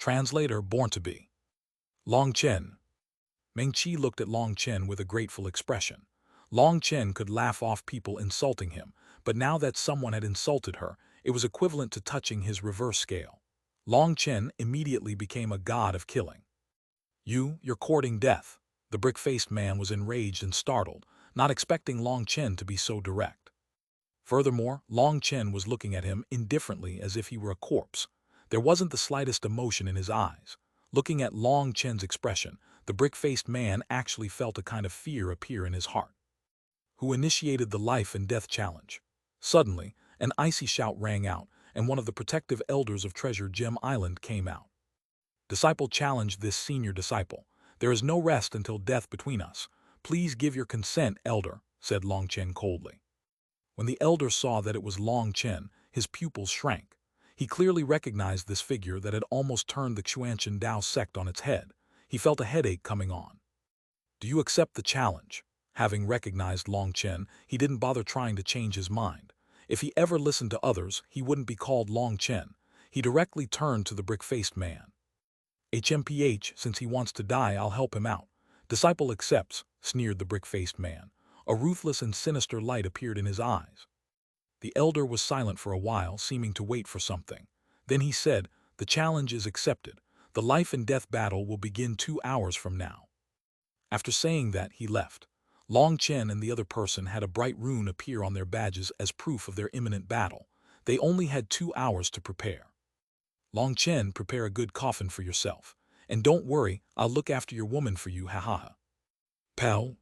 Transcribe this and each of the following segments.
Translator born to be. Long Chen. Meng Qi looked at Long Chen with a grateful expression. Long Chen could laugh off people insulting him, but now that someone had insulted her, it was equivalent to touching his reverse scale. Long Chen immediately became a god of killing. You're courting death. The brick-faced man was enraged and startled, not expecting Long Chen to be so direct. Furthermore, Long Chen was looking at him indifferently as if he were a corpse. There wasn't the slightest emotion in his eyes. Looking at Long Chen's expression, the brick-faced man actually felt a kind of fear appear in his heart. Who initiated the life and death challenge? Suddenly, an icy shout rang out, and one of the protective elders of Treasure Gem Island came out. Disciple challenged this senior disciple. There is no rest until death between us. Please give your consent, elder, said Long Chen coldly. When the elder saw that it was Long Chen, his pupils shrank. He clearly recognized this figure that had almost turned the Xuanhuan Dao sect on its head. He felt a headache coming on. Do you accept the challenge? Having recognized Long Chen, he didn't bother trying to change his mind. If he ever listened to others, he wouldn't be called Long Chen. He directly turned to the brick-faced man. HMPH, since he wants to die, I'll help him out. Disciple accepts, sneered the brick-faced man. A ruthless and sinister light appeared in his eyes. The elder was silent for a while, seeming to wait for something. Then he said, the challenge is accepted. The life and death battle will begin 2 hours from now. After saying that, he left. Long Chen and the other person had a bright rune appear on their badges as proof of their imminent battle. They only had 2 hours to prepare. Long Chen, prepare a good coffin for yourself. And don't worry, I'll look after your woman for you, ha. Pal.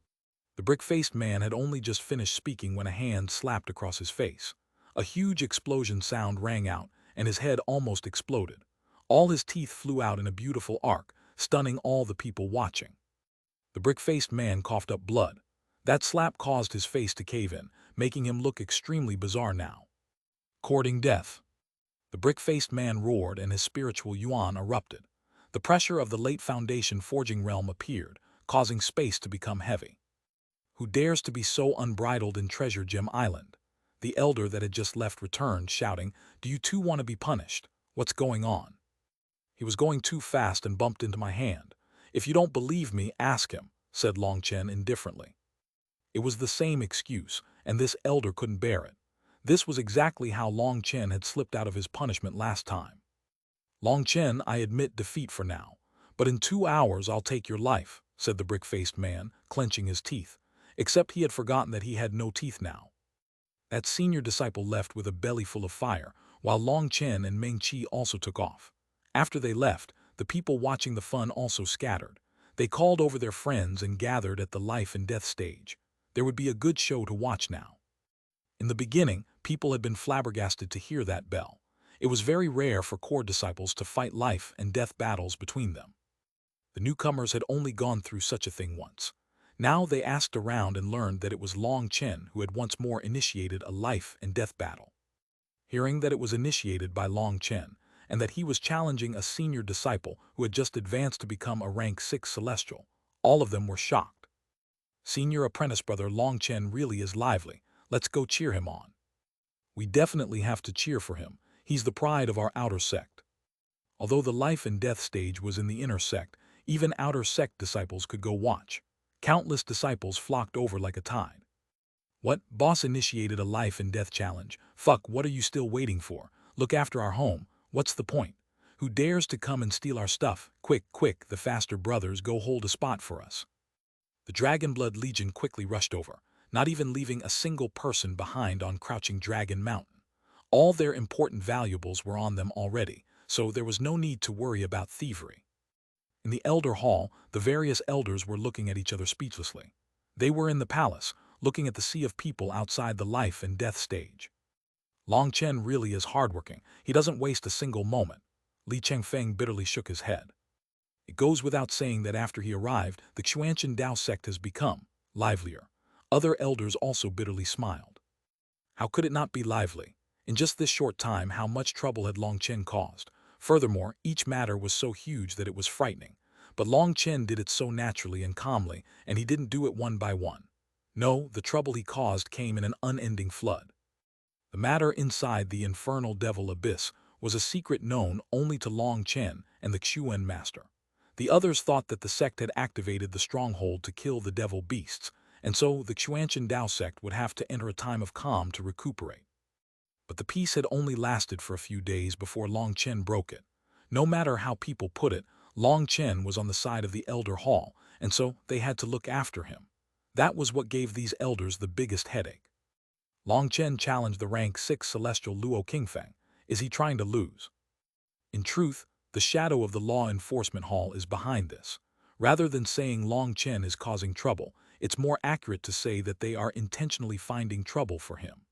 The brick-faced man had only just finished speaking when a hand slapped across his face. A huge explosion sound rang out, and his head almost exploded. All his teeth flew out in a beautiful arc, stunning all the people watching. The brick-faced man coughed up blood. That slap caused his face to cave in, making him look extremely bizarre now. Courting death. The brick-faced man roared and his spiritual yuan erupted. The pressure of the late Foundation forging realm appeared, causing space to become heavy. Who dares to be so unbridled in Treasure Gem Island? The elder that had just left returned, shouting, do you too want to be punished? What's going on? He was going too fast and bumped into my hand. If you don't believe me, ask him, said Long Chen indifferently. It was the same excuse, and this elder couldn't bear it. This was exactly how Long Chen had slipped out of his punishment last time. Long Chen, I admit defeat for now, but in 2 hours I'll take your life, said the brick-faced man, clenching his teeth, except he had forgotten that he had no teeth now. That senior disciple left with a belly full of fire, while Long Chen and Meng Qi also took off. After they left, the people watching the fun also scattered. They called over their friends and gathered at the life and death stage. There would be a good show to watch now. In the beginning, people had been flabbergasted to hear that bell. It was very rare for core disciples to fight life and death battles between them. The newcomers had only gone through such a thing once. Now they asked around and learned that it was Long Chen who had once more initiated a life and death battle. Hearing that it was initiated by Long Chen, and that he was challenging a senior disciple who had just advanced to become a rank 6 celestial, all of them were shocked. Senior apprentice brother Long Chen really is lively. Let's go cheer him on. We definitely have to cheer for him. He's the pride of our outer sect. Although the life and death stage was in the inner sect, even outer sect disciples could go watch. Countless disciples flocked over like a tide. What? Boss initiated a life and death challenge. Fuck, what are you still waiting for? Look after our home. What's the point? Who dares to come and steal our stuff? Quick, the faster brothers, go hold a spot for us. The Dragonblood Legion quickly rushed over, not even leaving a single person behind on Crouching Dragon Mountain. All their important valuables were on them already, so there was no need to worry about thievery. In the Elder Hall, the various elders were looking at each other speechlessly. They were in the palace, looking at the sea of people outside the life and death stage. Long Chen really is hardworking. He doesn't waste a single moment. Li Chengfeng bitterly shook his head. It goes without saying that after he arrived, the Xuanhuan Dao sect has become livelier. Other elders also bitterly smiled. How could it not be lively? In just this short time, how much trouble had Long Chen caused? Furthermore, each matter was so huge that it was frightening. But Long Chen did it so naturally and calmly, and he didn't do it one by one. No, the trouble he caused came in an unending flood. The matter inside the infernal devil abyss was a secret known only to Long Chen and the Xuanhuan master. The others thought that the sect had activated the stronghold to kill the devil beasts, and so the Xuanchen Dao sect would have to enter a time of calm to recuperate. But the peace had only lasted for a few days before Long Chen broke it. No matter how people put it, Long Chen was on the side of the Elder Hall, and so they had to look after him. That was what gave these elders the biggest headache. Long Chen challenged the rank 6 celestial Luo Qingfeng. Is he trying to lose? In truth, the shadow of the law enforcement hall is behind this. Rather than saying Long Chen is causing trouble, it's more accurate to say that they are intentionally finding trouble for him.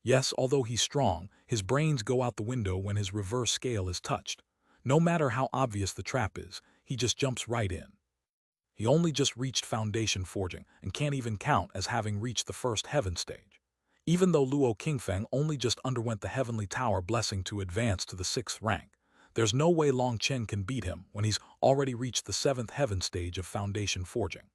Yes, although he's strong, his brains go out the window when his reverse scale is touched. No matter how obvious the trap is, he just jumps right in. He only just reached foundation forging and can't even count as having reached the first heaven stage. Even though Luo Qingfeng only just underwent the heavenly tower blessing to advance to the 6th rank, there's no way Long Chen can beat him when he's already reached the 7th heaven stage of foundation forging.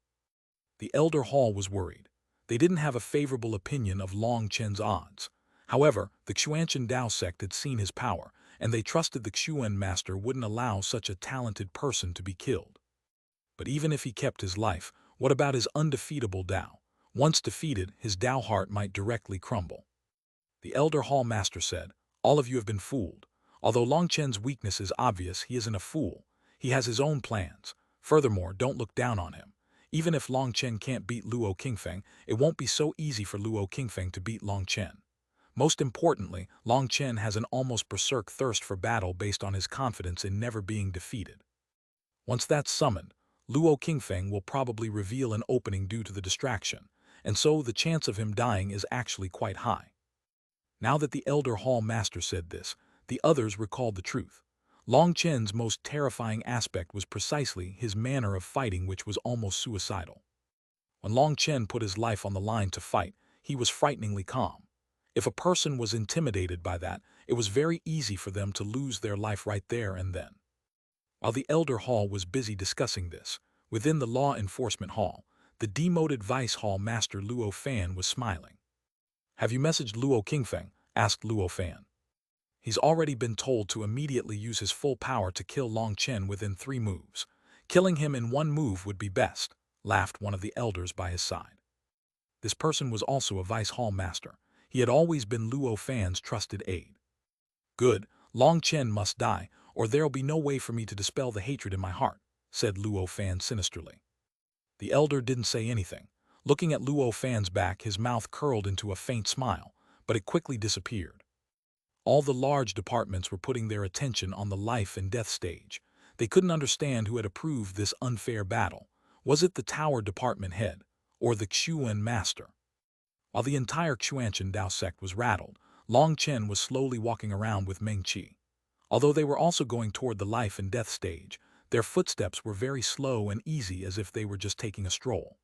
The Elder Hall was worried. They didn't have a favorable opinion of Long Chen's odds. However, the Xuanchen Dao sect had seen his power, and they trusted the Xuanhuan master wouldn't allow such a talented person to be killed. But even if he kept his life, what about his undefeatable Dao? Once defeated, his Dao heart might directly crumble. The Elder Hall master said, "All of you have been fooled. Although Long Chen's weakness is obvious, he isn't a fool. He has his own plans. Furthermore, don't look down on him. Even if Long Chen can't beat Luo Qingfeng, it won't be so easy for Luo Qingfeng to beat Long Chen. Most importantly, Long Chen has an almost berserk thirst for battle based on his confidence in never being defeated. Once that's summoned, Luo Qingfeng will probably reveal an opening due to the distraction, and so the chance of him dying is actually quite high." Now that the Elder Hall master said this, the others recalled the truth. Long Chen's most terrifying aspect was precisely his manner of fighting, which was almost suicidal. When Long Chen put his life on the line to fight, he was frighteningly calm. If a person was intimidated by that, it was very easy for them to lose their life right there and then. While the Elder Hall was busy discussing this, within the Law Enforcement Hall, the demoted Vice Hall Master Luo Fan was smiling. "Have you messaged Luo Qingfeng?" asked Luo Fan. "He's already been told to immediately use his full power to kill Long Chen within 3 moves. Killing him in 1 move would be best," laughed one of the elders by his side. This person was also a Vice Hall Master. He had always been Luo Fan's trusted aide. "Good, Long Chen must die, or there'll be no way for me to dispel the hatred in my heart," said Luo Fan sinisterly. The elder didn't say anything. Looking at Luo Fan's back, his mouth curled into a faint smile, but it quickly disappeared. All the large departments were putting their attention on the life and death stage. They couldn't understand who had approved this unfair battle. Was it the Tower Department head, or the Xuanhuan master? While the entire Xuanchen Dao sect was rattled, Long Chen was slowly walking around with Meng Qi. Although they were also going toward the life and death stage, their footsteps were very slow and easy, as if they were just taking a stroll.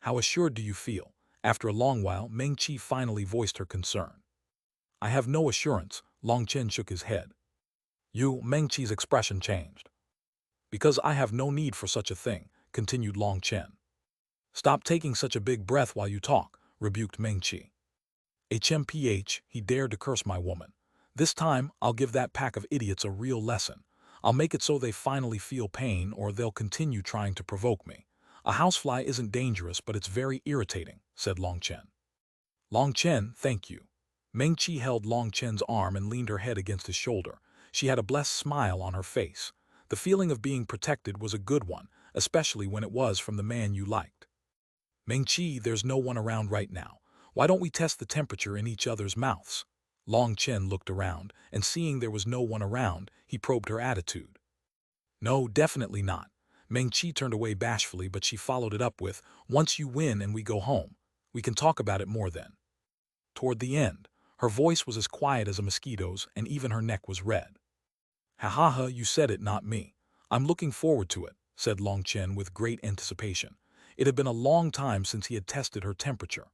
"How assured do you feel?" After a long while, Meng Qi finally voiced her concern. "I have no assurance," Long Chen shook his head. Meng Qi's expression changed. "Because I have no need for such a thing," continued Long Chen. "Stop taking such a big breath while you talk," rebuked Meng Qi. "HMPH, he dared to curse my woman. This time, I'll give that pack of idiots a real lesson. I'll make it so they finally feel pain, or they'll continue trying to provoke me. A housefly isn't dangerous, but it's very irritating," said Long Chen. "Long Chen, thank you." Meng Qi held Long Chen's arm and leaned her head against his shoulder. She had a blessed smile on her face. The feeling of being protected was a good one, especially when it was from the man you liked. "Meng Qi, there's no one around right now. Why don't we test the temperature in each other's mouths?" Long Chen looked around, and seeing there was no one around, he probed her attitude. "No, definitely not." Meng Qi turned away bashfully, but she followed it up with, "Once you win and we go home, we can talk about it more then." Toward the end, her voice was as quiet as a mosquito's, and even her neck was red. "Ha ha ha, you said it, not me. I'm looking forward to it," said Long Chen with great anticipation. It had been a long time since he had tested her temperature.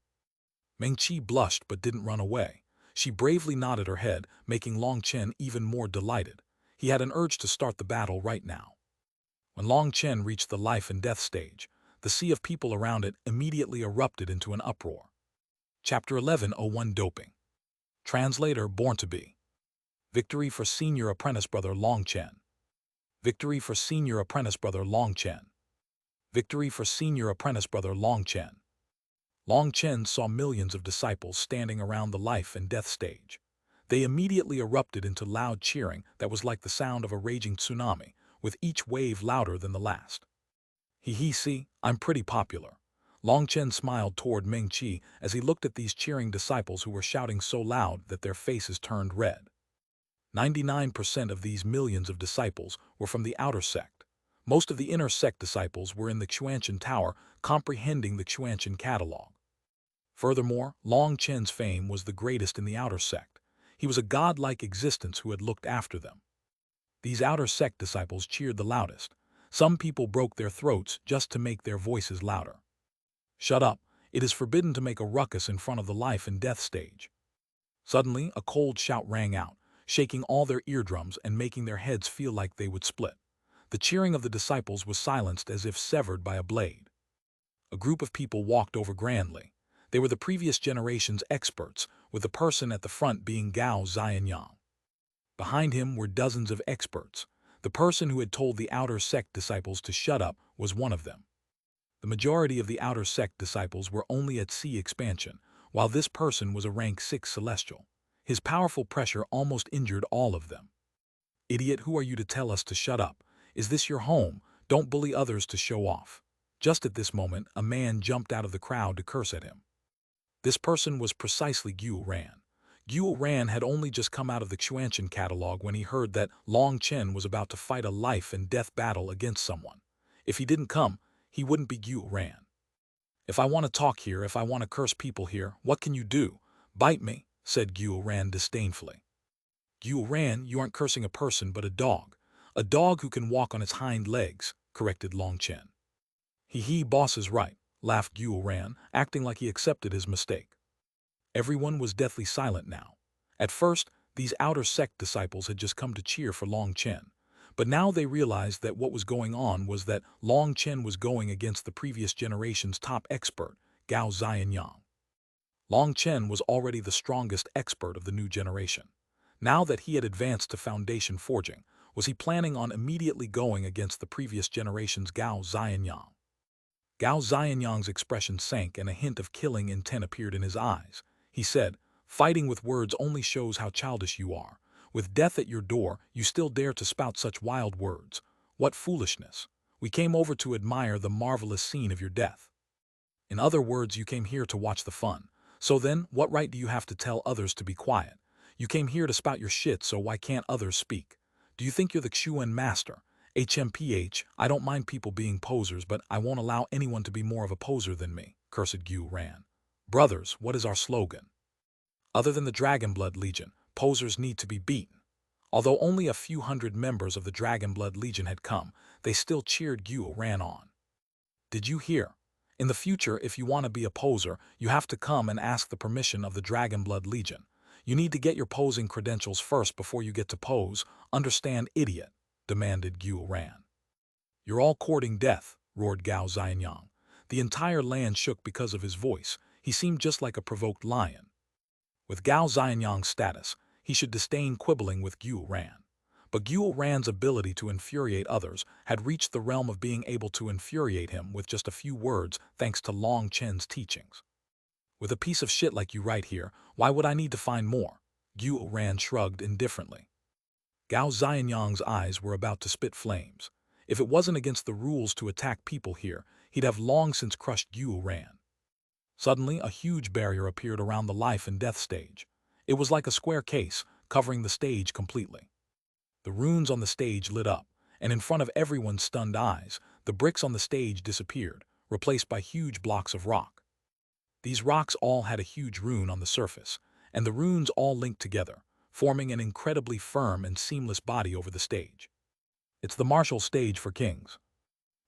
Meng Qi blushed but didn't run away. She bravely nodded her head, making Long Chen even more delighted. He had an urge to start the battle right now. When Long Chen reached the life and death stage, the sea of people around it immediately erupted into an uproar. Chapter 11:01 Doping. Translator Born to Be. Victory for Senior Apprentice Brother Long Chen. Victory for senior apprentice brother Long Chen. Victory for senior apprentice brother Long Chen. Long Chen saw millions of disciples standing around the life and death stage. They immediately erupted into loud cheering that was like the sound of a raging tsunami, with each wave louder than the last. See, I'm pretty popular. Long Chen smiled toward Ming Qi as he looked at these cheering disciples who were shouting so loud that their faces turned red. 99% of these millions of disciples were from the outer sect. Most of the inner sect disciples were in the Xuanhuan Tower, comprehending the Xuanhuan catalog. Furthermore, Long Chen's fame was the greatest in the outer sect. He was a godlike existence who had looked after them. These outer sect disciples cheered the loudest. Some people broke their throats just to make their voices louder. Shut up, it is forbidden to make a ruckus in front of the life and death stage. Suddenly, a cold shout rang out, shaking all their eardrums and making their heads feel like they would split. The cheering of the disciples was silenced as if severed by a blade. A group of people walked over grandly. They were the previous generation's experts, with the person at the front being Gao Xianyang. Behind him were dozens of experts. The person who had told the outer sect disciples to shut up was one of them. The majority of the outer sect disciples were only at C expansion, while this person was a rank 6 celestial. His powerful pressure almost injured all of them. Idiot, who are you to tell us to shut up? Is this your home? Don't bully others to show off. Just at this moment, a man jumped out of the crowd to curse at him. This person was precisely Xuanhuan. Xuanhuan had only just come out of the Xuanhuan catalog when he heard that Long Chen was about to fight a life and death battle against someone. If he didn't come, he wouldn't be Xuanhuan. If I want to talk here, if I want to curse people here, what can you do? Bite me, said Xuanhuan disdainfully. Xuanhuan, you aren't cursing a person but a dog. A dog who can walk on its hind legs, corrected Long Chen. Boss is right, laughed Xuanhuan, acting like he accepted his mistake. Everyone was deathly silent now. At first, these outer sect disciples had just come to cheer for Long Chen. But now they realized that what was going on was that Long Chen was going against the previous generation's top expert, Gao Xianyang. Long Chen was already the strongest expert of the new generation. Now that he had advanced to foundation forging, was he planning on immediately going against the previous generation's Gao Xianyang? Gao Xianyang's expression sank and a hint of killing intent appeared in his eyes. He said, fighting with words only shows how childish you are. With death at your door, you still dare to spout such wild words. What foolishness. We came over to admire the marvelous scene of your death. In other words, you came here to watch the fun. So then, what right do you have to tell others to be quiet? You came here to spout your shit, so why can't others speak? Do you think you're the Xuan master? HMPH, I don't mind people being posers, but I won't allow anyone to be more of a poser than me, cursed Xuanhuan. Brothers, what is our slogan? Other than the Dragonblood Legion, posers need to be beaten. Although only a few hundred members of the Dragonblood Legion had come, they still cheered Xuanhuan on. Did you hear? In the future, if you want to be a poser, you have to come and ask the permission of the Dragonblood Legion. You need to get your posing credentials first before you get to pose. Understand, idiot? Demanded Xuanhuan. You're all courting death, roared Gao Xianyang. The entire land shook because of his voice. He seemed just like a provoked lion. With Gao Xianyang's status, he should disdain quibbling with Xuanhuan. But Xuanhuan's ability to infuriate others had reached the realm of being able to infuriate him with just a few words thanks to Long Chen's teachings. With a piece of shit like you right here, why would I need to find more? Xuanhuan shrugged indifferently. Gao Xianyang's eyes were about to spit flames. If it wasn't against the rules to attack people here, he'd have long since crushed Xuanhuan. Suddenly, a huge barrier appeared around the life and death stage. It was like a square case, covering the stage completely. The runes on the stage lit up, and in front of everyone's stunned eyes, the bricks on the stage disappeared, replaced by huge blocks of rock. These rocks all had a huge rune on the surface, and the runes all linked together, forming an incredibly firm and seamless body over the stage. It's the martial stage for kings.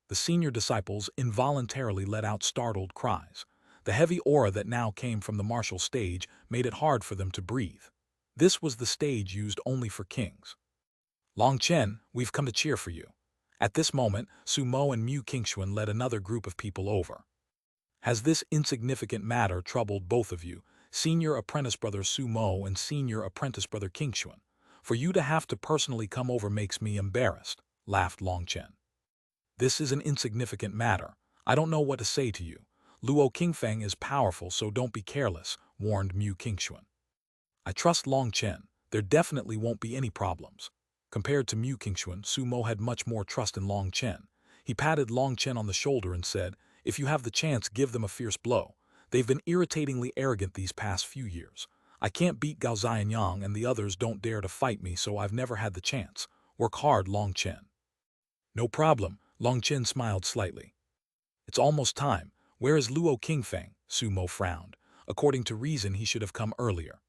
The senior disciples involuntarily let out startled cries. The heavy aura that now came from the martial stage made it hard for them to breathe. This was the stage used only for kings. Long Chen, we've come to cheer for you. At this moment, Su Mo and Mu Qingxuan led another group of people over. Has this insignificant matter troubled both of you, senior apprentice brother Su Mo and senior apprentice brother Qingxuan? For you to have to personally come over makes me embarrassed. laughed Long Chen. This is an insignificant matter. I don't know what to say to you. Luo Qingfeng is powerful, so don't be careless, warned Mu Qingxuan. I trust Long Chen. There definitely won't be any problems. Compared to Mu Qingxuan, Sumo had much more trust in Long Chen. He patted Long Chen on the shoulder and said, if you have the chance, give them a fierce blow. They've been irritatingly arrogant these past few years. I can't beat Gao Xianyang and the others don't dare to fight me, so I've never had the chance. Work hard, Long Chen. No problem, Long Chen smiled slightly. It's almost time. Where is Luo Qingfeng? Sumo frowned. According to reason, he should have come earlier.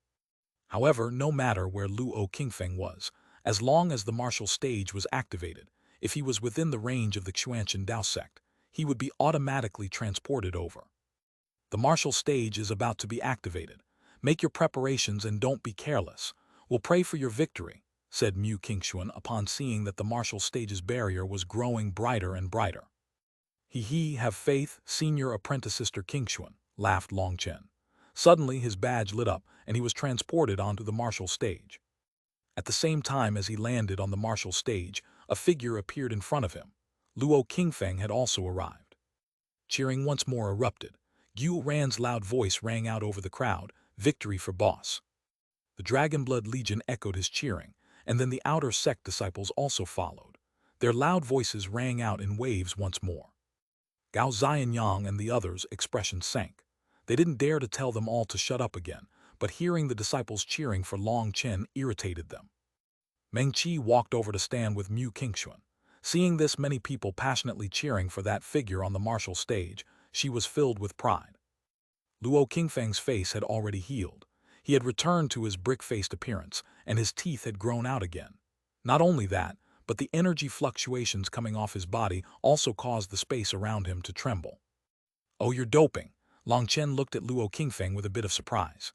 However, no matter where Luo Qingfeng was, as long as the martial stage was activated, if he was within the range of the Xuanhuan Dao sect, he would be automatically transported over. The martial stage is about to be activated. Make your preparations and don't be careless. We'll pray for your victory, said Mu Qingxuan upon seeing that the martial stage's barrier was growing brighter and brighter. Have faith, senior apprentice Sister Qingxuan, laughed Long Chen. Suddenly his badge lit up and he was transported onto the martial stage. At the same time as he landed on the martial stage, a figure appeared in front of him. Luo Qingfeng had also arrived. Cheering once more erupted. Gu Ran's loud voice rang out over the crowd, victory for boss. The Dragonblood Legion echoed his cheering, and then the outer sect disciples also followed. Their loud voices rang out in waves once more. Gao Xianyang and the others' expressions sank. They didn't dare to tell them all to shut up again, but hearing the disciples cheering for Long Chen irritated them. Meng Qi walked over to stand with Mu Qingxuan. Seeing this many people passionately cheering for that figure on the martial stage, she was filled with pride. Luo Qingfeng's face had already healed. He had returned to his brick-faced appearance, and his teeth had grown out again. Not only that, but the energy fluctuations coming off his body also caused the space around him to tremble. Oh, you're doping. Long Chen looked at Luo Qingfeng with a bit of surprise.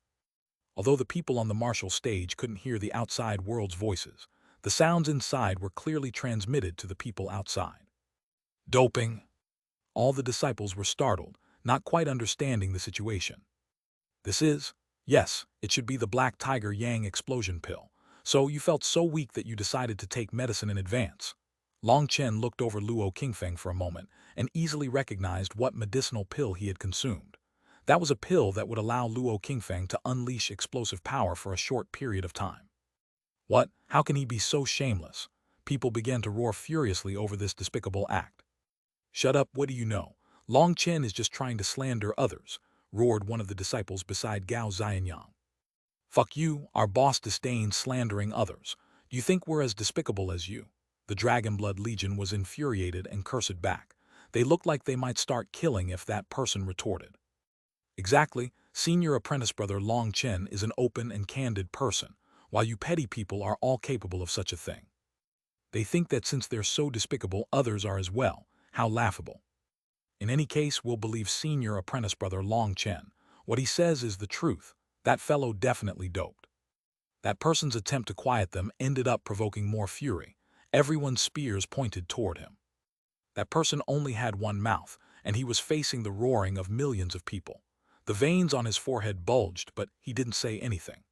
Although the people on the martial stage couldn't hear the outside world's voices, the sounds inside were clearly transmitted to the people outside. Doping? All the disciples were startled, not quite understanding the situation. Yes, it should be the Black Tiger Yang explosion pill. So you felt so weak that you decided to take medicine in advance. Long Chen looked over Luo Qingfeng for a moment and easily recognized what medicinal pill he had consumed. That was a pill that would allow Luo Qingfeng to unleash explosive power for a short period of time. What? How can he be so shameless? People began to roar furiously over this despicable act. Shut up, what do you know? Long Chen is just trying to slander others, roared one of the disciples beside Gao Xianyang. Fuck you, our boss disdains slandering others. Do you think we're as despicable as you? The Dragonblood Legion was infuriated and cursed back. They looked like they might start killing if that person retorted. Exactly, senior apprentice brother Long Chen is an open and candid person, while you petty people are all capable of such a thing. They think that since they're so despicable, others are as well. How laughable. In any case, we'll believe senior apprentice brother Long Chen. What he says is the truth. That fellow definitely doped. That person's attempt to quiet them ended up provoking more fury. Everyone's spears pointed toward him. That person only had one mouth, and he was facing the roaring of millions of people. The veins on his forehead bulged, but he didn't say anything.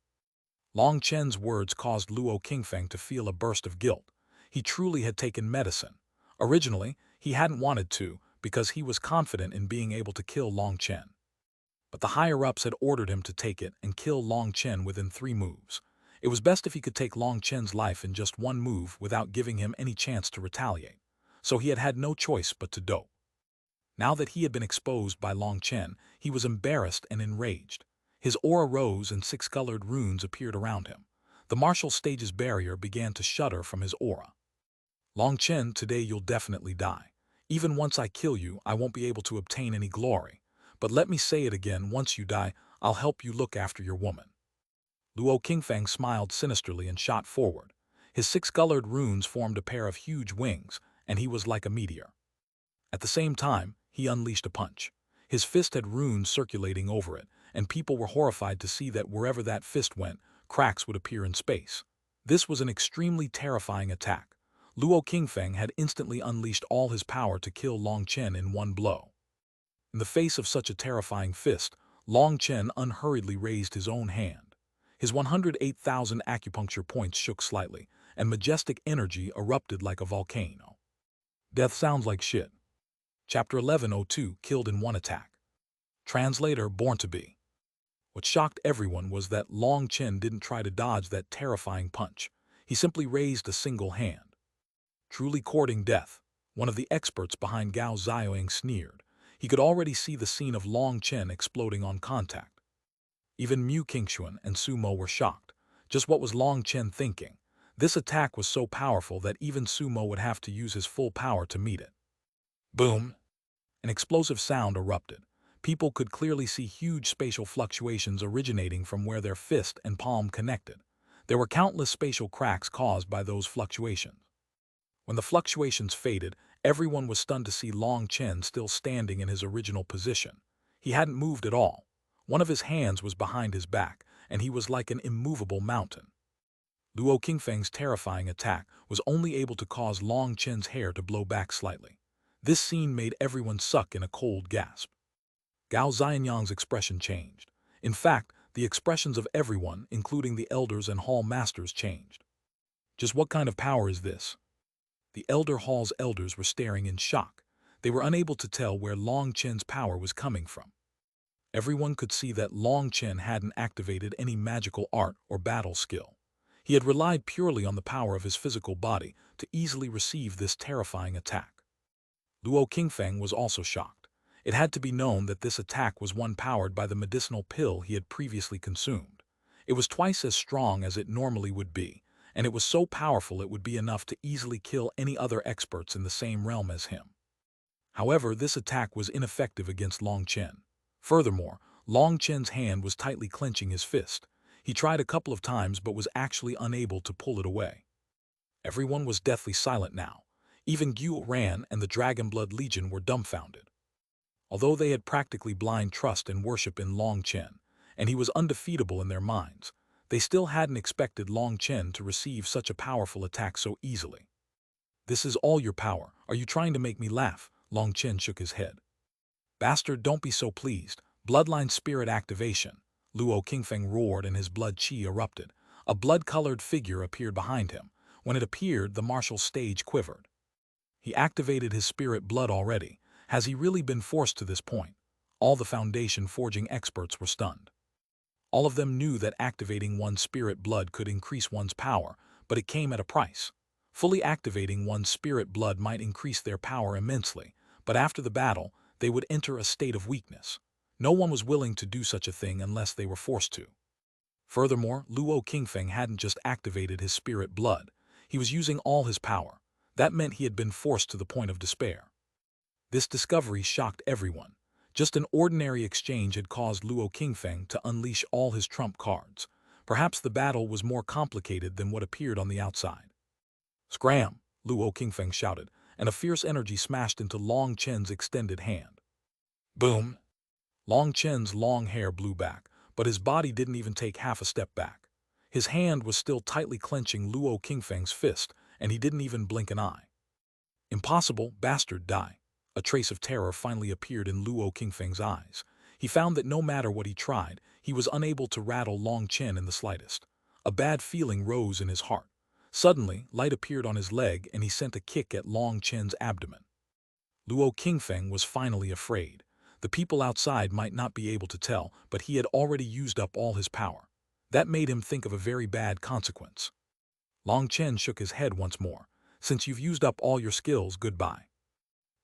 Long Chen's words caused Luo Qingfeng to feel a burst of guilt. He truly had taken medicine. Originally, he hadn't wanted to, because he was confident in being able to kill Long Chen. But the higher-ups had ordered him to take it and kill Long Chen within 3 moves. It was best if he could take Long Chen's life in just 1 move without giving him any chance to retaliate. So he had had no choice but to dope. Now that he had been exposed by Long Chen, he was embarrassed and enraged. His aura rose and 6-colored runes appeared around him. The martial stage's barrier began to shudder from his aura. Long Chen, today you'll definitely die. Even once I kill you, I won't be able to obtain any glory. But let me say it again, once you die, I'll help you look after your woman. Luo Qingfeng smiled sinisterly and shot forward. His 6-colored runes formed a pair of huge wings, and he was like a meteor. At the same time, he unleashed a punch. His fist had runes circulating over it, and people were horrified to see that wherever that fist went, cracks would appear in space. This was an extremely terrifying attack. Luo Qingfeng had instantly unleashed all his power to kill Long Chen in 1 blow. In the face of such a terrifying fist, Long Chen unhurriedly raised his own hand. His 108,000 acupuncture points shook slightly, and majestic energy erupted like a volcano. Death sounds like shit. Chapter 1102, Killed in One Attack. Translator Born to Be. What shocked everyone was that Long Chen didn't try to dodge that terrifying punch. He simply raised a single hand. Truly courting death, one of the experts behind Gao Xiaoying sneered. He could already see the scene of Long Chen exploding on contact. Even Mu Qingxuan and Sumo were shocked. Just what was Long Chen thinking? This attack was so powerful that even Sumo would have to use his full power to meet it. Boom! An explosive sound erupted. People could clearly see huge spatial fluctuations originating from where their fist and palm connected. There were countless spatial cracks caused by those fluctuations. When the fluctuations faded, everyone was stunned to see Long Chen still standing in his original position. He hadn't moved at all. One of his hands was behind his back, and he was like an immovable mountain. Luo Qingfeng's terrifying attack was only able to cause Long Chen's hair to blow back slightly. This scene made everyone suck in a cold gasp. Gao Xianyang's expression changed. In fact, the expressions of everyone, including the elders and hall masters, changed. Just what kind of power is this? The elder hall's elders were staring in shock. They were unable to tell where Long Chen's power was coming from. Everyone could see that Long Chen hadn't activated any magical art or battle skill. He had relied purely on the power of his physical body to easily receive this terrifying attack. Luo Qingfeng was also shocked. It had to be known that this attack was one powered by the medicinal pill he had previously consumed. It was twice as strong as it normally would be, and it was so powerful it would be enough to easily kill any other experts in the same realm as him. However, this attack was ineffective against Long Chen. Furthermore, Long Chen's hand was tightly clenching his fist. He tried a couple of times but was actually unable to pull it away. Everyone was deathly silent now. Even Gu Ran and the Dragonblood Legion were dumbfounded. Although they had practically blind trust and worship in Long Chen, and he was undefeatable in their minds, they still hadn't expected Long Chen to receive such a powerful attack so easily. "This is all your power. Are you trying to make me laugh?" Long Chen shook his head. "Bastard, don't be so pleased. Bloodline spirit activation." Luo Qingfeng roared and his blood chi erupted. A blood-colored figure appeared behind him. When it appeared, the martial stage quivered. He activated his spirit blood already. Has he really been forced to this point? All the Foundation forging experts were stunned. All of them knew that activating one's spirit blood could increase one's power, but it came at a price. Fully activating one's spirit blood might increase their power immensely, but after the battle, they would enter a state of weakness. No one was willing to do such a thing unless they were forced to. Furthermore, Luo Qingfeng hadn't just activated his spirit blood. He was using all his power. That meant he had been forced to the point of despair. This discovery shocked everyone. Just an ordinary exchange had caused Luo Qingfeng to unleash all his trump cards. Perhaps the battle was more complicated than what appeared on the outside. "Scram!" Luo Qingfeng shouted, and a fierce energy smashed into Long Chen's extended hand. Boom! Long Chen's long hair blew back, but his body didn't even take half a step back. His hand was still tightly clenching Luo Qingfeng's fist, and he didn't even blink an eye. "Impossible, bastard, die." A trace of terror finally appeared in Luo Qingfeng's eyes. He found that no matter what he tried, he was unable to rattle Long Chen in the slightest. A bad feeling rose in his heart. Suddenly, light appeared on his leg and he sent a kick at Long Chen's abdomen. Luo Qingfeng was finally afraid. The people outside might not be able to tell, but he had already used up all his power. That made him think of a very bad consequence. Long Chen shook his head once more. "Since you've used up all your skills, goodbye."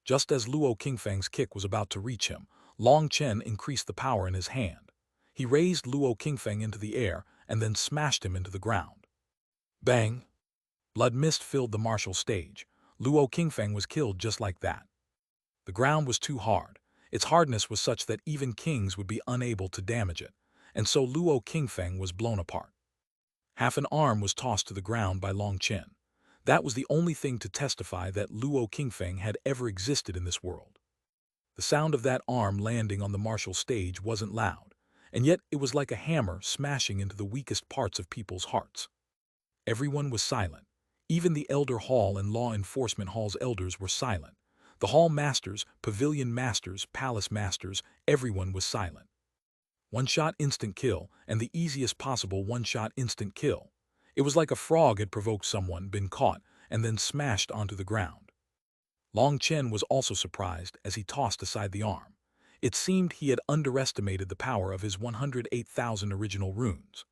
Just as Luo Qingfeng's kick was about to reach him, Long Chen increased the power in his hand. He raised Luo Qingfeng into the air and then smashed him into the ground. Bang! Blood mist filled the martial stage. Luo Qingfeng was killed just like that. The ground was too hard. Its hardness was such that even kings would be unable to damage it, and so Luo Qingfeng was blown apart. Half an arm was tossed to the ground by Long Chen. That was the only thing to testify that Luo Qingfeng had ever existed in this world. The sound of that arm landing on the martial stage wasn't loud, and yet it was like a hammer smashing into the weakest parts of people's hearts. Everyone was silent. Even the Elder Hall and Law Enforcement Hall's elders were silent. The hall masters, pavilion masters, palace masters, everyone was silent. One-shot instant kill, and the easiest possible one-shot instant kill. It was like a frog had provoked someone, been caught, and then smashed onto the ground. Long Chen was also surprised as he tossed aside the arm. It seemed he had underestimated the power of his 108,000 original runes.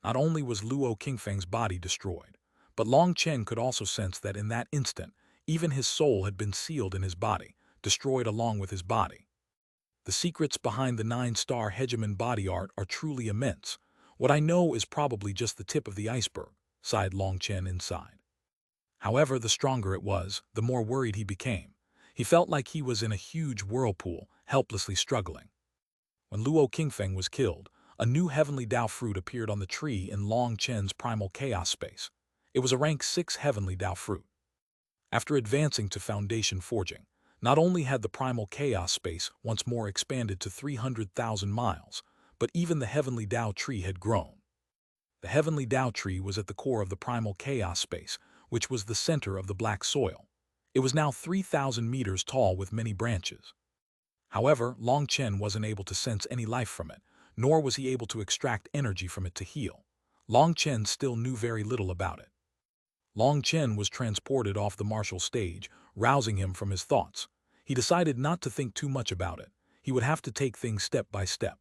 Not only was Luo Qingfeng's body destroyed, but Long Chen could also sense that in that instant, even his soul had been sealed in his body, destroyed along with his body. The secrets behind the 9-star Hegemon body art are truly immense. What I know is probably just the tip of the iceberg, sighed Long Chen inside. However, the stronger it was, the more worried he became. He felt like he was in a huge whirlpool, helplessly struggling. When Luo Qingfeng was killed, a new heavenly Dao fruit appeared on the tree in Long Chen's primal chaos space. It was a rank 6 heavenly Dao fruit. After advancing to foundation forging, not only had the primal chaos space once more expanded to 300,000 miles, but even the heavenly Dao tree had grown. The heavenly Dao tree was at the core of the primal chaos space, which was the center of the black soil. It was now 3,000 meters tall with many branches. However, Long Chen wasn't able to sense any life from it, nor was he able to extract energy from it to heal. Long Chen still knew very little about it. Long Chen was transported off the martial stage, rousing him from his thoughts. He decided not to think too much about it. He would have to take things step by step.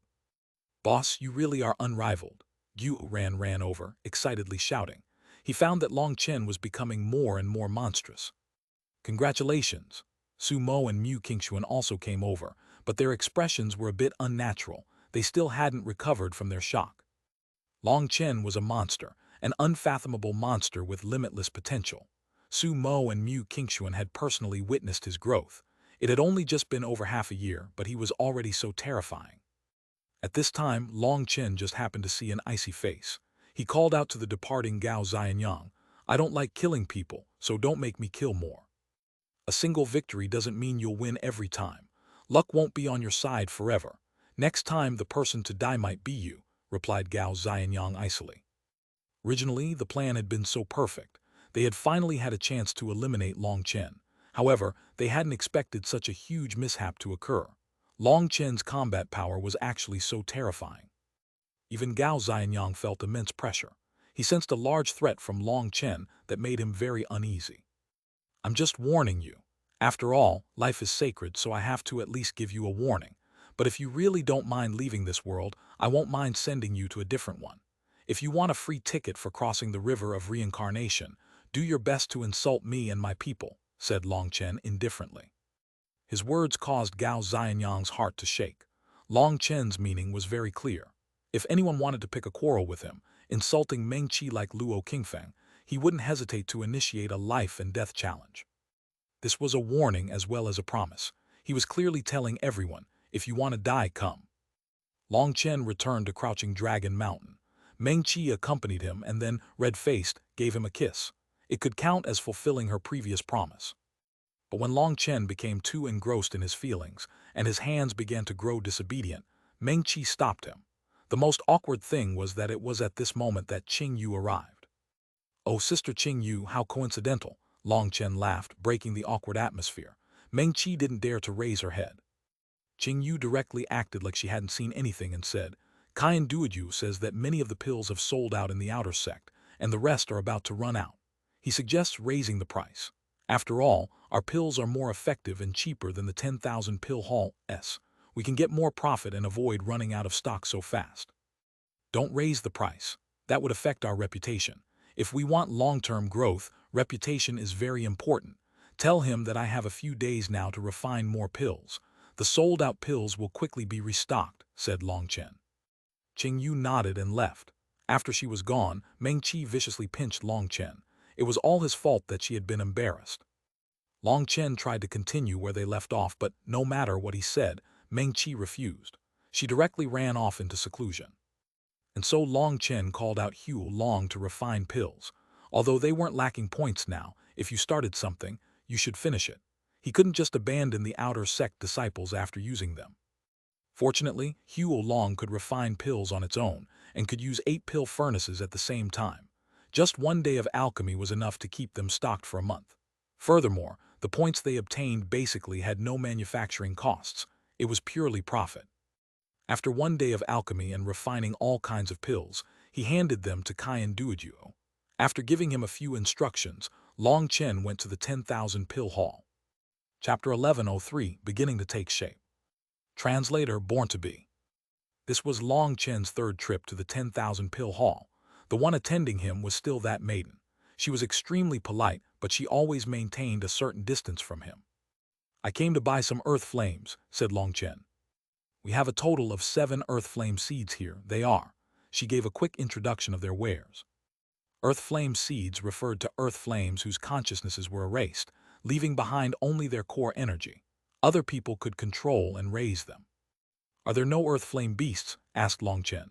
"Boss, you really are unrivaled." Yu ran over, excitedly shouting. He found that Long Chen was becoming more and more monstrous. "Congratulations." Su Mo and Mu Qingxuan also came over, but their expressions were a bit unnatural. They still hadn't recovered from their shock. Long Chen was a monster, an unfathomable monster with limitless potential. Su Mo and Mu Qingxuan had personally witnessed his growth. It had only just been over half a year, but he was already so terrifying. At this time, Long Chen just happened to see an icy face. He called out to the departing Gao Xianyang, "I don't like killing people, so don't make me kill more." A single victory doesn't mean you'll win every time. Luck won't be on your side forever. Next time the person to die might be you, replied Gao Xianyang icily. Originally, the plan had been so perfect. They had finally had a chance to eliminate Long Chen. However, they hadn't expected such a huge mishap to occur. Long Chen's combat power was actually so terrifying. Even Gao Xianyang felt immense pressure. He sensed a large threat from Long Chen that made him very uneasy. "I'm just warning you. After all, life is sacred, so I have to at least give you a warning. But if you really don't mind leaving this world, I won't mind sending you to a different one. If you want a free ticket for crossing the river of reincarnation, do your best to insult me and my people," said Long Chen indifferently. His words caused Gao Xianyang's heart to shake. Long Chen's meaning was very clear. If anyone wanted to pick a quarrel with him, insulting Meng Qi like Luo Qingfeng, he wouldn't hesitate to initiate a life-and-death challenge. This was a warning as well as a promise. He was clearly telling everyone, if you want to die, come. Long Chen returned to Crouching Dragon Mountain. Meng Qi accompanied him and then, red-faced, gave him a kiss. It could count as fulfilling her previous promise. But when Long Chen became too engrossed in his feelings, and his hands began to grow disobedient, Meng Qi stopped him. The most awkward thing was that it was at this moment that Qing Yu arrived. "Oh, Sister Qing Yu, how coincidental," Long Chen laughed, breaking the awkward atmosphere. Meng Qi didn't dare to raise her head. Qing Yu directly acted like she hadn't seen anything and said, "Kaian Duoyu says that many of the pills have sold out in the outer sect, and the rest are about to run out. He suggests raising the price. After all, our pills are more effective and cheaper than the 10,000 pill haul S. We can get more profit and avoid running out of stock so fast." "Don't raise the price. That would affect our reputation. If we want long-term growth, reputation is very important. Tell him that I have a few days now to refine more pills. The sold-out pills will quickly be restocked," said Long Chen. Qing Yu nodded and left. After she was gone, Meng Qi viciously pinched Long Chen. It was all his fault that she had been embarrassed. Long Chen tried to continue where they left off, but no matter what he said, Meng Qi refused. She directly ran off into seclusion. And so Long Chen called out Hugh Long to refine pills. Although they weren't lacking points now, if you started something, you should finish it. He couldn't just abandon the outer sect disciples after using them. Fortunately, Hugh Long could refine pills on its own, and could use 8 pill furnaces at the same time. Just one day of alchemy was enough to keep them stocked for a month. Furthermore, the points they obtained basically had no manufacturing costs. It was purely profit. After one day of alchemy and refining all kinds of pills, he handed them to Kaian Duoyu. After giving him a few instructions, Long Chen went to the 10,000 pill hall. Chapter 1103, beginning to take shape. Translator born to be. This was Long Chen's third trip to the 10,000 pill hall. The one attending him was still that maiden. She was extremely polite, but she always maintained a certain distance from him. I came to buy some earth flames, said Long Chen. We have a total of 7 earth flame seeds here, they are. She gave a quick introduction of their wares. Earth flame seeds referred to earth flames whose consciousnesses were erased, leaving behind only their core energy. Other people could control and raise them. Are there no earth flame beasts? Asked Long Chen.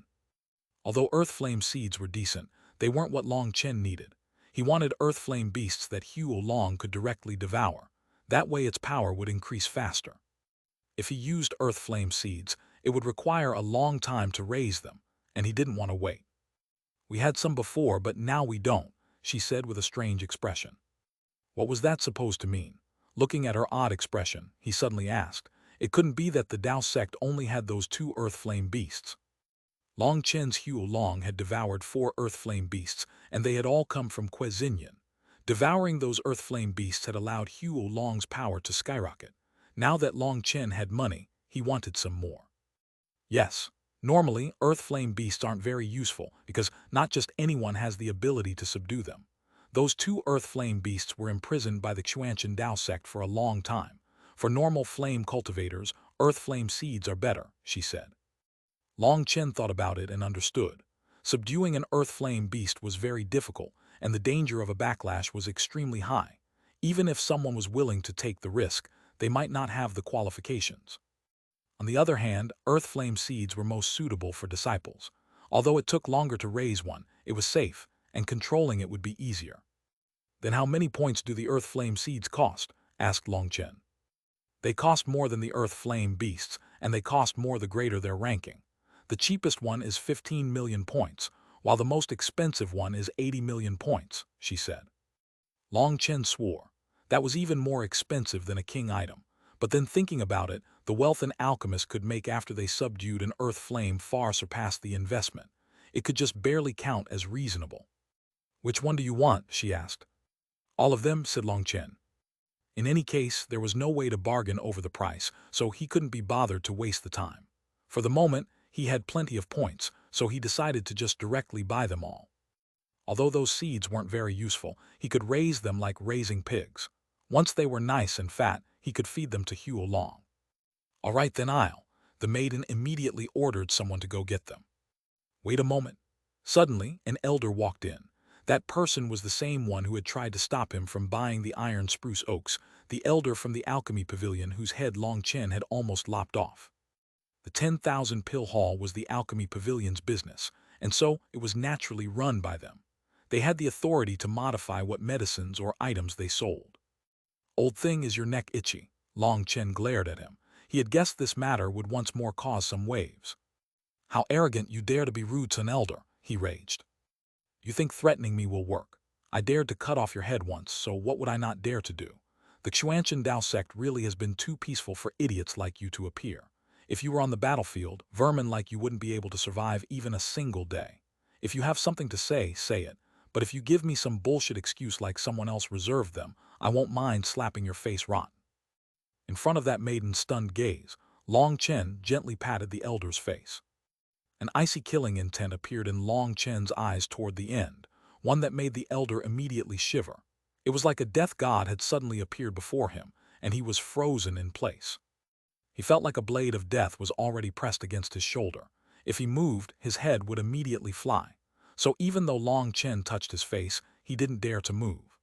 Although earth flame seeds were decent, they weren't what Long Chen needed. He wanted earth flame beasts that Xuanhuan could directly devour. That way its power would increase faster. If he used earth flame seeds, it would require a long time to raise them, and he didn't want to wait. We had some before, but now we don't, she said with a strange expression. What was that supposed to mean? Looking at her odd expression, he suddenly asked. It couldn't be that the Dao sect only had those 2 earth flame beasts. Long Chen's Xuanhuan had devoured 4 earth flame beasts, and they had all come from Xuanhuan. Devouring those earth flame beasts had allowed Xuanhuan's power to skyrocket. Now that Long Chen had money, he wanted some more. Yes, normally earth flame beasts aren't very useful because not just anyone has the ability to subdue them. Those 2 earth flame beasts were imprisoned by the Xuanhuan Dao sect for a long time. For normal flame cultivators, earth flame seeds are better, she said. Long Chen thought about it and understood. Subduing an earth flame beast was very difficult, and the danger of a backlash was extremely high. Even if someone was willing to take the risk, they might not have the qualifications. On the other hand, earth flame seeds were most suitable for disciples. Although it took longer to raise one, it was safe, and controlling it would be easier. Then how many points do the earth flame seeds cost? Asked Long Chen. They cost more than the earth flame beasts, and they cost more the greater their ranking. The cheapest one is 15 million points, while the most expensive one is 80 million points, she said. Long Chen swore. That was even more expensive than a king item. But then thinking about it, the wealth an alchemist could make after they subdued an earth flame far surpassed the investment. It could just barely count as reasonable. Which one do you want? She asked. All of them, said Long Chen. In any case, there was no way to bargain over the price, so he couldn't be bothered to waste the time. For the moment, he had plenty of points, so he decided to just directly buy them all. Although those seeds weren't very useful, he could raise them like raising pigs. Once they were nice and fat, he could feed them to Xuanhuan. All right, then the maiden immediately ordered someone to go get them. Wait a moment. Suddenly, an elder walked in. That person was the same one who had tried to stop him from buying the iron spruce oaks, the elder from the alchemy pavilion whose head Long Chen had almost lopped off. The 10,000 pill hall was the alchemy pavilion's business, and so it was naturally run by them. They had the authority to modify what medicines or items they sold. Old thing, is your neck itchy? Long Chen glared at him. He had guessed this matter would once more cause some waves. How arrogant you dare to be rude to an elder, he raged. You think threatening me will work? I dared to cut off your head once, so what would I not dare to do? The Xuanhuan Dao sect really has been too peaceful for idiots like you to appear. If you were on the battlefield, vermin like you wouldn't be able to survive even a single day. If you have something to say, say it. But if you give me some bullshit excuse like someone else reserved them, I won't mind slapping your face rotten. In front of that maiden's stunned gaze, Long Chen gently patted the elder's face. An icy killing intent appeared in Long Chen's eyes toward the end, one that made the elder immediately shiver. It was like a death god had suddenly appeared before him, and he was frozen in place. He felt like a blade of death was already pressed against his shoulder. If he moved, his head would immediately fly. So even though Long Chen touched his face, he didn't dare to move.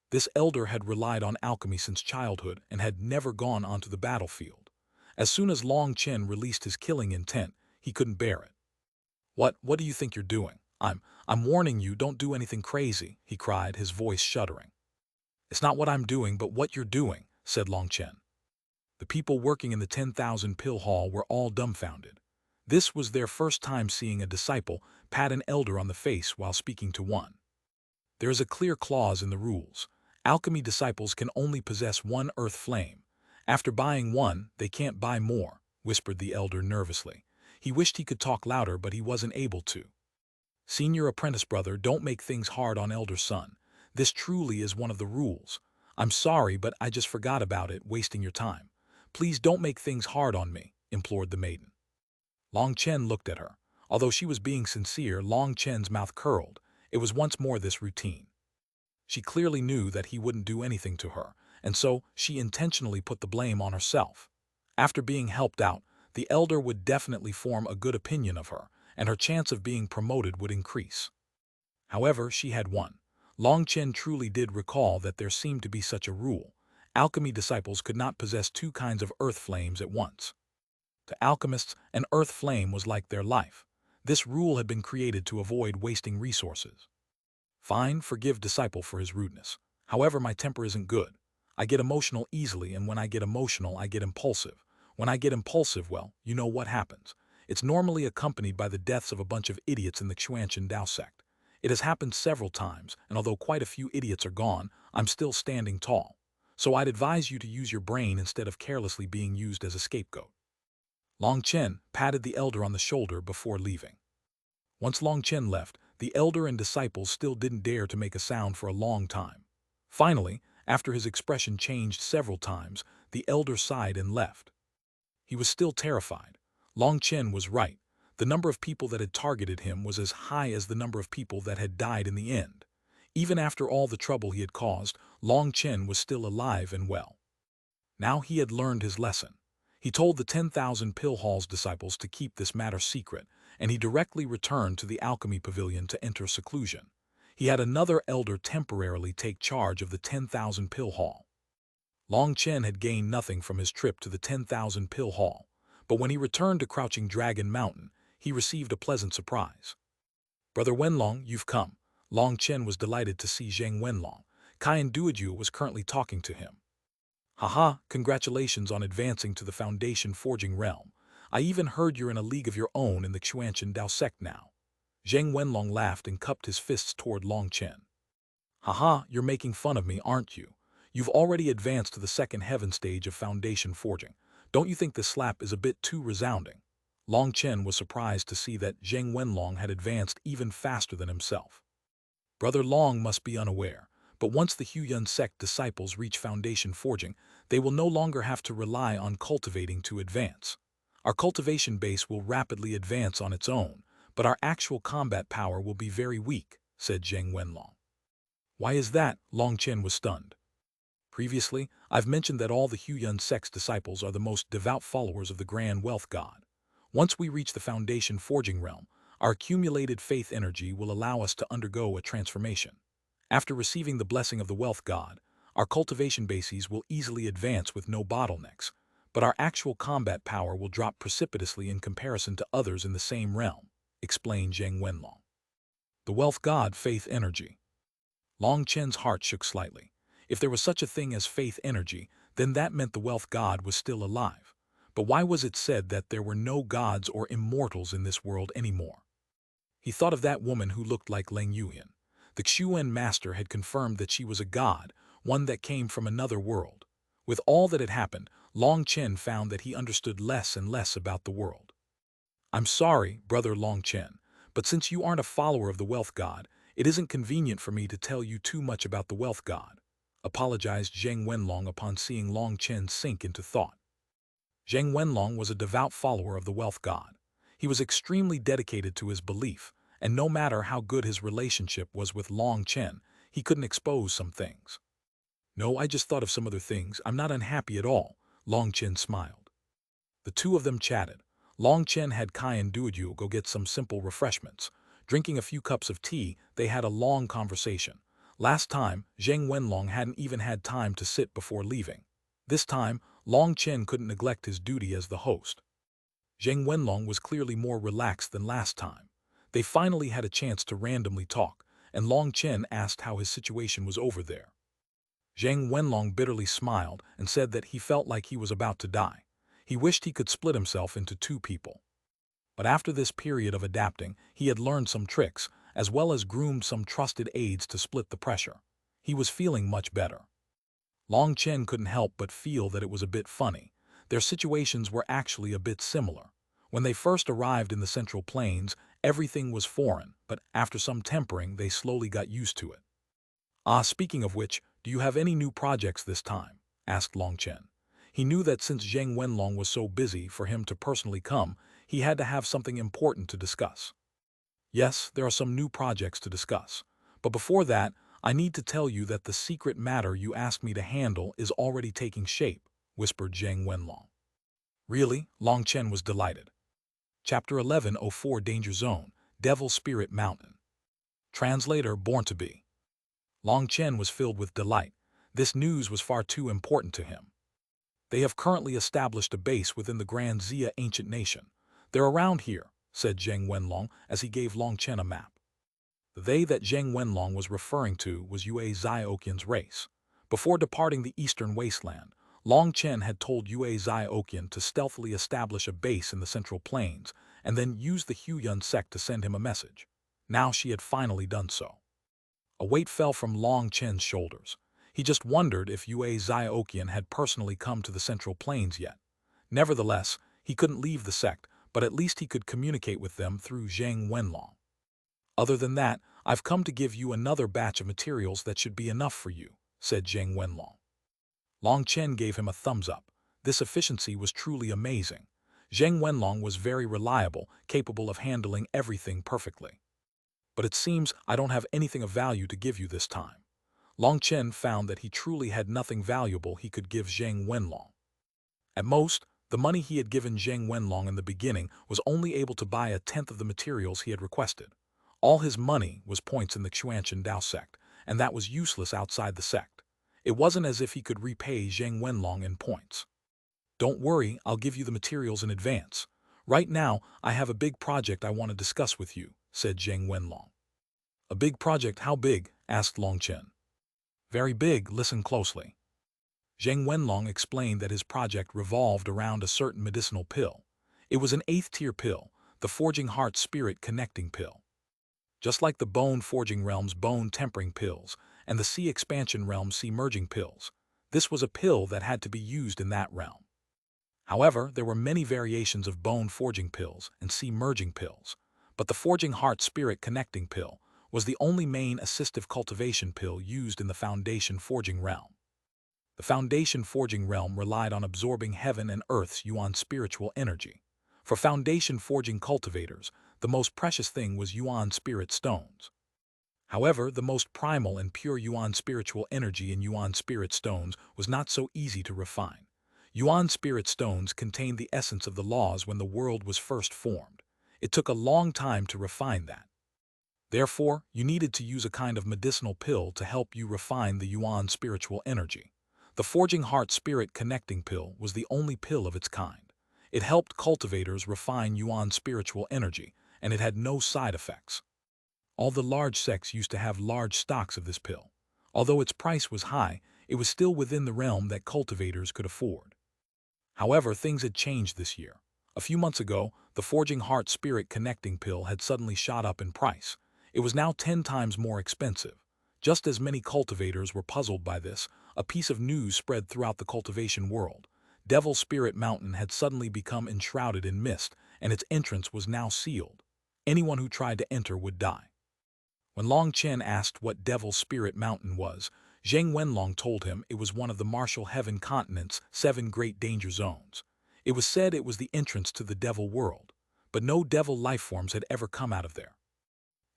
This elder had relied on alchemy since childhood and had never gone onto the battlefield. As soon as Long Chen released his killing intent, he couldn't bear it. What do you think you're doing? I'm warning you, don't do anything crazy, he cried, his voice shuddering. It's not what I'm doing, but what you're doing, said Long Chen. The people working in the 10,000 pill hall were all dumbfounded. This was their first time seeing a disciple pat an elder on the face while speaking to one. There is a clear clause in the rules. Alchemy disciples can only possess 1 earth flame. After buying 1, they can't buy more, whispered the elder nervously. He wished he could talk louder, but he wasn't able to. Senior apprentice brother, don't make things hard on elder son. This truly is one of the rules. I'm sorry, but I just forgot about it, wasting your time. Please don't make things hard on me, implored the maiden. Long Chen looked at her. Although she was being sincere, Long Chen's mouth curled. It was once more this routine. She clearly knew that he wouldn't do anything to her, and so she intentionally put the blame on herself. After being helped out, the elder would definitely form a good opinion of her, and her chance of being promoted would increase. However, she had won. Long Chen truly did recall that there seemed to be such a rule. Alchemy disciples could not possess two kinds of earth flames at once. To alchemists, an earth flame was like their life. This rule had been created to avoid wasting resources. Fine, forgive disciple for his rudeness. However, my temper isn't good. I get emotional easily, and when I get emotional, I get impulsive. When I get impulsive, well, you know what happens. It's normally accompanied by the deaths of a bunch of idiots in the Xuanhuan Dao sect. It has happened several times, and although quite a few idiots are gone, I'm still standing tall. So I'd advise you to use your brain instead of carelessly being used as a scapegoat. Long Chen patted the elder on the shoulder before leaving. Once Long Chen left, the elder and disciples still didn't dare to make a sound for a long time. Finally, after his expression changed several times, the elder sighed and left. He was still terrified. Long Chen was right. The number of people that had targeted him was as high as the number of people that had died in the end. Even after all the trouble he had caused, Long Chen was still alive and well. Now he had learned his lesson. He told the 10,000 Pill Hall's disciples to keep this matter secret, and he directly returned to the alchemy pavilion to enter seclusion. He had another elder temporarily take charge of the 10,000 Pill Hall. Long Chen had gained nothing from his trip to the 10,000 Pill Hall, but when he returned to Crouching Dragon Mountain, he received a pleasant surprise. Brother Wenlong, you've come. Long Chen was delighted to see Zheng Wenlong. Kai Duoju was currently talking to him. Haha, congratulations on advancing to the Foundation Forging realm. I even heard you're in a league of your own in the Xuanhuan Dao sect now. Zheng Wenlong laughed and cupped his fists toward Long Chen. Haha, you're making fun of me, aren't you? You've already advanced to the second heaven stage of Foundation Forging. Don't you think this slap is a bit too resounding? Long Chen was surprised to see that Zheng Wenlong had advanced even faster than himself. Brother Long must be unaware, but once the Huiyun sect disciples reach Foundation Forging, they will no longer have to rely on cultivating to advance. Our cultivation base will rapidly advance on its own, but our actual combat power will be very weak, said Zheng Wenlong. Why is that? Long Chen was stunned. Previously, I've mentioned that all the Huiyun sect's disciples are the most devout followers of the Grand Wealth God. Once we reach the Foundation Forging realm, our accumulated faith energy will allow us to undergo a transformation. After receiving the blessing of the Wealth God, our cultivation bases will easily advance with no bottlenecks, but our actual combat power will drop precipitously in comparison to others in the same realm, explained Zheng Wenlong. The Wealth God Faith Energy. Long Chen's heart shook slightly. If there was such a thing as faith energy, then that meant the Wealth God was still alive. But why was it said that there were no gods or immortals in this world anymore? He thought of that woman who looked like Leng Yuyan. The Xuan master had confirmed that she was a god, one that came from another world. With all that had happened, Long Chen found that he understood less and less about the world. I'm sorry, brother Long Chen, but since you aren't a follower of the Wealth God, it isn't convenient for me to tell you too much about the Wealth God, apologized Zheng Wenlong upon seeing Long Chen sink into thought. Zheng Wenlong was a devout follower of the Wealth God. He was extremely dedicated to his belief, and no matter how good his relationship was with Long Chen, he couldn't expose some things. No, I just thought of some other things. I'm not unhappy at all, Long Chen smiled. The two of them chatted. Long Chen had Kai and Duoju go get some simple refreshments. Drinking a few cups of tea, they had a long conversation. Last time, Zheng Wenlong hadn't even had time to sit before leaving. This time, Long Chen couldn't neglect his duty as the host. Zheng Wenlong was clearly more relaxed than last time. They finally had a chance to randomly talk, and Long Chen asked how his situation was over there. Zheng Wenlong bitterly smiled and said that he felt like he was about to die. He wished he could split himself into two people. But after this period of adapting, he had learned some tricks, as well as groomed some trusted aides to split the pressure. He was feeling much better. Long Chen couldn't help but feel that it was a bit funny. Their situations were actually a bit similar. When they first arrived in the Central Plains, Everything was foreign, but after some tempering, they slowly got used to it. "Ah, speaking of which, do you have any new projects this time?" asked Long Chen. He knew that since Zheng Wenlong was so busy for him to personally come, he had to have something important to discuss. "Yes, there are some new projects to discuss. But before that, I need to tell you that the secret matter you asked me to handle is already taking shape," whispered Zheng Wenlong. "Really?" Long Chen was delighted. Chapter 1104 Danger Zone, Devil Spirit Mountain. Translator Born to Be. Long Chen was filled with delight. This news was far too important to him. "They have currently established a base within the Grand Xia ancient nation. They're around here," said Zheng Wenlong as he gave Long Chen a map. The they that Zheng Wenlong was referring to was Yue Zioqian's race. Before departing the eastern wasteland, Long Chen had told Yue Zioqian to stealthily establish a base in the central plains and then use the Huyun sect to send him a message. Now she had finally done so. A weight fell from Long Chen's shoulders. He just wondered if Yue Zioqian had personally come to the central plains yet. Nevertheless, he couldn't leave the sect, but at least he could communicate with them through Zheng Wenlong. "Other than that, I've come to give you another batch of materials that should be enough for you," said Zheng Wenlong. Long Chen gave him a thumbs up. This efficiency was truly amazing. Zheng Wenlong was very reliable, capable of handling everything perfectly. "But it seems I don't have anything of value to give you this time." Long Chen found that he truly had nothing valuable he could give Zheng Wenlong. At most, the money he had given Zheng Wenlong in the beginning was only able to buy a tenth of the materials he had requested. All his money was points in the Xuanhuan Dao sect, and that was useless outside the sect. It wasn't as if he could repay Zheng Wenlong in points. "Don't worry, I'll give you the materials in advance. Right now, I have a big project I want to discuss with you," said Zheng Wenlong. "A big project? How big?" asked Long Chen. "Very big, listen closely." Zheng Wenlong explained that his project revolved around a certain medicinal pill. It was an 8th-tier pill, the Forging Heart Spirit Connecting Pill. Just like the Bone Forging Realm's Bone Tempering Pills and the Sea Expansion Realm's Sea Merging Pills, this was a pill that had to be used in that realm. However, there were many variations of Bone Forging Pills and Sea Merging Pills, but the Forging Heart Spirit Connecting Pill was the only main assistive cultivation pill used in the Foundation Forging Realm. The Foundation Forging Realm relied on absorbing heaven and earth's Yuan spiritual energy. For Foundation Forging cultivators, the most precious thing was Yuan spirit stones. However, the most primal and pure Yuan spiritual energy in Yuan spirit stones was not so easy to refine. Yuan spirit stones contained the essence of the laws when the world was first formed. It took a long time to refine that. Therefore, you needed to use a kind of medicinal pill to help you refine the Yuan spiritual energy. The Forging Heart Spirit Connecting Pill was the only pill of its kind. It helped cultivators refine Yuan spiritual energy, and it had no side effects. All the large sects used to have large stocks of this pill. Although its price was high, it was still within the realm that cultivators could afford. However, things had changed this year. A few months ago, the Forging Heart Spirit Connecting Pill had suddenly shot up in price. It was now 10 times more expensive. Just as many cultivators were puzzled by this, a piece of news spread throughout the cultivation world. Devil Spirit Mountain had suddenly become enshrouded in mist, and its entrance was now sealed. Anyone who tried to enter would die. When Long Chen asked what Devil Spirit Mountain was, Zheng Wenlong told him it was one of the Martial Heaven Continent's 7 great danger zones. It was said it was the entrance to the Devil world, but no devil lifeforms had ever come out of there.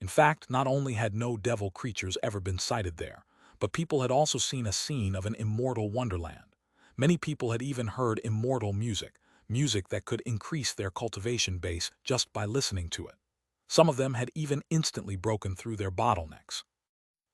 In fact, not only had no devil creatures ever been sighted there, but people had also seen a scene of an immortal wonderland. Many people had even heard immortal music, music that could increase their cultivation base just by listening to it. Some of them had even instantly broken through their bottlenecks.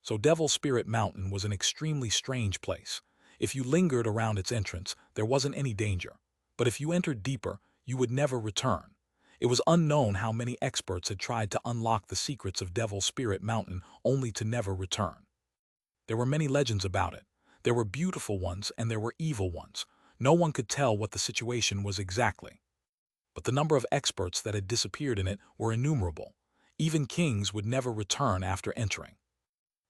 So Devil Spirit Mountain was an extremely strange place. If you lingered around its entrance, there wasn't any danger. But if you entered deeper, you would never return. It was unknown how many experts had tried to unlock the secrets of Devil Spirit Mountain only to never return. There were many legends about it. There were beautiful ones and there were evil ones. No one could tell what the situation was exactly. But the number of experts that had disappeared in it were innumerable. Even kings would never return after entering.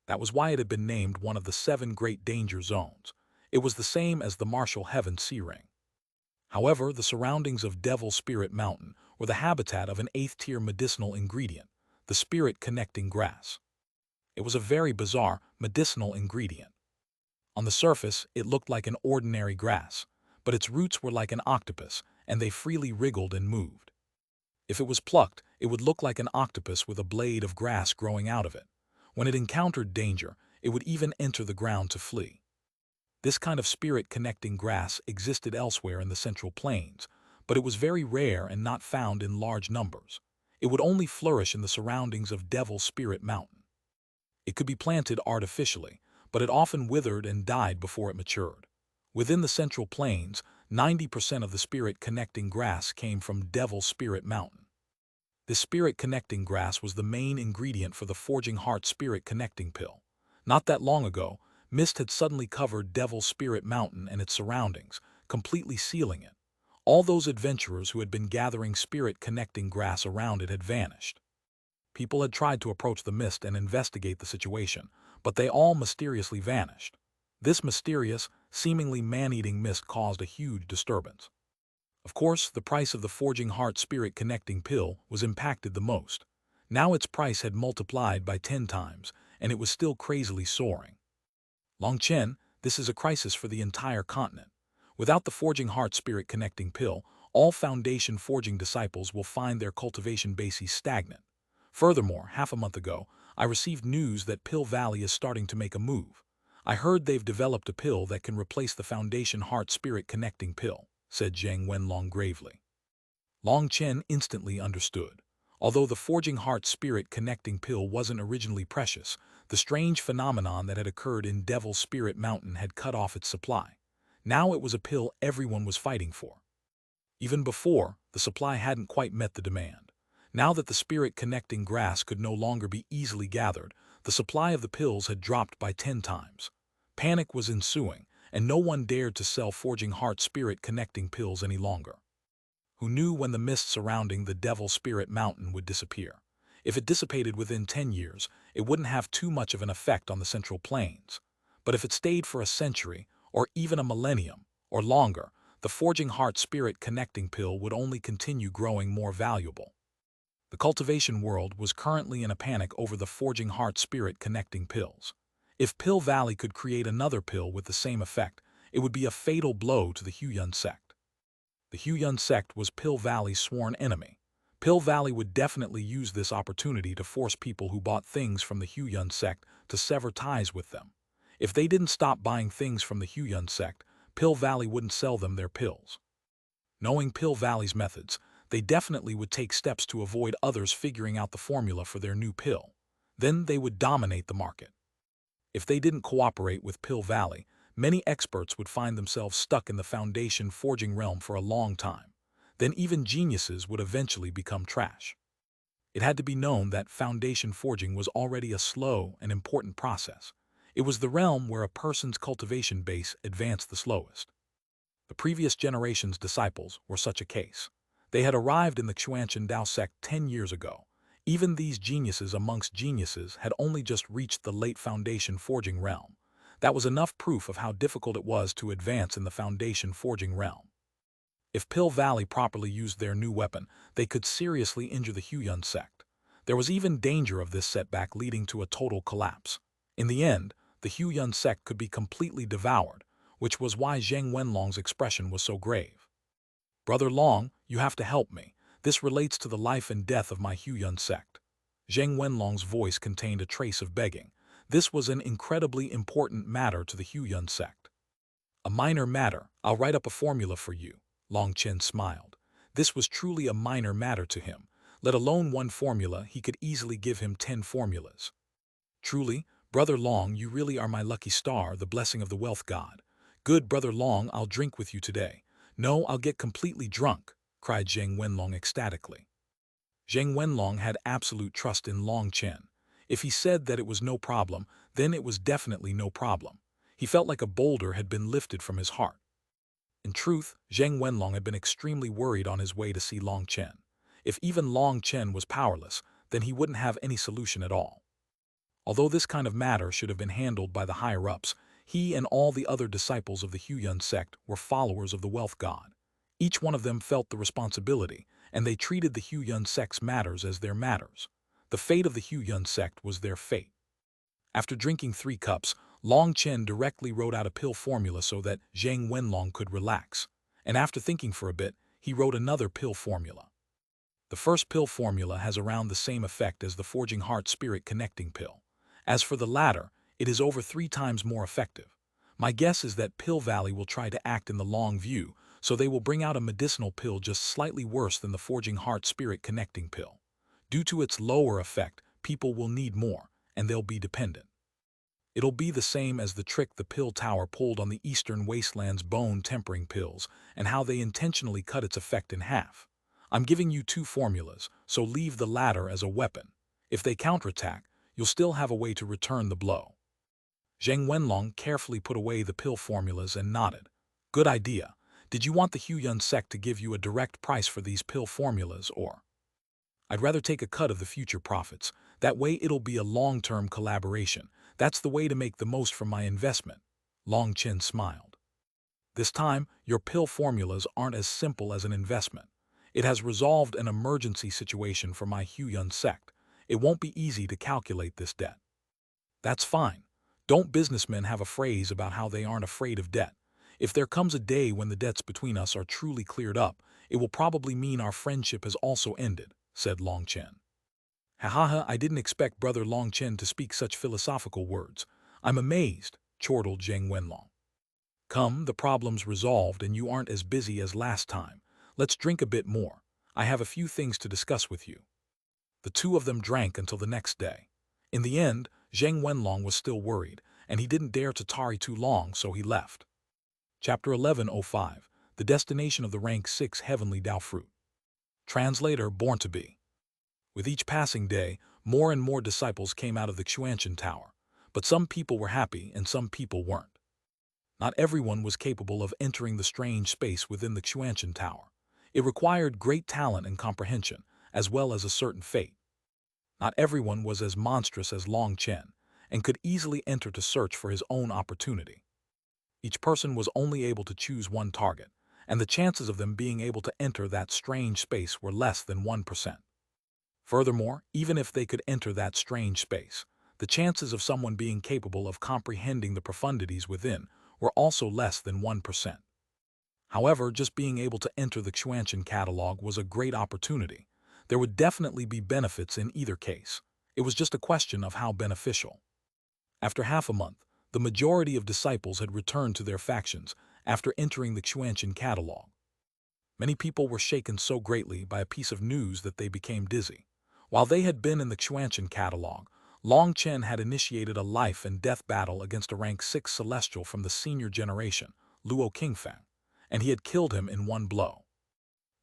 That was why it had been named one of the 7 great danger zones. It was the same as the Martial Heaven Sea Ring. However, the surroundings of Devil Spirit Mountain were the habitat of an 8th-tier medicinal ingredient, the spirit-connecting grass. It was a very bizarre medicinal ingredient. On the surface, it looked like an ordinary grass, but its roots were like an octopus, and they freely wriggled and moved. If it was plucked, it would look like an octopus with a blade of grass growing out of it. When it encountered danger, it would even enter the ground to flee. This kind of spirit-connecting grass existed elsewhere in the Central Plains, but it was very rare and not found in large numbers. It would only flourish in the surroundings of Devil Spirit Mountain. It could be planted artificially, but it often withered and died before it matured. Within the Central Plains, 90% of the spirit-connecting grass came from Devil Spirit Mountain. This spirit-connecting grass was the main ingredient for the Forging Heart spirit-connecting pill. Not that long ago, mist had suddenly covered Devil Spirit Mountain and its surroundings, completely sealing it. All those adventurers who had been gathering spirit-connecting grass around it had vanished. People had tried to approach the mist and investigate the situation, but they all mysteriously vanished. This mysterious, seemingly man-eating mist caused a huge disturbance. Of course, the price of the Forging Heart spirit-connecting pill was impacted the most. Now its price had multiplied by 10 times, and it was still crazily soaring. Long Chen, this is a crisis for the entire continent. Without the Forging Heart spirit-connecting pill, all Foundation Forging disciples will find their cultivation bases stagnant. Furthermore, half a month ago, I received news that Pill Valley is starting to make a move. I heard they've developed a pill that can replace the Foundation Heart spirit-connecting pill, said Xuanhuan gravely. Long Chen instantly understood. Although the Forging Heart spirit-connecting pill wasn't originally precious, the strange phenomenon that had occurred in Devil Spirit Mountain had cut off its supply. Now it was a pill everyone was fighting for. Even before, the supply hadn't quite met the demand. Now that the spirit-connecting grass could no longer be easily gathered, the supply of the pills had dropped by 10 times. Panic was ensuing, and no one dared to sell Forging Heart spirit-connecting pills any longer. Who knew when the mist surrounding the Devil Spirit Mountain would disappear? If it dissipated within 10 years, it wouldn't have too much of an effect on the Central Plains. But if it stayed for a century, or even a millennium, or longer, the Forging Heart spirit-connecting pill would only continue growing more valuable. The cultivation world was currently in a panic over the Forging Heart spirit-connecting pills. If Pill Valley could create another pill with the same effect, it would be a fatal blow to the Hegemon sect. The Hegemon sect was Pill Valley's sworn enemy. Pill Valley would definitely use this opportunity to force people who bought things from the Hegemon sect to sever ties with them. If they didn't stop buying things from the Hegemon sect, Pill Valley wouldn't sell them their pills. Knowing Pill Valley's methods, they definitely would take steps to avoid others figuring out the formula for their new pill. Then they would dominate the market. If they didn't cooperate with Pill Valley, many experts would find themselves stuck in the Foundation Forging realm for a long time. Then even geniuses would eventually become trash. It had to be known that Foundation Forging was already a slow and important process. It was the realm where a person's cultivation base advanced the slowest. The previous generation's disciples were such a case. They had arrived in the Xuanhuan Dao sect 10 years ago. Even these geniuses amongst geniuses had only just reached the late Foundation Forging realm. That was enough proof of how difficult it was to advance in the Foundation Forging realm. If Pill Valley properly used their new weapon, they could seriously injure the Hegemon sect. There was even danger of this setback leading to a total collapse. In the end, the Hegemon sect could be completely devoured, which was why Zheng Wenlong's expression was so grave. "Brother Long, you have to help me. This relates to the life and death of my Hegemon sect." Zheng Wenlong's voice contained a trace of begging. This was an incredibly important matter to the Hegemon sect. "A minor matter, I'll write up a formula for you," Long Chen smiled. This was truly a minor matter to him. Let alone one formula, he could easily give him 10 formulas. "Truly, Brother Long, you really are my lucky star, the blessing of the wealth god. Good Brother Long, I'll drink with you today." "No, I'll get completely drunk," cried Zheng Wenlong ecstatically. Zheng Wenlong had absolute trust in Long Chen. If he said that it was no problem, then it was definitely no problem. He felt like a boulder had been lifted from his heart. In truth, Zheng Wenlong had been extremely worried on his way to see Long Chen. If even Long Chen was powerless, then he wouldn't have any solution at all. Although this kind of matter should have been handled by the higher-ups, he and all the other disciples of the Hegemon sect were followers of the wealth god. Each one of them felt the responsibility, and they treated the Huayun sect's matters as their matters. The fate of the Huayun sect was their fate. After drinking 3 cups, Long Chen directly wrote out a pill formula so that Zhang Wenlong could relax, and after thinking for a bit, he wrote another pill formula. The first pill formula has around the same effect as the Forging Heart Spirit Connecting pill. As for the latter, it is over 3 times more effective. My guess is that Pill Valley will try to act in the long view, so they will bring out a medicinal pill just slightly worse than the Forging Heart Spirit Connecting pill. Due to its lower effect, people will need more, and they'll be dependent. It'll be the same as the trick the pill tower pulled on the Eastern Wasteland's bone-tempering pills and how they intentionally cut its effect in half. I'm giving you 2 formulas, so leave the latter as a weapon. If they counterattack, you'll still have a way to return the blow. Zhang Wenlong carefully put away the pill formulas and nodded. Good idea. Did you want the Huayun sect to give you a direct price for these pill formulas, or? I'd rather take a cut of the future profits. That way it'll be a long-term collaboration. That's the way to make the most from my investment. Long Chen smiled. This time, your pill formulas aren't as simple as an investment. It has resolved an emergency situation for my Huayun sect. It won't be easy to calculate this debt. That's fine. Don't businessmen have a phrase about how they aren't afraid of debt? If there comes a day when the debts between us are truly cleared up, it will probably mean our friendship has also ended, said Long Chen. Ha, I didn't expect Brother Long Chen to speak such philosophical words. I'm amazed, chortled Zhang Wenlong. Come, the problem's resolved and you aren't as busy as last time. Let's drink a bit more. I have a few things to discuss with you. The 2 of them drank until the next day. In the end, Zhang Wenlong was still worried, and he didn't dare to tarry too long, so he left. Chapter 11:05, The Destination of the Rank 6 Heavenly Dao Fruit. Translator Born to Be. With each passing day, more and more disciples came out of the Xuanhuan Tower, but some people were happy and some people weren't. Not everyone was capable of entering the strange space within the Xuanhuan Tower. It required great talent and comprehension, as well as a certain fate. Not everyone was as monstrous as Long Chen, and could easily enter to search for his own opportunity. Each person was only able to choose one target, and the chances of them being able to enter that strange space were less than 1%. Furthermore, even if they could enter that strange space, the chances of someone being capable of comprehending the profundities within were also less than 1%. However, just being able to enter the Xuanhuan catalog was a great opportunity. There would definitely be benefits in either case. It was just a question of how beneficial. After half a month, the majority of disciples had returned to their factions after entering the Xuanhuan catalog. Many people were shaken so greatly by a piece of news that they became dizzy. While they had been in the Xuanhuan catalog, Long Chen had initiated a life and death battle against a rank 6 celestial from the senior generation, Luo Qingfang, and he had killed him in one blow.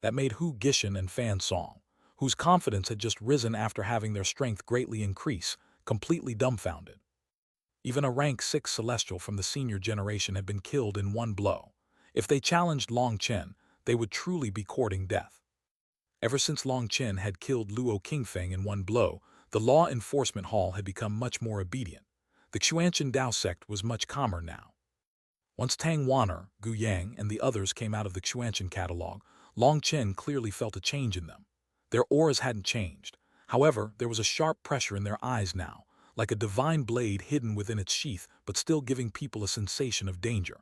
That made Hu Gishan and Fan Song, whose confidence had just risen after having their strength greatly increase, completely dumbfounded. Even a rank 6 celestial from the senior generation had been killed in one blow. If they challenged Long Chen, they would truly be courting death. Ever since Long Chen had killed Luo Qingfeng in one blow, the law enforcement hall had become much more obedient. The Xuanhuan Dao sect was much calmer now. Once Tang Wan'er, Gu Yang, and the others came out of the Xuanhuan catalog, Long Chen clearly felt a change in them. Their auras hadn't changed. However, there was a sharp pressure in their eyes now, like a divine blade hidden within its sheath but still giving people a sensation of danger.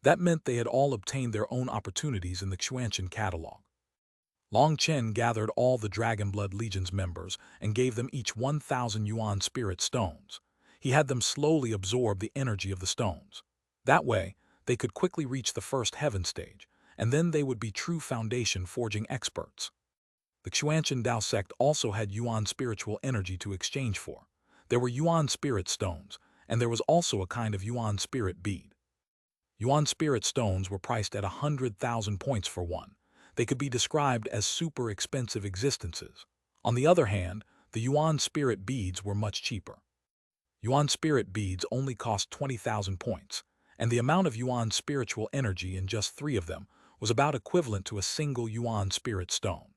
That meant they had all obtained their own opportunities in the Xuanhuan catalog. Long Chen gathered all the Dragonblood Legion's members and gave them each 1,000 yuan spirit stones. He had them slowly absorb the energy of the stones. That way, they could quickly reach the first heaven stage, and then they would be true foundation forging experts. The Xuanhuan Dao sect also had yuan spiritual energy to exchange for. There were yuan spirit stones, and there was also a kind of yuan spirit bead. Yuan spirit stones were priced at 100,000 points for one. They could be described as super expensive existences. On the other hand, the yuan spirit beads were much cheaper. Yuan spirit beads only cost 20,000 points, and the amount of yuan spiritual energy in just 3 of them was about equivalent to a single yuan spirit stone.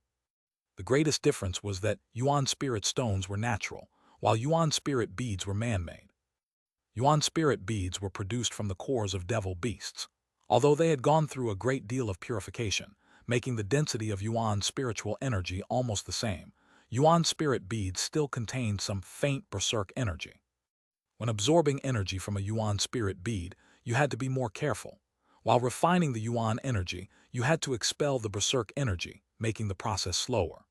The greatest difference was that yuan spirit stones were natural, while yuan spirit beads were man-made. Yuan spirit beads were produced from the cores of devil beasts. Although they had gone through a great deal of purification, making the density of Yuan spiritual energy almost the same. Yuan spirit beads still contained some faint berserk energy. When absorbing energy from a Yuan spirit bead, you had to be more careful. While refining the Yuan energy, you had to expel the berserk energy, making the process slower.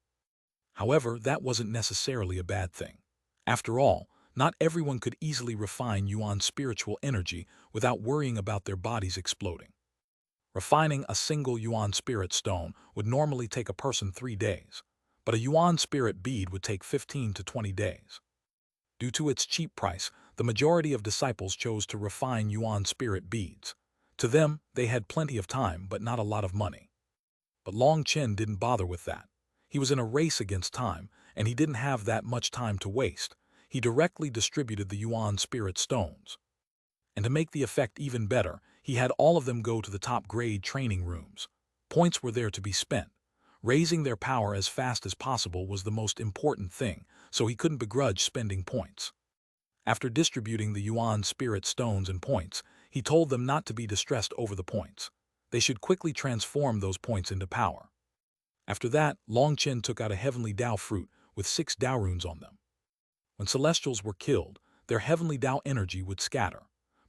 However, that wasn't necessarily a bad thing. After all, not everyone could easily refine Yuan spiritual energy without worrying about their bodies exploding. Refining a single Yuan spirit stone would normally take a person 3 days, but a Yuan spirit bead would take 15 to 20 days. Due to its cheap price, the majority of disciples chose to refine Yuan spirit beads. To them, they had plenty of time but not a lot of money. But Long Chen didn't bother with that. He was in a race against time, and he didn't have that much time to waste. He directly distributed the Yuan spirit stones. And to make the effect even better, he had all of them go to the top-grade training rooms. Points were there to be spent. Raising their power as fast as possible was the most important thing, so he couldn't begrudge spending points. After distributing the Yuan spirit stones and points, he told them not to be distressed over the points. They should quickly transform those points into power. After that, Long Chen took out a heavenly Dao fruit with 6 Dao runes on them. When celestials were killed, their heavenly Dao energy would scatter.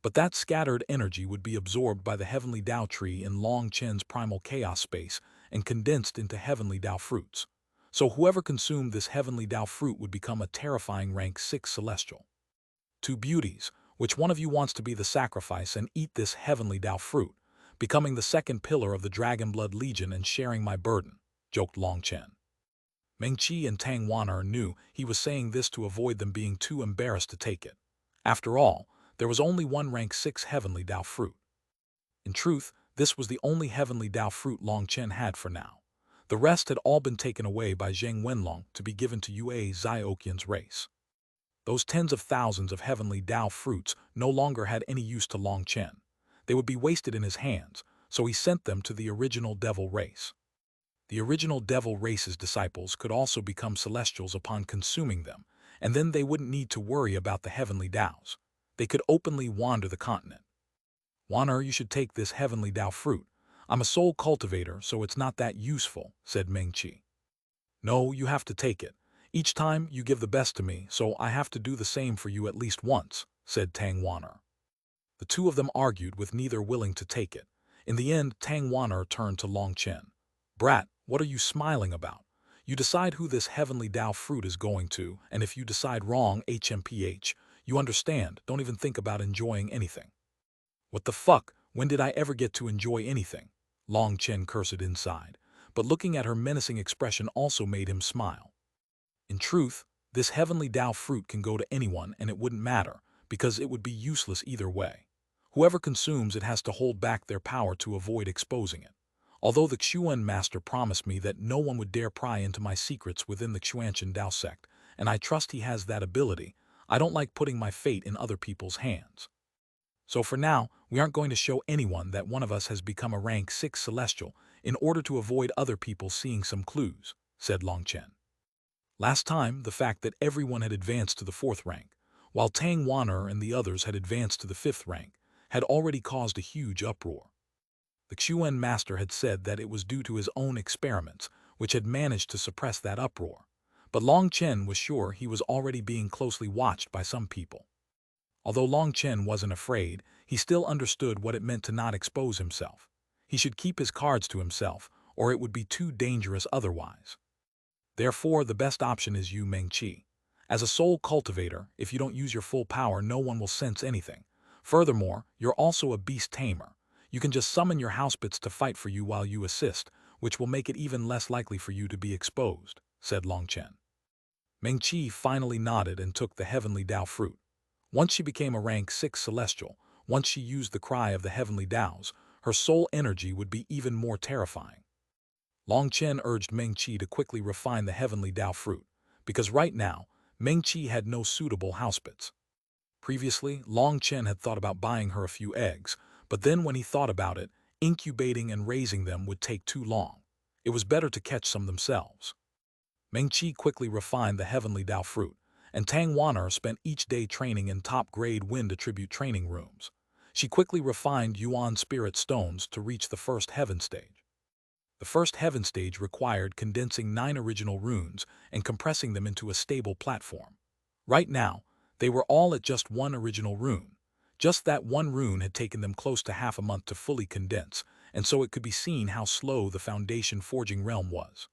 But that scattered energy would be absorbed by the heavenly Dao tree in Long Chen's primal chaos space and condensed into heavenly Dao fruits. So whoever consumed this heavenly Dao fruit would become a terrifying rank 6 celestial. 2 beauties, which one of you wants to be the sacrifice and eat this heavenly Dao fruit, becoming the second pillar of the Dragon Blood Legion and sharing my burden, joked Long Chen. Meng Qi and Tang Wan'er knew he was saying this to avoid them being too embarrassed to take it. After all, there was only one rank 6 heavenly Dao fruit. In truth, this was the only heavenly Dao fruit Long Chen had for now. The rest had all been taken away by Zheng Wenlong to be given to Yue Xiaoqian's race. Those tens of thousands of heavenly Dao fruits no longer had any use to Long Chen. They would be wasted in his hands, so he sent them to the original devil race. The original devil race's disciples could also become celestials upon consuming them, and then they wouldn't need to worry about the heavenly Daos. They could openly wander the continent. Wan'er, you should take this heavenly Dao fruit. I'm a soul cultivator, so it's not that useful, said Meng Qi. No, you have to take it. Each time you give the best to me, so I have to do the same for you at least once, said Tang Wan'er. The two of them argued with neither willing to take it. In the end, Tang Wan'er turned to Long Chen. Brat, what are you smiling about? You decide who this heavenly Dao fruit is going to, and if you decide wrong, HMPH, you understand, don't even think about enjoying anything. What the fuck, when did I ever get to enjoy anything? Long Chen cursed inside, but looking at her menacing expression also made him smile. In truth, this heavenly Dao fruit can go to anyone and it wouldn't matter, because it would be useless either way. Whoever consumes it has to hold back their power to avoid exposing it. Although the Xuanhuan master promised me that no one would dare pry into my secrets within the Xuanchen Dao sect, and I trust he has that ability, I don't like putting my fate in other people's hands. So for now, we aren't going to show anyone that one of us has become a rank 6 celestial in order to avoid other people seeing some clues, said Long Chen. Last time, the fact that everyone had advanced to the 4th rank, while Tang Wan'er and the others had advanced to the 5th rank, had already caused a huge uproar. The Xuanhuan master had said that it was due to his own experiments, which had managed to suppress that uproar. But Long Chen was sure he was already being closely watched by some people. Although Long Chen wasn't afraid, he still understood what it meant to not expose himself. He should keep his cards to himself, or it would be too dangerous otherwise. Therefore, the best option is you, Meng Qi. As a soul cultivator, if you don't use your full power, no one will sense anything. Furthermore, you're also a beast tamer. You can just summon your housebits to fight for you while you assist, which will make it even less likely for you to be exposed, said Long Chen. Meng Qi finally nodded and took the heavenly Dao fruit. Once she became a rank 6 celestial, once she used the cry of the heavenly Daos, her soul energy would be even more terrifying. Long Chen urged Meng Qi to quickly refine the heavenly Dao fruit, because right now, Meng Qi had no suitable housebits. Previously, Long Chen had thought about buying her a few eggs, but then when he thought about it, incubating and raising them would take too long. It was better to catch some themselves. Meng Qi quickly refined the heavenly Dao fruit, and Tang Wan'er spent each day training in top-grade wind attribute training rooms. She quickly refined Yuan spirit stones to reach the 1st heaven stage. The first heaven stage required condensing 9 original runes and compressing them into a stable platform. Right now, they were all at just 1 original rune. Just that 1 rune had taken them close to half a month to fully condense, and so it could be seen how slow the foundation forging realm was.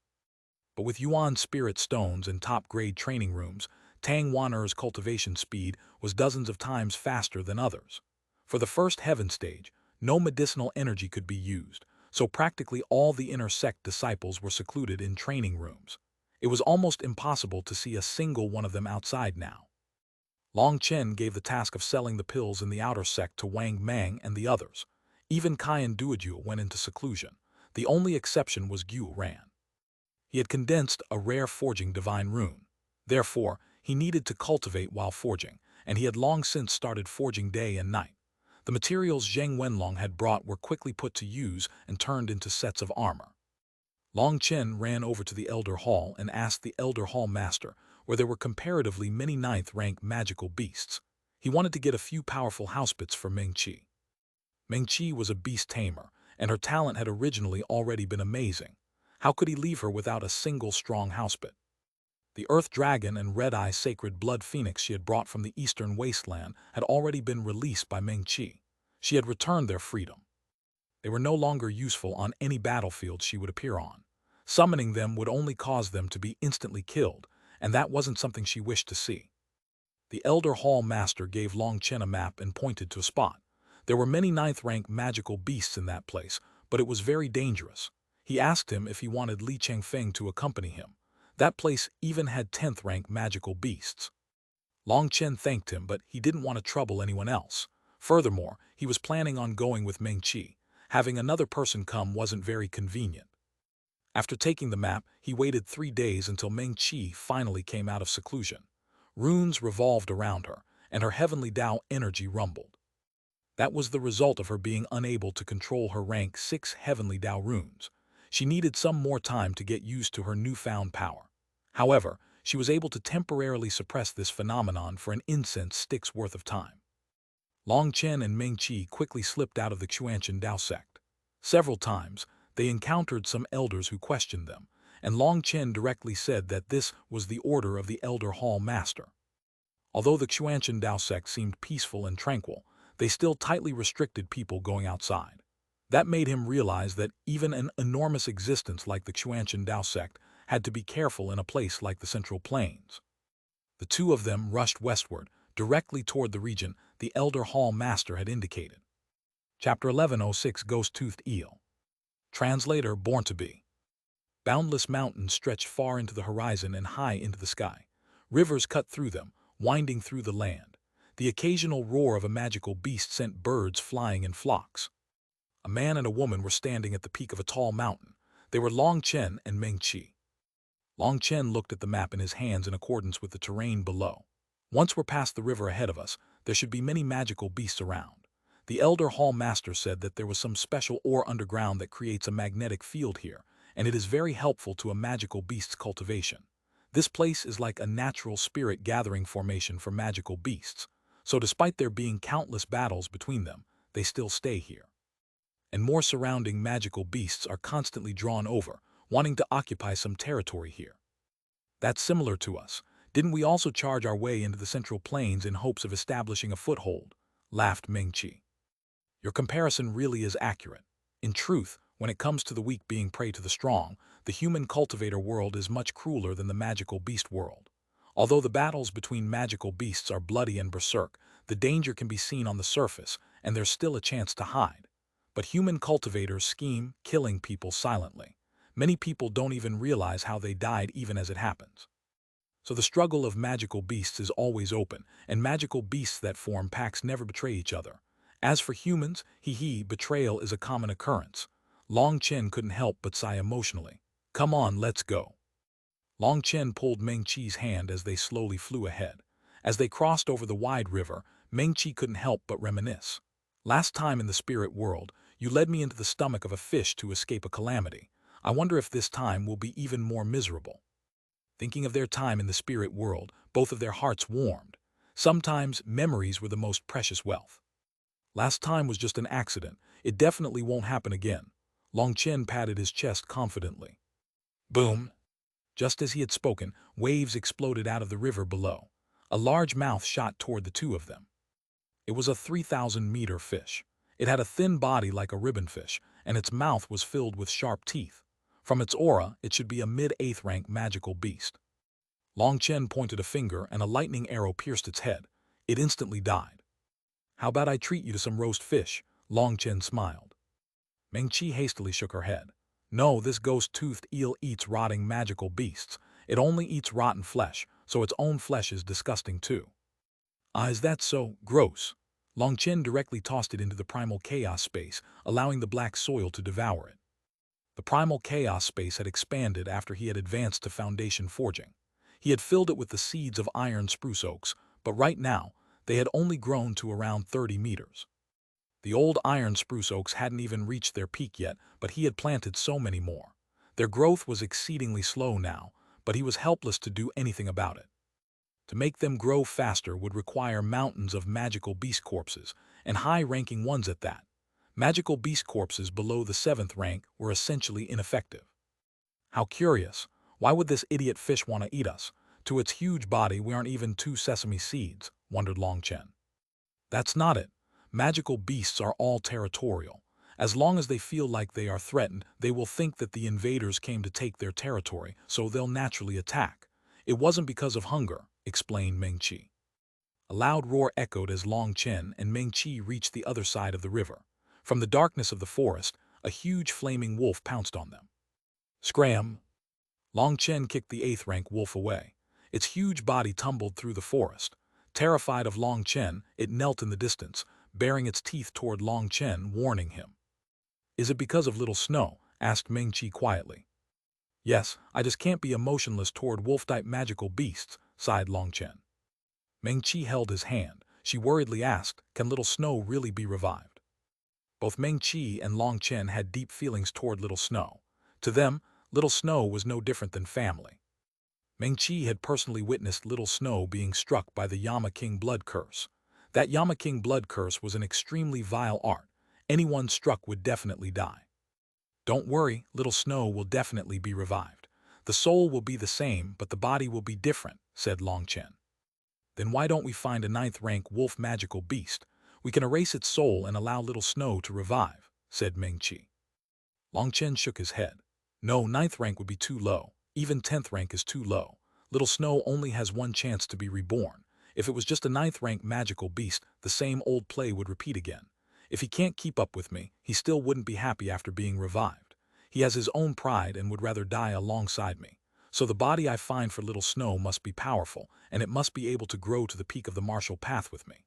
But with Yuan spirit stones and top-grade training rooms, Tang Wan'er's cultivation speed was dozens of times faster than others. For the first heaven stage, no medicinal energy could be used, so practically all the inner sect disciples were secluded in training rooms. It was almost impossible to see a single one of them outside now. Long Chen gave the task of selling the pills in the outer sect to Wang Mang and the others. Even Caiyan Duojuo went into seclusion. The only exception was Gu Ran. He had condensed a rare forging divine rune. Therefore, he needed to cultivate while forging, and he had long since started forging day and night. The materials Zheng Wenlong had brought were quickly put to use and turned into sets of armor. Long Chen ran over to the Elder Hall and asked the Elder Hall Master, where there were comparatively many 9th-rank magical beasts. He wanted to get a few powerful housebits for Meng Qi. Meng Qi was a beast tamer, and her talent had originally already been amazing. How could he leave her without a single strong housebit? The Earth Dragon and Red-Eye Sacred Blood Phoenix she had brought from the Eastern Wasteland had already been released by Meng Qi. She had returned their freedom. They were no longer useful on any battlefield she would appear on. Summoning them would only cause them to be instantly killed, and that wasn't something she wished to see. The Elder Hall Master gave Long Chen a map and pointed to a spot. There were many 9th-rank magical beasts in that place, but it was very dangerous. He asked him if he wanted Li Chengfeng to accompany him. That place even had 10th-rank magical beasts. Long Chen thanked him, but he didn't want to trouble anyone else. Furthermore, he was planning on going with Meng Qi. Having another person come wasn't very convenient. After taking the map, he waited 3 days until Meng Qi finally came out of seclusion. Runes revolved around her, and her heavenly Tao energy rumbled. That was the result of her being unable to control her rank 6 heavenly Tao runes. She needed some more time to get used to her newfound power. However, she was able to temporarily suppress this phenomenon for an incense stick's worth of time. Long Chen and Meng Qi quickly slipped out of the Xuanhuan Dao sect. Several times, they encountered some elders who questioned them, and Long Chen directly said that this was the order of the Elder Hall Master. Although the Xuanhuan Dao sect seemed peaceful and tranquil, they still tightly restricted people going outside. That made him realize that even an enormous existence like the Xuanhuan Dao sect had to be careful in a place like the Central Plains. The two of them rushed westward, directly toward the region the Elder Hall Master had indicated. Chapter 1106 Ghost-Toothed Eel. Translator Born to Be. Boundless mountains stretched far into the horizon and high into the sky. Rivers cut through them, winding through the land. The occasional roar of a magical beast sent birds flying in flocks. A man and a woman were standing at the peak of a tall mountain. They were Long Chen and Meng Qi. Long Chen looked at the map in his hands in accordance with the terrain below. Once we're past the river ahead of us, there should be many magical beasts around. The Elder Hall Master said that there was some special ore underground that creates a magnetic field here, and it is very helpful to a magical beast's cultivation. This place is like a natural spirit gathering formation for magical beasts, so despite there being countless battles between them, they still stay here. And more surrounding magical beasts are constantly drawn over, wanting to occupy some territory here. That's similar to us. Didn't we also charge our way into the Central Plains in hopes of establishing a foothold? Laughed Meng Qi. Your comparison really is accurate. In truth, when it comes to the weak being prey to the strong, the human cultivator world is much crueler than the magical beast world. Although the battles between magical beasts are bloody and berserk, the danger can be seen on the surface, and there's still a chance to hide. But human cultivators scheme, killing people silently. Many people don't even realize how they died even as it happens. So the struggle of magical beasts is always open, and magical beasts that form packs never betray each other. As for humans, betrayal is a common occurrence. Long Chen couldn't help but sigh emotionally. Come on, let's go. Long Chen pulled Meng Qi's hand as they slowly flew ahead. As they crossed over the wide river, Meng Qi couldn't help but reminisce. Last time in the spirit world, you led me into the stomach of a fish to escape a calamity. I wonder if this time will be even more miserable. Thinking of their time in the spirit world, both of their hearts warmed. Sometimes memories were the most precious wealth. Last time was just an accident. It definitely won't happen again. Long Chen patted his chest confidently. Boom! Just as he had spoken, waves exploded out of the river below. A large mouth shot toward the two of them. It was a 3,000-meter fish. It had a thin body like a ribbonfish, and its mouth was filled with sharp teeth. From its aura, it should be a mid-8th rank magical beast. Long Chen pointed a finger and a lightning arrow pierced its head. It instantly died. How about I treat you to some roast fish? Long Chen smiled. Meng Qi hastily shook her head. No, this ghost-toothed eel eats rotting magical beasts. It only eats rotten flesh, so its own flesh is disgusting too. Ah, is that so? Gross. Long Chen directly tossed it into the primal chaos space, allowing the black soil to devour it. The primal chaos space had expanded after he had advanced to foundation forging. He had filled it with the seeds of iron spruce oaks, but right now, they had only grown to around 30 meters. The old iron spruce oaks hadn't even reached their peak yet, but he had planted so many more. Their growth was exceedingly slow now, but he was helpless to do anything about it. To make them grow faster would require mountains of magical beast corpses, and high-ranking ones at that. Magical beast corpses below the 7th rank were essentially ineffective. How curious. Why would this idiot fish want to eat us? To its huge body we aren't even 2 sesame seeds, wondered Long Chen. That's not it. Magical beasts are all territorial. As long as they feel like they are threatened, they will think that the invaders came to take their territory, so they'll naturally attack. It wasn't because of hunger, explained Meng Qi. A loud roar echoed as Long Chen and Meng Qi reached the other side of the river. From the darkness of the forest, a huge flaming wolf pounced on them. Scram! Long Chen kicked the 8th rank wolf away. Its huge body tumbled through the forest. Terrified of Long Chen, it knelt in the distance, baring its teeth toward Long Chen, warning him. Is it because of Little Snow? Asked Meng Qi quietly. Yes, I just can't be emotionless toward wolf-type magical beasts, sighed Long Chen. Meng Qi held his hand. She worriedly asked, can Little Snow really be revived? Both Meng Qi and Long Chen had deep feelings toward Little Snow. To them, Little Snow was no different than family. Meng Qi had personally witnessed Little Snow being struck by the Yama King blood curse. That Yama King blood curse was an extremely vile art. Anyone struck would definitely die. Don't worry, Little Snow will definitely be revived. The soul will be the same, but the body will be different, said Long Chen. Then why don't we find a 9th rank wolf magical beast? We can erase its soul and allow Little Snow to revive, said Meng Qi. Long Chen shook his head. No, 9th rank would be too low. Even 10th rank is too low. Little Snow only has one chance to be reborn. If it was just a 9th rank magical beast, the same old play would repeat again. If he can't keep up with me, he still wouldn't be happy after being revived. He has his own pride and would rather die alongside me. So the body I find for Little Snow must be powerful, and it must be able to grow to the peak of the martial path with me.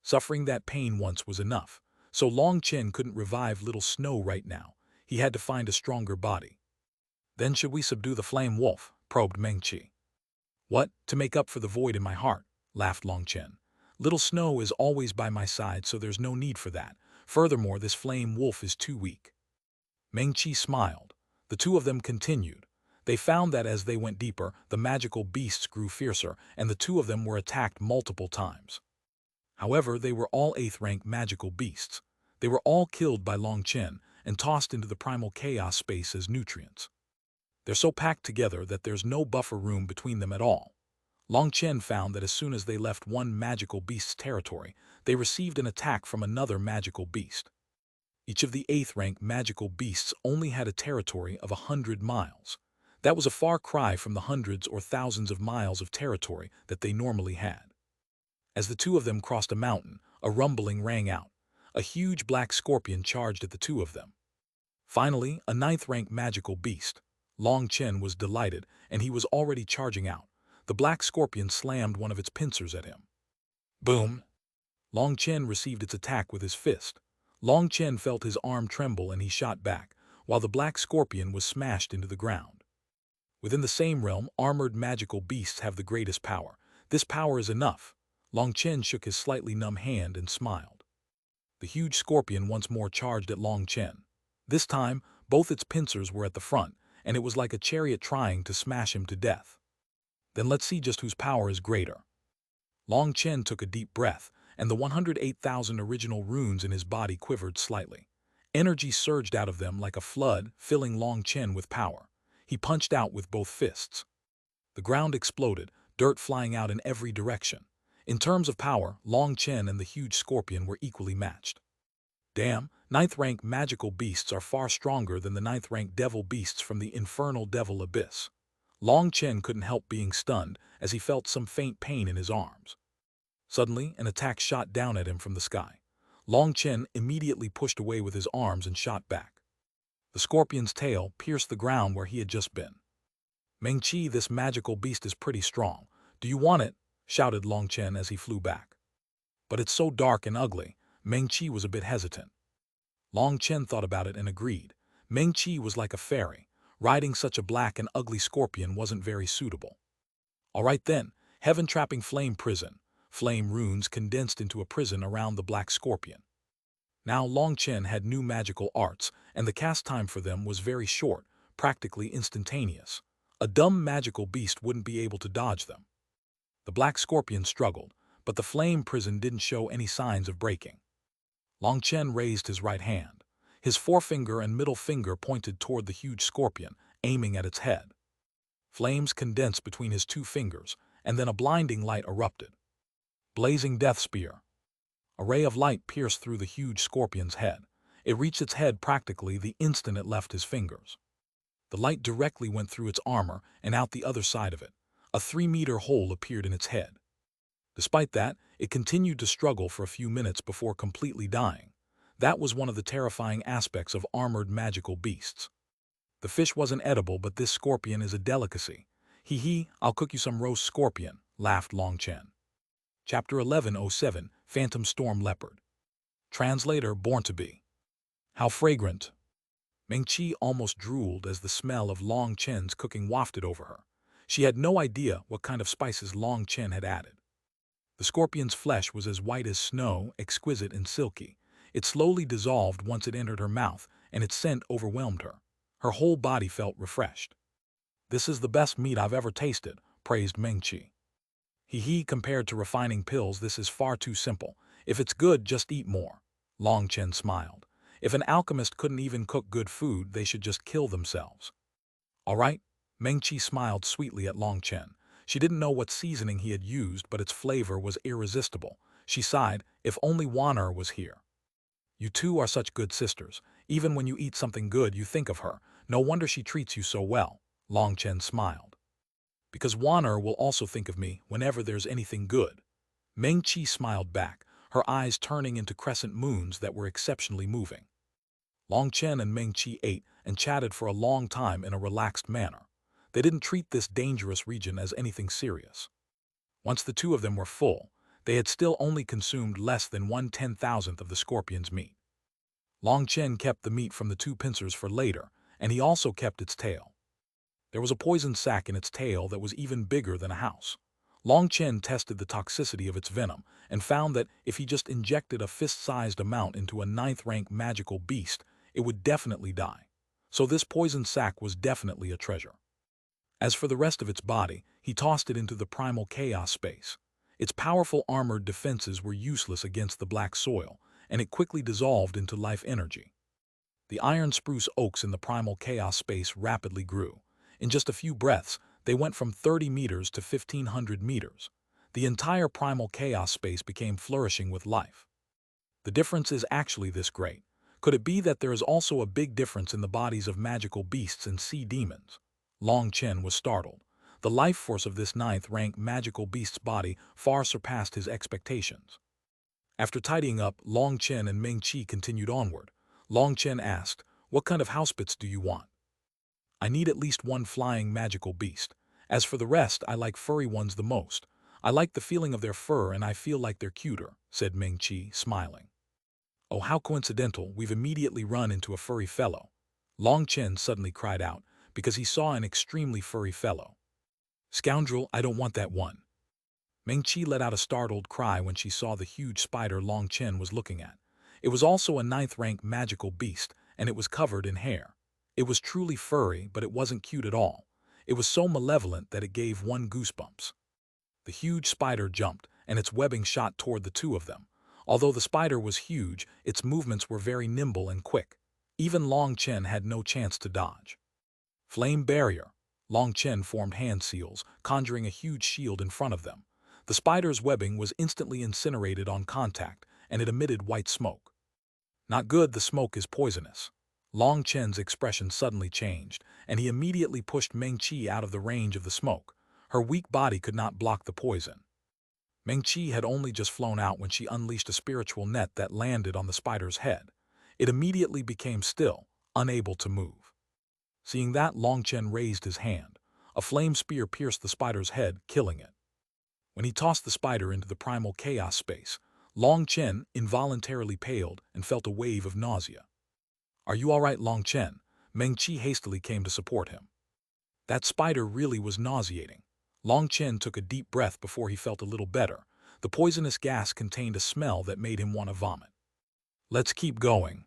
Suffering that pain once was enough. So Long Chen couldn't revive Little Snow right now. He had to find a stronger body. Then should we subdue the flame wolf? Probed Meng Qi. What? To make up for the void in my heart, laughed Long Chen. Little Snow is always by my side, so there's no need for that. Furthermore, this flame wolf is too weak. Meng Qi smiled. The two of them continued. They found that as they went deeper, the magical beasts grew fiercer, and the two of them were attacked multiple times. However, they were all 8th rank magical beasts. They were all killed by Long Chen and tossed into the primal chaos space as nutrients. They're so packed together that there's no buffer room between them at all. Long Chen found that as soon as they left one magical beast's territory, they received an attack from another magical beast. Each of the 8th rank magical beasts only had a territory of 100 miles. That was a far cry from the hundreds or thousands of miles of territory that they normally had. As the two of them crossed a mountain, a rumbling rang out. A huge black scorpion charged at the two of them. Finally, a 9th rank magical beast. Long Chen was delighted, and he was already charging out. The black scorpion slammed one of its pincers at him. Boom! Long Chen received its attack with his fist. Long Chen felt his arm tremble and he shot back, while the black scorpion was smashed into the ground. Within the same realm, armored magical beasts have the greatest power. This power is enough. Long Chen shook his slightly numb hand and smiled. The huge scorpion once more charged at Long Chen. This time, both its pincers were at the front, and it was like a chariot trying to smash him to death. Then let's see just whose power is greater. Long Chen took a deep breath, and the 108,000 original runes in his body quivered slightly. Energy surged out of them like a flood, filling Long Chen with power. He punched out with both fists. The ground exploded, dirt flying out in every direction. In terms of power, Long Chen and the huge scorpion were equally matched. Damn, ninth-rank magical beasts are far stronger than the ninth-rank devil beasts from the infernal devil abyss. Long Chen couldn't help being stunned as he felt some faint pain in his arms. Suddenly, an attack shot down at him from the sky. Long Chen immediately pushed away with his arms and shot back. The scorpion's tail pierced the ground where he had just been. "Meng-Chi, this magical beast is pretty strong. Do you want it?" shouted Long Chen as he flew back. But it's so dark and ugly. Meng-Chi was a bit hesitant. Long Chen thought about it and agreed. Meng-Chi was like a fairy. Riding such a black and ugly scorpion wasn't very suitable. All right then, heaven-trapping flame prison. Flame runes condensed into a prison around the black scorpion. Now Long Chen had new magical arts, and the cast time for them was very short, practically instantaneous. A dumb magical beast wouldn't be able to dodge them. The black scorpion struggled, but the flame prison didn't show any signs of breaking. Long Chen raised his right hand. His forefinger and middle finger pointed toward the huge scorpion, aiming at its head. Flames condensed between his two fingers, and then a blinding light erupted. Blazing death spear. A ray of light pierced through the huge scorpion's head. It reached its head practically the instant it left his fingers. The light directly went through its armor and out the other side of it. A 3-meter hole appeared in its head. Despite that, it continued to struggle for a few minutes before completely dying. That was one of the terrifying aspects of armored magical beasts. The fish wasn't edible, but this scorpion is a delicacy. Hee, I'll cook you some roast scorpion, laughed Long Chen. Chapter 1107, Phantom Storm Leopard. Translator Born to Be. How fragrant. Meng-Chi almost drooled as the smell of Long Chen's cooking wafted over her. She had no idea what kind of spices Long Chen had added. The scorpion's flesh was as white as snow, exquisite and silky. It slowly dissolved once it entered her mouth, and its scent overwhelmed her. Her whole body felt refreshed. "This is the best meat I've ever tasted," praised Meng-Chi. Compared to refining pills, this is far too simple. If it's good, just eat more." Long Chen smiled. If an alchemist couldn't even cook good food, they should just kill themselves. "All right." Meng-Chi smiled sweetly at Long Chen. She didn't know what seasoning he had used, but its flavor was irresistible. She sighed, "If only Xuanhuan was here." "You two are such good sisters. Even when you eat something good, you think of her. No wonder she treats you so well." Long Chen smiled. "Because Xuanhuan will also think of me whenever there's anything good." Meng-Chi smiled back, her eyes turning into crescent moons that were exceptionally moving. Long Chen and Meng-Chi ate and chatted for a long time in a relaxed manner. They didn't treat this dangerous region as anything serious. Once the two of them were full, they had still only consumed less than 1/10,000th of the scorpion's meat. Long Chen kept the meat from the two pincers for later, and he also kept its tail. There was a poison sac in its tail that was even bigger than a house. Long Chen tested the toxicity of its venom and found that if he just injected a fist-sized amount into a 9th-rank magical beast, it would definitely die. So this poison sac was definitely a treasure. As for the rest of its body, he tossed it into the primal chaos space. Its powerful armored defenses were useless against the black soil, and it quickly dissolved into life energy. The iron spruce oaks in the primal chaos space rapidly grew. In just a few breaths, they went from 30 meters to 1,500 meters. The entire primal chaos space became flourishing with life. The difference is actually this great. Could it be that there is also a big difference in the bodies of magical beasts and sea demons? Long Chen was startled. The life force of this 9th-rank magical beast's body far surpassed his expectations. After tidying up, Long Chen and Meng-Chi continued onward. Long Chen asked, "What kind of housepits do you want?" "I need at least one flying magical beast. As for the rest, I like furry ones the most. I like the feeling of their fur and I feel like they're cuter," said Meng-Chi, smiling. "Oh, how coincidental, we've immediately run into a furry fellow." Long Chen suddenly cried out, because he saw an extremely furry fellow. "Scoundrel, I don't want that one." Meng-Chi let out a startled cry when she saw the huge spider Long Chen was looking at. It was also a 9th-rank magical beast, and it was covered in hair. It was truly furry, but it wasn't cute at all. It was so malevolent that it gave one goosebumps. The huge spider jumped, and its webbing shot toward the two of them. Although the spider was huge, its movements were very nimble and quick. Even Long Chen had no chance to dodge. Flame barrier. Long Chen formed hand seals, conjuring a huge shield in front of them. The spider's webbing was instantly incinerated on contact, and it emitted white smoke. Not good, the smoke is poisonous. Long Chen's expression suddenly changed, and he immediately pushed Meng Qi out of the range of the smoke. Her weak body could not block the poison. Meng Qi had only just flown out when she unleashed a spiritual net that landed on the spider's head. It immediately became still, unable to move. Seeing that, Long Chen raised his hand. A flame spear pierced the spider's head, killing it. When he tossed the spider into the primal chaos space, Long Chen involuntarily paled and felt a wave of nausea. "Are you all right, Long Chen?" Meng Qi hastily came to support him. That spider really was nauseating. Long Chen took a deep breath before he felt a little better. The poisonous gas contained a smell that made him want to vomit. "Let's keep going."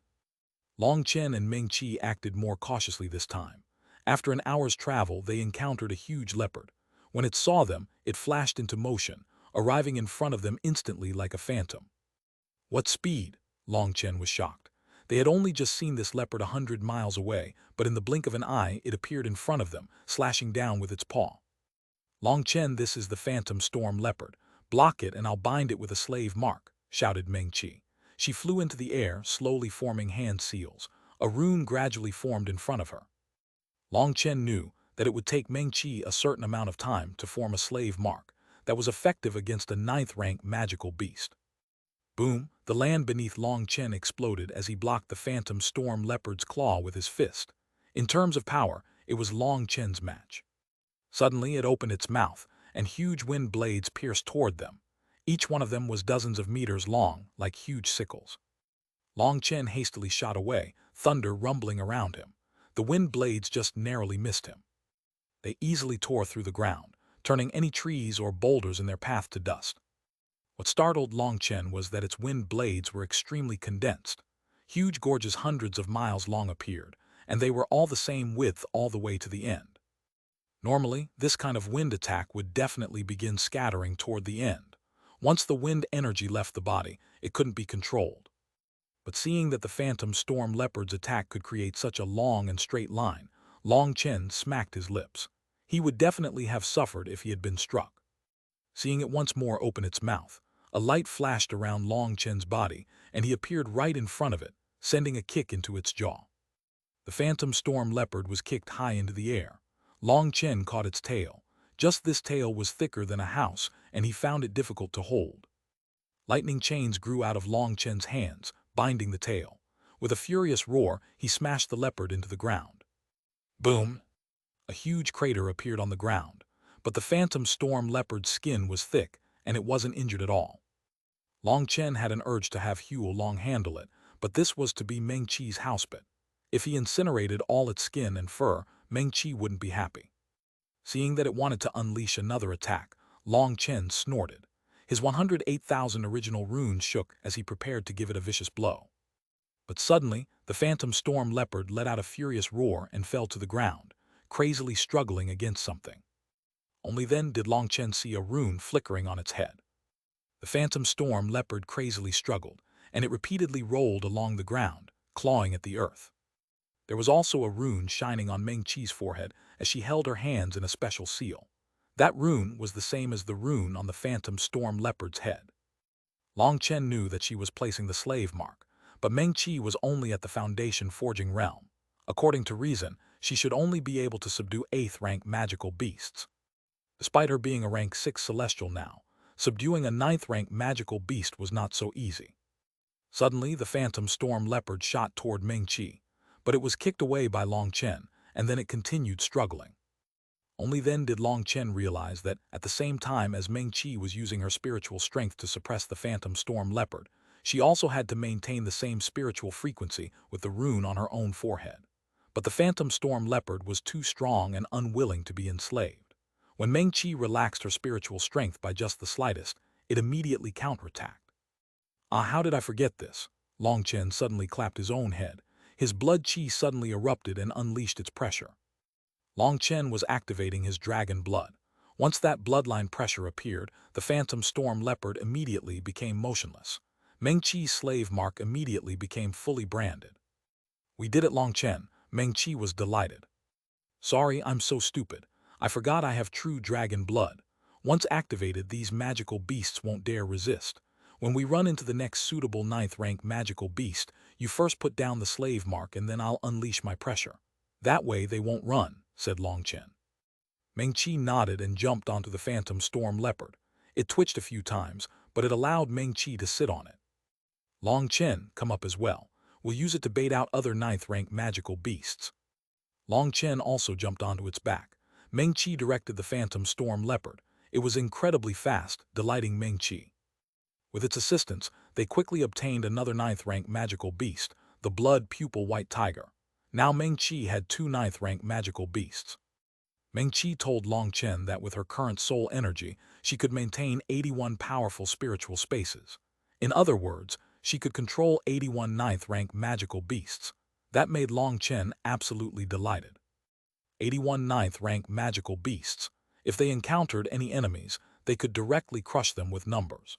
Long Chen and Meng Qi acted more cautiously this time. After an hour's travel, they encountered a huge leopard. When it saw them, it flashed into motion, arriving in front of them instantly like a phantom. "What speed?" Long Chen was shocked. They had only just seen this leopard 100 miles away, but in the blink of an eye, it appeared in front of them, slashing down with its paw. "Long Chen, this is the Phantom Storm Leopard. Block it and I'll bind it with a slave mark," shouted Meng Qi. She flew into the air, slowly forming hand seals. A rune gradually formed in front of her. Long Chen knew that it would take Meng Qi a certain amount of time to form a slave mark that was effective against a 9th-rank magical beast. Boom! The land beneath Long Chen exploded as he blocked the Phantom Storm Leopard's claw with his fist. In terms of power, it was Long Chen's match. Suddenly, it opened its mouth, and huge wind blades pierced toward them. Each one of them was dozens of meters long, like huge sickles. Long Chen hastily shot away, thunder rumbling around him. The wind blades just narrowly missed him. They easily tore through the ground, turning any trees or boulders in their path to dust. What startled Long Chen was that its wind blades were extremely condensed. Huge gorges hundreds of miles long appeared, and they were all the same width all the way to the end. Normally, this kind of wind attack would definitely begin scattering toward the end. Once the wind energy left the body, it couldn't be controlled. But seeing that the Phantom Storm Leopard's attack could create such a long and straight line, Long Chen smacked his lips. He would definitely have suffered if he had been struck. Seeing it once more open its mouth, a light flashed around Long Chen's body, and he appeared right in front of it, sending a kick into its jaw. The Phantom Storm Leopard was kicked high into the air. Long Chen caught its tail. Just this tail was thicker than a house, and he found it difficult to hold. Lightning chains grew out of Long Chen's hands, binding the tail. With a furious roar, he smashed the leopard into the ground. Boom! A huge crater appeared on the ground, but the Phantom Storm Leopard's skin was thick, and it wasn't injured at all. Long Chen had an urge to have Huo Long handle it, but this was to be Meng Qi's housepet. If he incinerated all its skin and fur, Meng Qi wouldn't be happy. Seeing that it wanted to unleash another attack, Long Chen snorted. His 108,000 original runes shook as he prepared to give it a vicious blow. But suddenly, the Phantom Storm Leopard let out a furious roar and fell to the ground, crazily struggling against something. Only then did Long Chen see a rune flickering on its head. The Phantom Storm Leopard crazily struggled, and it repeatedly rolled along the ground, clawing at the earth. There was also a rune shining on Meng Qi's forehead as she held her hands in a special seal. That rune was the same as the rune on the Phantom Storm Leopard's head. Long Chen knew that she was placing the slave mark, but Meng Qi was only at the Foundation Forging realm. According to reason, she should only be able to subdue 8th-rank magical beasts. Despite her being a rank 6 celestial now, subduing a 9th-rank magical beast was not so easy. Suddenly, the Phantom Storm Leopard shot toward Meng Qi, but it was kicked away by Long Chen, and then it continued struggling. Only then did Long Chen realize that, at the same time as Meng Qi was using her spiritual strength to suppress the Phantom Storm Leopard, she also had to maintain the same spiritual frequency with the rune on her own forehead. But the Phantom Storm Leopard was too strong and unwilling to be enslaved. When Meng Qi relaxed her spiritual strength by just the slightest, it immediately counterattacked. "Ah, how did I forget this?" Long Chen suddenly clapped his own head. His blood qi suddenly erupted and unleashed its pressure. Long Chen was activating his dragon blood. Once that bloodline pressure appeared, the Phantom Storm Leopard immediately became motionless. Meng Qi's slave mark immediately became fully branded. We did it, Long Chen. Meng Qi was delighted. Sorry, I'm so stupid. I forgot I have true dragon blood. Once activated, these magical beasts won't dare resist. When we run into the next suitable 9th rank magical beast, you first put down the slave mark and then I'll unleash my pressure. That way they won't run, said Long Chen. Meng Qi nodded and jumped onto the phantom storm leopard. It twitched a few times, but it allowed Meng Qi to sit on it. Long Chen, come up as well. We'll use it to bait out other 9th rank magical beasts. Long Chen also jumped onto its back. Meng Qi directed the phantom storm leopard. It was incredibly fast, delighting Meng Qi. With its assistance, they quickly obtained another 9th rank magical beast, the blood pupil white tiger. Now Meng Qi had 2 9th rank magical beasts. Meng Qi told Long Chen that with her current soul energy, she could maintain 81 powerful spiritual spaces. In other words, she could control 81 9th rank magical beasts. That made Long Chen absolutely delighted. 81 9th rank magical beasts. If they encountered any enemies, they could directly crush them with numbers.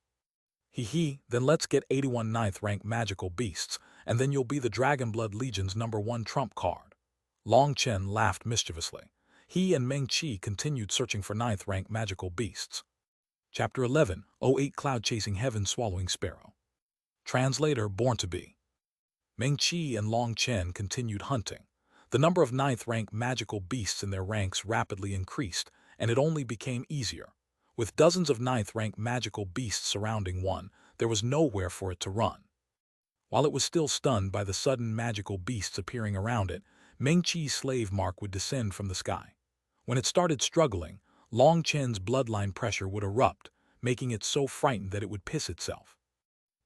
Then let's get 81 9th rank magical beasts, and then you'll be the Dragonblood Legion's #1 trump card. Long Chen laughed mischievously. He and Meng Qi continued searching for 9th rank magical beasts. Chapter 11, 08 Cloud Chasing Heaven Swallowing Sparrow. Translator Born to Be. Meng Qi and Long Chen continued hunting. The number of 9th rank magical beasts in their ranks rapidly increased, and it only became easier. With dozens of 9th rank magical beasts surrounding one, there was nowhere for it to run. While it was still stunned by the sudden magical beasts appearing around it, Meng Qi's slave mark would descend from the sky. When it started struggling, Long Chen's bloodline pressure would erupt, making it so frightened that it would piss itself.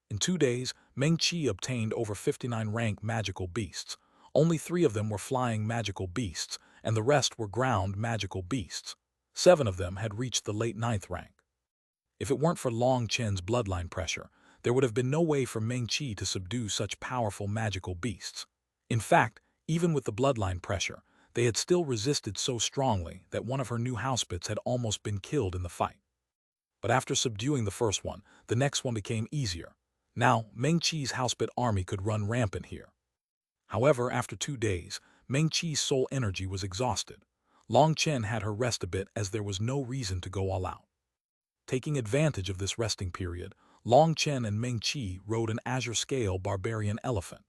In 2 days, Meng Qi obtained over 59 rank magical beasts. Only 3 of them were flying magical beasts, and the rest were ground magical beasts. 7 of them had reached the late 9th rank. If it weren't for Long Chen's bloodline pressure, there would have been no way for Meng Qi to subdue such powerful magical beasts. In fact, even with the bloodline pressure, they had still resisted so strongly that one of her new housebits had almost been killed in the fight. But after subduing the first one, the next one became easier. Now, Meng Qi's housebit army could run rampant here. However, after 2 days, Meng Qi's soul energy was exhausted. Long Chen had her rest a bit as there was no reason to go all out. Taking advantage of this resting period, Long Chen and Meng Qi rode an azure scale barbarian elephant.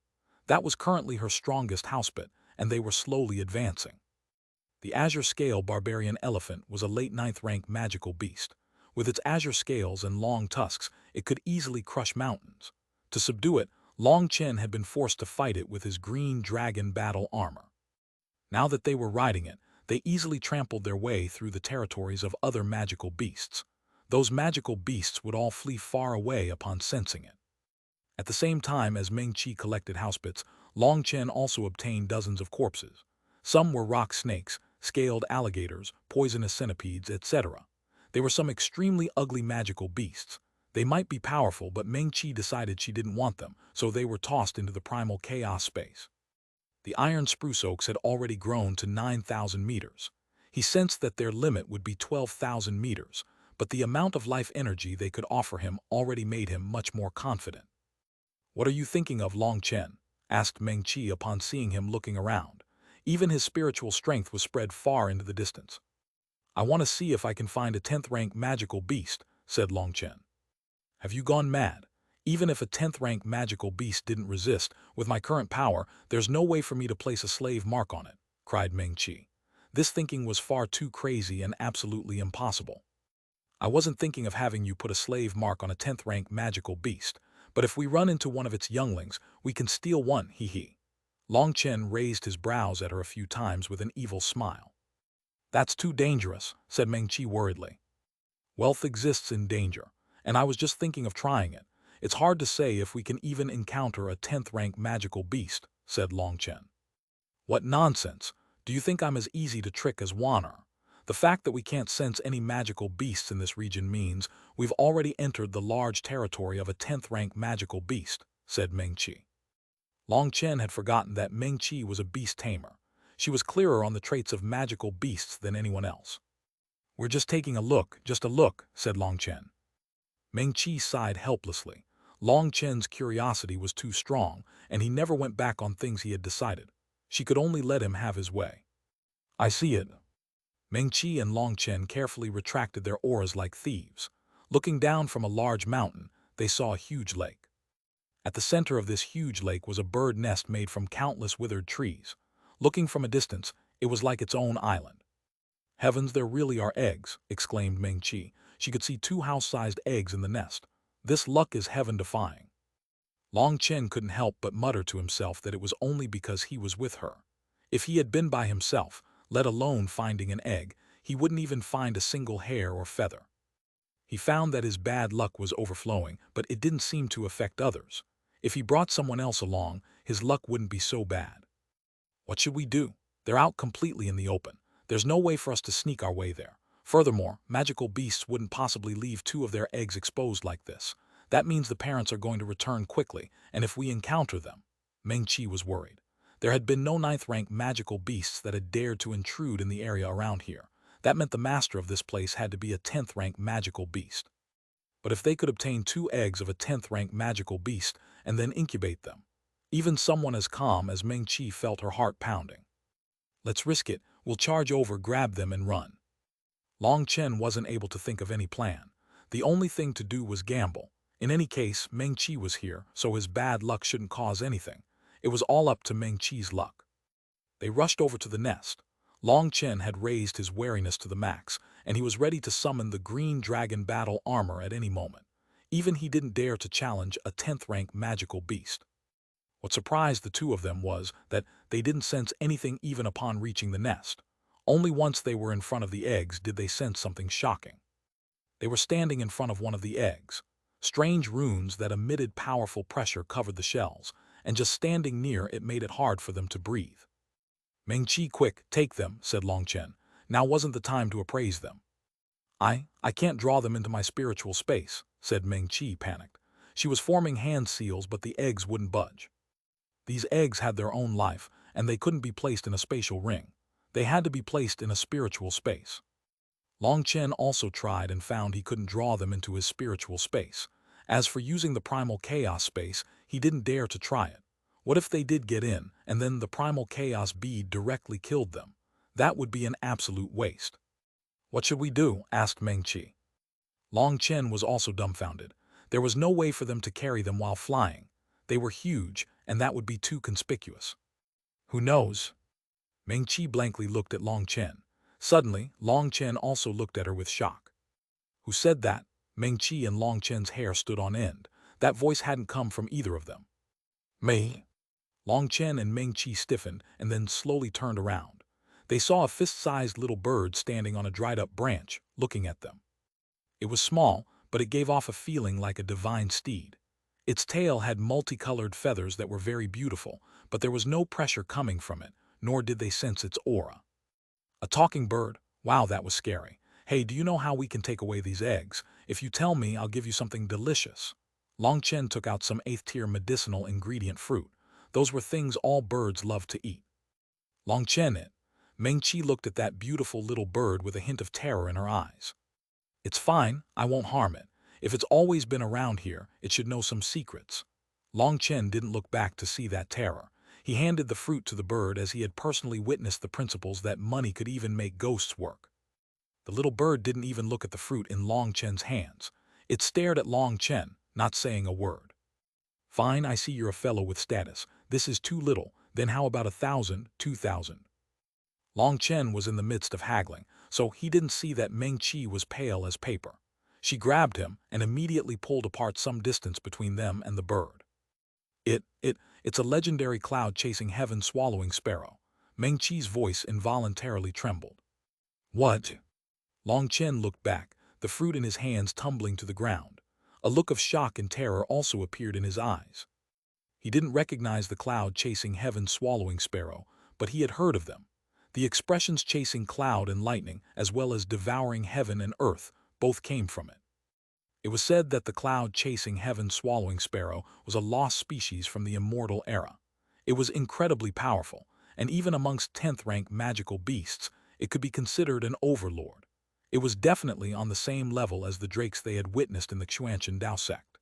That was currently her strongest housebit, and they were slowly advancing. The azure scale barbarian elephant was a late 9th rank magical beast. With its azure scales and long tusks, it could easily crush mountains. To subdue it, Long Chen had been forced to fight it with his green dragon battle armor. Now that they were riding it, they easily trampled their way through the territories of other magical beasts. Those magical beasts would all flee far away upon sensing it. At the same time as Meng Qi collected housebits, Long Chen also obtained dozens of corpses. Some were rock snakes, scaled alligators, poisonous centipedes, etc. They were some extremely ugly magical beasts. They might be powerful, but Meng Qi decided she didn't want them, so they were tossed into the primal chaos space. The iron spruce oaks had already grown to 9,000 meters. He sensed that their limit would be 12,000 meters, but the amount of life energy they could offer him already made him much more confident. "What are you thinking of, Long Chen?" asked Meng Qi upon seeing him looking around. Even his spiritual strength was spread far into the distance. "I want to see if I can find a 10th rank magical beast," said Long Chen. "Have you gone mad? Even if a 10th rank magical beast didn't resist, with my current power, there's no way for me to place a slave mark on it," cried Meng Qi. This thinking was far too crazy and absolutely impossible. "I wasn't thinking of having you put a slave mark on a 10th rank magical beast, but if we run into one of its younglings, we can steal one, hee. Long Chen raised his brows at her a few times with an evil smile. "That's too dangerous," said Meng Qi worriedly. "Wealth exists in danger, and I was just thinking of trying it. It's hard to say if we can even encounter a 10th rank magical beast," said Long Chen. "What nonsense! Do you think I'm as easy to trick as Xuanhuan? The fact that we can't sense any magical beasts in this region means we've already entered the large territory of a 10th rank magical beast," said Meng Qi. Long Chen had forgotten that Meng Qi was a beast tamer. She was clearer on the traits of magical beasts than anyone else. "We're just taking a look, just a look," said Long Chen. Meng Qi sighed helplessly. Long Chen's curiosity was too strong, and he never went back on things he had decided. She could only let him have his way. I see it. Mengqi and Long Chen carefully retracted their auras like thieves. Looking down from a large mountain, they saw a huge lake. At the center of this huge lake was a bird nest made from countless withered trees. Looking from a distance, it was like its own island. Heavens, there really are eggs, exclaimed Mengqi. She could see 2 house-sized eggs in the nest. This luck is heaven-defying. Long Chen couldn't help but mutter to himself that it was only because he was with her. If he had been by himself, let alone finding an egg, he wouldn't even find a single hair or feather. He found that his bad luck was overflowing, but it didn't seem to affect others. If he brought someone else along, his luck wouldn't be so bad. What should we do? They're out completely in the open. There's no way for us to sneak our way there. Furthermore, magical beasts wouldn't possibly leave 2 of their eggs exposed like this. That means the parents are going to return quickly, and if we encounter them... Mengqi was worried. There had been no 9th-rank magical beasts that had dared to intrude in the area around here. That meant the master of this place had to be a 10th-rank magical beast. But if they could obtain 2 eggs of a 10th-rank magical beast and then incubate them, even someone as calm as Mengqi felt her heart pounding. Let's risk it. We'll charge over, grab them, and run. Long Chen wasn't able to think of any plan. The only thing to do was gamble. In any case, Mengqi was here, so his bad luck shouldn't cause anything. It was all up to Mengqi's luck. They rushed over to the nest. Long Chen had raised his wariness to the max, and he was ready to summon the green dragon battle armor at any moment. Even he didn't dare to challenge a 10th-rank magical beast. What surprised the 2 of them was that they didn't sense anything even upon reaching the nest. Only once they were in front of the eggs did they sense something shocking. They were standing in front of one of the eggs. Strange runes that emitted powerful pressure covered the shells, and just standing near it made it hard for them to breathe. Mengqi, quick, take them, said Long Chen. Now wasn't the time to appraise them. I can't draw them into my spiritual space, said Mengqi, panicked. She was forming hand seals, but the eggs wouldn't budge. These eggs had their own life, and they couldn't be placed in a spatial ring. They had to be placed in a spiritual space. Long Chen also tried and found he couldn't draw them into his spiritual space. As for using the primal chaos space, he didn't dare to try it. What if they did get in, and then the primal chaos bead directly killed them? That would be an absolute waste. What should we do? Asked Mengqi. Long Chen was also dumbfounded. There was no way for them to carry them while flying. They were huge, and that would be too conspicuous. Who knows? Mengqi blankly looked at Long Chen. Suddenly, Long Chen also looked at her with shock. Who said that? Mengqi and Long Chen's hair stood on end. That voice hadn't come from either of them. Me? Long Chen and Mengqi stiffened and then slowly turned around. They saw a fist-sized little bird standing on a dried-up branch, looking at them. It was small, but it gave off a feeling like a divine steed. Its tail had multicolored feathers that were very beautiful, but there was no pressure coming from it, nor did they sense its aura. A talking bird? Wow, that was scary. Hey, do you know how we can take away these eggs? If you tell me, I'll give you something delicious. Long Chen took out some 8th-tier medicinal ingredient fruit. Those were things all birds love to eat. Long Chen it. Mengqi looked at that beautiful little bird with a hint of terror in her eyes. It's fine, I won't harm it. If it's always been around here, it should know some secrets. Long Chen didn't look back to see that terror. He handed the fruit to the bird as he had personally witnessed the principles that money could even make ghosts work. The little bird didn't even look at the fruit in Long Chen's hands. It stared at Long Chen, not saying a word. Fine, I see you're a fellow with status. This is too little. Then how about 1,000, 2,000? Long Chen was in the midst of haggling, so he didn't see that Mengqi was pale as paper. She grabbed him and immediately pulled apart some distance between them and the bird. It's a legendary cloud-chasing heaven-swallowing sparrow. Mengqi's voice involuntarily trembled. What? Long Chen looked back, the fruit in his hands tumbling to the ground. A look of shock and terror also appeared in his eyes. He didn't recognize the cloud-chasing heaven-swallowing sparrow, but he had heard of them. The expressions chasing cloud and lightning, as well as devouring heaven and earth, both came from it. It was said that the cloud-chasing heaven-swallowing sparrow was a lost species from the immortal era. It was incredibly powerful, and even amongst 10th-rank magical beasts, it could be considered an overlord. It was definitely on the same level as the drakes they had witnessed in the Xuanhuan Dao sect.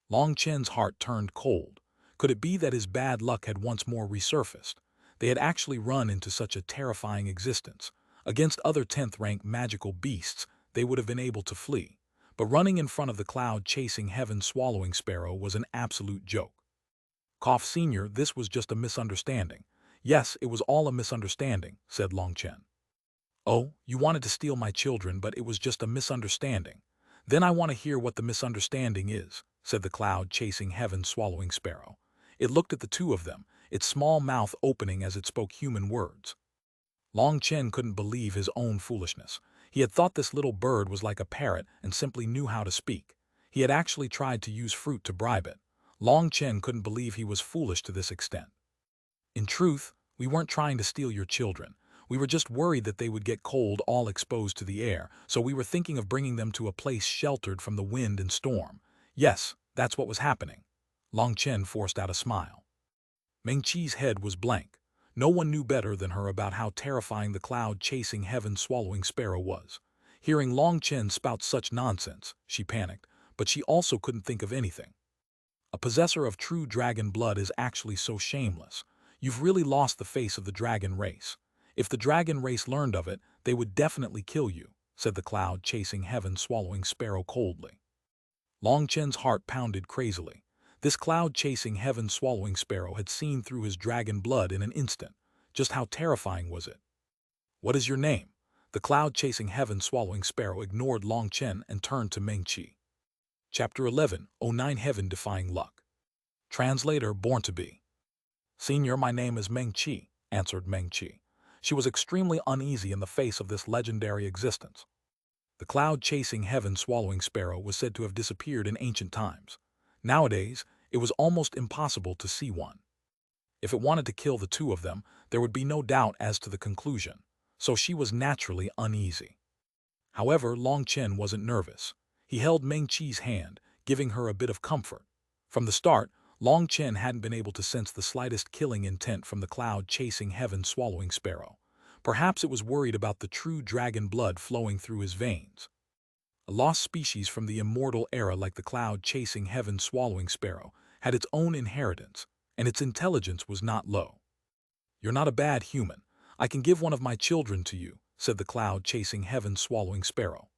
Long Chen's heart turned cold. Could it be that his bad luck had once more resurfaced? They had actually run into such a terrifying existence. Against other 10th-rank magical beasts, they would have been able to flee. But running in front of the cloud-chasing heaven-swallowing sparrow was an absolute joke. Cough Senior, this was just a misunderstanding. Yes, it was all a misunderstanding, said Long Chen. Oh, you wanted to steal my children, but it was just a misunderstanding. Then I want to hear what the misunderstanding is, said the cloud-chasing heaven-swallowing sparrow. It looked at the two of them, its small mouth opening as it spoke human words. Long Chen couldn't believe his own foolishness. He had thought this little bird was like a parrot and simply knew how to speak. He had actually tried to use fruit to bribe it. Long Chen couldn't believe he was foolish to this extent. In truth, we weren't trying to steal your children. We were just worried that they would get cold all exposed to the air, so we were thinking of bringing them to a place sheltered from the wind and storm. Yes, that's what was happening. Long Chen forced out a smile. Meng Qi's head was blank. No one knew better than her about how terrifying the cloud-chasing heaven-swallowing sparrow was. Hearing Long Chen spout such nonsense, she panicked, but she also couldn't think of anything. A possessor of true dragon blood is actually so shameless. You've really lost the face of the dragon race. If the dragon race learned of it, they would definitely kill you, said the cloud-chasing heaven-swallowing sparrow coldly. Long Chen's heart pounded crazily. This cloud-chasing heaven-swallowing sparrow had seen through his dragon blood in an instant. Just how terrifying was it? What is your name? The cloud-chasing heaven-swallowing sparrow ignored Long Chen and turned to Meng Qi. Chapter 11, 09 Heaven-Defying Luck. Translator Born to Be. Senior, my name is Meng Qi, answered Meng Qi. She was extremely uneasy in the face of this legendary existence. The cloud-chasing heaven-swallowing sparrow was said to have disappeared in ancient times. Nowadays, it was almost impossible to see one. If it wanted to kill the two of them, there would be no doubt as to the conclusion, so she was naturally uneasy. However, Long Chen wasn't nervous. He held Meng Qi's hand, giving her a bit of comfort. From the start, Long Chen hadn't been able to sense the slightest killing intent from the cloud-chasing heaven-swallowing sparrow. Perhaps it was worried about the true dragon blood flowing through his veins. A lost species from the immortal era like the cloud-chasing heaven-swallowing sparrow had its own inheritance, and its intelligence was not low. You're not a bad human. I can give one of my children to you, said the cloud-chasing heaven-swallowing sparrow.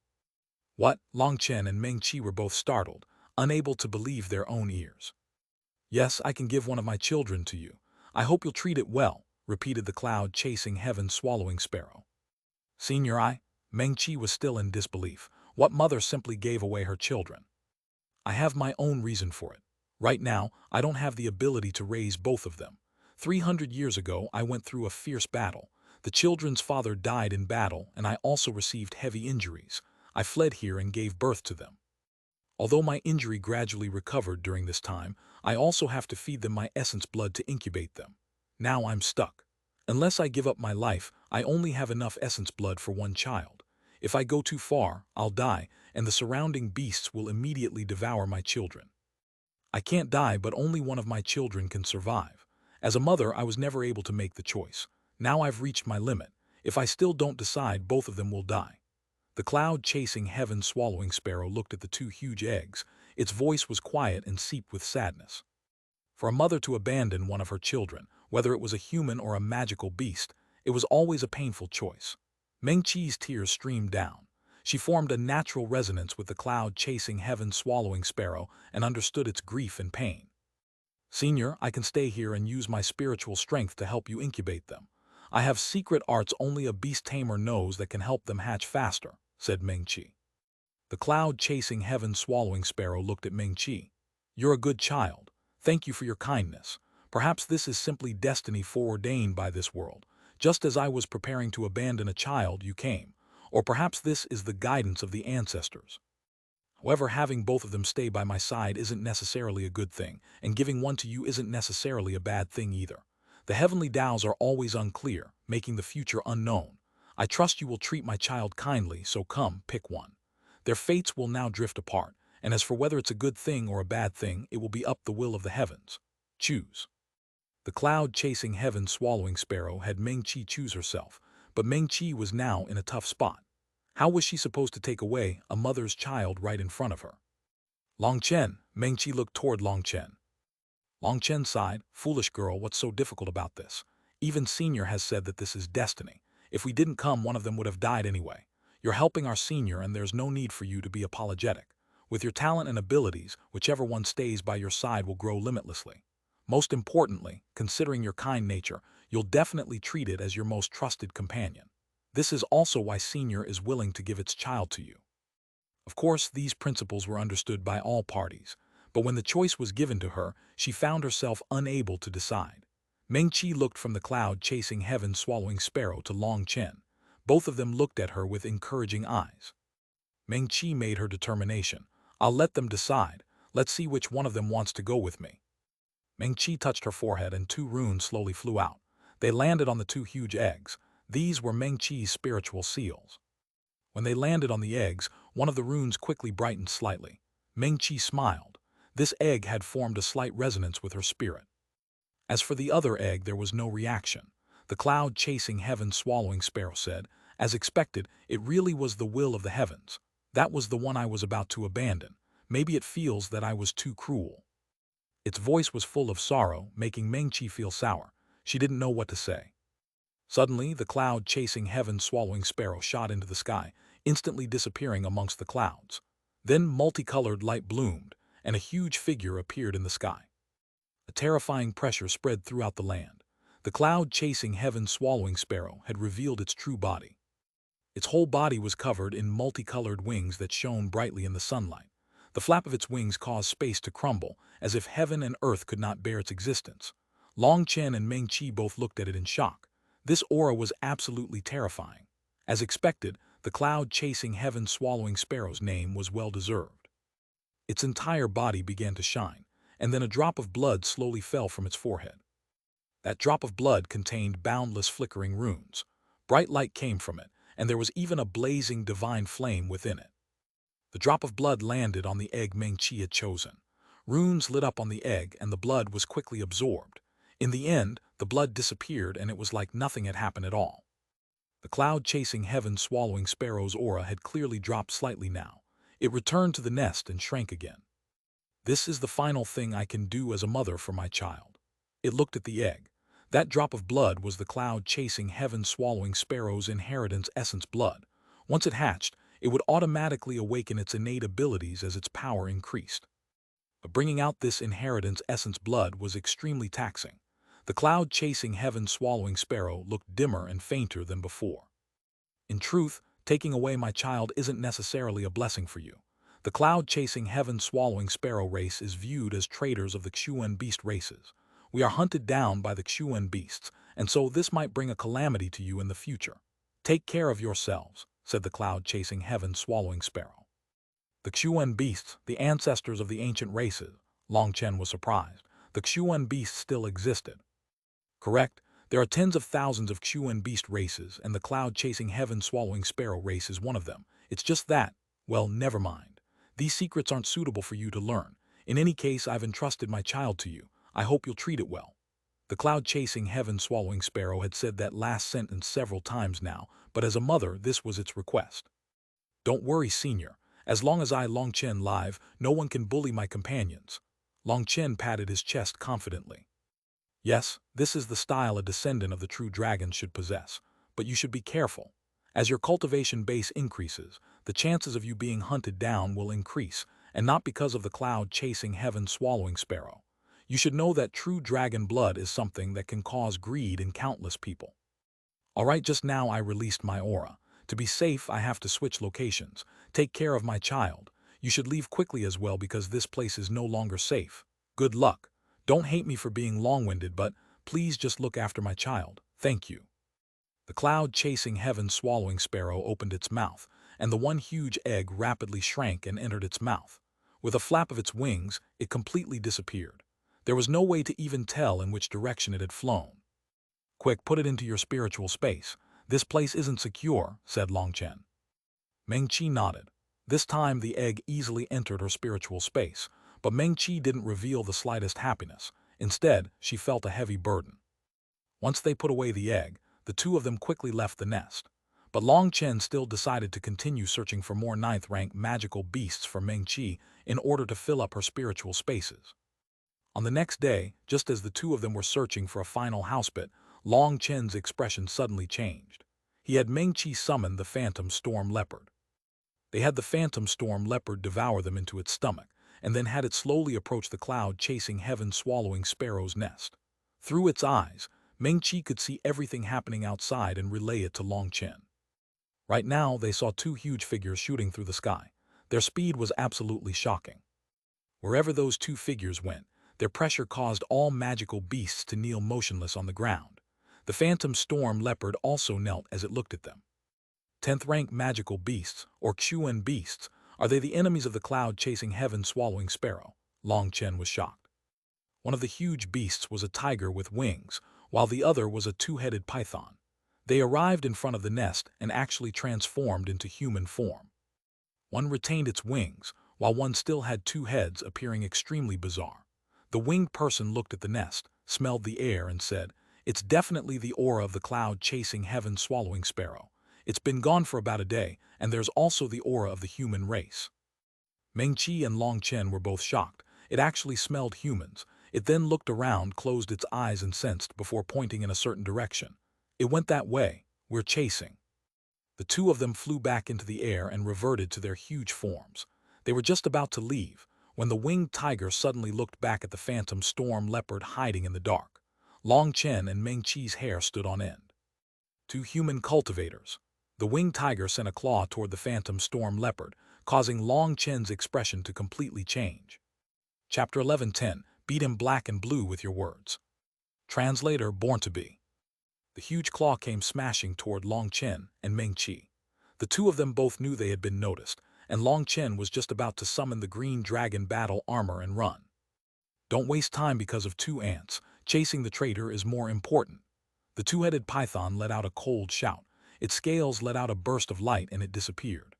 What? Long Chen and Meng Qi were both startled, unable to believe their own ears. Yes, I can give one of my children to you. I hope you'll treat it well, repeated the cloud-chasing heaven-swallowing sparrow. Senior, Meng Qi was still in disbelief. What mother simply gave away her children? I have my own reason for it. Right now, I don't have the ability to raise both of them. 300 years ago, I went through a fierce battle. The children's father died in battle, and I also received heavy injuries. I fled here and gave birth to them. Although my injury gradually recovered during this time, I also have to feed them my essence blood to incubate them. Now I'm stuck. Unless I give up my life, I only have enough essence blood for one child. If I go too far, I'll die, and the surrounding beasts will immediately devour my children. I can't die, but only one of my children can survive. As a mother, I was never able to make the choice. Now I've reached my limit. If I still don't decide, both of them will die. The cloud-chasing heaven-swallowing sparrow looked at the two huge eggs. Its voice was quiet and seeped with sadness. For a mother to abandon one of her children, whether it was a human or a magical beast, it was always a painful choice. Meng Qi's tears streamed down. She formed a natural resonance with the cloud-chasing heaven-swallowing sparrow and understood its grief and pain. Senior, I can stay here and use my spiritual strength to help you incubate them. I have secret arts only a beast tamer knows that can help them hatch faster, said Meng Qi. The cloud-chasing heaven-swallowing sparrow looked at Meng Qi. You're a good child. Thank you for your kindness. Perhaps this is simply destiny foreordained by this world. Just as I was preparing to abandon a child, you came. Or perhaps this is the guidance of the ancestors. However, having both of them stay by my side isn't necessarily a good thing, and giving one to you isn't necessarily a bad thing either. The heavenly Taos are always unclear, making the future unknown. I trust you will treat my child kindly, so come, pick one. Their fates will now drift apart, and as for whether it's a good thing or a bad thing, it will be up the will of the heavens. Choose. The cloud-chasing heaven-swallowing sparrow had Meng Qi choose herself, but Meng Qi was now in a tough spot. How was she supposed to take away a mother's child right in front of her? Long Chen, Mengqi looked toward Long Chen. Long Chen sighed, "Foolish girl, what's so difficult about this? Even Senior has said that this is destiny. If we didn't come, one of them would have died anyway. You're helping our senior and there's no need for you to be apologetic. With your talent and abilities, whichever one stays by your side will grow limitlessly. Most importantly, considering your kind nature, you'll definitely treat it as your most trusted companion. This is also why Senior is willing to give its child to you." Of course, these principles were understood by all parties, but when the choice was given to her, she found herself unable to decide. Mengqi looked from the cloud-chasing heaven-swallowing sparrow to Long Chen. Both of them looked at her with encouraging eyes. Mengqi made her determination. "I'll let them decide. Let's see which one of them wants to go with me." Mengqi touched her forehead and 2 runes slowly flew out. They landed on the 2 huge eggs. These were Mengqi's spiritual seals. When they landed on the eggs, one of the runes quickly brightened slightly. Mengqi smiled. This egg had formed a slight resonance with her spirit. As for the other egg, there was no reaction. The cloud-chasing heaven-swallowing sparrow said, "As expected, it really was the will of the heavens. That was the one I was about to abandon. Maybe it feels that I was too cruel." Its voice was full of sorrow, making Mengqi feel sour. She didn't know what to say. Suddenly, the cloud-chasing heaven-swallowing sparrow shot into the sky, instantly disappearing amongst the clouds. Then multicolored light bloomed, and a huge figure appeared in the sky. A terrifying pressure spread throughout the land. The cloud-chasing heaven-swallowing sparrow had revealed its true body. Its whole body was covered in multicolored wings that shone brightly in the sunlight. The flap of its wings caused space to crumble, as if heaven and earth could not bear its existence. Long Chen and Mengqi both looked at it in shock. This aura was absolutely terrifying. As expected, the cloud-chasing heaven-swallowing sparrow's name was well-deserved. Its entire body began to shine, and then a drop of blood slowly fell from its forehead. That drop of blood contained boundless flickering runes. Bright light came from it, and there was even a blazing divine flame within it. The drop of blood landed on the egg Mengqi had chosen. Runes lit up on the egg, and the blood was quickly absorbed. In the end, the blood disappeared, and it was like nothing had happened at all. The cloud-chasing heaven-swallowing sparrow's aura had clearly dropped slightly now. It returned to the nest and shrank again. "This is the final thing I can do as a mother for my child." It looked at the egg. That drop of blood was the cloud-chasing heaven-swallowing sparrow's inheritance essence blood. Once it hatched, it would automatically awaken its innate abilities as its power increased. But bringing out this inheritance essence blood was extremely taxing. The cloud-chasing heaven-swallowing sparrow looked dimmer and fainter than before. "In truth, taking away my child isn't necessarily a blessing for you. The cloud-chasing heaven-swallowing sparrow race is viewed as traitors of the Xuanhuan beast races. We are hunted down by the Xuanhuan beasts, and so this might bring a calamity to you in the future. Take care of yourselves," said the cloud-chasing heaven-swallowing sparrow. The Xuanhuan beasts, the ancestors of the ancient races. Long Chen was surprised. The Xuanhuan beasts still existed. Correct. There are tens of thousands of Xuanhuan beast races, and the cloud-chasing heaven-swallowing sparrow race is one of them. It's just that, well, never mind. These secrets aren't suitable for you to learn. In any case, I've entrusted my child to you. I hope you'll treat it well. The cloud-chasing heaven-swallowing sparrow had said that last sentence several times now, but as a mother, this was its request. "Don't worry, Senior. As long as I, Long Chen, live, no one can bully my companions." Long Chen patted his chest confidently. "Yes, this is the style a descendant of the true dragon should possess, but you should be careful. As your cultivation base increases, the chances of you being hunted down will increase, and not because of the cloud-chasing heaven-swallowing sparrow. You should know that true dragon blood is something that can cause greed in countless people." "Alright, just now I released my aura. To be safe, I have to switch locations. Take care of my child. You should leave quickly as well because this place is no longer safe. Good luck. Don't hate me for being long-winded, but please just look after my child. Thank you." The cloud-chasing heaven-swallowing sparrow opened its mouth, and the one huge egg rapidly shrank and entered its mouth. With a flap of its wings, it completely disappeared. There was no way to even tell in which direction it had flown. "Quick, put it into your spiritual space. This place isn't secure," said Long Chen. Mengqi nodded. This time the egg easily entered her spiritual space, but Mengqi didn't reveal the slightest happiness. Instead, she felt a heavy burden. Once they put away the egg, the 2 of them quickly left the nest. But Long Chen still decided to continue searching for more ninth-rank magical beasts for Meng Qi in order to fill up her spiritual spaces. On the next day, just as the two of them were searching for a final housebit, Long Chen's expression suddenly changed. He had Meng Qi summon the phantom storm leopard. They had the phantom storm leopard devour them into its stomach, and then had it slowly approach the cloud-chasing heaven-swallowing sparrow's nest. Through its eyes, Meng Qi could see everything happening outside and relay it to Long Chen. Right now, they saw two huge figures shooting through the sky. Their speed was absolutely shocking. Wherever those two figures went, their pressure caused all magical beasts to kneel motionless on the ground. The phantom storm leopard also knelt as it looked at them. 10th rank magical beasts, or Xuanhuan beasts, are they the enemies of the cloud-chasing heaven-swallowing sparrow? Long Chen was shocked. One of the huge beasts was a tiger with wings, while the other was a two-headed python. They arrived in front of the nest and actually transformed into human form. One retained its wings, while one still had two heads, appearing extremely bizarre. The winged person looked at the nest, smelled the air, and said, "It's definitely the aura of the cloud-chasing heaven-swallowing sparrow. It's been gone for about a day, and there's also the aura of the human race." Meng Qi and Long Chen were both shocked. It actually smelled humans. It then looked around, closed its eyes, and sensed before pointing in a certain direction. "It went that way. We're chasing." The two of them flew back into the air and reverted to their huge forms. They were just about to leave, when the winged tiger suddenly looked back at the phantom storm leopard hiding in the dark. Long Chen and Meng Qi's hair stood on end. Two human cultivators. The winged tiger sent a claw toward the phantom storm leopard, causing Long Chen's expression to completely change. Chapter 11:10. Beat him black and blue with your words. Translator Born to Be. The huge claw came smashing toward Long Chen and Meng Qi. The two of them both knew they had been noticed, and Long Chen was just about to summon the green dragon battle armor and run. Don't waste time because of two ants. Chasing the traitor is more important. The two-headed python let out a cold shout. Its scales let out a burst of light and it disappeared.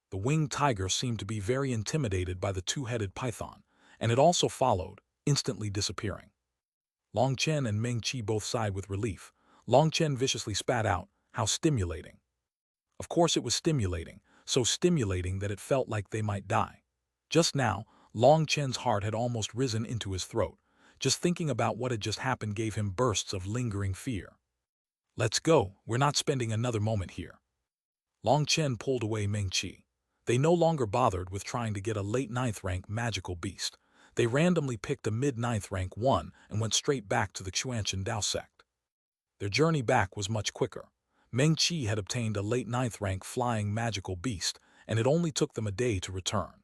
The winged tiger seemed to be very intimidated by the two-headed python, and it also followed, instantly disappearing. Long Chen and Meng Qi both sighed with relief. Long Chen viciously spat out, "How stimulating." Of course it was stimulating, so stimulating that it felt like they might die. Just now, Long Chen's heart had almost risen into his throat. Just thinking about what had just happened gave him bursts of lingering fear. "Let's go, we're not spending another moment here." Long Chen pulled away Meng Qi. They no longer bothered with trying to get a late 9th rank magical beast. They randomly picked a mid-9th rank one and went straight back to the Xuanhuan Dao sect. Their journey back was much quicker. Meng Qi had obtained a late 9th rank flying magical beast, and it only took them a day to return.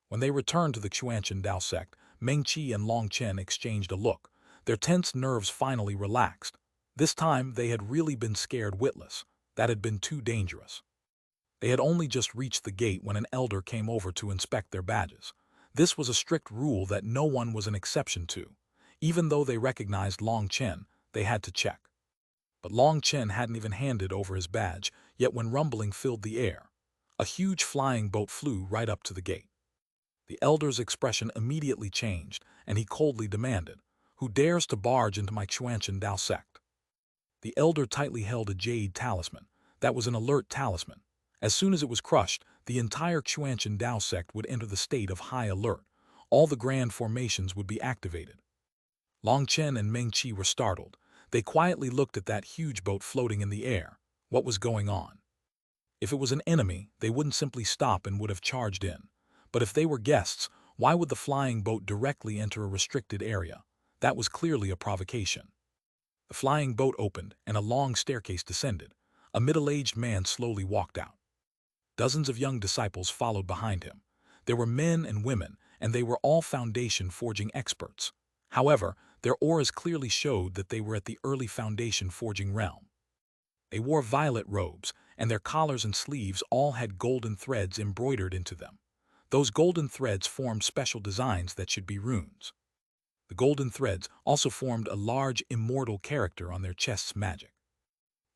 When they returned to the Xuanhuan Dao sect, Meng Qi and Long Chen exchanged a look. Their tense nerves finally relaxed. This time they had really been scared witless. That had been too dangerous. They had only just reached the gate when an elder came over to inspect their badges. This was a strict rule that no one was an exception to. Even though they recognized Long Chen, they had to check. But Long Chen hadn't even handed over his badge, yet when rumbling filled the air, a huge flying boat flew right up to the gate. The elder's expression immediately changed, and he coldly demanded, "Who dares to barge into my Xuanhuan Dao sect?" The elder tightly held a Jade talisman. That was an alert talisman. As soon as it was crushed, the entire Xuanhuan Dao sect would enter the state of high alert. All the grand formations would be activated. Long Chen and Meng Qi were startled. They quietly looked at that huge boat floating in the air. What was going on? If it was an enemy, they wouldn't simply stop and would have charged in. But if they were guests, why would the flying boat directly enter a restricted area? That was clearly a provocation. The flying boat opened, and a long staircase descended. A middle-aged man slowly walked out. Dozens of young disciples followed behind him. There were men and women, and they were all foundation forging experts. However, their auras clearly showed that they were at the early foundation forging realm. They wore violet robes, and their collars and sleeves all had golden threads embroidered into them. Those golden threads formed special designs that should be runes. The golden threads also formed a large immortal character on their chests magic.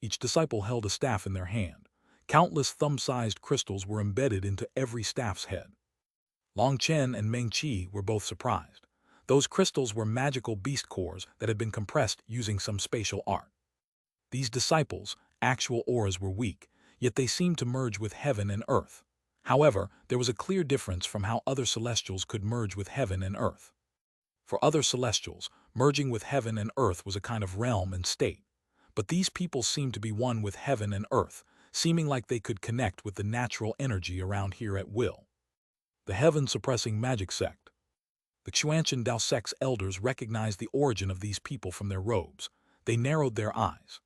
Each disciple held a staff in their hand. Countless thumb-sized crystals were embedded into every staff's head. Long Chen and Meng Qi were both surprised. Those crystals were magical beast cores that had been compressed using some spatial art. These disciples, actual auras were weak, yet they seemed to merge with heaven and earth. However, there was a clear difference from how other celestials could merge with heaven and earth. For other celestials, merging with heaven and earth was a kind of realm and state. But these people seemed to be one with heaven and earth, seeming like they could connect with the natural energy around here at will. The heaven-suppressing magic sect. The Xuanhuan Dao sect's elders recognized the origin of these people from their robes. They narrowed their eyes.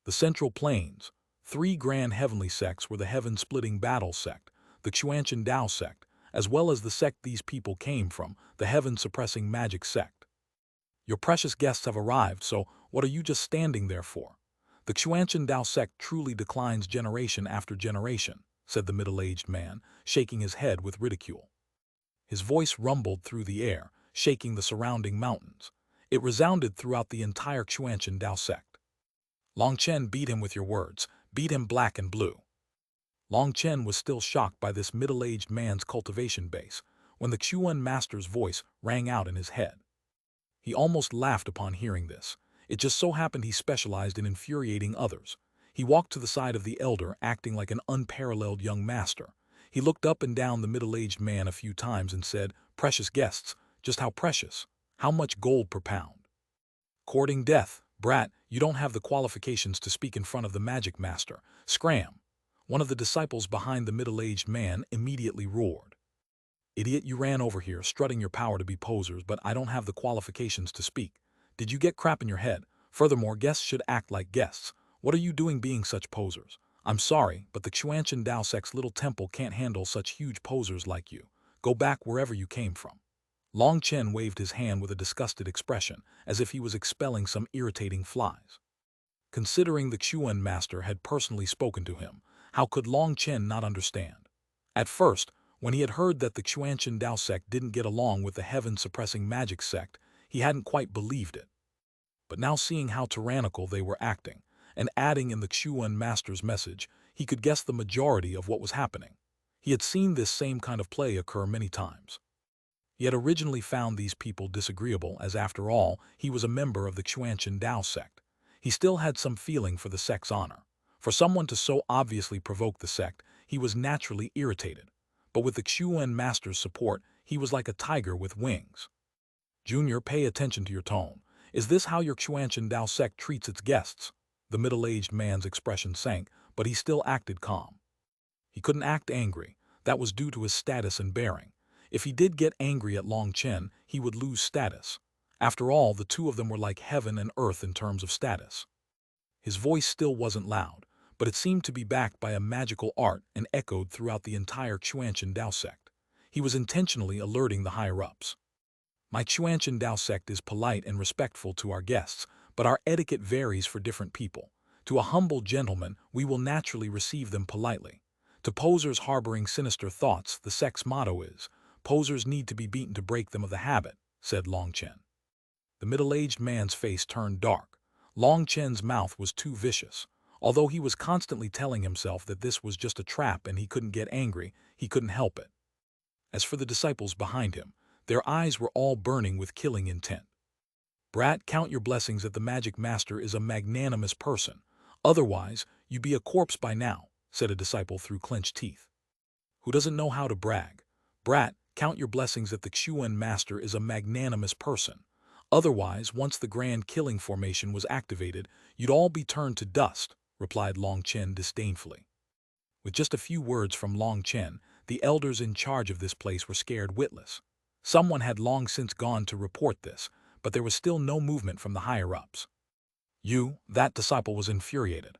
The Central Plains. 3 grand heavenly sects were the heaven-splitting battle sect, the Xuanhuan Dao sect, as well as the sect these people came from, the heaven-suppressing magic sect. Your precious guests have arrived, so what are you just standing there for? The Xuanhuan Dao sect truly declines generation after generation, said the middle-aged man, shaking his head with ridicule. His voice rumbled through the air, shaking the surrounding mountains. It resounded throughout the entire Xuanhuan Dao sect. Long Chen, beat him with your words, beat him black and blue. Long Chen was still shocked by this middle-aged man's cultivation base when the Xuan master's voice rang out in his head. He almost laughed upon hearing this. It just so happened he specialized in infuriating others. He walked to the side of the elder, acting like an unparalleled young master. He looked up and down the middle-aged man a few times and said, "Precious guests, just how precious? How much gold per pound?" "Courting death, brat, you don't have the qualifications to speak in front of the magic master. Scram!" One of the disciples behind the middle-aged man immediately roared. "Idiot, you ran over here, strutting your power to be posers, but I don't have the qualifications to speak. Did you get crap in your head? Furthermore, guests should act like guests. What are you doing being such posers? I'm sorry, but the Xuanhuan Dao sect's little temple can't handle such huge posers like you. Go back wherever you came from." Long Chen waved his hand with a disgusted expression, as if he was expelling some irritating flies. Considering the Xuan master had personally spoken to him, how could Long Chen not understand? At first, when he had heard that the Xuanhuan Dao sect didn't get along with the heaven-suppressing magic sect, he hadn't quite believed it. But now seeing how tyrannical they were acting, and adding in the Xuan master's message, he could guess the majority of what was happening. He had seen this same kind of play occur many times. He had originally found these people disagreeable, as after all, he was a member of the Xuanhuan Dao sect. He still had some feeling for the sect's honor. For someone to so obviously provoke the sect, he was naturally irritated. But with the Xuan master's support, he was like a tiger with wings. "Junior, pay attention to your tone. Is this how your Xuanhuan Dao sect treats its guests?" The middle-aged man's expression sank, but he still acted calm. He couldn't act angry. That was due to his status and bearing. If he did get angry at Long Chen, he would lose status. After all, the two of them were like heaven and earth in terms of status. His voice still wasn't loud, but it seemed to be backed by a magical art and echoed throughout the entire Xuanhuan Dao sect. He was intentionally alerting the higher-ups. "My Xuanhuan Dao sect is polite and respectful to our guests, but our etiquette varies for different people. To a humble gentleman, we will naturally receive them politely. To posers harboring sinister thoughts, the sect's motto is, 'Posers need to be beaten to break them of the habit,'" said Long Chen. The middle-aged man's face turned dark. Long Chen's mouth was too vicious. Although he was constantly telling himself that this was just a trap and he couldn't get angry, he couldn't help it. As for the disciples behind him, their eyes were all burning with killing intent. "Brat, count your blessings that the magic master is a magnanimous person. Otherwise, you'd be a corpse by now," said a disciple through clenched teeth. "Who doesn't know how to brag? Brat, count your blessings that the Xuan master is a magnanimous person. Otherwise, once the grand killing formation was activated, you'd all be turned to dust," replied Long Chen disdainfully. With just a few words from Long Chen, the elders in charge of this place were scared witless. Someone had long since gone to report this, but there was still no movement from the higher-ups. That disciple was infuriated.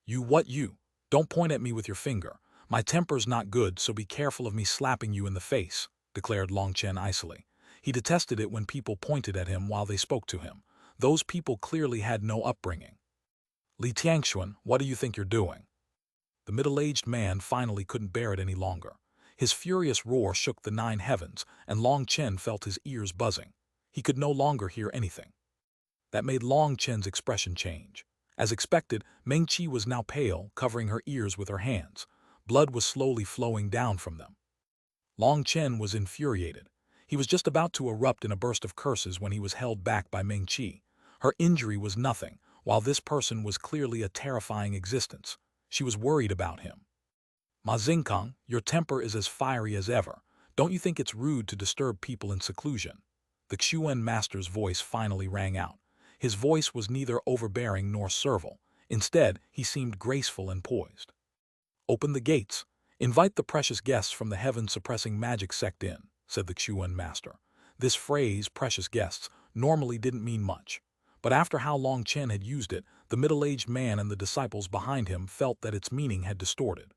"You what you? Don't point at me with your finger. My temper's not good, so be careful of me slapping you in the face," declared Long Chen icily. He detested it when people pointed at him while they spoke to him. Those people clearly had no upbringing. "Li Tiangxuan, what do you think you're doing?" The middle-aged man finally couldn't bear it any longer. His furious roar shook the 9 heavens, and Long Chen felt his ears buzzing. He could no longer hear anything. That made Long Chen's expression change. As expected, Meng Qi was now pale, covering her ears with her hands. Blood was slowly flowing down from them. Long Chen was infuriated. He was just about to erupt in a burst of curses when he was held back by Meng Qi. Her injury was nothing. while this person was clearly a terrifying existence. She was worried about him. Ma Xingkang, your temper is as fiery as ever. Don't you think it's rude to disturb people in seclusion? The Xuan master's voice finally rang out. His voice was neither overbearing nor servile. Instead, he seemed graceful and poised. Open the gates. Invite the precious guests from the heaven-suppressing magic sect in, said the Xuan master. This phrase, precious guests, normally didn't mean much. But after how long Chen had used it, the middle-aged man and the disciples behind him felt that its meaning had distorted.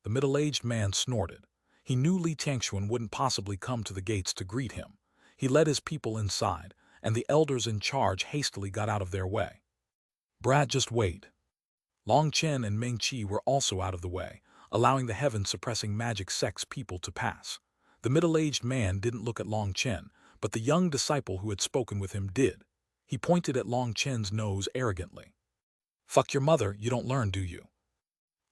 The middle-aged man snorted. He knew Li Tianxuan wouldn't possibly come to the gates to greet him. He led his people inside, and the elders in charge hastily got out of their way. Brat, just wait. Long Chen and Meng Qi were also out of the way, allowing the heaven-suppressing magic sect's people to pass. The middle-aged man didn't look at Long Chen, but the young disciple who had spoken with him did. He pointed at Long Chen's nose arrogantly. Fuck your mother, you don't learn, do you?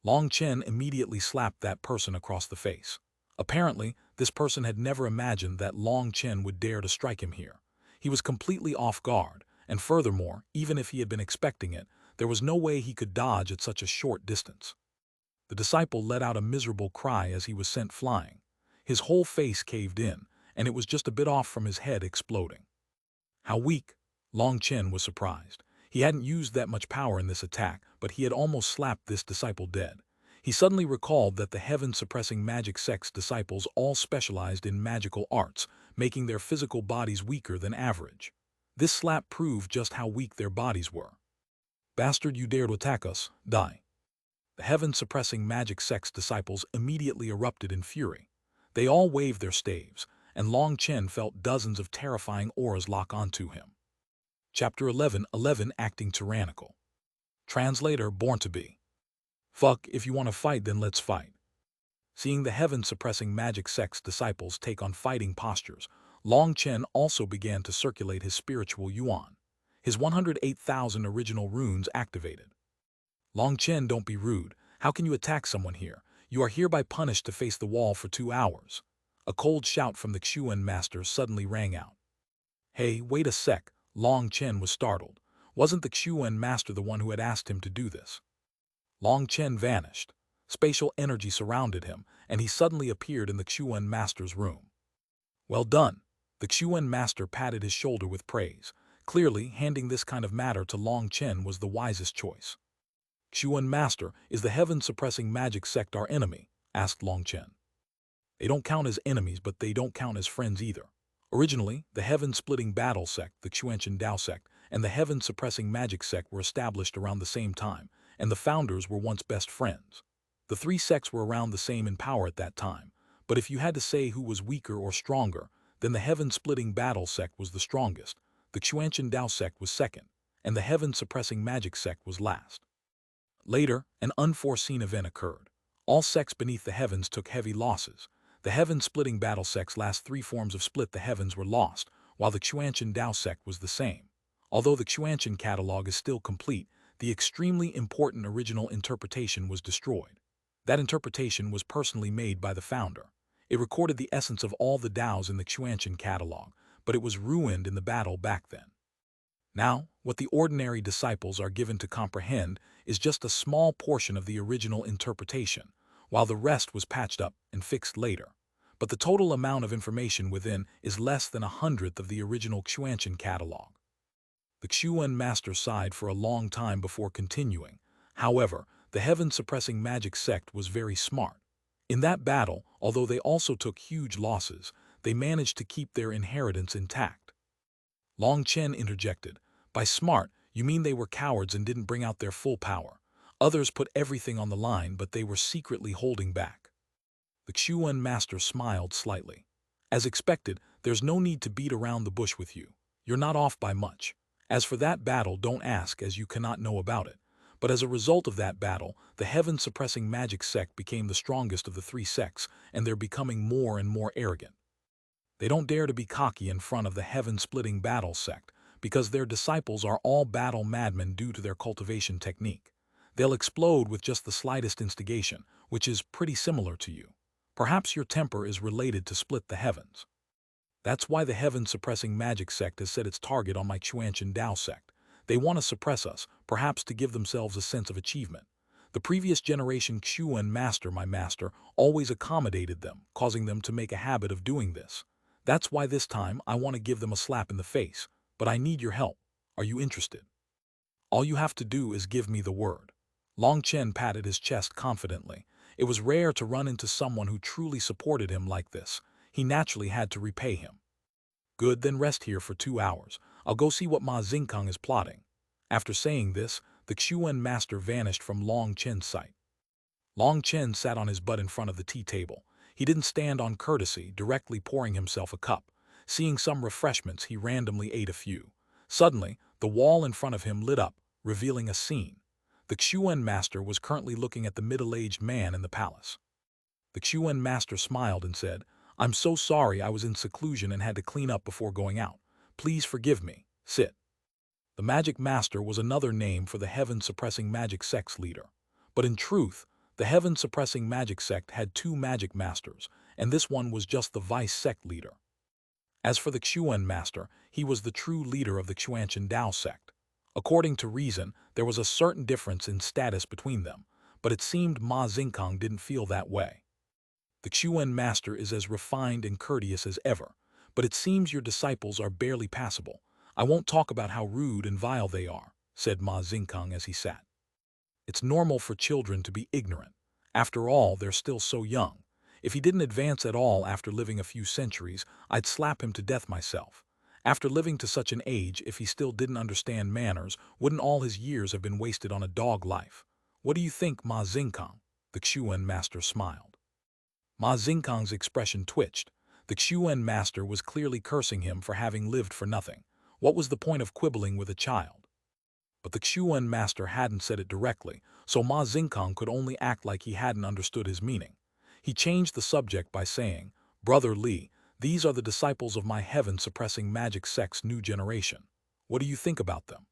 Long Chen immediately slapped that person across the face. Apparently, this person had never imagined that Long Chen would dare to strike him here. He was completely off guard, and furthermore, even if he had been expecting it, there was no way he could dodge at such a short distance. The disciple let out a miserable cry as he was sent flying. His whole face caved in, and it was just a bit off from his head exploding. How weak! Long Chen was surprised. He hadn't used that much power in this attack, but he had almost slapped this disciple dead. He suddenly recalled that the heaven-suppressing magic sect's disciples all specialized in magical arts, making their physical bodies weaker than average. This slap proved just how weak their bodies were. Bastard, you dare to attack us, die. The heaven-suppressing magic sect's disciples immediately erupted in fury. They all waved their staves, and Long Chen felt dozens of terrifying auras lock onto him. Chapter 11:11 Acting Tyrannical. Translator, born to be. Fuck, if you want to fight, then let's fight. Seeing the heaven-suppressing magic sect's disciples take on fighting postures, Long Chen also began to circulate his spiritual yuan. His 108,000 original runes activated. Long Chen, don't be rude. How can you attack someone here? You are hereby punished to face the wall for 2 hours. A cold shout from the Xuan master suddenly rang out. Hey, wait a sec. Long Chen was startled. Wasn't the Xuan master the one who had asked him to do this? Long Chen vanished. Spatial energy surrounded him, and he suddenly appeared in the Xuan master's room. Well done. The Xuan master patted his shoulder with praise. Clearly, handing this kind of matter to Long Chen was the wisest choice. Xuan master, is the heaven-suppressing magic sect our enemy? Asked Long Chen. They don't count as enemies, but they don't count as friends either. Originally, the heaven-splitting battle sect, the Xuanchen Dao sect, and the heaven-suppressing magic sect were established around the same time, and the founders were once best friends. The 3 sects were around the same in power at that time, but if you had to say who was weaker or stronger, then the heaven-splitting battle sect was the strongest, the Xuanchen Dao sect was second, and the heaven-suppressing magic sect was last. Later, an unforeseen event occurred. All sects beneath the heavens took heavy losses. The heaven-splitting battle sect's last 3 forms of split the heavens were lost, while the Xuanchen Dao sect was the same. Although the Xuanchen catalog is still complete, the extremely important original interpretation was destroyed. That interpretation was personally made by the founder. It recorded the essence of all the Daos in the Xuanchen catalog, but it was ruined in the battle back then. Now, what the ordinary disciples are given to comprehend is just a small portion of the original interpretation, while the rest was patched up and fixed later. But the total amount of information within is less than 1/100th of the original Xuanchen catalog. The Xuan master sighed for a long time before continuing. However, the heaven-suppressing magic sect was very smart. In that battle, although they also took huge losses, they managed to keep their inheritance intact. Long Chen interjected. By smart, you mean they were cowards and didn't bring out their full power. Others put everything on the line, but they were secretly holding back. The Xuan master smiled slightly. As expected, there's no need to beat around the bush with you. You're not off by much. As for that battle, don't ask, as you cannot know about it. But as a result of that battle, the heaven-suppressing magic sect became the strongest of the 3 sects, and they're becoming more and more arrogant. They don't dare to be cocky in front of the heaven-splitting battle sect, because their disciples are all battle madmen due to their cultivation technique. They'll explode with just the slightest instigation, which is pretty similar to you. Perhaps your temper is related to split the heavens. That's why the heaven-suppressing magic sect has set its target on my Xuanchen Dao sect. They want to suppress us, perhaps to give themselves a sense of achievement. The previous generation Xuanhuan master, my master, always accommodated them, causing them to make a habit of doing this. That's why this time I want to give them a slap in the face, but I need your help. Are you interested? All you have to do is give me the word. Long Chen patted his chest confidently. It was rare to run into someone who truly supported him like this. He naturally had to repay him. Good, then rest here for 2 hours. I'll go see what Ma Xingkang is plotting. After saying this, the Xuan master vanished from Long Chen's sight. Long Chen sat on his butt in front of the tea table. He didn't stand on courtesy, directly pouring himself a cup. Seeing some refreshments, he randomly ate a few. Suddenly, the wall in front of him lit up, revealing a scene. The Xuan master was currently looking at the middle-aged man in the palace. The Xuan master smiled and said, "I'm so sorry I was in seclusion and had to clean up before going out. Please forgive me. Sit." The magic master was another name for the heaven-suppressing magic sect's leader. But in truth, the heaven-suppressing magic sect had 2 magic masters, and this one was just the vice sect leader. As for the Xuan master, he was the true leader of the Xuanchen Dao sect. According to reason, there was a certain difference in status between them, but it seemed Ma Xingkang didn't feel that way. The Xuan master is as refined and courteous as ever, but it seems your disciples are barely passable. I won't talk about how rude and vile they are, said Ma Xingkang as he sat. It's normal for children to be ignorant. After all, they're still so young. If he didn't advance at all after living a few centuries, I'd slap him to death myself. After living to such an age, if he still didn't understand manners, wouldn't all his years have been wasted on a dog life? What do you think, Ma Xingkang? The Xuan master smiled. Ma Xingkang's expression twitched. The Xuan master was clearly cursing him for having lived for nothing. What was the point of quibbling with a child? But the Xuan master hadn't said it directly, so Ma Xingkang could only act like he hadn't understood his meaning. He changed the subject by saying, "Brother Li, these are the disciples of my heaven-suppressing magic sect's new generation. What do you think about them?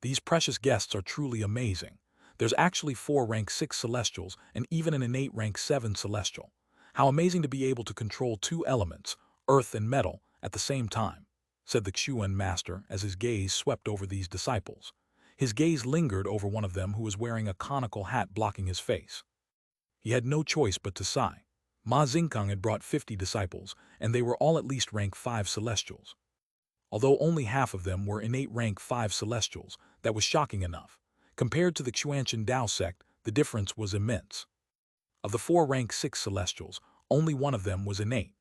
These precious guests are truly amazing. There's actually 4 rank 6 celestials and even an innate rank 7 celestial. How amazing to be able to control 2 elements, earth and metal, at the same time," said the Xuan master as his gaze swept over these disciples. His gaze lingered over one of them who was wearing a conical hat blocking his face. He had no choice but to sigh. Ma Xingkang had brought 50 disciples, and they were all at least rank 5 celestials. Although only half of them were innate rank 5 celestials, that was shocking enough. Compared to the Xuanchen Dao sect, the difference was immense. Of the 4 rank 6 celestials, only one of them was innate.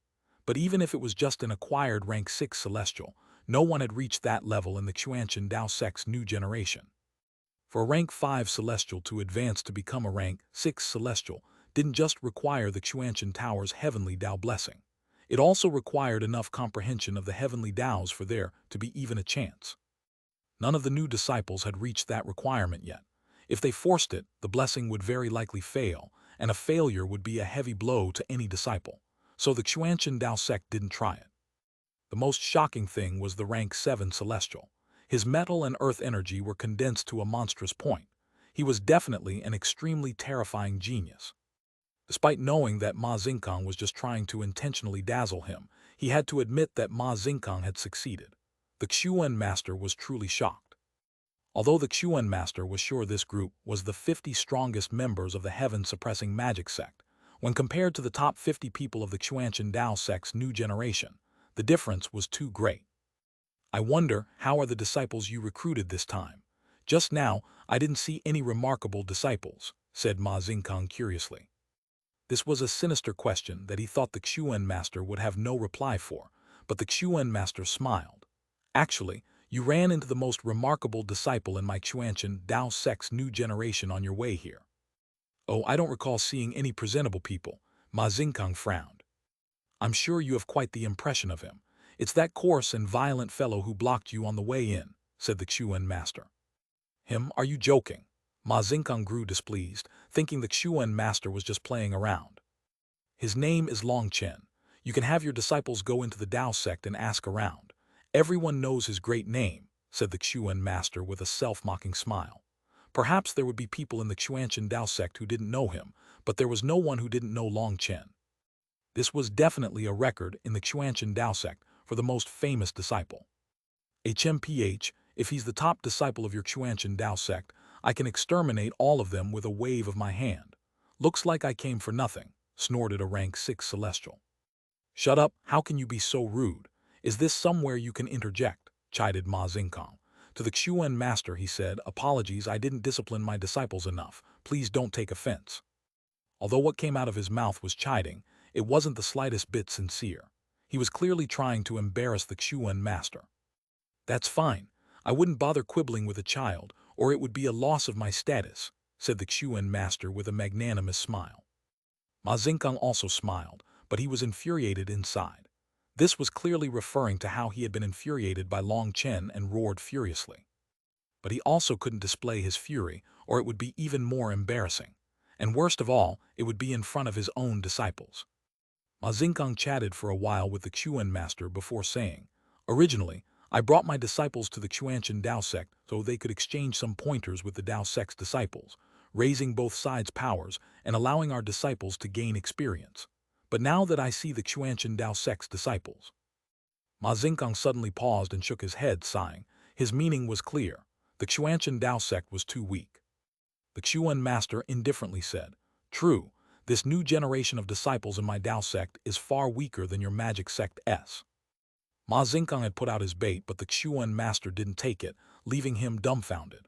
But even if it was just an acquired rank 6 celestial, no one had reached that level in the Xuanchen Dao sect's new generation. For a rank 5 celestial to advance to become a rank 6 celestial didn't just require the Xuanchen Tower's heavenly Dao blessing. It also required enough comprehension of the heavenly Daos for there to be even a chance. None of the new disciples had reached that requirement yet. If they forced it, the blessing would very likely fail, and a failure would be a heavy blow to any disciple. So the Xuanchen Dao sect didn't try it. The most shocking thing was the rank 7 celestial. His metal and earth energy were condensed to a monstrous point. He was definitely an extremely terrifying genius. Despite knowing that Ma Xingkang was just trying to intentionally dazzle him, he had to admit that Ma Xingkang had succeeded. The Xuan master was truly shocked. Although the Xuan master was sure this group was the 50 strongest members of the heaven-suppressing magic sect, when compared to the top 50 people of the Xuanchen Dao sect's new generation, the difference was too great. "I wonder, how are the disciples you recruited this time? Just now, I didn't see any remarkable disciples," said Ma Xingkang curiously. This was a sinister question that he thought the Xuan master would have no reply for, but the Xuan master smiled. "Actually, you ran into the most remarkable disciple in my Xuanchen Dao sect's new generation on your way here." "Oh, I don't recall seeing any presentable people," Ma Xingkang frowned. "I'm sure you have quite the impression of him. It's that coarse and violent fellow who blocked you on the way in," said the Xuan master. "Him? Are you joking?" Ma Xingkang grew displeased, thinking the Xuan master was just playing around. "His name is Long Chen. You can have your disciples go into the Dao sect and ask around. Everyone knows his great name," said the Xuan master with a self-mocking smile. Perhaps there would be people in the Xuanchen Dao sect who didn't know him, but there was no one who didn't know Long Chen. This was definitely a record in the Xuanchen Dao sect for the most famous disciple. HMPH, If he's the top disciple of your Xuanhuan Dao sect, I can exterminate all of them with a wave of my hand. Looks like I came for nothing, snorted a rank 6 celestial. Shut up, how can you be so rude? Is this somewhere you can interject? Chided Ma Xingkang. To the Xuan master he said, apologies, I didn't discipline my disciples enough. Please don't take offense. Although what came out of his mouth was chiding, it wasn't the slightest bit sincere. He was clearly trying to embarrass the Xuan master. That's fine. I wouldn't bother quibbling with a child, or it would be a loss of my status, said the Xuan master with a magnanimous smile. Ma Xingkang also smiled, but he was infuriated inside. This was clearly referring to how he had been infuriated by Long Chen and roared furiously. But he also couldn't display his fury, or it would be even more embarrassing. And worst of all, it would be in front of his own disciples. Ma Xingkang chatted for a while with the Xuan master before saying, originally, I brought my disciples to the Xuanhuan Dao sect so they could exchange some pointers with the Dao sect's disciples, raising both sides' powers and allowing our disciples to gain experience. But now that I see the Xuanhuan Dao sect's disciples... Ma Xingkang suddenly paused and shook his head, sighing. His meaning was clear. The Xuanhuan Dao sect was too weak. The Xuan master indifferently said, true, this new generation of disciples in my Dao sect is far weaker than your magic sect's. Ma Xingkang had put out his bait, but the Xuan master didn't take it, leaving him dumbfounded.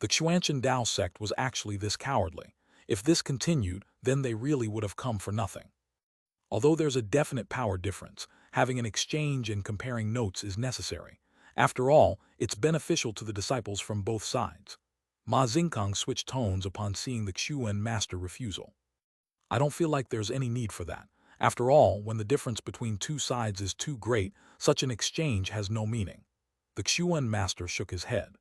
The Xuanhuan Dao sect was actually this cowardly. If this continued, then they really would have come for nothing. Although there's a definite power difference, having an exchange and comparing notes is necessary. After all, it's beneficial to the disciples from both sides. Ma Xingkang switched tones upon seeing the Xuan master refusal. I don't feel like there's any need for that. After all, when the difference between two sides is too great, such an exchange has no meaning. The Xuan master shook his head.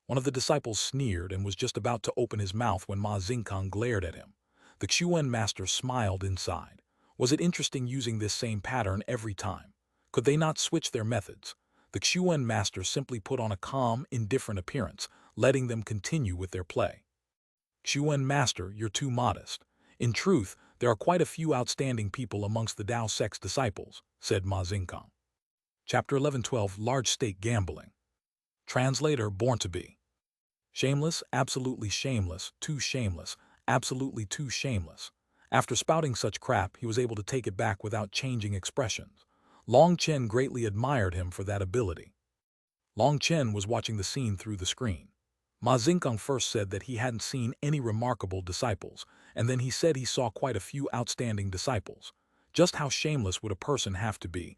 One of the disciples sneered and was just about to open his mouth when Ma Xingkang glared at him. The Xuan master smiled inside. Was it interesting using this same pattern every time? Could they not switch their methods? The Xuan master simply put on a calm, indifferent appearance, letting them continue with their play. Xuan master, you're too modest. In truth, there are quite a few outstanding people amongst the Dao sect's disciples, said Ma Xingkang. Chapter 11-12 Large-Stake Gambling. Translator born to be. Shameless, absolutely shameless, too shameless, absolutely too shameless. After spouting such crap, he was able to take it back without changing expressions. Long Chen greatly admired him for that ability. Long Chen was watching the scene through the screen. Ma Xingkang first said that he hadn't seen any remarkable disciples, and then he said he saw quite a few outstanding disciples. Just how shameless would a person have to be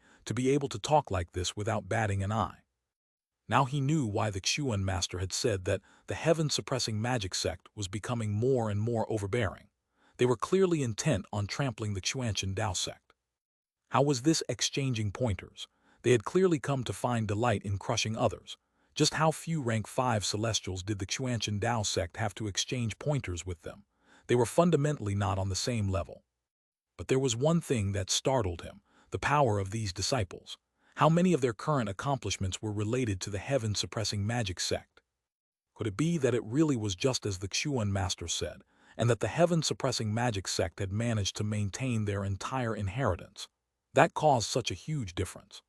able to talk like this without batting an eye? Now he knew why the Xuan master had said that the heaven-suppressing magic sect was becoming more and more overbearing. They were clearly intent on trampling the Xuanhuan Dao sect. How was this exchanging pointers? They had clearly come to find delight in crushing others. Just how few rank 5 celestials did the Xuanhuan Dao sect have to exchange pointers with them? They were fundamentally not on the same level. But there was one thing that startled him, the power of these disciples. How many of their current accomplishments were related to the heaven-suppressing magic sect? Could it be that it really was just as the Xuan master said, and that the heaven-suppressing magic sect had managed to maintain their entire inheritance? That caused such a huge difference.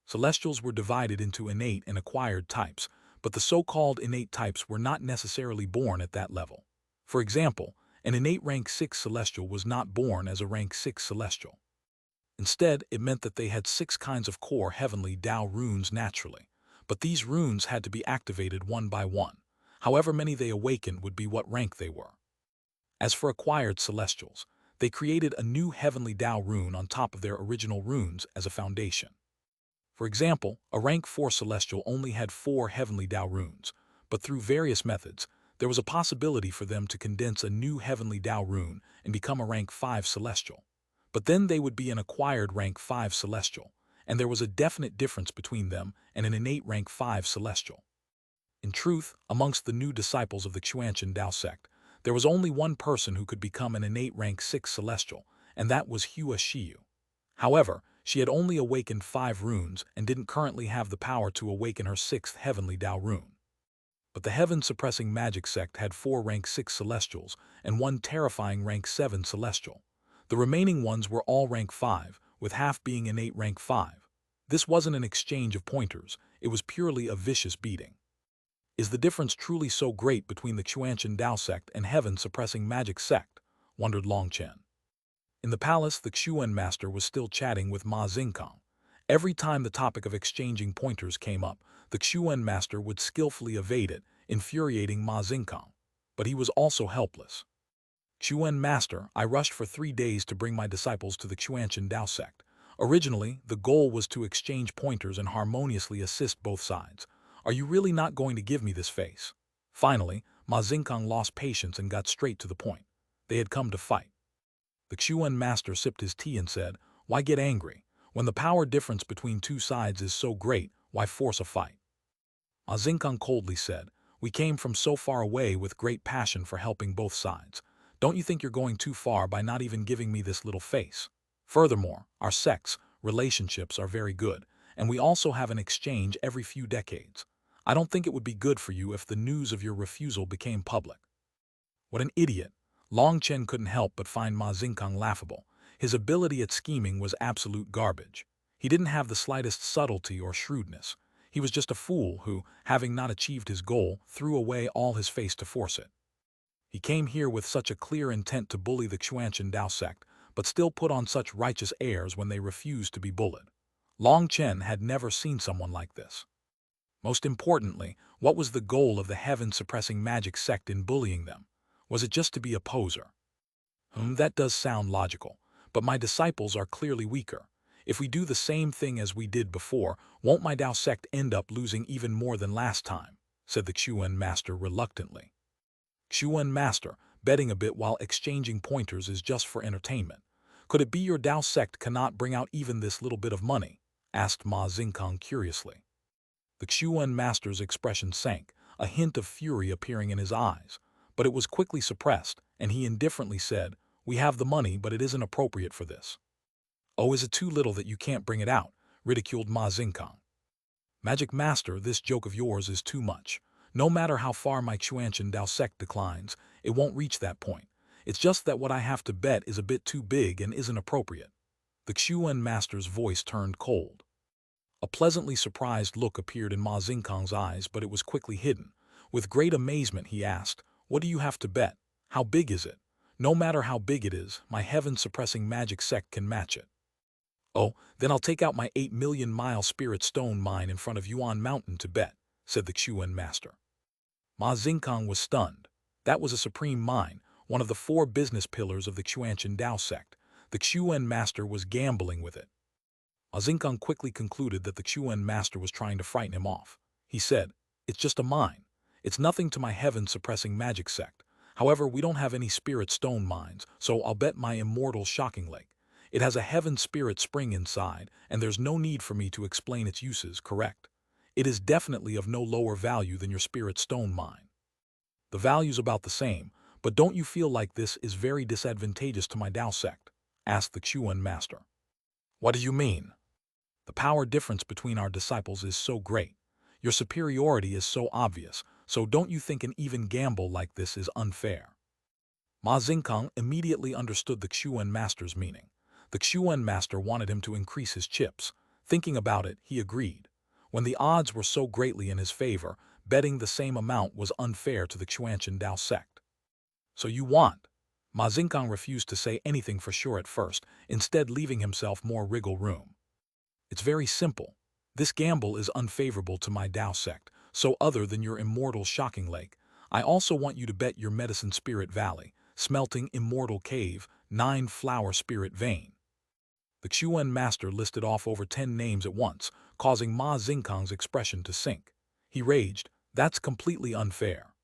Celestials were divided into innate and acquired types, but the so-called innate types were not necessarily born at that level. For example, an innate rank 6 celestial was not born as a rank 6 celestial. Instead, it meant that they had 6 kinds of core heavenly Dao runes naturally, but these runes had to be activated one by one. However many they awakened would be what rank they were. As for acquired celestials, they created a new heavenly Dao rune on top of their original runes as a foundation. For example, a rank 4 celestial only had 4 heavenly Dao runes, but through various methods, there was a possibility for them to condense a new heavenly Dao rune and become a rank 5 celestial. But then they would be an acquired rank 5 celestial, and there was a definite difference between them and an innate rank 5 celestial. In truth, amongst the new disciples of the Xuanhuan Dao sect, there was only one person who could become an innate rank 6 celestial, and that was Hua Shiyu. However, she had only awakened 5 runes and didn't currently have the power to awaken her 6th heavenly Dao rune. But the heaven-suppressing magic sect had 4 rank 6 celestials and 1 terrifying rank 7 celestial. The remaining ones were all rank 5, with half being innate rank 5. This wasn't an exchange of pointers, it was purely a vicious beating. Is the difference truly so great between the Xuanhuan Dao sect and heaven-suppressing magic sect? Wondered Long Chen. In the palace, the Xuan master was still chatting with Ma Xingkang. Every time the topic of exchanging pointers came up, the Xuan master would skillfully evade it, infuriating Ma Xingkang. But he was also helpless. Xuan master, I rushed for 3 days to bring my disciples to the Xuanhuan Dao sect. Originally, the goal was to exchange pointers and harmoniously assist both sides. Are you really not going to give me this face? Finally, Ma Xingkang lost patience and got straight to the point. They had come to fight. The Xuan master sipped his tea and said, "Why get angry? When the power difference between two sides is so great, why force a fight?" Ma Xingkang coldly said, "We came from so far away with great passion for helping both sides. Don't you think you're going too far by not even giving me this little face? Furthermore, our sects, relationships are very good, and we also have an exchange every few decades. I don't think it would be good for you if the news of your refusal became public." What an idiot! Long Chen couldn't help but find Ma Xingkang laughable. His ability at scheming was absolute garbage. He didn't have the slightest subtlety or shrewdness. He was just a fool who, having not achieved his goal, threw away all his face to force it. He came here with such a clear intent to bully the Xuanhuan Dao sect, but still put on such righteous airs when they refused to be bullied. Long Chen had never seen someone like this. Most importantly, what was the goal of the heaven-suppressing magic sect in bullying them? Was it just to be a poser? That does sound logical, but my disciples are clearly weaker. If we do the same thing as we did before, won't my Dao sect end up losing even more than last time? Said the Xuan master reluctantly. Xuan master, betting a bit while exchanging pointers is just for entertainment. Could it be your Dao sect cannot bring out even this little bit of money? Asked Ma Xingkang curiously. The Xuan master's expression sank, a hint of fury appearing in his eyes, but it was quickly suppressed, and he indifferently said, "We have the money, but it isn't appropriate for this." "Oh, is it too little that you can't bring it out?" ridiculed Ma Xingkang. "Magic master, this joke of yours is too much. No matter how far my Xuanhuan Dao sect declines, it won't reach that point. It's just that what I have to bet is a bit too big and isn't appropriate." The Xuan master's voice turned cold. A pleasantly surprised look appeared in Ma Xingkang's eyes, but it was quickly hidden. With great amazement he asked, "What do you have to bet? How big is it?" "No matter how big it is, my heaven-suppressing magic sect can match it." "Oh, then I'll take out my 8 million-mile spirit stone mine in front of Yuan Mountain to bet," said the Xuan master. Ma Xingkang was stunned. That was a supreme mine, one of the 4 business pillars of the Xuanhuan Dao sect. The Xuan master was gambling with it. Ma Xingkang quickly concluded that the Xuan master was trying to frighten him off. He said, "It's just a mine. It's nothing to my heaven-suppressing magic sect. However, we don't have any spirit stone mines, so I'll bet my immortal shocking lake. It has a heaven spirit spring inside, and there's no need for me to explain its uses, correct? It is definitely of no lower value than your spirit stone mine. The value's about the same, but don't you feel like this is very disadvantageous to my Dao sect?" asked the Xuan master. "What do you mean?" "The power difference between our disciples is so great. Your superiority is so obvious, so don't you think an even gamble like this is unfair?" Ma Xingkang immediately understood the Xuan master's meaning. The Xuan master wanted him to increase his chips. Thinking about it, he agreed. When the odds were so greatly in his favor, betting the same amount was unfair to the Xuanhuan Dao sect. "So you want?" Ma Xingkang refused to say anything for sure at first, instead leaving himself more wriggle room. "It's very simple. This gamble is unfavorable to my Dao sect, so other than your immortal shocking lake, I also want you to bet your medicine spirit valley, smelting immortal cave, 9 flower spirit vein." The Xuan master listed off over 10 names at once, causing Ma Xingkang's expression to sink. He raged, "That's completely unfair.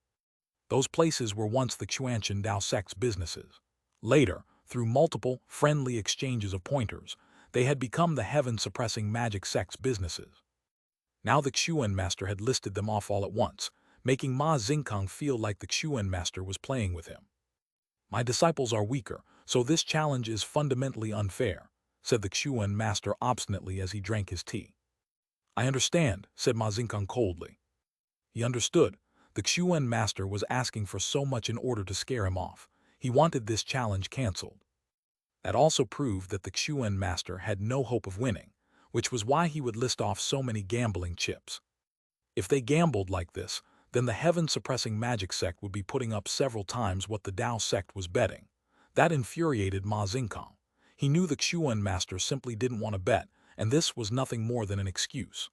Those places were once the Xuanhuan Dao sect's businesses. Later, through multiple, friendly exchanges of pointers, they had become the heaven-suppressing magic sect's businesses." Now the Xuan master had listed them off all at once, making Ma Xingkang feel like the Xuan master was playing with him. "My disciples are weaker, so this challenge is fundamentally unfair," said the Xuan master obstinately as he drank his tea. "I understand," said Ma Xingkang coldly. He understood. The Xuan master was asking for so much in order to scare him off. He wanted this challenge cancelled. That also proved that the Xuan master had no hope of winning, which was why he would list off so many gambling chips. If they gambled like this, then the heaven-suppressing magic sect would be putting up several times what the Tao sect was betting. That infuriated Ma Xingkang. He knew the Xuanhuan master simply didn't want to bet, and this was nothing more than an excuse.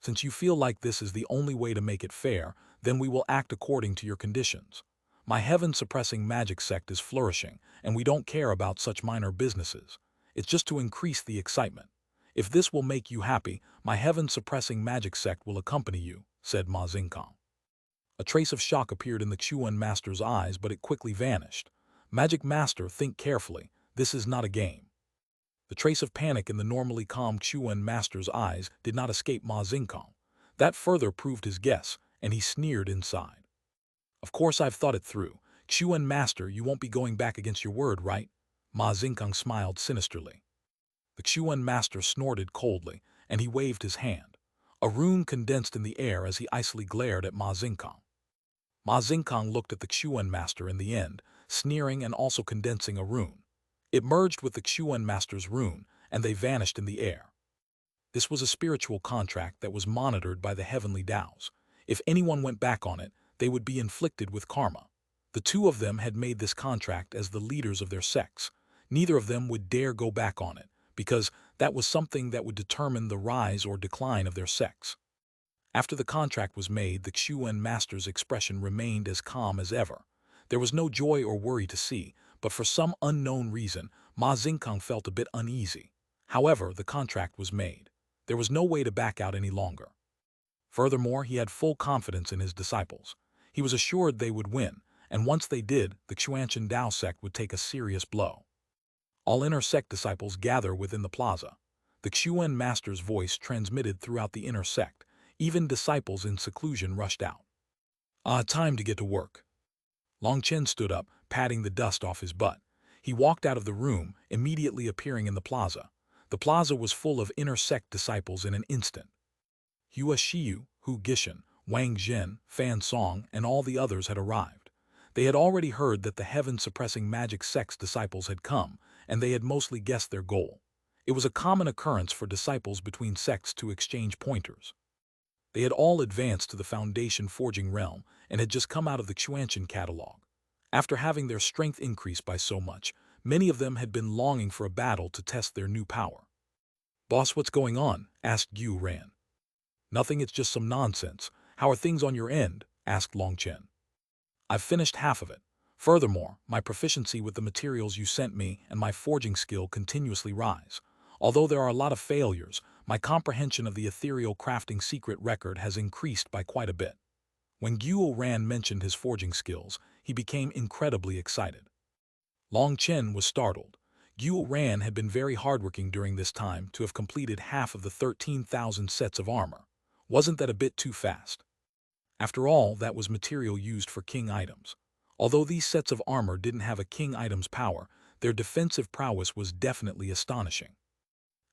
Since you feel like this is the only way to make it fair, then we will act according to your conditions. My heaven-suppressing magic sect is flourishing, and we don't care about such minor businesses. It's just to increase the excitement. If this will make you happy, my heaven-suppressing magic sect will accompany you, said Ma Xingkang. A trace of shock appeared in the Xuanhuan master's eyes, but it quickly vanished. Magic master, think carefully. This is not a game. The trace of panic in the normally calm Xuanhuan master's eyes did not escape Ma Xingkang. That further proved his guess, and he sneered inside. Of course I've thought it through. Xuanhuan master, you won't be going back against your word, right? Ma Xingkang smiled sinisterly. The Xuanhuan master snorted coldly, and he waved his hand. A rune condensed in the air as he icily glared at Ma Xingkang. Ma Xingkang looked at the Xuanhuan master in the end, sneering and also condensing a rune. It merged with the Xuanhuan master's rune, and they vanished in the air. This was a spiritual contract that was monitored by the heavenly Taos. If anyone went back on it, they would be inflicted with karma. The two of them had made this contract as the leaders of their sects. Neither of them would dare go back on it, because that was something that would determine the rise or decline of their sects. After the contract was made, the Xuanhuan master's expression remained as calm as ever. There was no joy or worry to see, but for some unknown reason, Ma Xingkang felt a bit uneasy. However, the contract was made. There was no way to back out any longer. Furthermore, he had full confidence in his disciples. He was assured they would win, and once they did, the Xuanhuan Tao sect would take a serious blow. All inner sect disciples gather within the plaza. The Xuanhuan master's voice transmitted throughout the inner sect. Even disciples in seclusion rushed out. Time to get to work. Chen stood up, patting the dust off his butt. He walked out of the room, immediately appearing in the plaza. The plaza was full of inner sect disciples in an instant. Hua Xiu, Hu Gishan, Wang Zhen, Fan Song, and all the others had arrived. They had already heard that the heaven-suppressing magic sect's disciples had come, and they had mostly guessed their goal. It was a common occurrence for disciples between sects to exchange pointers. They had all advanced to the Foundation Forging realm and had just come out of the Xuanhuan catalog. After having their strength increased by so much, many of them had been longing for a battle to test their new power. "Boss, what's going on?" asked Xuanhuan. "Nothing, it's just some nonsense. How are things on your end?" asked Chen. "I've finished half of it. Furthermore, my proficiency with the materials you sent me and my forging skill continuously rise. Although there are a lot of failures, my comprehension of the ethereal crafting secret record has increased by quite a bit." When Xuanhuan mentioned his forging skills, he became incredibly excited. Chen was startled. Xuanhuan had been very hardworking during this time to have completed half of the 13,000 sets of armor. Wasn't that a bit too fast? After all, that was material used for king items. Although these sets of armor didn't have a king item's power, their defensive prowess was definitely astonishing.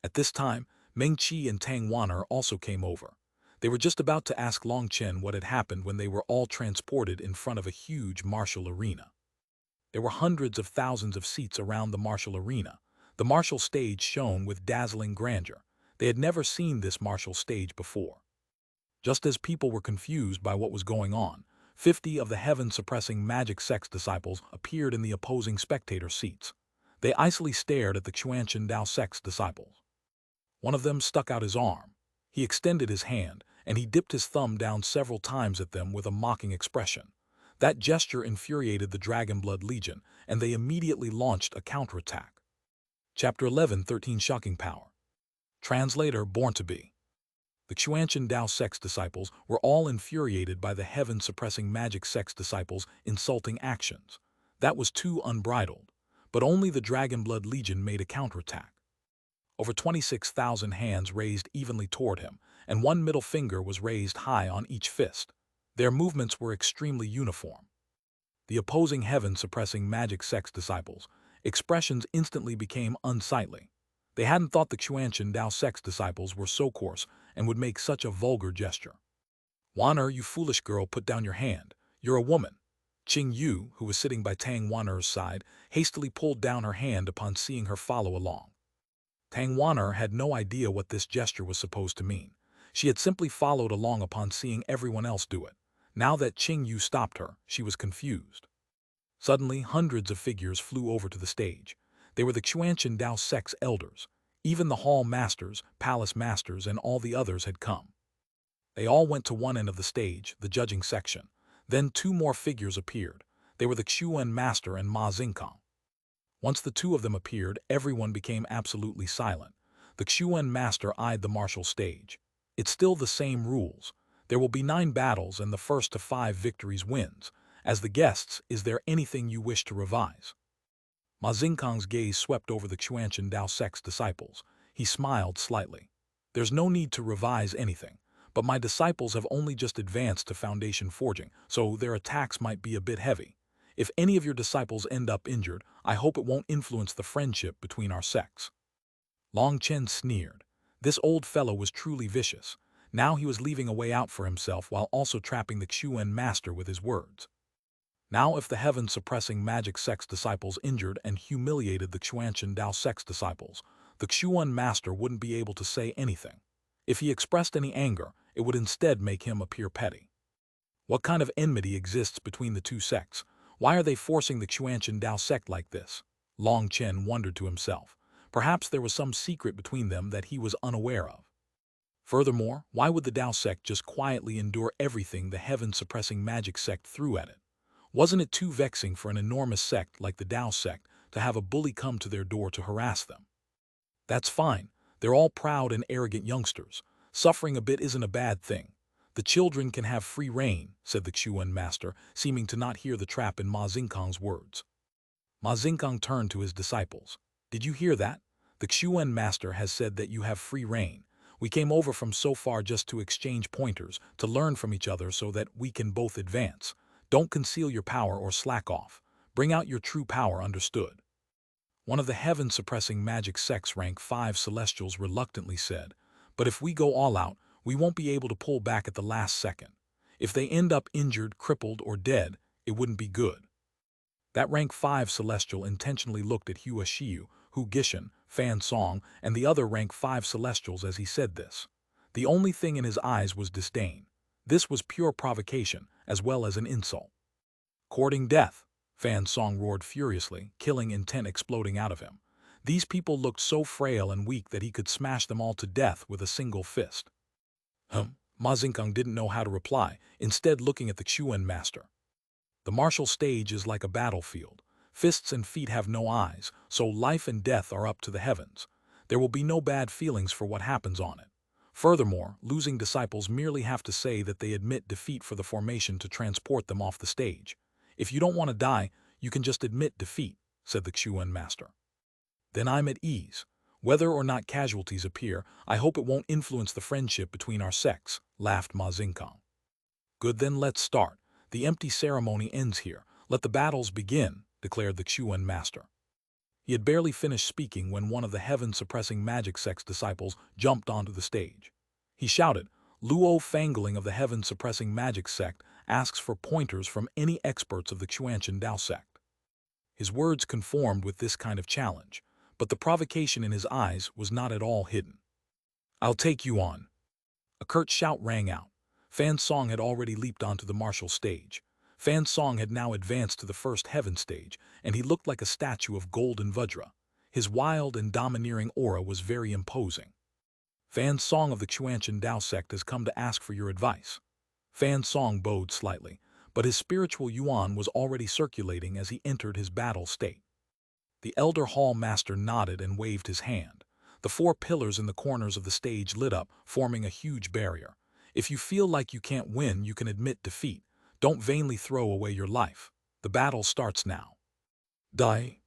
At this time, Meng Qi and Tang Wan'er also came over. They were just about to ask Chen what had happened when they were all transported in front of a huge martial arena. There were hundreds of thousands of seats around the martial arena. The martial stage shone with dazzling grandeur. They had never seen this martial stage before. Just as people were confused by what was going on, 50 of the heaven-suppressing magic sect's disciples appeared in the opposing spectator seats. They icily stared at the Xuanhuan Tao sect's disciples. One of them stuck out his arm. He extended his hand, and he dipped his thumb down several times at them with a mocking expression. That gesture infuriated the Dragonblood Legion, and they immediately launched a counterattack. Chapter 11, 13 Shocking Power. Translator Born to Be. The Xuanhuan Tao sect's disciples were all infuriated by the heaven-suppressing magic sect's disciples' insulting actions. That was too unbridled. But only the Dragonblood Legion made a counterattack. Over 26,000 hands raised evenly toward him, and one middle finger was raised high on each fist. Their movements were extremely uniform. The opposing heaven-suppressing magic sect's disciples' expressions instantly became unsightly. They hadn't thought the Xuanhuan Tao sect's disciples were so coarse and would make such a vulgar gesture. "Wan'er, you foolish girl, put down your hand. You're a woman." Qing Yu, who was sitting by Tang Wan'er's side, hastily pulled down her hand upon seeing her follow along. Tang Wan'er had no idea what this gesture was supposed to mean. She had simply followed along upon seeing everyone else do it. Now that Qing Yu stopped her, she was confused. Suddenly, hundreds of figures flew over to the stage. They were the Xuanhuan Dao sect's elders. Even the hall masters, palace masters, and all the others had come. They all went to one end of the stage, the judging section. Then two more figures appeared. They were the Xuan master and Ma Xingkang. Once the two of them appeared, everyone became absolutely silent. The Xuan master eyed the martial stage. It's still the same rules. There will be 9 battles and the first to 5 victories wins. As the guests, is there anything you wish to revise? Ma Xingkang's gaze swept over the Xuanhuan Dao sect's disciples. He smiled slightly. There's no need to revise anything, but my disciples have only just advanced to foundation forging, so their attacks might be a bit heavy. If any of your disciples end up injured, I hope it won't influence the friendship between our sects. Long Chen sneered. This old fellow was truly vicious. Now he was leaving a way out for himself while also trapping the Xuan master with his words. Now if the heaven-suppressing magic sect's disciples injured and humiliated the Xuanhuan Dao sect's disciples, the Xuan master wouldn't be able to say anything. If he expressed any anger, it would instead make him appear petty. What kind of enmity exists between the two sects? Why are they forcing the Xuanhuan Dao sect like this? Long Chen wondered to himself. Perhaps there was some secret between them that he was unaware of. Furthermore, why would the Dao sect just quietly endure everything the heaven-suppressing magic sect threw at it? Wasn't it too vexing for an enormous sect like the Dao sect to have a bully come to their door to harass them? That's fine. They're all proud and arrogant youngsters. Suffering a bit isn't a bad thing. The children can have free reign, said the Xuan master, seeming to not hear the trap in Ma Xingkang's words. Ma Xingkang turned to his disciples. Did you hear that? The Xuan master has said that you have free reign. We came over from so far just to exchange pointers, to learn from each other so that we can both advance. Don't conceal your power or slack off. Bring out your true power, understood? One of the heaven-suppressing magic sect's rank 5 celestials reluctantly said, but if we go all out, we won't be able to pull back at the last second. If they end up injured, crippled, or dead, it wouldn't be good. That rank 5 celestial intentionally looked at Hua Xiu, Hu Gishan, Fan Song, and the other rank 5 celestials as he said this. The only thing in his eyes was disdain. This was pure provocation, as well as an insult. Courting death, Fan Song roared furiously, killing intent exploding out of him. These people looked so frail and weak that he could smash them all to death with a single fist. Ma Xingkang didn't know how to reply, instead looking at the Xuan master. The martial stage is like a battlefield. Fists and feet have no eyes, so life and death are up to the heavens. There will be no bad feelings for what happens on it. Furthermore, losing disciples merely have to say that they admit defeat for the formation to transport them off the stage. If you don't want to die, you can just admit defeat, said the Xuan master. Then I'm at ease. Whether or not casualties appear, I hope it won't influence the friendship between our sects, laughed Ma Xingkang. Good, then let's start. The empty ceremony ends here. Let the battles begin, declared the Xuan master. He had barely finished speaking when one of the heaven-suppressing magic sect's disciples jumped onto the stage. He shouted, Luo Fangling of the heaven-suppressing magic sect asks for pointers from any experts of the Xuanhuan Dao sect. His words conformed with this kind of challenge, but the provocation in his eyes was not at all hidden. I'll take you on. A curt shout rang out. Fan Song had already leaped onto the martial stage. Fan Song had now advanced to the first heaven stage, and he looked like a statue of gold and vajra. His wild and domineering aura was very imposing. Fan Song of the Xuanhuan Dao sect has come to ask for your advice. Fan Song bowed slightly, but his spiritual yuan was already circulating as he entered his battle state. The elder hall master nodded and waved his hand. The 4 pillars in the corners of the stage lit up, forming a huge barrier. If you feel like you can't win, you can admit defeat. Don't vainly throw away your life. The battle starts now. Die.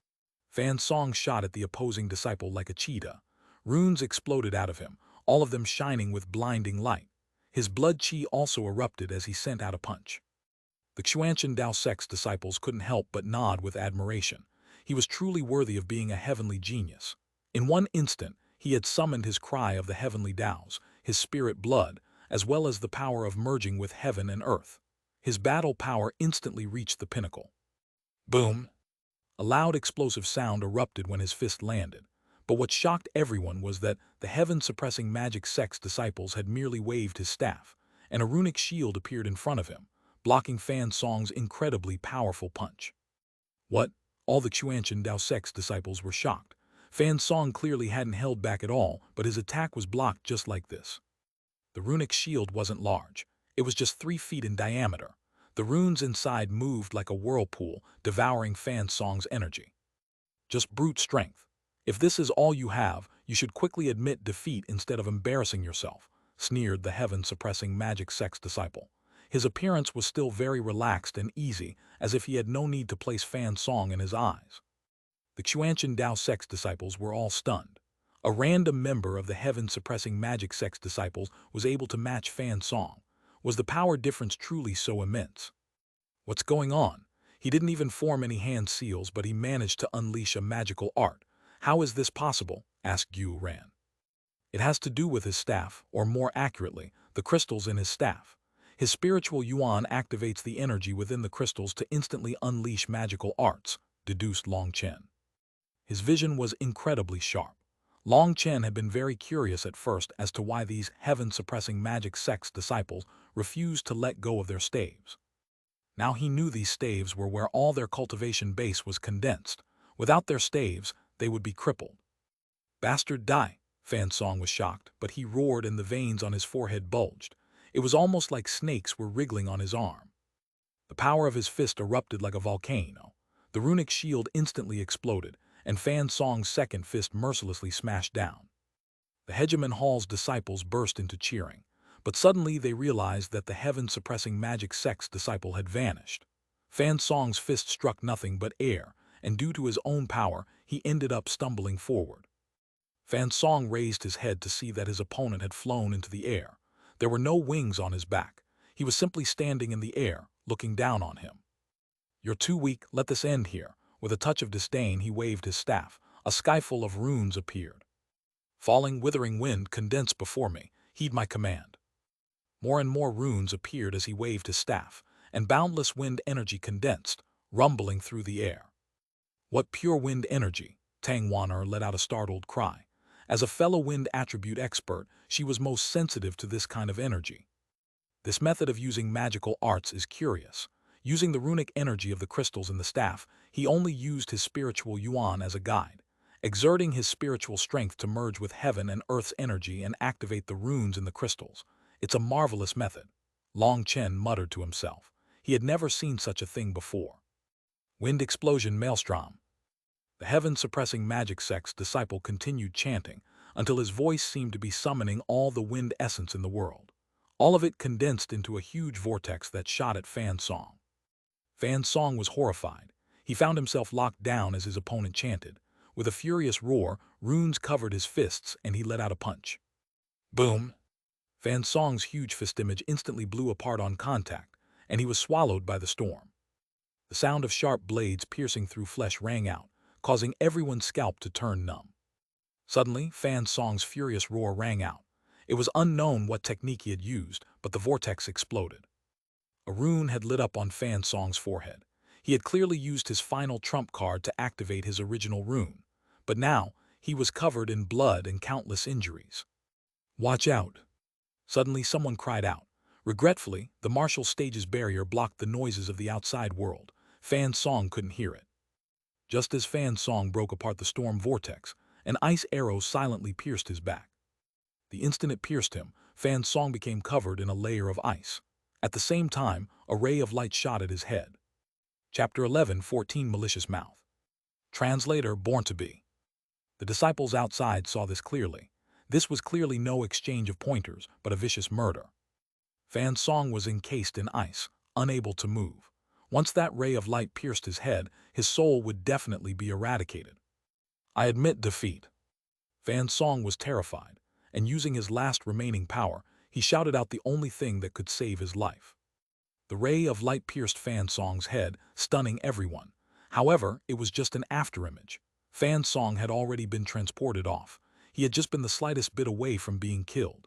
Fan Song shot at the opposing disciple like a cheetah. Runes exploded out of him, all of them shining with blinding light. His blood chi also erupted as he sent out a punch. The Xuanhuan Dao sect's disciples couldn't help but nod with admiration. He was truly worthy of being a heavenly genius. In one instant, he had summoned his cry of the heavenly Daos, his spirit blood, as well as the power of merging with heaven and earth. His battle power instantly reached the pinnacle. Boom! A loud explosive sound erupted when his fist landed. But what shocked everyone was that the heaven-suppressing magic sect's disciples had merely waved his staff, and a runic shield appeared in front of him, blocking Fan Song's incredibly powerful punch. What? All the Xuanhuan Dao Sect's disciples were shocked. Fan Song clearly hadn't held back at all, but his attack was blocked just like this. The runic shield wasn't large. It was just 3 feet in diameter. The runes inside moved like a whirlpool, devouring Fan Song's energy. Just brute strength. If this is all you have, you should quickly admit defeat instead of embarrassing yourself, sneered the heaven-suppressing magic sect's disciple. His appearance was still very relaxed and easy, as if he had no need to place Fan Song in his eyes. The Xuanhuan Dao sect's disciples were all stunned. A random member of the heaven-suppressing magic sect's disciples was able to match Fan Song. Was the power difference truly so immense? What's going on? He didn't even form any hand seals, but he managed to unleash a magical art. How is this possible? Asked Xuanhuan. It has to do with his staff, or more accurately, the crystals in his staff. His spiritual yuan activates the energy within the crystals to instantly unleash magical arts, deduced Long Chen. His vision was incredibly sharp. Long Chen had been very curious at first as to why these heaven-suppressing magic sect's disciples refused to let go of their staves. Now he knew these staves were where all their cultivation base was condensed. Without their staves, they would be crippled. Bastard die! Fan Song was shocked, but he roared and the veins on his forehead bulged. It was almost like snakes were wriggling on his arm. The power of his fist erupted like a volcano. The runic shield instantly exploded, and Fan Song's second fist mercilessly smashed down. The Hegemon Hall's disciples burst into cheering, but suddenly they realized that the heaven-suppressing magic sect's disciple had vanished. Fan Song's fist struck nothing but air, and due to his own power, he ended up stumbling forward. Fan Song raised his head to see that his opponent had flown into the air. There were no wings on his back. He was simply standing in the air, looking down on him. You're too weak, let this end here. With a touch of disdain, he waved his staff. A skyful of runes appeared. Falling, withering wind condensed before me. Heed my command. More and more runes appeared as he waved his staff, and boundless wind energy condensed, rumbling through the air. What pure wind energy! Tangwaner let out a startled cry. As a fellow wind attribute expert, she was most sensitive to this kind of energy. This method of using magical arts is curious. Using the runic energy of the crystals in the staff, he only used his spiritual yuan as a guide, exerting his spiritual strength to merge with heaven and earth's energy and activate the runes in the crystals. It's a marvelous method. Long Chen muttered to himself. He had never seen such a thing before. Wind explosion maelstrom. The heaven-suppressing magic sect's disciple continued chanting until his voice seemed to be summoning all the wind essence in the world. All of it condensed into a huge vortex that shot at Fan Song. Fan Song was horrified. He found himself locked down as his opponent chanted. With a furious roar, runes covered his fists and he let out a punch. Boom! Fan Song's huge fist image instantly blew apart on contact, and he was swallowed by the storm. The sound of sharp blades piercing through flesh rang out, causing everyone's scalp to turn numb. Suddenly, Fan Song's furious roar rang out. It was unknown what technique he had used, but the vortex exploded. A rune had lit up on Fan Song's forehead. He had clearly used his final trump card to activate his original rune, but now he was covered in blood and countless injuries. Watch out! Suddenly someone cried out. Regretfully, the martial stage's barrier blocked the noises of the outside world. Fan Song couldn't hear it. Just as Fan Song broke apart the storm vortex, an ice arrow silently pierced his back. The instant it pierced him, Fan Song became covered in a layer of ice. At the same time, a ray of light shot at his head. Chapter 11:14 Malicious Mouth. Translator Born to Be. The disciples outside saw this clearly. This was clearly no exchange of pointers, but a vicious murder. Fan Song was encased in ice, unable to move. Once that ray of light pierced his head, his soul would definitely be eradicated. I admit defeat. Fan Song was terrified, and using his last remaining power, he shouted out the only thing that could save his life. The ray of light pierced Fan Song's head, stunning everyone. However, it was just an afterimage. Fan Song had already been transported off. He had just been the slightest bit away from being killed.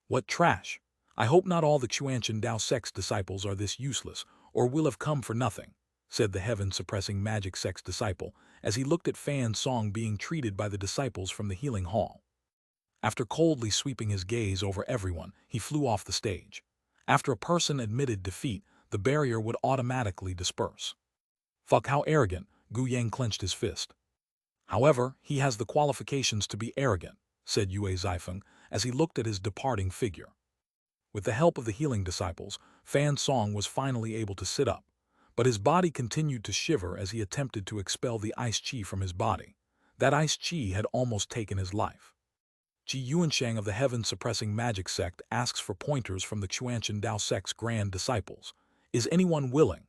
What trash! I hope not all the Xuanhuan Dao sect's disciples are this useless, or will have come for nothing, said the heaven-suppressing magic sect's disciple, as he looked at Fan Song being treated by the disciples from the healing hall. After coldly sweeping his gaze over everyone, he flew off the stage. After a person admitted defeat, the barrier would automatically disperse. Fuck, how arrogant, Gu Yang clenched his fist. However, he has the qualifications to be arrogant, said Yue Zaifeng as he looked at his departing figure. With the help of the healing disciples, Fan Song was finally able to sit up, but his body continued to shiver as he attempted to expel the ice chi from his body. That ice chi had almost taken his life. Ji Yuanshang of the Heaven-Suppressing Magic Sect asks for pointers from the Xuanhuan Dao Sect's grand disciples. Is anyone willing?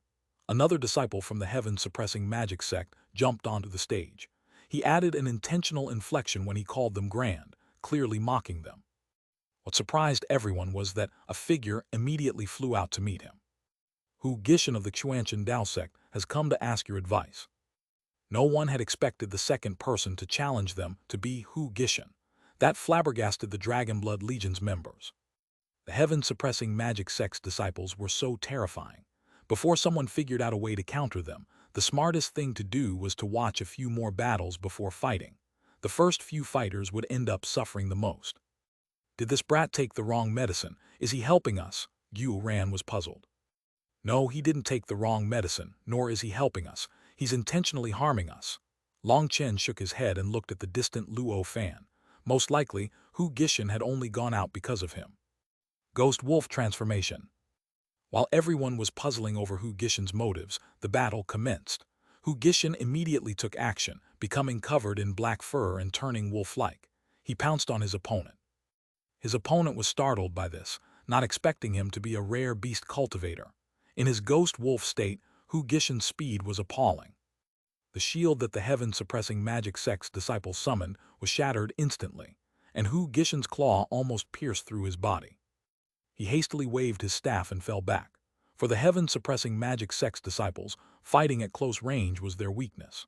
Another disciple from the Heaven-Suppressing Magic Sect jumped onto the stage. He added an intentional inflection when he called them grand, clearly mocking them. What surprised everyone was that a figure immediately flew out to meet him. Hu Gishan of the Xuanhuan Dao Sect has come to ask your advice. No one had expected the second person to challenge them to be Hu Gishan. That flabbergasted the Dragonblood Legion's members. The Heaven-Suppressing Magic Sect's disciples were so terrifying. Before someone figured out a way to counter them, the smartest thing to do was to watch a few more battles before fighting. The first few fighters would end up suffering the most. Did this brat take the wrong medicine? Is he helping us? Yu Ran was puzzled. No, he didn't take the wrong medicine, nor is he helping us. He's intentionally harming us. Long Chen shook his head and looked at the distant Luo Fan. Most likely, Hu Gishan had only gone out because of him. Ghost Wolf Transformation. While everyone was puzzling over Hu Gishan's motives, the battle commenced. Hu Gishan immediately took action, becoming covered in black fur and turning wolf-like. He pounced on his opponent. His opponent was startled by this, not expecting him to be a rare beast cultivator. In his ghost wolf state, Hu Gishan's speed was appalling. The shield that the Heaven-Suppressing Magic Sect's disciples summoned was shattered instantly, and Hu Gishan's claw almost pierced through his body. He hastily waved his staff and fell back. For the Heaven-Suppressing Magic Sect's disciples, fighting at close range was their weakness.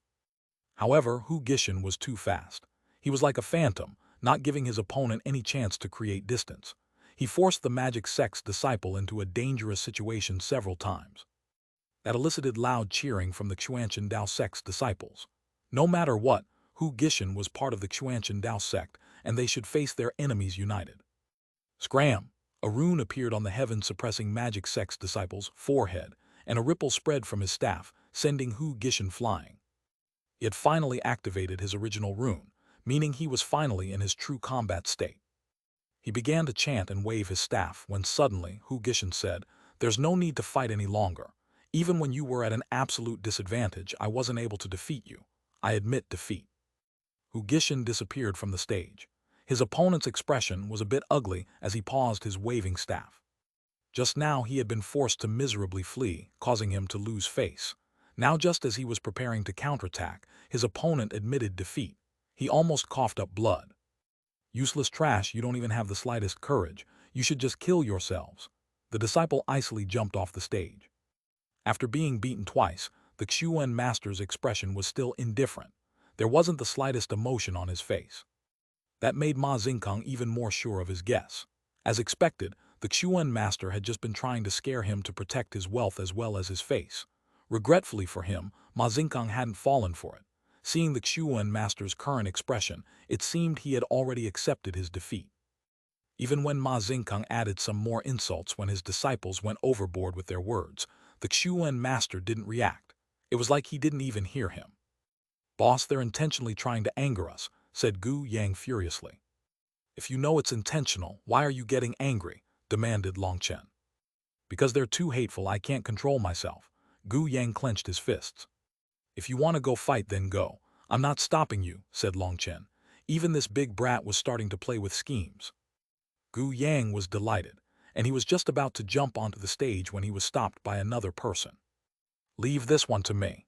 However, Hu Gishan was too fast. He was like a phantom, not giving his opponent any chance to create distance. He forced the Magic Sect's disciple into a dangerous situation several times. That elicited loud cheering from the Xuanhuan Dao Sect's disciples. No matter what, Hu Gishan was part of the Xuanhuan Dao Sect, and they should face their enemies united. Scram! A rune appeared on the Heaven-Suppressing Magic Sect's disciple's forehead, and a ripple spread from his staff, sending Hu Gishan flying. He had finally activated his original rune, meaning he was finally in his true combat state. He began to chant and wave his staff when suddenly Hu Gishan said, "There's no need to fight any longer. Even when you were at an absolute disadvantage, I wasn't able to defeat you. I admit defeat." Hu Gishan disappeared from the stage. His opponent's expression was a bit ugly as he paused his waving staff. Just now he had been forced to miserably flee, causing him to lose face. Now just as he was preparing to counterattack, his opponent admitted defeat. He almost coughed up blood. "Useless trash, you don't even have the slightest courage. You should just kill yourselves." The disciple icily jumped off the stage. After being beaten twice, the Xuanhuan master's expression was still indifferent. There wasn't the slightest emotion on his face. That made Ma Xingkang even more sure of his guess. As expected, the Xuanhuan master had just been trying to scare him to protect his wealth as well as his face. Regretfully for him, Ma Xingkang hadn't fallen for it. Seeing the Xuanhuan master's current expression, it seemed he had already accepted his defeat. Even when Ma Xingkang added some more insults when his disciples went overboard with their words, the Xuanhuan master didn't react. It was like he didn't even hear him. "Boss, they're intentionally trying to anger us," said Gu Yang furiously. "If you know it's intentional, why are you getting angry?" demanded Long Chen. "Because they're too hateful, I can't control myself." Gu Yang clenched his fists. "If you want to go fight, then go. I'm not stopping you," said Long Chen. Even this big brat was starting to play with schemes. Gu Yang was delighted, and he was just about to jump onto the stage when he was stopped by another person. "Leave this one to me."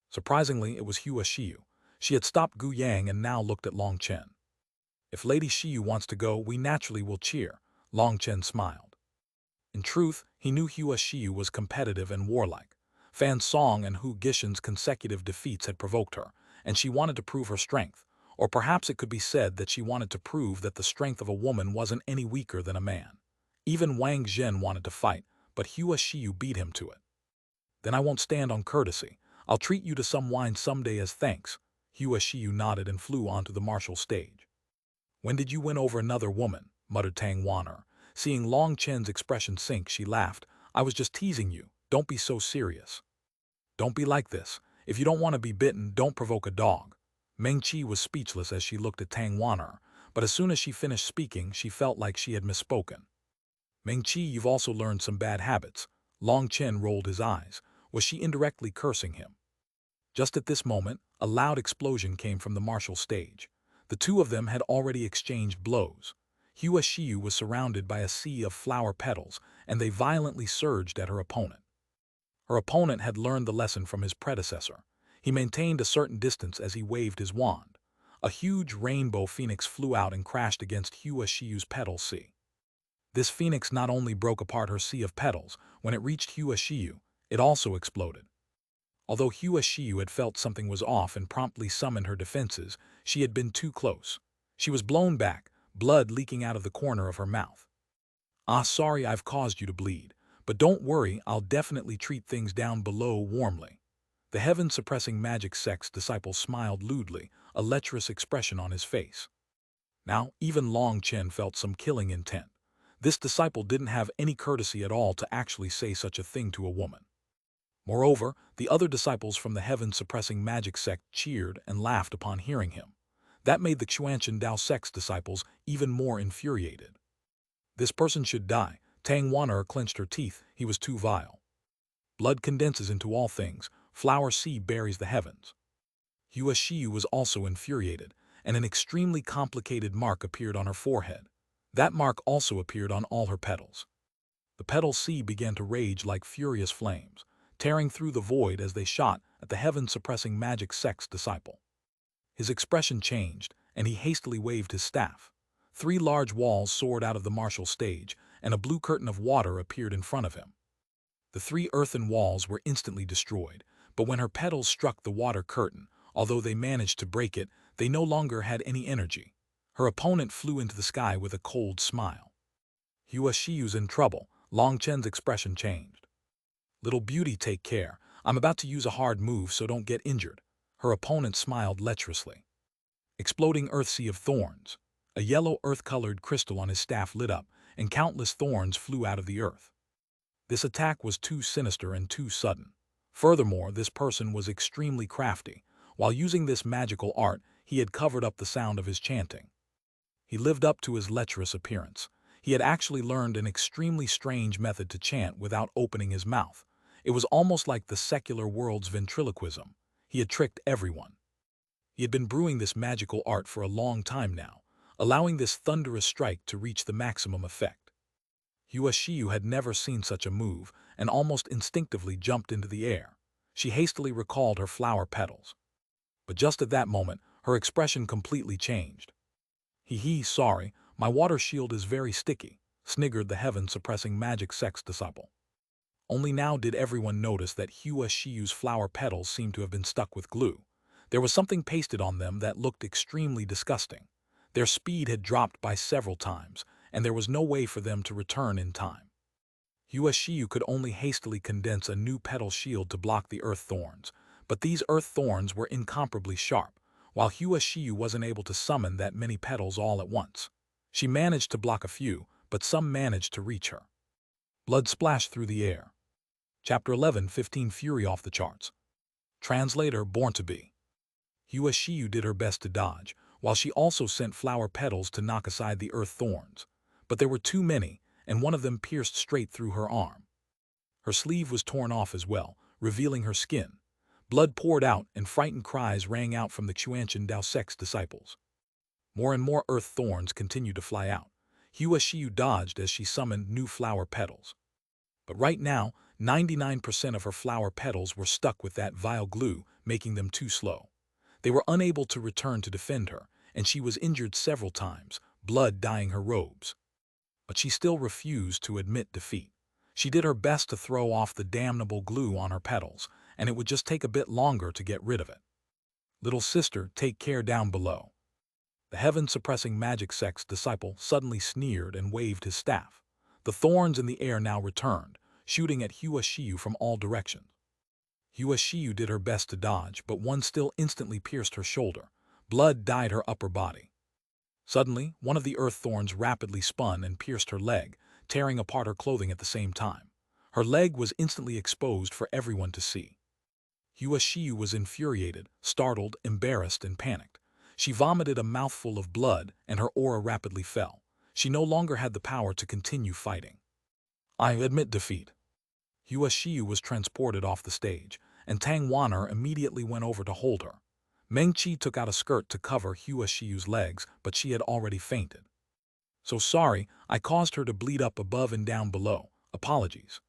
Surprisingly, it was Hua Shiyu. She had stopped Gu Yang and now looked at Long Chen. "If Lady Shiyu wants to go, we naturally will cheer," Long Chen smiled. In truth, he knew Hua Shiyu was competitive and warlike. Fan Song and Hu Gishan's consecutive defeats had provoked her, and she wanted to prove her strength. Or perhaps it could be said that she wanted to prove that the strength of a woman wasn't any weaker than a man. Even Wang Zhen wanted to fight, but Hua Shiyu beat him to it. "Then I won't stand on courtesy. I'll treat you to some wine someday as thanks." Hua Shiyu nodded and flew onto the martial stage. "When did you win over another woman?" muttered Tang Waner. Seeing Long Chen's expression sink, she laughed. "I was just teasing you. Don't be so serious. Don't be like this. If you don't want to be bitten, don't provoke a dog. Meng Qi was speechless as she looked at Tang Wan'er, but as soon as she finished speaking, she felt like she had misspoken. Meng Qi, you've also learned some bad habits. Long Chen rolled his eyes. Was she indirectly cursing him? Just at this moment, a loud explosion came from the martial stage. The two of them had already exchanged blows. Hua Xiu was surrounded by a sea of flower petals, and they violently surged at her opponent. Her opponent had learned the lesson from his predecessor. He maintained a certain distance as he waved his wand. A huge rainbow phoenix flew out and crashed against Hua Xiu's petal sea. This phoenix not only broke apart her sea of petals, when it reached Hua Xiu, it also exploded. Although Hua Xiu had felt something was off and promptly summoned her defenses, she had been too close. She was blown back, blood leaking out of the corner of her mouth. Ah, sorry I've caused you to bleed, but don't worry, I'll definitely treat things down below warmly. The heaven-suppressing magic sect's disciple smiled lewdly, a lecherous expression on his face. Now, even Long Chen felt some killing intent. This disciple didn't have any courtesy at all to actually say such a thing to a woman. Moreover, the other disciples from the heaven-suppressing magic sect cheered and laughed upon hearing him. That made the Xuanhuan Dao sect's disciples even more infuriated. This person should die. Tang Wan'er clenched her teeth. He was too vile. Blood condenses into all things. Flower sea buries the heavens. Hua Xiu was also infuriated, and an extremely complicated mark appeared on her forehead. That mark also appeared on all her petals. The petal sea began to rage like furious flames, tearing through the void as they shot at the heaven-suppressing magic sect's disciple. His expression changed, and he hastily waved his staff. 3 large walls soared out of the martial stage, and a blue curtain of water appeared in front of him. The 3 earthen walls were instantly destroyed, but when her petals struck the water curtain, although they managed to break it, they no longer had any energy. Her opponent flew into the sky with a cold smile. Hua Xiu's in trouble. Long Chen's expression changed. Little beauty, take care. I'm about to use a hard move, so don't get injured. Her opponent smiled lecherously. Exploding earth sea of thorns. A yellow earth-colored crystal on his staff lit up, and countless thorns flew out of the earth. This attack was too sinister and too sudden. Furthermore, this person was extremely crafty. While using this magical art, he had covered up the sound of his chanting. He lived up to his lecherous appearance. He had actually learned an extremely strange method to chant without opening his mouth. It was almost like the secular world's ventriloquism. He had tricked everyone. He had been brewing this magical art for a long time now, allowing this thunderous strike to reach the maximum effect. Hua Xiu had never seen such a move and almost instinctively jumped into the air. She hastily recalled her flower petals. But just at that moment, her expression completely changed. Hee, sorry, my water shield is very sticky, sniggered the heaven-suppressing magic sect's disciple. Only now did everyone notice that Hua Xiu's flower petals seemed to have been stuck with glue. There was something pasted on them that looked extremely disgusting. Their speed had dropped by several times, and there was no way for them to return in time. Hua Xiu could only hastily condense a new petal shield to block the earth thorns, but these earth thorns were incomparably sharp, while Hua Xiu wasn't able to summon that many petals all at once. She managed to block a few, but some managed to reach her. Blood splashed through the air. Chapter 11:15 Fury off the charts. Translator Born to Be. Hua Xiu did her best to dodge, while she also sent flower petals to knock aside the earth thorns. But there were too many, and one of them pierced straight through her arm. Her sleeve was torn off as well, revealing her skin. Blood poured out, and frightened cries rang out from the Xuanhuan Dao sect's disciples. More and more earth thorns continued to fly out. Hua Xiu dodged as she summoned new flower petals. But right now, 99% of her flower petals were stuck with that vile glue, making them too slow. They were unable to return to defend her, and she was injured several times, blood dyeing her robes. But she still refused to admit defeat. She did her best to throw off the damnable glue on her petals, and it would just take a bit longer to get rid of it. Little sister, take care down below. The heaven-suppressing magic sect's disciple suddenly sneered and waved his staff. The thorns in the air now returned, shooting at Hua Xiu from all directions. Hua Xiu did her best to dodge, but one still instantly pierced her shoulder. Blood dyed her upper body. Suddenly, one of the earth thorns rapidly spun and pierced her leg, tearing apart her clothing at the same time. Her leg was instantly exposed for everyone to see. Xuanhuan was infuriated, startled, embarrassed, and panicked. She vomited a mouthful of blood, and her aura rapidly fell. She no longer had the power to continue fighting. I admit defeat. Xuanhuan was transported off the stage, and Tang Wan'er immediately went over to hold her. Meng Qi took out a skirt to cover Xuanhuan's legs, but she had already fainted. So sorry, I caused her to bleed up above and down below. Apologies.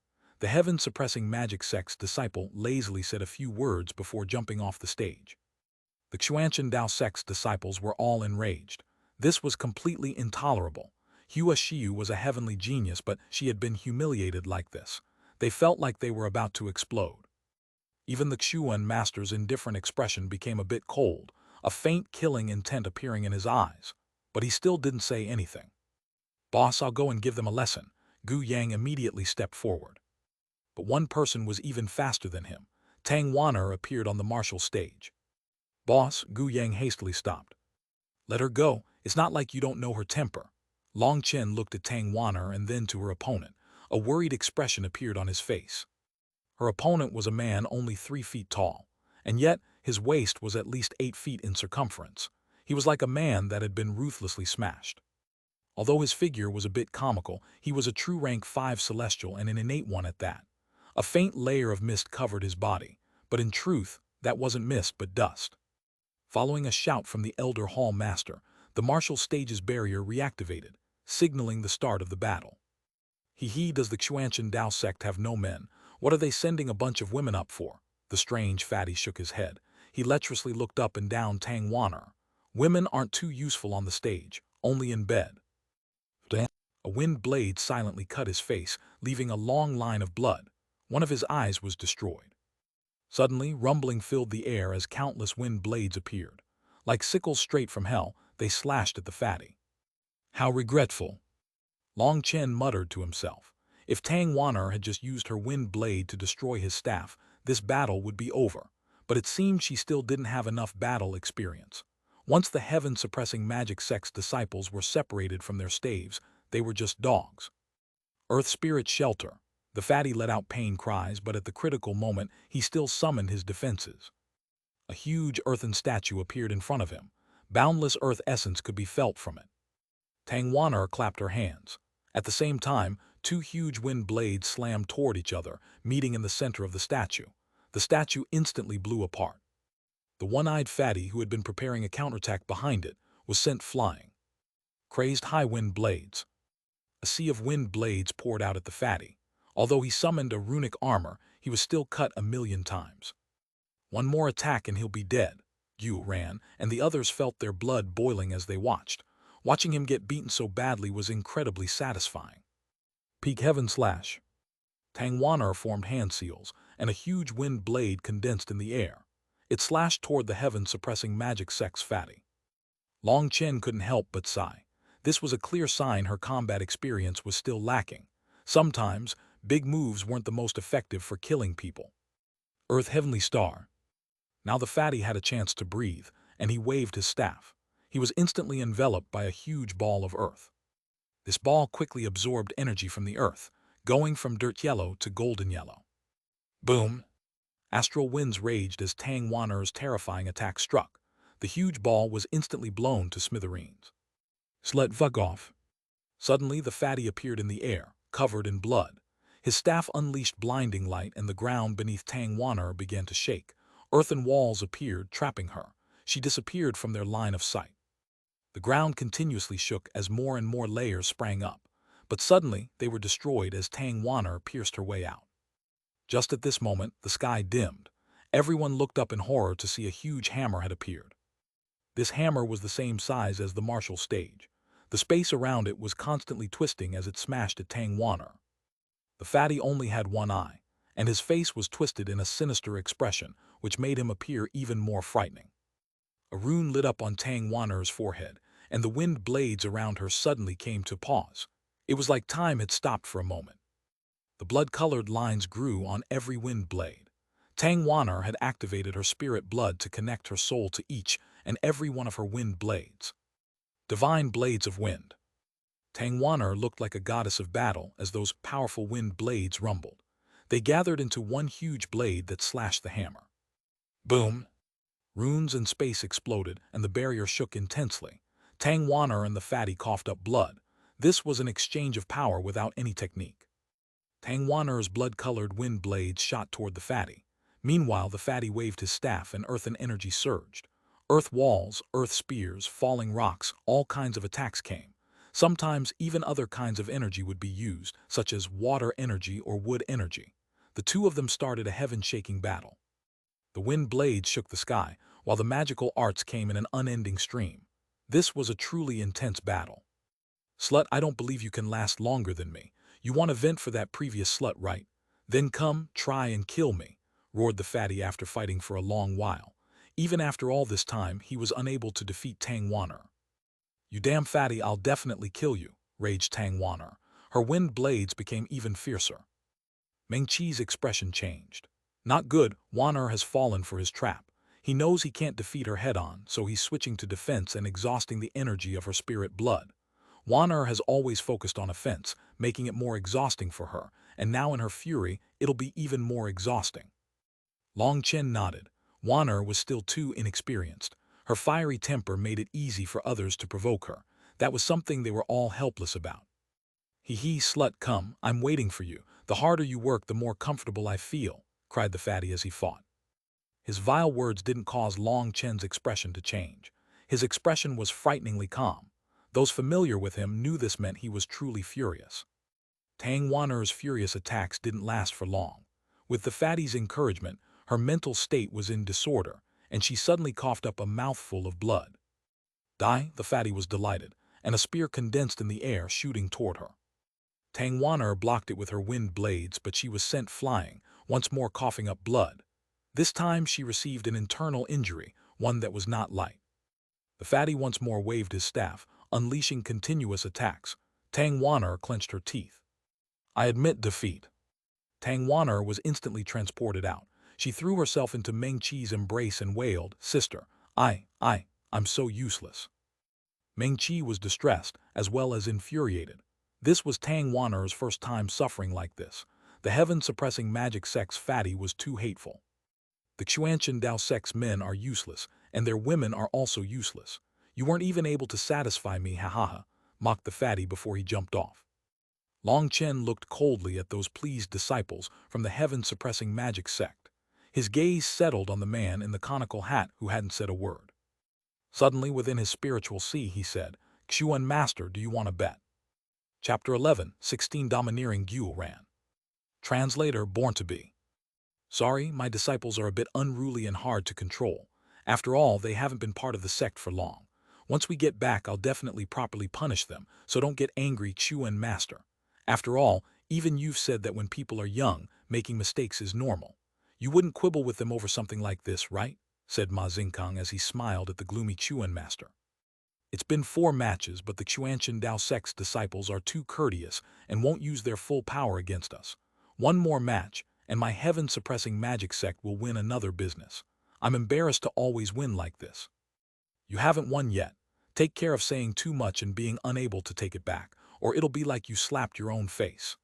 The heaven-suppressing magic sect's disciple lazily said a few words before jumping off the stage. The Xuanhuan Dao sect's disciples were all enraged. This was completely intolerable. Xuanhuan was a heavenly genius, but she had been humiliated like this. They felt like they were about to explode. Even the Xuan master's indifferent expression became a bit cold, a faint killing intent appearing in his eyes. But he still didn't say anything. Boss, I'll go and give them a lesson. Gu Yang immediately stepped forward. But one person was even faster than him. Tang Wan'er appeared on the martial stage. Boss, Gu Yang hastily stopped. Let her go, it's not like you don't know her temper. Long Chen looked at Tang Wan'er and then to her opponent. A worried expression appeared on his face. Her opponent was a man only 3 feet tall, and yet his waist was at least 8 feet in circumference. He was like a man that had been ruthlessly smashed. Although his figure was a bit comical, he was a true rank 5 celestial and an innate one at that. A faint layer of mist covered his body, but in truth, that wasn't mist but dust. Following a shout from the Elder Hall Master, the martial stage's barrier reactivated, signaling the start of the battle. Does the Xuanhuan Dao sect have no men? What are they sending a bunch of women up for? The strange fatty shook his head. He lecherously looked up and down Tang Wan'er. Women aren't too useful on the stage, only in bed. A wind blade silently cut his face, leaving a long line of blood. One of his eyes was destroyed. Suddenly, rumbling filled the air as countless wind blades appeared. Like sickles straight from hell, they slashed at the fatty. How regretful. Long Chen muttered to himself. If Tang Wan'er had just used her wind blade to destroy his staff, this battle would be over. But it seemed she still didn't have enough battle experience. Once the heaven-suppressing magic sect's disciples were separated from their staves, they were just dogs. Earth Spirit Shelter. The fatty let out pain cries, but at the critical moment, he still summoned his defenses. A huge earthen statue appeared in front of him. Boundless earth essence could be felt from it. Tang Wan'er clapped her hands. At the same time, 2 huge wind blades slammed toward each other, meeting in the center of the statue. The statue instantly blew apart. The one-eyed fatty who had been preparing a counterattack behind it was sent flying. Crazed high wind blades. A sea of wind blades poured out at the fatty. Although he summoned a runic armor, he was still cut 1,000,000 times. One more attack and he'll be dead. Yu ran, and the others felt their blood boiling as they watched. Watching him get beaten so badly was incredibly satisfying. Peak Heaven Slash. Tang Wan'er formed hand seals, and a huge wind blade condensed in the air. It slashed toward the heaven-suppressing magic sect's fatty. Long Chen couldn't help but sigh. This was a clear sign her combat experience was still lacking. Sometimes, big moves weren't the most effective for killing people. Earth Heavenly Star. Now the fatty had a chance to breathe, and he waved his staff. He was instantly enveloped by a huge ball of earth. This ball quickly absorbed energy from the earth, going from dirt yellow to golden yellow. Boom! Astral winds raged as Tang Wan'er's terrifying attack struck. The huge ball was instantly blown to smithereens. Slut fuck off. Suddenly the fatty appeared in the air, covered in blood. His staff unleashed blinding light and the ground beneath Tang Wan'er began to shake. Earthen walls appeared, trapping her. She disappeared from their line of sight. The ground continuously shook as more and more layers sprang up. But suddenly they were destroyed as Tang Wan'er pierced her way out. Just at this moment, the sky dimmed. Everyone looked up in horror to see a huge hammer had appeared. This hammer was the same size as the martial stage. The space around it was constantly twisting as it smashed at Tang Wan'er. The fatty only had one eye, and his face was twisted in a sinister expression, which made him appear even more frightening. A rune lit up on Tang Wan'er's forehead, and the wind blades around her suddenly came to pause. It was like time had stopped for a moment. The blood-colored lines grew on every wind blade. Tang Wan'er had activated her spirit blood to connect her soul to each and every one of her wind blades. Divine blades of wind. Tang Wan'er looked like a goddess of battle as those powerful wind blades rumbled. They gathered into one huge blade that slashed the hammer. Boom! Runes and space exploded, and the barrier shook intensely. Tang Wan'er and the fatty coughed up blood. This was an exchange of power without any technique. Tang Wan'er's blood-colored wind blades shot toward the fatty. Meanwhile, the fatty waved his staff and earthen energy surged. Earth walls, earth spears, falling rocks, all kinds of attacks came. Sometimes even other kinds of energy would be used, such as water energy or wood energy. The two of them started a heaven-shaking battle. The wind blades shook the sky, while the magical arts came in an unending stream. This was a truly intense battle. Slut, I don't believe you can last longer than me. You want to vent for that previous slut, right? Then come, try and kill me, roared the fatty after fighting for a long while. Even after all this time, he was unable to defeat Tang Wan'er. You damn fatty, I'll definitely kill you, raged Tang Wan'er. Her wind blades became even fiercer. Meng Qi's expression changed. Not good, Wan'er has fallen for his trap. He knows he can't defeat her head-on, so he's switching to defense and exhausting the energy of her spirit blood. Wan'er has always focused on offense, making it more exhausting for her, and now in her fury, it'll be even more exhausting. Long Chen nodded. Wan'er was still too inexperienced. Her fiery temper made it easy for others to provoke her. That was something they were all helpless about. Hee, slut, come, I'm waiting for you. The harder you work, the more comfortable I feel, cried the fatty as he fought. His vile words didn't cause Long Chen's expression to change. His expression was frighteningly calm. Those familiar with him knew this meant he was truly furious. Tang Wan'er's furious attacks didn't last for long. With the fatty's encouragement, her mental state was in disorder, and she suddenly coughed up a mouthful of blood. Die, the fatty was delighted, and a spear condensed in the air, shooting toward her. Tang Wan'er blocked it with her wind blades, but she was sent flying, once more coughing up blood. This time she received an internal injury, one that was not light. The fatty once more waved his staff, unleashing continuous attacks. Tang Wan'er clenched her teeth. I admit defeat. Tang Wan'er was instantly transported out. She threw herself into Meng Qi's embrace and wailed, Sister, I'm so useless. Meng Qi was distressed, as well as infuriated. This was Tang Wan'er's first time suffering like this. The heaven-suppressing magic sex fatty was too hateful. The Xuanhuan Dao sex men are useless, and their women are also useless. You weren't even able to satisfy me, ha, mocked the fatty before he jumped off. Long Chen looked coldly at those pleased disciples from the heaven-suppressing magic sect. His gaze settled on the man in the conical hat who hadn't said a word. Suddenly, within his spiritual sea, he said, Xuan Master, do you want to bet? Chapter 11, 16 Domineering Xuanhuan. Translator, born to be. Sorry, my disciples are a bit unruly and hard to control. After all, they haven't been part of the sect for long. Once we get back, I'll definitely properly punish them, so don't get angry, Xuan Master. After all, even you've said that when people are young, making mistakes is normal. You wouldn't quibble with them over something like this, right? Said Ma Xingkang as he smiled at the gloomy Xuan Master. It's been 4 matches, but the Xuanhuan Dao sect's disciples are too courteous and won't use their full power against us. One more match, and my heaven-suppressing magic sect will win another business. I'm embarrassed to always win like this. You haven't won yet. Take care of saying too much and being unable to take it back, or it'll be like you slapped your own face.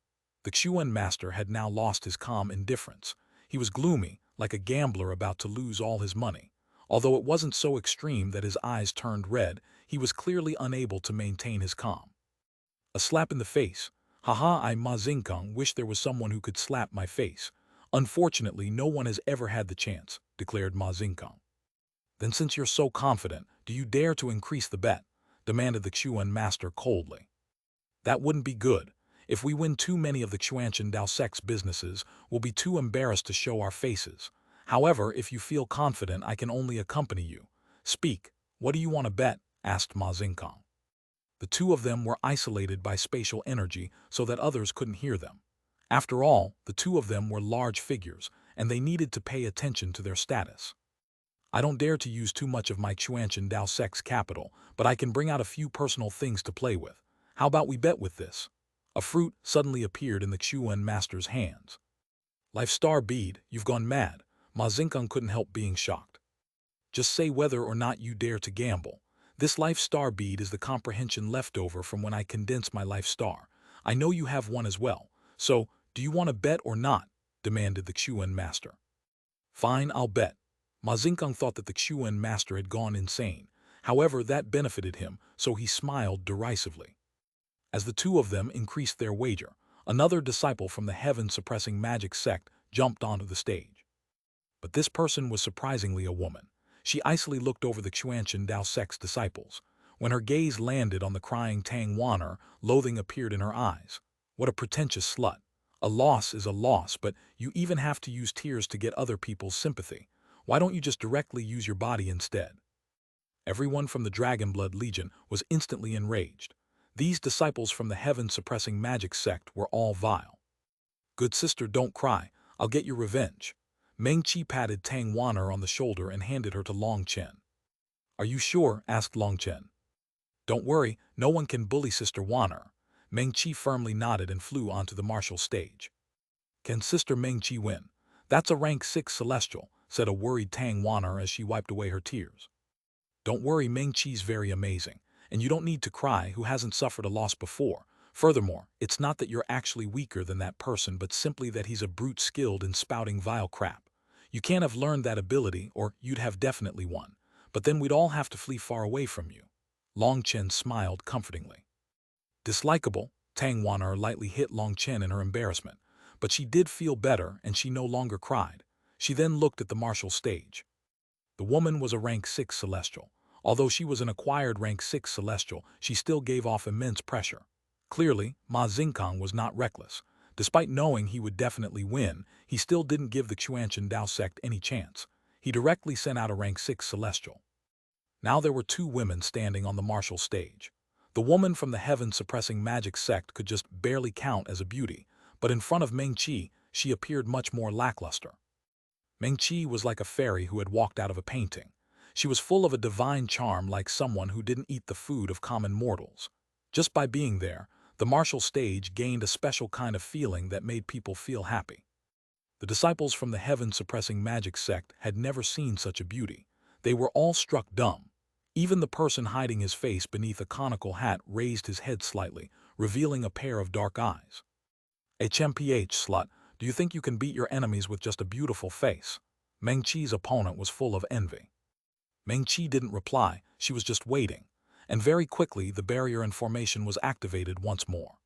The Xuan Master had now lost his calm indifference. He was gloomy, like a gambler about to lose all his money. Although it wasn't so extreme that his eyes turned red, he was clearly unable to maintain his calm. A slap in the face. Haha, I Ma Xingkang wish there was someone who could slap my face. Unfortunately, no one has ever had the chance, declared Ma Xingkang. Then since you're so confident, do you dare to increase the bet? Demanded the Xuan Master coldly. That wouldn't be good. If we win too many of the Xuanhuan Dao sect's businesses, we'll be too embarrassed to show our faces. However, if you feel confident, I can only accompany you. Speak, what do you want to bet? Asked Ma Xingkang. The two of them were isolated by spatial energy so that others couldn't hear them. After all, the two of them were large figures, and they needed to pay attention to their status. I don't dare to use too much of my Xuanhuan Dao sect's capital, but I can bring out a few personal things to play with. How about we bet with this? A fruit suddenly appeared in the Xuan Master's hands. Life Star Bead, you've gone mad. Ma Xingkang couldn't help being shocked. Just say whether or not you dare to gamble. This Life Star Bead is the comprehension left over from when I condensed my Life Star. I know you have one as well. So, do you want to bet or not? demanded the Xuanhuan master. Fine, I'll bet. Ma Xingkang thought that the Xuanhuan master had gone insane. However, that benefited him, so he smiled derisively. As the two of them increased their wager, another disciple from the heaven-suppressing magic sect jumped onto the stage. But this person was surprisingly a woman. She icily looked over the Xuanhuan Dao sect's disciples. When her gaze landed on the crying Xuanhuan, loathing appeared in her eyes. What a pretentious slut. A loss is a loss, but you even have to use tears to get other people's sympathy. Why don't you just directly use your body instead? Everyone from the Dragonblood Legion was instantly enraged. These disciples from the heaven-suppressing magic sect were all vile. Good sister, don't cry. I'll get your revenge. Meng Qi patted Xuanhuan on the shoulder and handed her to Long Chen. Are you sure? Asked Long Chen. Don't worry, no one can bully Sister Wan'er. Meng Qi firmly nodded and flew onto the martial stage. Can Sister Meng Qi win? That's a rank 6 celestial, said a worried Xuanhuan as she wiped away her tears. Don't worry, Meng Qi's very amazing, and you don't need to cry, who hasn't suffered a loss before. Furthermore, it's not that you're actually weaker than that person, but simply that he's a brute skilled in spouting vile crap. You can't have learned that ability, or you'd have definitely won. But then we'd all have to flee far away from you. Long Chen smiled comfortingly. Dislikable, Xuanhuan lightly hit Long Chen in her embarrassment, but she did feel better and she no longer cried. She then looked at the martial stage. The woman was a rank 6 celestial. Although she was an acquired rank 6 celestial, she still gave off immense pressure. Clearly, Ma Xingkang was not reckless. Despite knowing he would definitely win, he still didn't give the Xuanhuan Dao sect any chance. He directly sent out a rank 6 celestial. Now there were two women standing on the martial stage. The woman from the heaven-suppressing magic sect could just barely count as a beauty, but in front of Meng Qi, she appeared much more lackluster. Meng Qi was like a fairy who had walked out of a painting. She was full of a divine charm, like someone who didn't eat the food of common mortals. Just by being there, the martial stage gained a special kind of feeling that made people feel happy. The disciples from the heaven-suppressing magic sect had never seen such a beauty. They were all struck dumb. Even the person hiding his face beneath a conical hat raised his head slightly, revealing a pair of dark eyes. HMPH, slut, do you think you can beat your enemies with just a beautiful face? Meng Qi's opponent was full of envy. Meng Qi didn't reply, she was just waiting. And very quickly the barrier in formation was activated once more.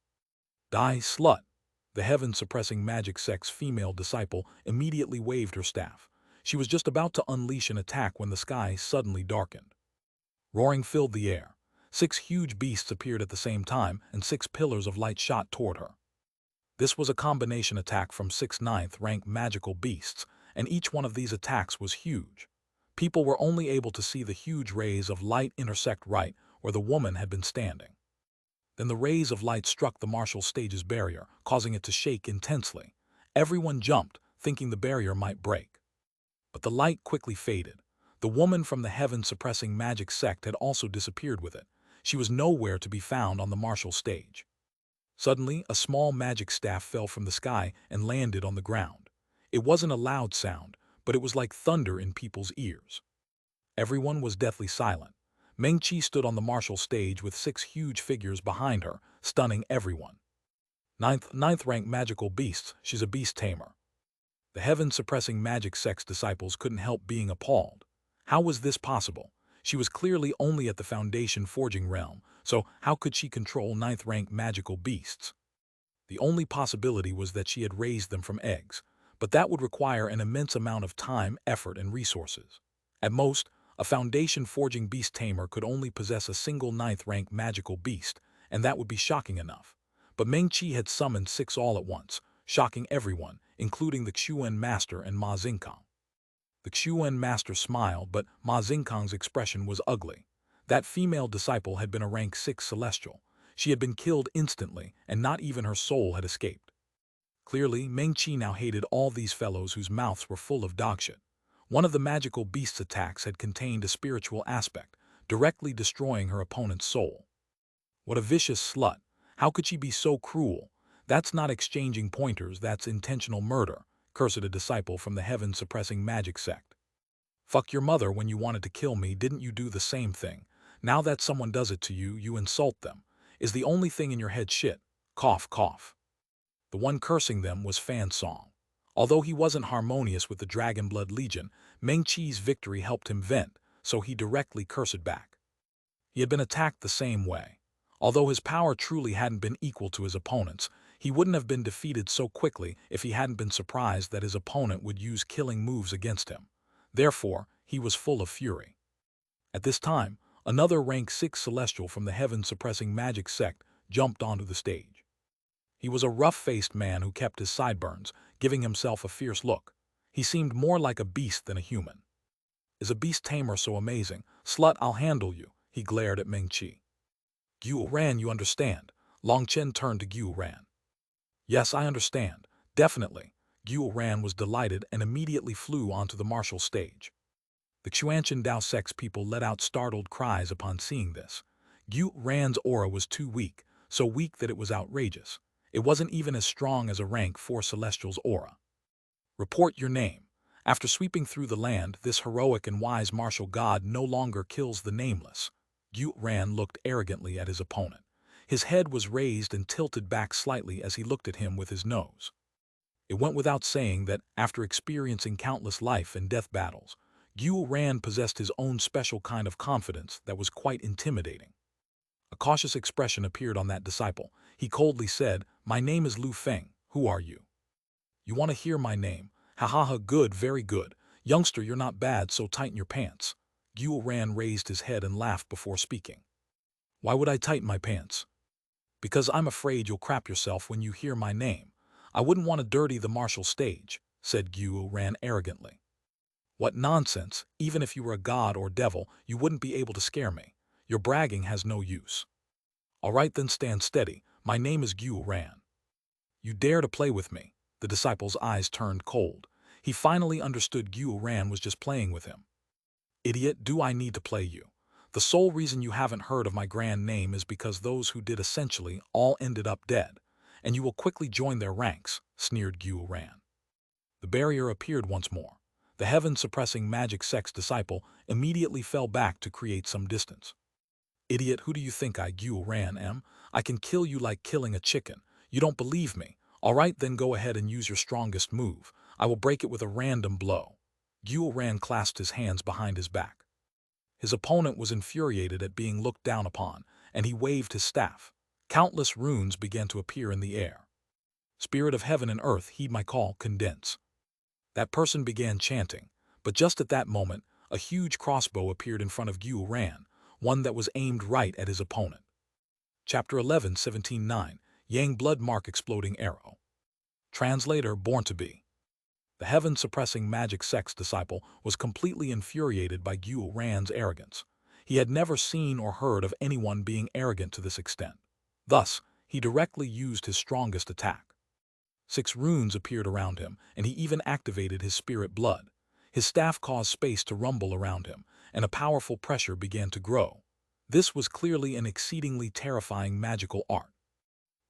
Die, slut! The heaven-suppressing magic sect's female disciple immediately waved her staff. She was just about to unleash an attack when the sky suddenly darkened. Roaring filled the air. 6 huge beasts appeared at the same time, and 6 pillars of light shot toward her. This was a combination attack from 6 9th-rank magical beasts, and each one of these attacks was huge. People were only able to see the huge rays of light intersect right where the woman had been standing. Then the rays of light struck the martial stage's barrier, causing it to shake intensely. Everyone jumped, thinking the barrier might break. But the light quickly faded. The woman from the heaven-suppressing magic sect had also disappeared with it. She was nowhere to be found on the martial stage. Suddenly, a small magic staff fell from the sky and landed on the ground. It wasn't a loud sound, but it was like thunder in people's ears. Everyone was deathly silent. Meng Qi stood on the martial stage with 6 huge figures behind her, stunning everyone. 9th-rank magical beasts, she's a beast tamer. The heaven-suppressing magic sect's disciples couldn't help being appalled. How was this possible? She was clearly only at the Foundation forging realm, so how could she control 9th-rank magical beasts? The only possibility was that she had raised them from eggs, but that would require an immense amount of time, effort, and resources. At most, a Foundation forging beast tamer could only possess a single 9th-rank magical beast, and that would be shocking enough. But Meng Qi had summoned 6 all at once, shocking everyone, including the Xuanhuan master and Ma Xingkang. The Xuanhuan master smiled, but Ma Xingkang's expression was ugly. That female disciple had been a rank 6 celestial. She had been killed instantly, and not even her soul had escaped. Clearly, Meng Qi now hated all these fellows whose mouths were full of dogshit. One of the magical beast's attacks had contained a spiritual aspect, directly destroying her opponent's soul. What a vicious slut! How could she be so cruel? That's not exchanging pointers, that's intentional murder, cursed a disciple from the heaven-suppressing magic sect. Fuck your mother, when you wanted to kill me, didn't you do the same thing? Now that someone does it to you, you insult them. Is the only thing in your head shit? Cough, cough. The one cursing them was Fan Song. Although he wasn't harmonious with the Dragon Blood Legion, Meng Qi's victory helped him vent, so he directly cursed back. He had been attacked the same way. Although his power truly hadn't been equal to his opponent's, he wouldn't have been defeated so quickly if he hadn't been surprised that his opponent would use killing moves against him. Therefore, he was full of fury. At this time, another rank 6 celestial from the heaven-suppressing magic sect jumped onto the stage. He was a rough-faced man who kept his sideburns, giving himself a fierce look. He seemed more like a beast than a human. "Is a beast tamer so amazing? Slut, I'll handle you," he glared at Meng Qi. "Xuanhuan, you understand?" Long Chen turned to Xuanhuan. "Yes, I understand. Definitely." Xuanhuan was delighted and immediately flew onto the martial stage. The Xuanchen Dao sect's people let out startled cries upon seeing this. Xuanhuan's aura was too weak, so weak that it was outrageous. It wasn't even as strong as a rank 4 celestial's aura. "Report your name." After sweeping through the land, this heroic and wise martial god no longer kills the nameless. Xuanhuan looked arrogantly at his opponent. His head was raised and tilted back slightly as he looked at him with his nose. It went without saying that, after experiencing countless life and death battles, Xuanhuan possessed his own special kind of confidence that was quite intimidating. A cautious expression appeared on that disciple. He coldly said, "My name is Lu Feng. Who are you?" "You want to hear my name? Ha ha ha, good, very good. Youngster, you're not bad, so tighten your pants." Xuanhuan raised his head and laughed before speaking. "Why would I tighten my pants?" "Because I'm afraid you'll crap yourself when you hear my name. I wouldn't want to dirty the martial stage," said Xuanhuan arrogantly. "What nonsense! Even if you were a god or devil, you wouldn't be able to scare me. Your bragging has no use." "All right, then stand steady. My name is Xuanhuan." "You dare to play with me?" The disciple's eyes turned cold. He finally understood Xuanhuan was just playing with him. "Idiot, do I need to play you? The sole reason you haven't heard of my grand name is because those who did essentially all ended up dead, and you will quickly join their ranks," sneered Xuanhuan. The barrier appeared once more. The heaven-suppressing magic sect's disciple immediately fell back to create some distance. "Idiot, who do you think I, Xuanhuan, am? I can kill you like killing a chicken. You don't believe me? All right, then go ahead and use your strongest move. I will break it with a random blow." Xuanhuan clasped his hands behind his back. His opponent was infuriated at being looked down upon, and he waved his staff. Countless runes began to appear in the air. "Spirit of heaven and earth, heed my call, condense." That person began chanting, but just at that moment, a huge crossbow appeared in front of Xuanhuan, one that was aimed right at his opponent. Chapter 11, 17:9, Yang Blood Mark Exploding Arrow. Translator, born to be. The heaven-suppressing magic sect's disciple was completely infuriated by Xuanhuan's arrogance. He had never seen or heard of anyone being arrogant to this extent. Thus, he directly used his strongest attack. 6 runes appeared around him, and he even activated his spirit blood. His staff caused space to rumble around him, and a powerful pressure began to grow. This was clearly an exceedingly terrifying magical art.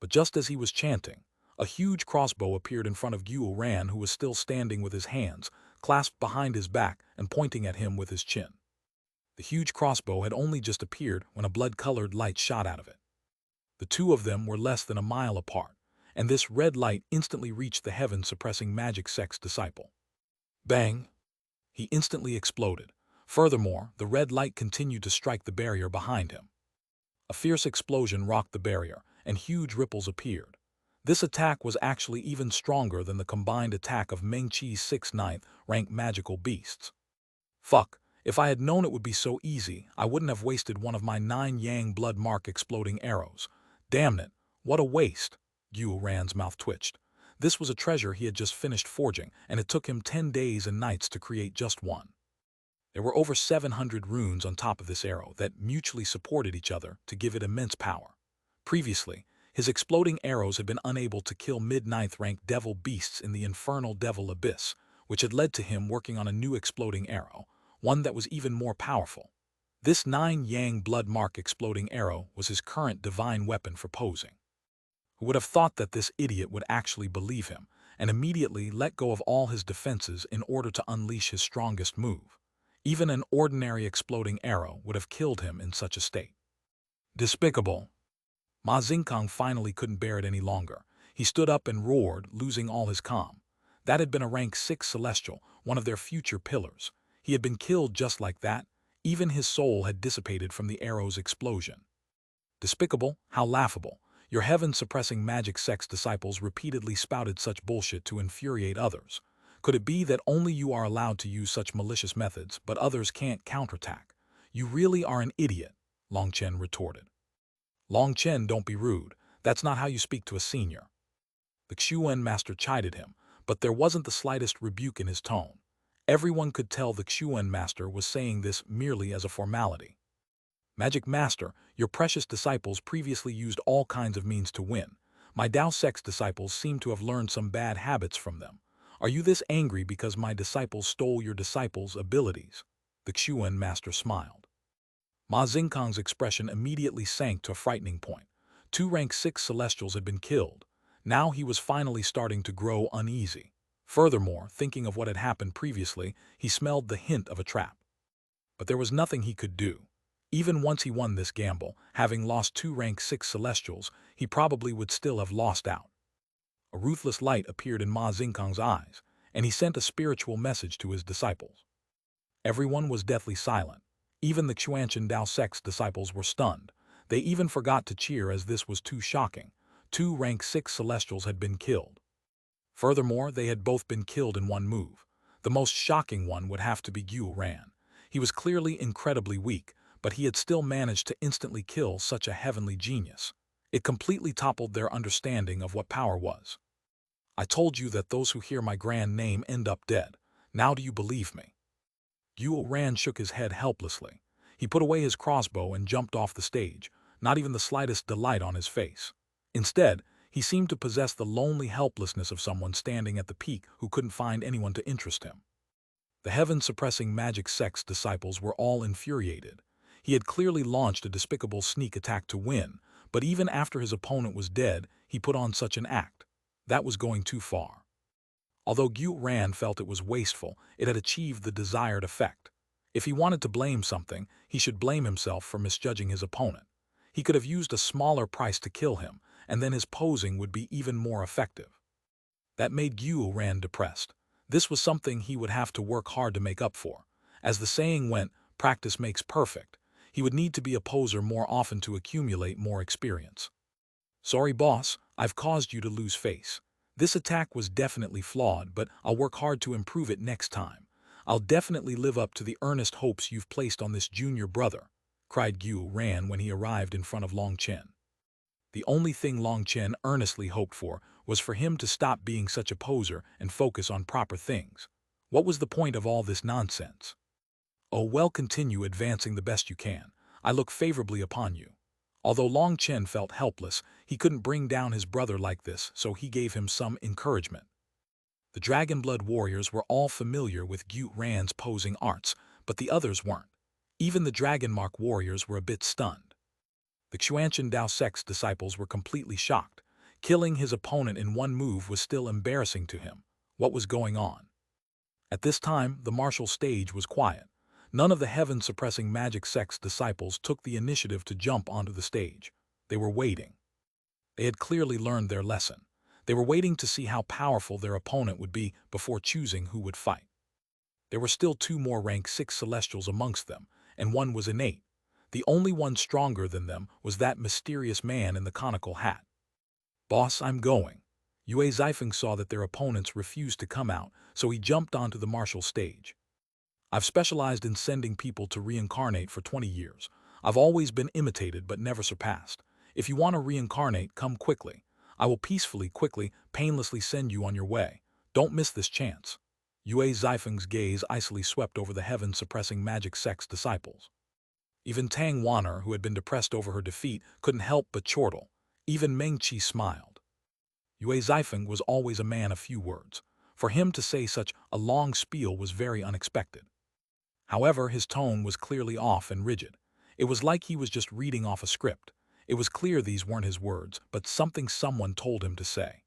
But just as he was chanting, a huge crossbow appeared in front of Xuanhuan, who was still standing with his hands clasped behind his back and pointing at him with his chin. The huge crossbow had only just appeared when a blood-colored light shot out of it. The two of them were less than a mile apart, and this red light instantly reached the heaven-suppressing magic sect's disciple. Bang! He instantly exploded. Furthermore, the red light continued to strike the barrier behind him. A fierce explosion rocked the barrier, and huge ripples appeared. This attack was actually even stronger than the combined attack of Meng Qi's 6th 9th rank magical beasts. Fuck, if I had known it would be so easy, I wouldn't have wasted one of my 9 Yang Blood Mark exploding arrows. Damn it, what a waste. Xuanhuan's mouth twitched. This was a treasure he had just finished forging, and it took him 10 days and nights to create just one. There were over 700 runes on top of this arrow that mutually supported each other to give it immense power. Previously, his exploding arrows had been unable to kill mid-9th rank devil beasts in the infernal devil abyss, which had led to him working on a new exploding arrow, one that was even more powerful. This 9 Yang Blood Mark exploding arrow was his current divine weapon for posing. Who would have thought that this idiot would actually believe him, and immediately let go of all his defenses in order to unleash his strongest move? Even an ordinary exploding arrow would have killed him in such a state. Despicable. Ma Xingkang finally couldn't bear it any longer. He stood up and roared, losing all his calm. That had been a rank 6 celestial, one of their future pillars. He had been killed just like that. Even his soul had dissipated from the arrow's explosion. Despicable, how laughable. Your heaven-suppressing magic sex disciples repeatedly spouted such bullshit to infuriate others. Could it be that only you are allowed to use such malicious methods, but others can't counterattack? You really are an idiot, Long Chen retorted. Long Chen, don't be rude. That's not how you speak to a senior. The Xuanhuan master chided him, but there wasn't the slightest rebuke in his tone. Everyone could tell the Xuanhuan master was saying this merely as a formality. Magic Master, your precious disciples previously used all kinds of means to win. My Dao Sex disciples seem to have learned some bad habits from them. Are you this angry because my disciples stole your disciples' abilities? The Xuanhuan master smiled. Ma Xingkang's expression immediately sank to a frightening point. 2 rank 6 celestials had been killed. Now he was finally starting to grow uneasy. Furthermore, thinking of what had happened previously, he smelled the hint of a trap. But there was nothing he could do. Even once he won this gamble, having lost 2 rank 6 celestials, he probably would still have lost out. A ruthless light appeared in Ma Xingkang's eyes, and he sent a spiritual message to his disciples. Everyone was deathly silent. Even the Xuanhuan Dao Sex disciples were stunned. They even forgot to cheer as this was too shocking. 2 rank 6 celestials had been killed. Furthermore, they had both been killed in one move. The most shocking one would have to be Xuanhuan. He was clearly incredibly weak, but he had still managed to instantly kill such a heavenly genius. It completely toppled their understanding of what power was. I told you that those who hear my grand name end up dead. Now do you believe me? Xuanhuan shook his head helplessly. He put away his crossbow and jumped off the stage, not even the slightest delight on his face. Instead, he seemed to possess the lonely helplessness of someone standing at the peak who couldn't find anyone to interest him. The heaven-suppressing magic sex disciples were all infuriated. He had clearly launched a despicable sneak attack to win, but even after his opponent was dead, he put on such an act. That was going too far. Although Xuanhuan felt it was wasteful, it had achieved the desired effect. If he wanted to blame something, he should blame himself for misjudging his opponent. He could have used a smaller price to kill him, and then his posing would be even more effective. That made Xuanhuan depressed. This was something he would have to work hard to make up for. As the saying went, practice makes perfect. He would need to be a poser more often to accumulate more experience. Sorry, boss, I've caused you to lose face. This attack was definitely flawed, but I'll work hard to improve it next time. I'll definitely live up to the earnest hopes you've placed on this junior brother, cried Xuanhuan when he arrived in front of Long Chen. The only thing Long Chen earnestly hoped for was for him to stop being such a poser and focus on proper things. What was the point of all this nonsense? Oh well, continue advancing the best you can. I look favorably upon you. Although Long Chen felt helpless, he couldn't bring down his brother like this, so he gave him some encouragement. The Dragonblood warriors were all familiar with Xuanhuan's posing arts, but the others weren't. Even the Dragonmark warriors were a bit stunned. The Xuanhuan Dao Sex disciples were completely shocked. Killing his opponent in one move was still embarrassing to him. What was going on? At this time, the martial stage was quiet. None of the heaven-suppressing magic sex disciples took the initiative to jump onto the stage. They were waiting. They had clearly learned their lesson. They were waiting to see how powerful their opponent would be before choosing who would fight. There were still 2 more rank 6 celestials amongst them, and one was innate. The only one stronger than them was that mysterious man in the conical hat. Boss, I'm going. Yue Zifeng saw that their opponents refused to come out, so he jumped onto the martial stage. I've specialized in sending people to reincarnate for 20 years. I've always been imitated but never surpassed. If you want to reincarnate, come quickly. I will peacefully, quickly, painlessly send you on your way. Don't miss this chance. Yue Zifeng's gaze icily swept over the heaven-suppressing magic sex disciples. Even Tang Wanner, who had been depressed over her defeat, couldn't help but chortle. Even Meng Qi smiled. Yue Zifeng was always a man of few words. For him to say such a long spiel was very unexpected. However, his tone was clearly off and rigid. It was like he was just reading off a script. It was clear these weren't his words, but something someone told him to say.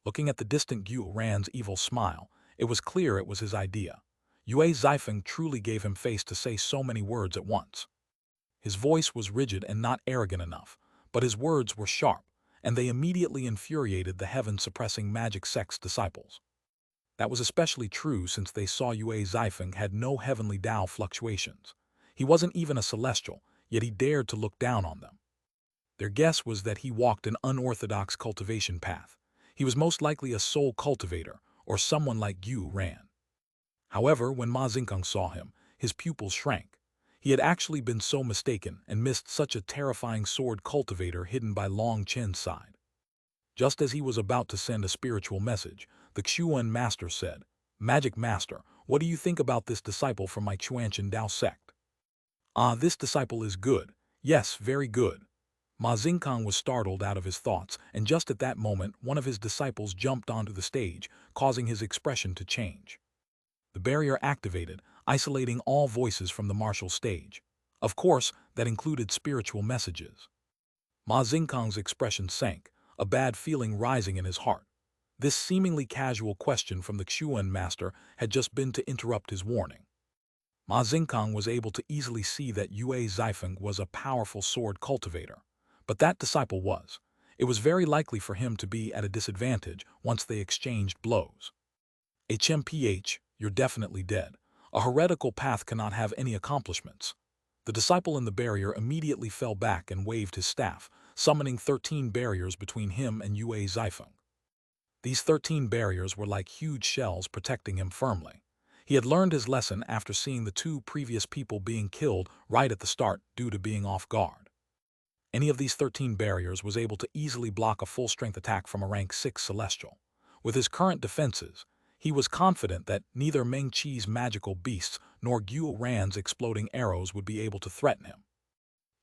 Looking at the distant Xuanhuan's evil smile, it was clear it was his idea. Yue Zifeng truly gave him face to say so many words at once. His voice was rigid and not arrogant enough, but his words were sharp, and they immediately infuriated the heaven-suppressing magic sex disciples. That was especially true since they saw Yue Zifeng had no heavenly Tao fluctuations. He wasn't even a celestial, yet he dared to look down on them. Their guess was that he walked an unorthodox cultivation path. He was most likely a soul cultivator, or someone like Yu Ran. However, when Ma Xingkang saw him, his pupils shrank. He had actually been so mistaken and missed such a terrifying sword cultivator hidden by Long Chen's side. Just as he was about to send a spiritual message, the Xuanhuan master said, "Magic Master, what do you think about this disciple from my Xuanchen Dao sect?" "Ah, this disciple is good. Yes, very good." Ma Xingkang was startled out of his thoughts, and just at that moment one of his disciples jumped onto the stage, causing his expression to change. The barrier activated, isolating all voices from the martial stage. Of course, that included spiritual messages. Ma Xingkang's expression sank, a bad feeling rising in his heart. This seemingly casual question from the Xuan master had just been to interrupt his warning. Ma Xingkang was able to easily see that Yue Zifeng was a powerful sword cultivator. But that disciple was. It was very likely for him to be at a disadvantage once they exchanged blows. HMPH, you're definitely dead. A heretical path cannot have any accomplishments. The disciple in the barrier immediately fell back and waved his staff, summoning 13 barriers between him and Yue Zifeng. These 13 barriers were like huge shells protecting him firmly. He had learned his lesson after seeing the 2 previous people being killed right at the start due to being off guard. Any of these 13 barriers was able to easily block a full-strength attack from a rank 6 celestial. With his current defenses, he was confident that neither Meng Qi's magical beasts nor Guo Ran's exploding arrows would be able to threaten him.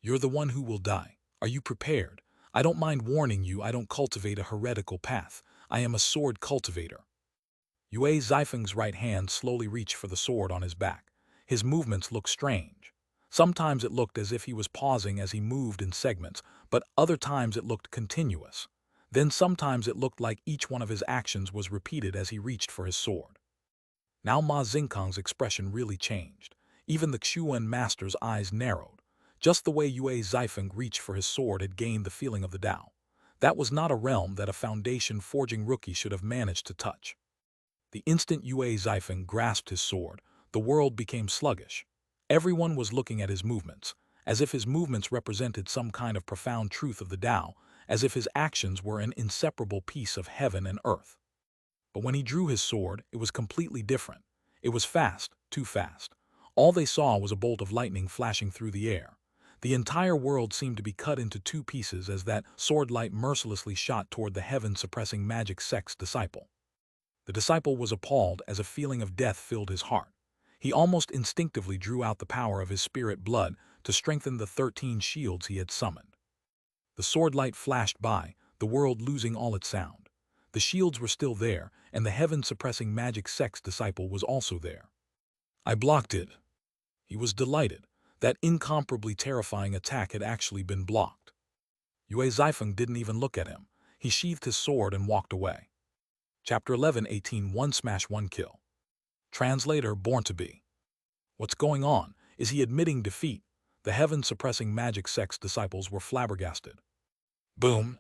"You're the one who will die. Are you prepared? I don't mind warning you, I don't cultivate a heretical path. I am a sword cultivator." Yue Zifeng's right hand slowly reached for the sword on his back. His movements looked strange. Sometimes it looked as if he was pausing as he moved in segments, but other times it looked continuous. Then sometimes it looked like each one of his actions was repeated as he reached for his sword. Now Ma Xingkang's expression really changed. Even the Xuan master's eyes narrowed. Just the way Yue Zifeng reached for his sword had gained the feeling of the Tao. That was not a realm that a foundation-forging rookie should have managed to touch. The instant Yue Zifeng grasped his sword, the world became sluggish. Everyone was looking at his movements, as if his movements represented some kind of profound truth of the Tao, as if his actions were an inseparable piece of heaven and earth. But when he drew his sword, it was completely different. It was fast, too fast. All they saw was a bolt of lightning flashing through the air. The entire world seemed to be cut into 2 pieces as that sword light mercilessly shot toward the heaven-suppressing magic sect's disciple. The disciple was appalled as a feeling of death filled his heart. He almost instinctively drew out the power of his spirit blood to strengthen the 13 shields he had summoned. The sword light flashed by, the world losing all its sound. The shields were still there, and the heaven-suppressing magic sect's disciple was also there. "I blocked it." He was delighted. That incomparably terrifying attack had actually been blocked. Yue Zifeng didn't even look at him. He sheathed his sword and walked away. Chapter 11-18 One Smash One Kill. Translator Born to Be. What's going on? Is he admitting defeat? The heaven-suppressing magic sect's disciples were flabbergasted. Boom!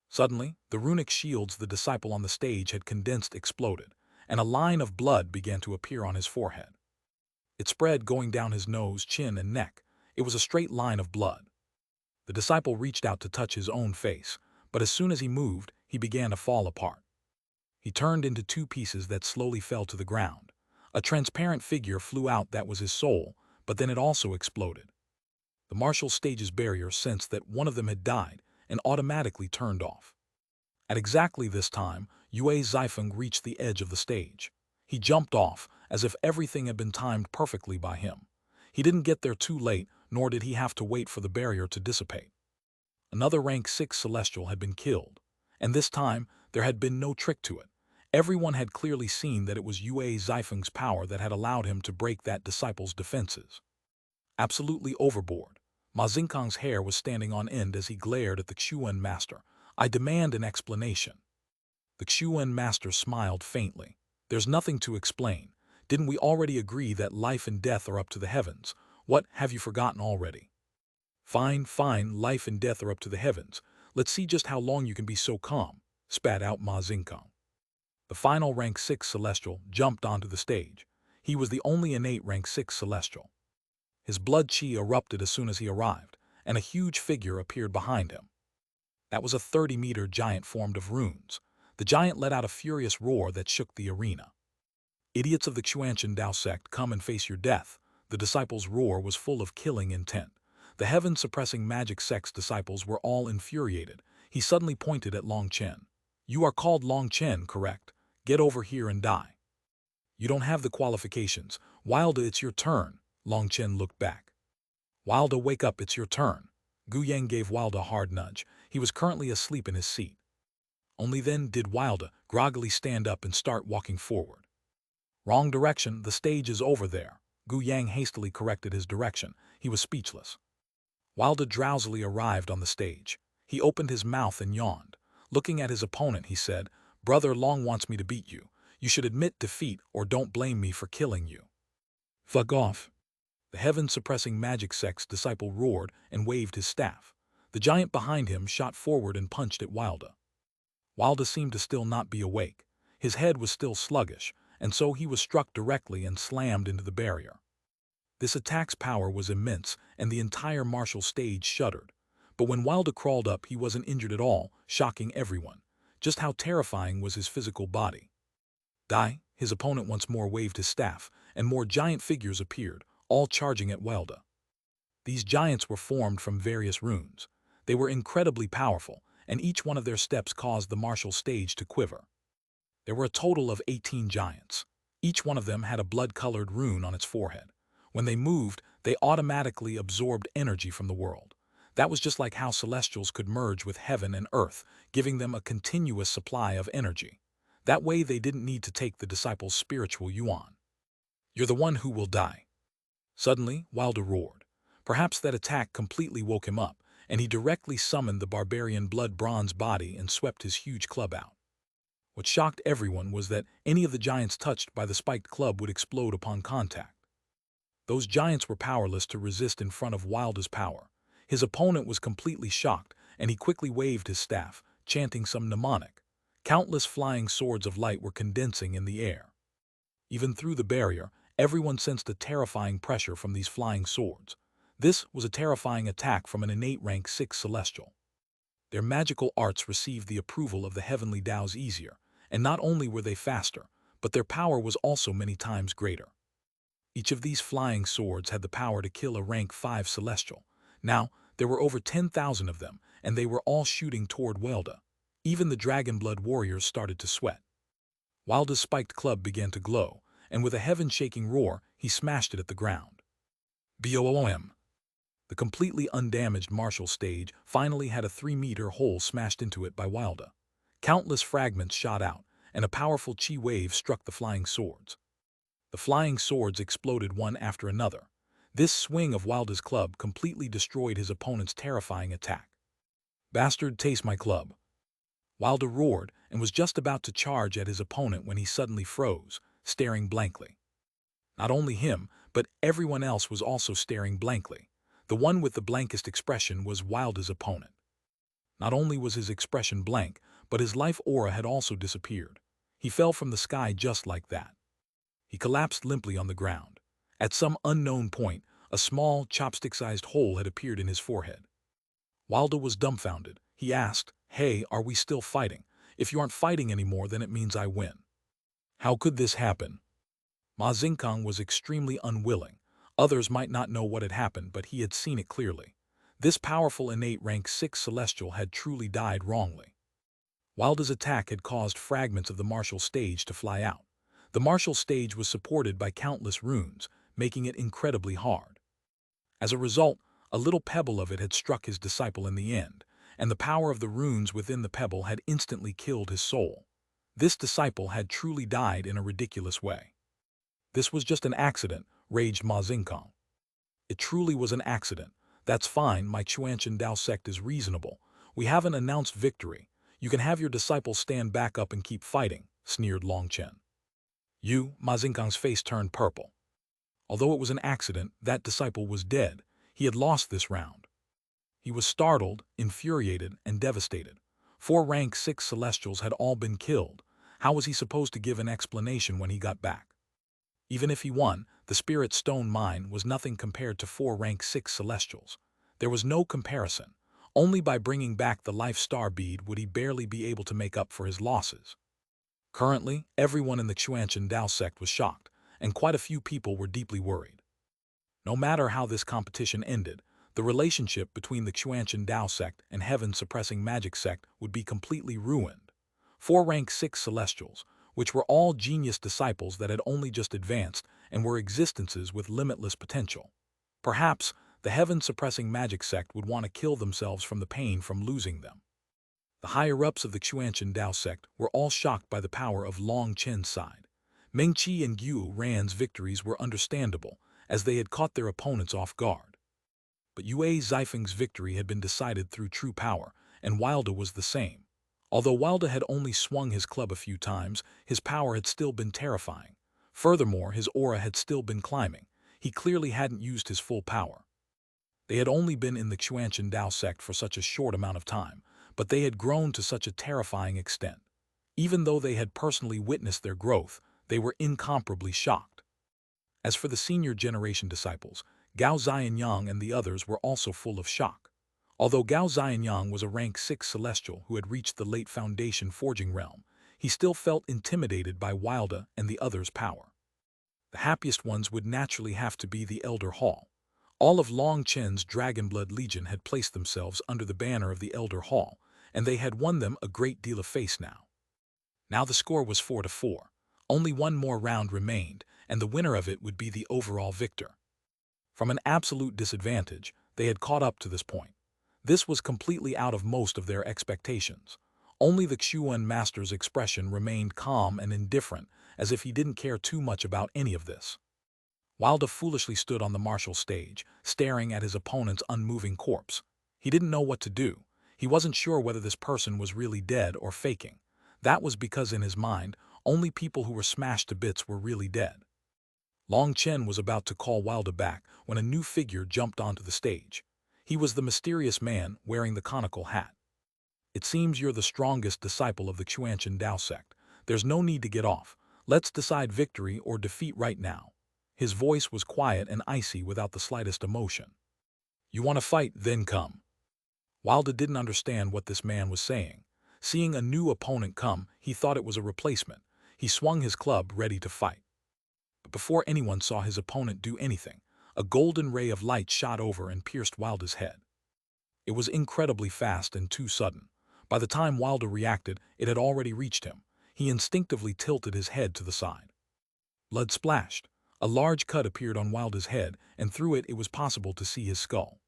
Suddenly, the runic shields the disciple on the stage had condensed exploded, and a line of blood began to appear on his forehead. It spread going down his nose, chin, and neck. It was a straight line of blood. The disciple reached out to touch his own face, but as soon as he moved, he began to fall apart. He turned into 2 pieces that slowly fell to the ground. A transparent figure flew out that was his soul, but then it also exploded. The martial stage's barrier sensed that one of them had died and automatically turned off. At exactly this time, Yue Zifeng reached the edge of the stage. He jumped off, as if everything had been timed perfectly by him. He didn't get there too late, nor did he have to wait for the barrier to dissipate. Another rank 6 celestial had been killed, and this time there had been no trick to it. Everyone had clearly seen that it was Yue Zifeng's power that had allowed him to break that disciple's defenses. Absolutely overboard, Ma Xingkang's hair was standing on end as he glared at the Xuan master. "I demand an explanation." The Xuan master smiled faintly. "There's nothing to explain. Didn't we already agree that life and death are up to the heavens? What, have you forgotten already?" Fine, life and death are up to the heavens. Let's see just how long you can be so calm," spat out Ma Xingkang. The final rank 6 celestial jumped onto the stage. He was the only innate rank 6 celestial. His blood chi erupted as soon as he arrived, and a huge figure appeared behind him. That was a 30-meter giant formed of runes. The giant let out a furious roar that shook the arena. Idiots of the Xuanhuan Dao sect, come and face your death. The disciples' roar was full of killing intent. The heaven-suppressing magic sect's disciples were all infuriated. He suddenly pointed at Long Chen. You are called Long Chen, correct? Get over here and die. You don't have the qualifications. Wilda, it's your turn. Long Chen looked back. Wilda, wake up, it's your turn. Gu Yang gave Wilda a hard nudge. He was currently asleep in his seat. Only then did Wilda groggily stand up and start walking forward. Wrong direction, the stage is over there. Gu Yang hastily corrected his direction. He was speechless. Wilda drowsily arrived on the stage. He opened his mouth and yawned. Looking at his opponent, he said, Brother Long wants me to beat you. You should admit defeat or don't blame me for killing you. Fuck off. The heaven-suppressing magic sect's disciple roared and waved his staff. The giant behind him shot forward and punched at Wilda. Wilda seemed to still not be awake. His head was still sluggish, and so he was struck directly and slammed into the barrier. This attack's power was immense, and the entire martial stage shuddered. But when Wilda crawled up, he wasn't injured at all, shocking everyone. Just how terrifying was his physical body. Die, his opponent once more waved his staff, and more giant figures appeared, all charging at Wilda. These giants were formed from various runes. They were incredibly powerful, and each one of their steps caused the martial stage to quiver. There were a total of 18 giants. Each one of them had a blood-colored rune on its forehead. When they moved, they automatically absorbed energy from the world. That was just like how celestials could merge with heaven and earth, giving them a continuous supply of energy. That way they didn't need to take the disciples' spiritual yuan. You're the one who will die. Suddenly, Wilda roared. Perhaps that attack completely woke him up, and he directly summoned the barbarian blood-bronze body and swept his huge club out. What shocked everyone was that any of the giants touched by the spiked club would explode upon contact. Those giants were powerless to resist in front of Wilda's power. His opponent was completely shocked, and he quickly waved his staff, chanting some mnemonic. Countless flying swords of light were condensing in the air. Even through the barrier, everyone sensed a terrifying pressure from these flying swords. This was a terrifying attack from an innate rank 6 celestial. Their magical arts received the approval of the heavenly Daos easier, and not only were they faster, but their power was also many times greater. Each of these flying swords had the power to kill a rank 5 celestial. Now, there were over 10,000 of them, and they were all shooting toward Wilda. Even the Dragonblood warriors started to sweat. Wilda's spiked club began to glow, and with a heaven-shaking roar, he smashed it at the ground. Boom! The completely undamaged martial stage finally had a 3-meter hole smashed into it by Wilda. Countless fragments shot out, and a powerful chi wave struck the flying swords. The flying swords exploded one after another. This swing of Wilda's club completely destroyed his opponent's terrifying attack. Bastard, taste my club. Wilda roared and was just about to charge at his opponent when he suddenly froze, staring blankly. Not only him, but everyone else was also staring blankly. The one with the blankest expression was Wilda's opponent. Not only was his expression blank, but his life aura had also disappeared. He fell from the sky just like that. He collapsed limply on the ground. At some unknown point, a small, chopstick-sized hole had appeared in his forehead. Wilda was dumbfounded. He asked, Hey, are we still fighting? If you aren't fighting anymore, then it means I win. How could this happen? Ma Xingkang was extremely unwilling. Others might not know what had happened, but he had seen it clearly. This powerful innate rank 6 celestial had truly died wrongly. Wilda's attack had caused fragments of the martial stage to fly out. The martial stage was supported by countless runes, making it incredibly hard. As a result, a little pebble of it had struck his disciple in the end, and the power of the runes within the pebble had instantly killed his soul. This disciple had truly died in a ridiculous way. This was just an accident, raged Ma Xingkang. It truly was an accident. That's fine, my Xuanhuan Dao sect is reasonable. We haven't announced victory. You can have your disciple stand back up and keep fighting, sneered Long Chen. Ma Xingkang's face turned purple. Although it was an accident, that disciple was dead. He had lost this round. He was startled, infuriated, and devastated. 4 rank 6 celestials had all been killed. How was he supposed to give an explanation when he got back? Even if he won, the spirit stone mine was nothing compared to 4 rank 6 celestials. There was no comparison. Only by bringing back the life star bead would he barely be able to make up for his losses. Currently, everyone in the Xuanhuan Dao sect was shocked, and quite a few people were deeply worried. No matter how this competition ended, the relationship between the Xuanhuan Dao sect and heaven-suppressing magic sect would be completely ruined. 4 rank 6 celestials, which were all genius disciples that had only just advanced and were existences with limitless potential. Perhaps the heaven-suppressing magic sect would want to kill themselves from the pain from losing them. The higher-ups of the Xuanhuan Dao sect were all shocked by the power of Long Chen's side. Meng Qi and Yu Ran's victories were understandable, as they had caught their opponents off guard. But Yue Zifeng's victory had been decided through true power, and Wilda was the same. Although Wilda had only swung his club a few times, his power had still been terrifying. Furthermore, his aura had still been climbing. He clearly hadn't used his full power. They had only been in the Xuanhuan Dao sect for such a short amount of time, but they had grown to such a terrifying extent. Even though they had personally witnessed their growth, they were incomparably shocked. As for the senior generation disciples, Gao Xianyang and the others were also full of shock. Although Gao Xianyang was a rank 6 celestial who had reached the late foundation forging realm, he still felt intimidated by Wilda and the others' power. The happiest ones would naturally have to be the Elder Hall. All of Long Chen's Dragonblood Legion had placed themselves under the banner of the Elder Hall, and they had won them a great deal of face now. Now the score was 4-4. Only one more round remained, and the winner of it would be the overall victor. From an absolute disadvantage, they had caught up to this point. This was completely out of most of their expectations. Only the Xuan master's expression remained calm and indifferent, as if he didn't care too much about any of this. Wilda foolishly stood on the martial stage, staring at his opponent's unmoving corpse. He didn't know what to do. He wasn't sure whether this person was really dead or faking. That was because in his mind, only people who were smashed to bits were really dead. Long Chen was about to call Wilda back when a new figure jumped onto the stage. He was the mysterious man wearing the conical hat. "It seems you're the strongest disciple of the Xuanhuan Dao sect. There's no need to get off. Let's decide victory or defeat right now." His voice was quiet and icy without the slightest emotion. "You want to fight, then come." Wilda didn't understand what this man was saying. Seeing a new opponent come, he thought it was a replacement. He swung his club ready to fight. But before anyone saw his opponent do anything, a golden ray of light shot over and pierced Wilda's head. It was incredibly fast and too sudden. By the time Wilda reacted, it had already reached him. He instinctively tilted his head to the side. Blood splashed. A large cut appeared on Wilda's head, and through it was possible to see his skull.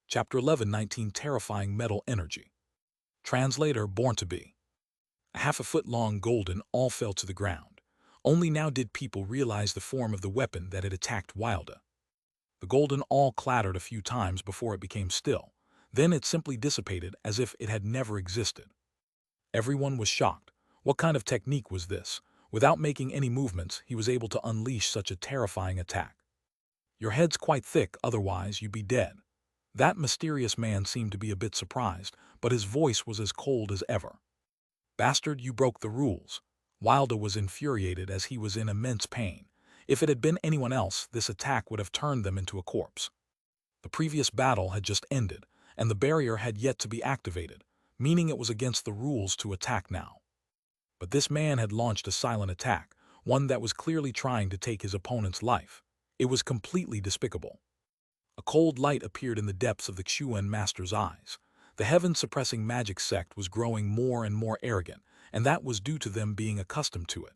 Chapter 11:19 Terrifying Metal Energy. Translator Born to Be. A half-a-foot-long golden all fell to the ground. Only now did people realize the form of the weapon that had attacked Wilda. The golden all clattered a few times before it became still. Then it simply dissipated as if it had never existed. Everyone was shocked. What kind of technique was this? Without making any movements, he was able to unleash such a terrifying attack. "Your head's quite thick, otherwise you'd be dead." That mysterious man seemed to be a bit surprised, but his voice was as cold as ever. "Bastard, you broke the rules." Wilda was infuriated as he was in immense pain. If it had been anyone else, this attack would have turned them into a corpse. The previous battle had just ended, and the barrier had yet to be activated, meaning it was against the rules to attack now. But this man had launched a silent attack, one that was clearly trying to take his opponent's life. It was completely despicable. A cold light appeared in the depths of the Xuan master's eyes. The heaven-suppressing magic sect was growing more and more arrogant, and that was due to them being accustomed to it.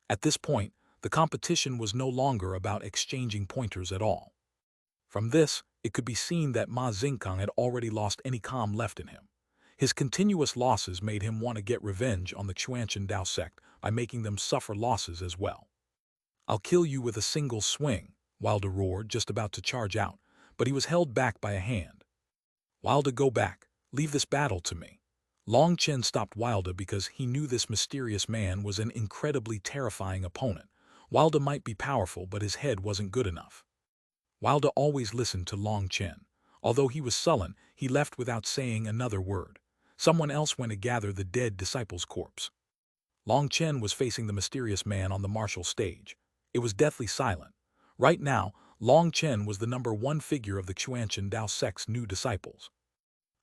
At this point, the competition was no longer about exchanging pointers at all. From this, it could be seen that Ma Xingkang had already lost any calm left in him. His continuous losses made him want to get revenge on the Xuanhuan Dao sect by making them suffer losses as well. "I'll kill you with a single swing," Wilda roared, just about to charge out, but he was held back by a hand. "Wilda, go back. Leave this battle to me." Long Chen stopped Wilda because he knew this mysterious man was an incredibly terrifying opponent. Wilda might be powerful, but his head wasn't good enough. Wilda always listened to Long Chen. Although he was sullen, he left without saying another word. Someone else went to gather the dead disciple's corpse. Long Chen was facing the mysterious man on the martial stage. It was deathly silent. Right now, Long Chen was the #1 figure of the Xuanhuan Dao sect's new disciples.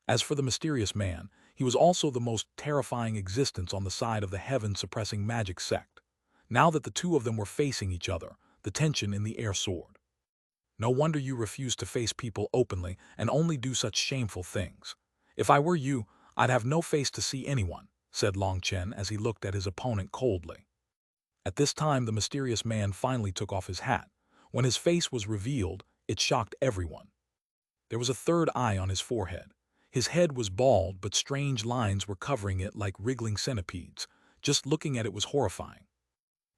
As for the mysterious man, he was also the most terrifying existence on the side of the heaven-suppressing magic sect. Now that the two of them were facing each other, the tension in the air soared. No wonder you refuse to face people openly and only do such shameful things. If I were you, I'd have no face to see anyone, said Long Chen as he looked at his opponent coldly. At this time, the mysterious man finally took off his hat. When his face was revealed, it shocked everyone. There was a third eye on his forehead. His head was bald, but strange lines were covering it like wriggling centipedes. Just looking at it was horrifying.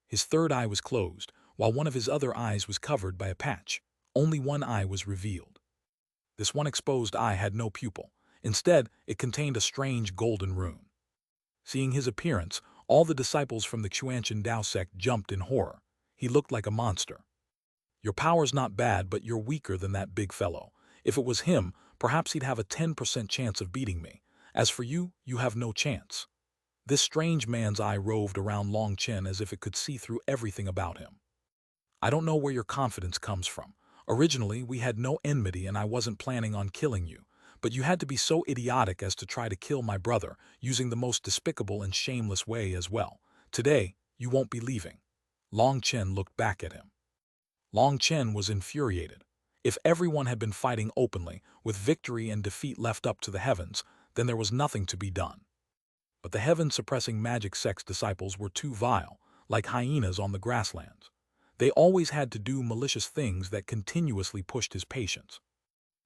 His third eye was closed, while one of his other eyes was covered by a patch. Only one eye was revealed. This one exposed eye had no pupil. Instead, it contained a strange golden rune. Seeing his appearance, all the disciples from the Xuanhuan Dao sect jumped in horror. He looked like a monster. Your power's not bad, but you're weaker than that big fellow. If it was him, perhaps he'd have a 10% chance of beating me. As for you, you have no chance. This strange man's eye roved around Long Chen as if it could see through everything about him. I don't know where your confidence comes from. Originally, we had no enmity and I wasn't planning on killing you, but you had to be so idiotic as to try to kill my brother, using the most despicable and shameless way as well. Today, you won't be leaving. Long Chen looked back at him. Long Chen was infuriated. If everyone had been fighting openly, with victory and defeat left up to the heavens, then there was nothing to be done. But the heaven-suppressing magic sect's disciples were too vile, like hyenas on the grasslands. They always had to do malicious things that continuously pushed his patience.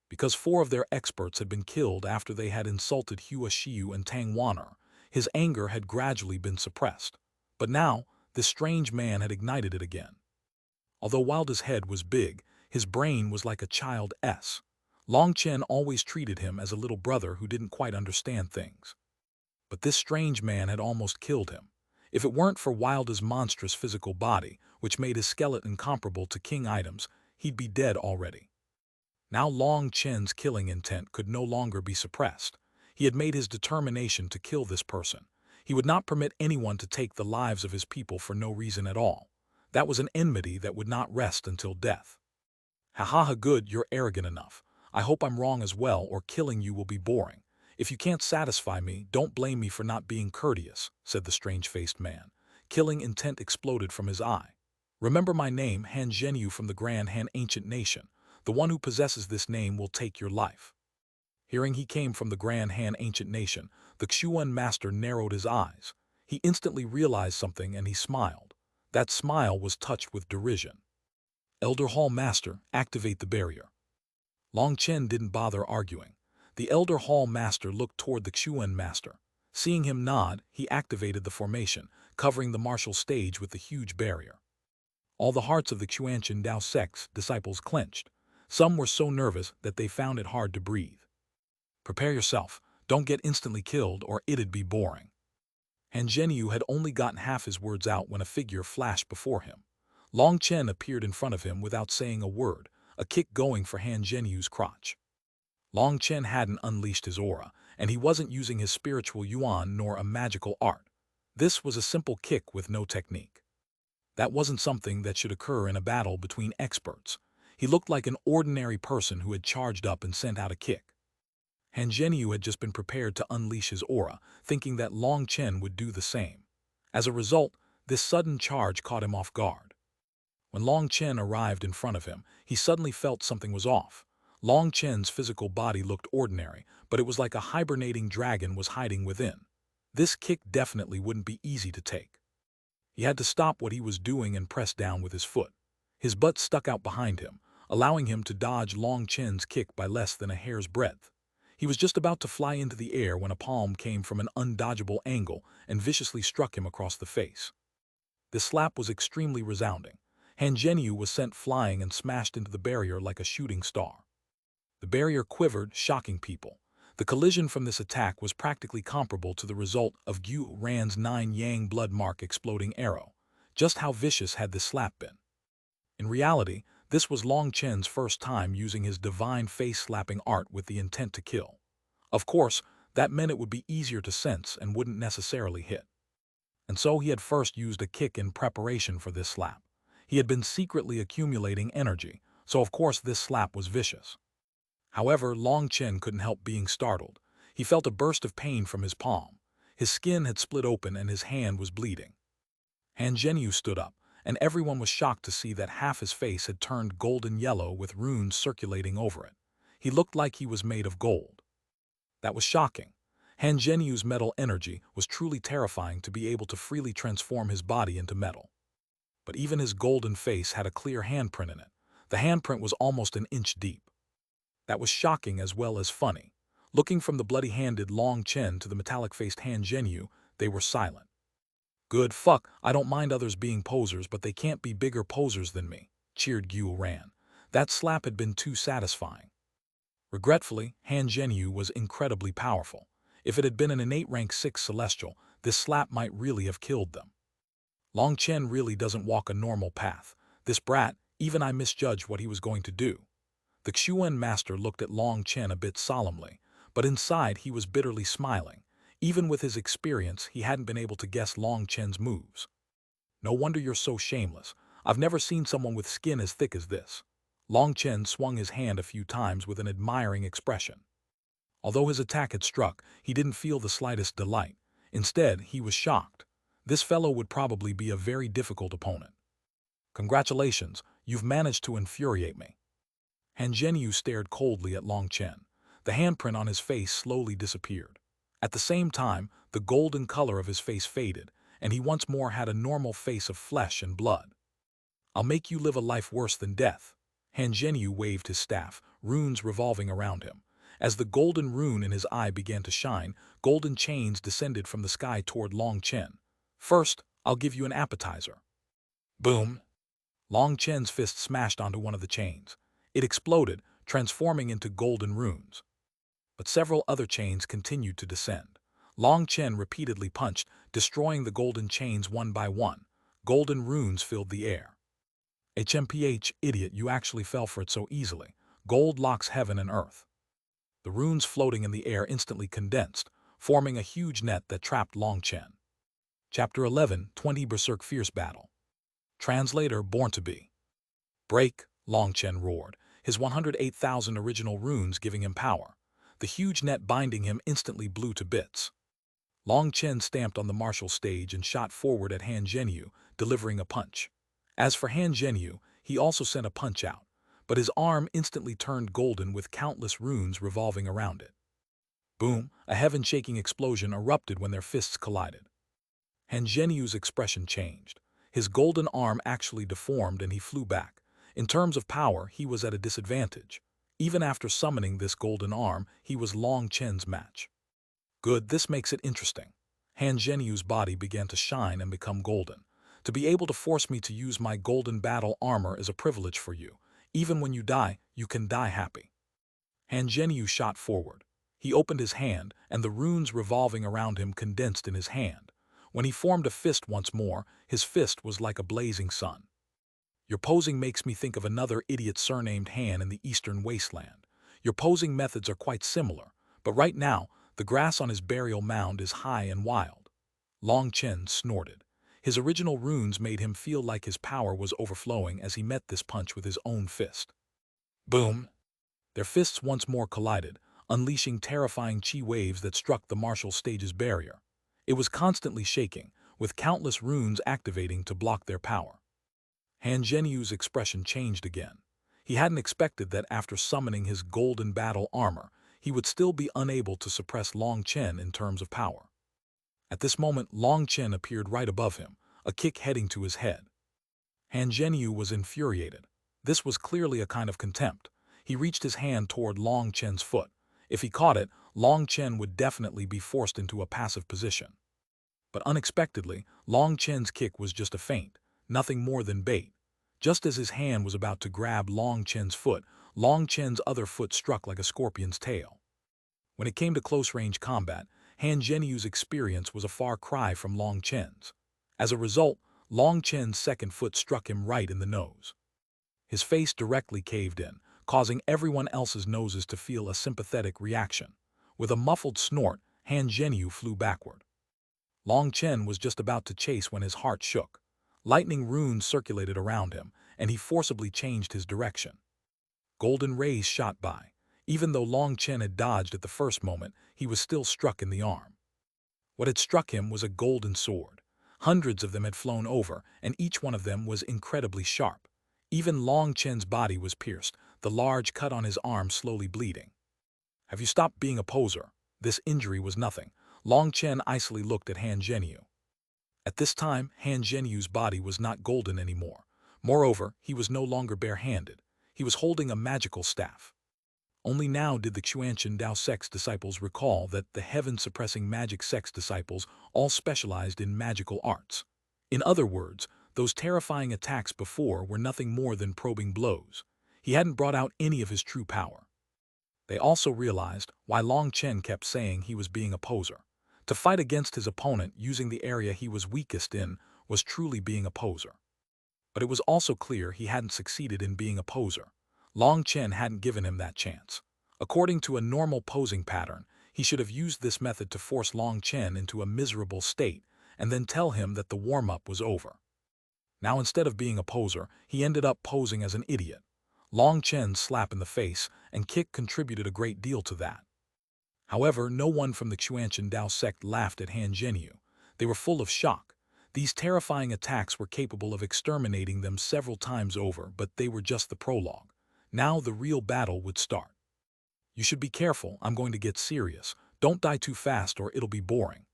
Because 4 of their experts had been killed after they had insulted Hua Xiu and Tang Wan'er, his anger had gradually been suppressed. But now, this strange man had ignited it again. Although Wilda's head was big, his brain was like a child's. Long Chen always treated him as a little brother who didn't quite understand things. But this strange man had almost killed him. If it weren't for Wilda's monstrous physical body, which made his skeleton comparable to king items, he'd be dead already. Now Long Chen's killing intent could no longer be suppressed. He had made his determination to kill this person. He would not permit anyone to take the lives of his people for no reason at all. That was an enmity that would not rest until death. Ha ha ha, good, you're arrogant enough. I hope I'm wrong as well, or killing you will be boring. If you can't satisfy me, don't blame me for not being courteous, said the strange-faced man. Killing intent exploded from his eye. Remember my name, Han Zhenyu from the Grand Han Ancient Nation. The one who possesses this name will take your life. Hearing he came from the Grand Han Ancient Nation, the Xuan master narrowed his eyes. He instantly realized something and he smiled. That smile was touched with derision. Elder Hall Master, activate the barrier. Long Chen didn't bother arguing. The Elder Hall Master looked toward the Xuan Master. Seeing him nod, he activated the formation, covering the martial stage with the huge barrier. All the hearts of the Xuanhuan Dao sect's disciples clenched. Some were so nervous that they found it hard to breathe. Prepare yourself. Don't get instantly killed or it'd be boring. Han Zhenyu had only gotten half his words out when a figure flashed before him. Long Chen appeared in front of him without saying a word, a kick going for Han Zhenyu's crotch. Long Chen hadn't unleashed his aura, and he wasn't using his spiritual yuan nor a magical art. This was a simple kick with no technique. That wasn't something that should occur in a battle between experts. He looked like an ordinary person who had charged up and sent out a kick. Han Zhenyu had just been prepared to unleash his aura, thinking that Long Chen would do the same. As a result, this sudden charge caught him off guard. When Long Chen arrived in front of him, he suddenly felt something was off. Long Chen's physical body looked ordinary, but it was like a hibernating dragon was hiding within. This kick definitely wouldn't be easy to take. He had to stop what he was doing and press down with his foot. His butt stuck out behind him, allowing him to dodge Long Chen's kick by less than a hair's breadth. He was just about to fly into the air when a palm came from an undodgeable angle and viciously struck him across the face. The slap was extremely resounding. Han Zhenyu was sent flying and smashed into the barrier like a shooting star. The barrier quivered, shocking people. The collision from this attack was practically comparable to the result of Gu Ran's 9 Yang blood mark exploding arrow. Just how vicious had this slap been? In reality, this was Long Chen's first time using his divine face-slapping art with the intent to kill. Of course, that meant it would be easier to sense and wouldn't necessarily hit. And so he had first used a kick in preparation for this slap. He had been secretly accumulating energy, so of course this slap was vicious. However, Long Chen couldn't help being startled. He felt a burst of pain from his palm. His skin had split open and his hand was bleeding. Han Zhenyu stood up, and everyone was shocked to see that half his face had turned golden yellow with runes circulating over it. He looked like he was made of gold. That was shocking. Han Zhenyu's metal energy was truly terrifying to be able to freely transform his body into metal. But even his golden face had a clear handprint in it. The handprint was almost an inch deep. That was shocking as well as funny. Looking from the bloody-handed Long Chen to the metallic-faced Han Zhenyu, they were silent. Good fuck, I don't mind others being posers, but they can't be bigger posers than me, cheered Xuanhuan. That slap had been too satisfying. Regretfully, Han Zhenyu was incredibly powerful. If it had been an innate rank 6 celestial, this slap might really have killed them. Long Chen really doesn't walk a normal path. This brat, even I misjudged what he was going to do. The Xuan master looked at Long Chen a bit solemnly, but inside he was bitterly smiling. Even with his experience, he hadn't been able to guess Long Chen's moves. No wonder you're so shameless. I've never seen someone with skin as thick as this. Long Chen swung his hand a few times with an admiring expression. Although his attack had struck, he didn't feel the slightest delight. Instead, he was shocked. This fellow would probably be a very difficult opponent. Congratulations, you've managed to infuriate me. Han Zhenyu stared coldly at Long Chen. The handprint on his face slowly disappeared. At the same time, the golden color of his face faded, and he once more had a normal face of flesh and blood. I'll make you live a life worse than death. Han Zhenyu waved his staff, runes revolving around him. As the golden rune in his eye began to shine, golden chains descended from the sky toward Long Chen. First, I'll give you an appetizer. Boom! Long Chen's fist smashed onto one of the chains. It exploded, transforming into golden runes. But several other chains continued to descend. Long Chen repeatedly punched, destroying the golden chains one by one. Golden runes filled the air. HMPH, idiot, you actually fell for it so easily. Gold locks heaven and earth. The runes floating in the air instantly condensed, forming a huge net that trapped Long Chen. Chapter 11, 20 Berserk Fierce Battle. Translator Born to Be. Break, Long Chen roared, his 108,000 original runes giving him power. The huge net binding him instantly blew to bits. Long Chen stamped on the martial stage and shot forward at Han Zhenyu, delivering a punch. As for Han Zhenyu, he also sent a punch out, but his arm instantly turned golden with countless runes revolving around it. Boom! A heaven-shaking explosion erupted when their fists collided. Han Zhenyu's expression changed. His golden arm actually deformed and he flew back. In terms of power, he was at a disadvantage. Even after summoning this golden arm, he was Long Chen's match. Good, this makes it interesting. Han Zhenyu's body began to shine and become golden. To be able to force me to use my golden battle armor is a privilege for you. Even when you die, you can die happy. Han Zhenyu shot forward. He opened his hand, and the runes revolving around him condensed in his hand. When he formed a fist once more, his fist was like a blazing sun. Your posing makes me think of another idiot surnamed Han in the eastern wasteland. Your posing methods are quite similar, but right now, the grass on his burial mound is high and wild. Long Chen snorted. His original runes made him feel like his power was overflowing as he met this punch with his own fist. Boom! Their fists once more collided, unleashing terrifying chi waves that struck the martial stage's barrier. It was constantly shaking, with countless runes activating to block their power. Han Zhenyu's expression changed again. He hadn't expected that after summoning his golden battle armor, he would still be unable to suppress Long Chen in terms of power. At this moment, Long Chen appeared right above him, a kick heading to his head. Han Zhenyu was infuriated. This was clearly a kind of contempt. He reached his hand toward Long Chen's foot. If he caught it, Long Chen would definitely be forced into a passive position. But unexpectedly, Long Chen's kick was just a feint, nothing more than bait. Just as his hand was about to grab Long Chen's foot, Long Chen's other foot struck like a scorpion's tail. When it came to close-range combat, Han Zhenyu's experience was a far cry from Long Chen's. As a result, Long Chen's second foot struck him right in the nose. His face directly caved in, causing everyone else's noses to feel a sympathetic reaction. With a muffled snort, Han Zhenyu flew backward. Long Chen was just about to chase when his heart shook. Lightning runes circulated around him, and he forcibly changed his direction. Golden rays shot by. Even though Long Chen had dodged at the first moment, he was still struck in the arm. What had struck him was a golden sword. Hundreds of them had flown over, and each one of them was incredibly sharp. Even Long Chen's body was pierced, the large cut on his arm slowly bleeding. "Have you stopped being a poser? This injury was nothing." Long Chen icily looked at Han Zhenyu. At this time, Han Zhenyu's body was not golden anymore. Moreover, he was no longer bare-handed. He was holding a magical staff. Only now did the Xuanhuan Dao sect's disciples recall that the heaven-suppressing magic sect's disciples all specialized in magical arts. In other words, those terrifying attacks before were nothing more than probing blows. He hadn't brought out any of his true power. They also realized why Long Chen kept saying he was being a poser. To fight against his opponent using the area he was weakest in was truly being a poser. But it was also clear he hadn't succeeded in being a poser. Long Chen hadn't given him that chance. According to a normal posing pattern, he should have used this method to force Long Chen into a miserable state and then tell him that the warm-up was over. Now instead of being a poser, he ended up posing as an idiot. Long Chen's slap in the face and kick contributed a great deal to that. However, no one from the Xuanhuan Dao sect laughed at Han Zhenyu. They were full of shock. These terrifying attacks were capable of exterminating them several times over, but they were just the prologue. Now the real battle would start. "You should be careful, I'm going to get serious. Don't die too fast or it'll be boring."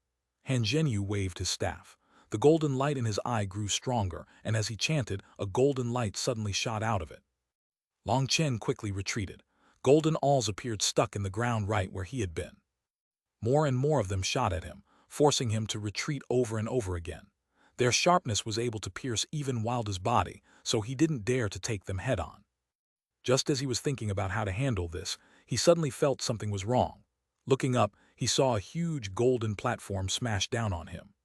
Han Zhenyu waved his staff. The golden light in his eye grew stronger, and as he chanted, a golden light suddenly shot out of it. Long Chen quickly retreated. Golden awls appeared stuck in the ground right where he had been. More and more of them shot at him, forcing him to retreat over and over again. Their sharpness was able to pierce even Wilder's body, so he didn't dare to take them head-on. Just as he was thinking about how to handle this, he suddenly felt something was wrong. Looking up, he saw a huge golden platform smash down on him.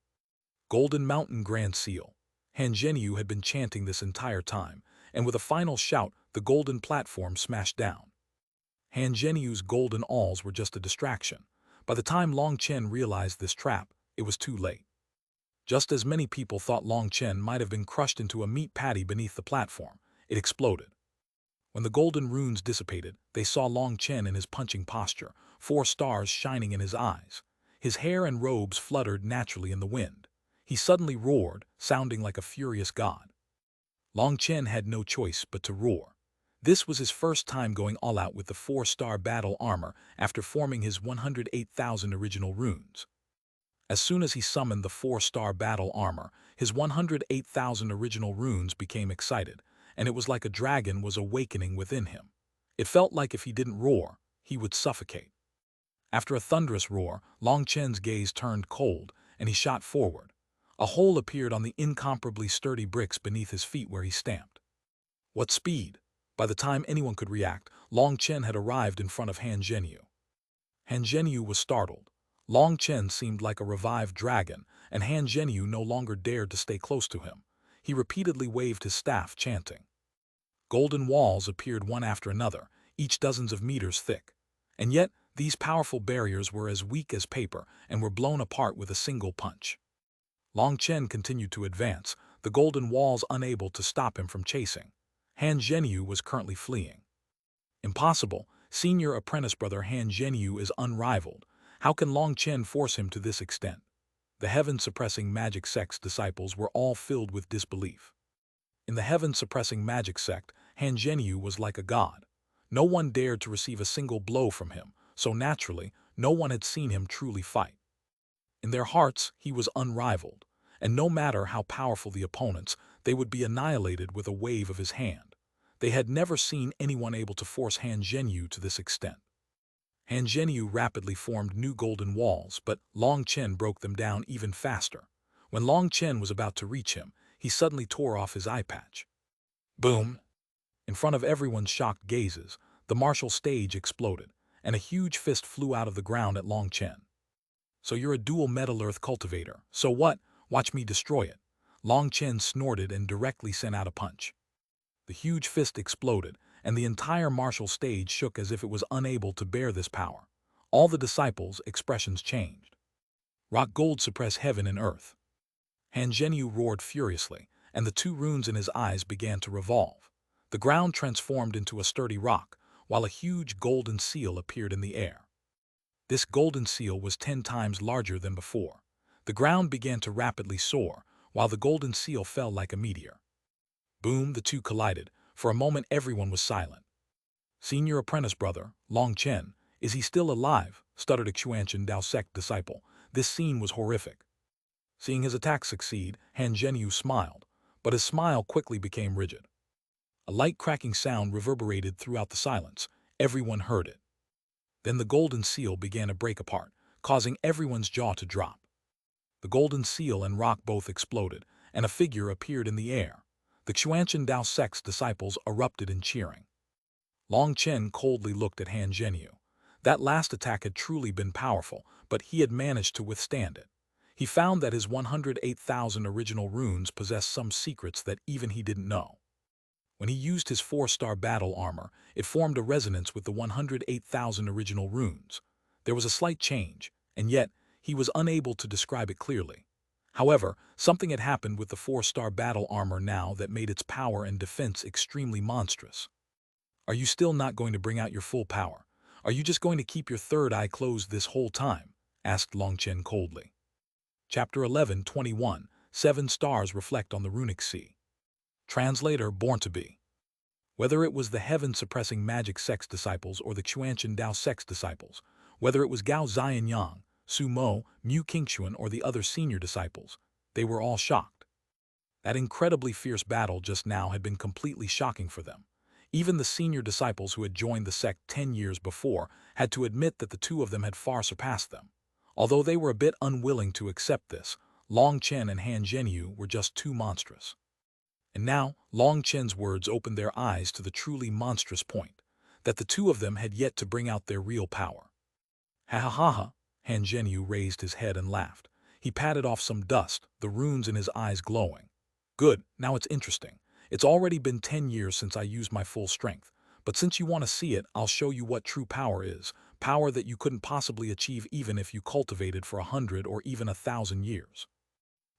Golden Mountain Grand Seal. Han Zhenyu had been chanting this entire time, and with a final shout, the golden platform smashed down. Han Zhenyu's golden awls were just a distraction. By the time Long Chen realized this trap, it was too late. Just as many people thought Long Chen might have been crushed into a meat patty beneath the platform, it exploded. When the golden runes dissipated, they saw Long Chen in his punching posture, 4 stars shining in his eyes. His hair and robes fluttered naturally in the wind. He suddenly roared, sounding like a furious god. Long Chen had no choice but to roar. This was his first time going all out with the 4-star battle armor after forming his 108,000 original runes. As soon as he summoned the 4-star battle armor, his 108,000 original runes became excited, and it was like a dragon was awakening within him. It felt like if he didn't roar, he would suffocate. After a thunderous roar, Long Chen's gaze turned cold, and he shot forward. A hole appeared on the incomparably sturdy bricks beneath his feet where he stamped. What speed! By the time anyone could react, Long Chen had arrived in front of Han Zhenyu. Han Zhenyu was startled. Long Chen seemed like a revived dragon, and Han Zhenyu no longer dared to stay close to him. He repeatedly waved his staff, chanting. Golden walls appeared one after another, each dozens of meters thick. And yet, these powerful barriers were as weak as paper and were blown apart with a single punch. Long Chen continued to advance, the golden walls unable to stop him from chasing. Han Zhenyu was currently fleeing. Impossible. Senior apprentice brother Han Zhenyu is unrivaled. How can Long Chen force him to this extent? The heaven-suppressing magic sect's disciples were all filled with disbelief. In the heaven-suppressing magic sect, Han Zhenyu was like a god. No one dared to receive a single blow from him, so naturally, no one had seen him truly fight. In their hearts, he was unrivaled, and no matter how powerful the opponents, they would be annihilated with a wave of his hand. They had never seen anyone able to force Han Zhenyu to this extent. Han Zhenyu rapidly formed new golden walls, but Long Chen broke them down even faster. When Long Chen was about to reach him, he suddenly tore off his eye patch. Boom! In front of everyone's shocked gazes, the martial stage exploded, and a huge fist flew out of the ground at Long Chen. "So you're a dual metal earth cultivator. So what? Watch me destroy it." Long Chen snorted and directly sent out a punch. The huge fist exploded, and the entire martial stage shook as if it was unable to bear this power. All the disciples' expressions changed. Rock gold suppress heaven and earth. Han Zhenyu roared furiously, and the two runes in his eyes began to revolve. The ground transformed into a sturdy rock, while a huge golden seal appeared in the air. This golden seal was 10 times larger than before. The ground began to rapidly soar, while the golden seal fell like a meteor. Boom, the two collided. For a moment everyone was silent. Senior apprentice brother, Long Chen, is he still alive? Stuttered a Xuanhuan Dao sect disciple. This scene was horrific. Seeing his attack succeed, Han Zhenyu smiled, but his smile quickly became rigid. A light cracking sound reverberated throughout the silence. Everyone heard it. Then the golden seal began to break apart, causing everyone's jaw to drop. The golden seal and rock both exploded, and a figure appeared in the air. The Xuanhuan Dao sect's disciples erupted in cheering. Long Chen coldly looked at Han Zhenyu. That last attack had truly been powerful, but he had managed to withstand it. He found that his 108,000 original runes possessed some secrets that even he didn't know. When he used his 4-star battle armor, it formed a resonance with the 108,000 original runes. There was a slight change, and yet he was unable to describe it clearly. However, something had happened with the 4-star battle armor now that made its power and defense extremely monstrous. Are you still not going to bring out your full power? Are you just going to keep your third eye closed this whole time? Asked Long Chen coldly. Chapter 11:21 7 Stars Reflect on the Runic Sea. Translator Born to Be. Whether it was the heaven-suppressing magic sect's disciples or the Xuanhuan Dao sect's disciples, whether it was Gao Xianyang, Su Mo, Mu Qingxuan, or the other senior disciples, they were all shocked. That incredibly fierce battle just now had been completely shocking for them. Even the senior disciples who had joined the sect 10 years before had to admit that the two of them had far surpassed them. Although they were a bit unwilling to accept this, Long Chen and Han Zhenyu were just too monstrous. And now, Long Chen's words opened their eyes to the truly monstrous point, that the two of them had yet to bring out their real power. Ha ha ha ha, Han Zhenyu raised his head and laughed. He patted off some dust, the runes in his eyes glowing. Good, now it's interesting. It's already been 10 years since I used my full strength, but since you want to see it, I'll show you what true power is, power that you couldn't possibly achieve even if you cultivated for 100 or even 1,000 years.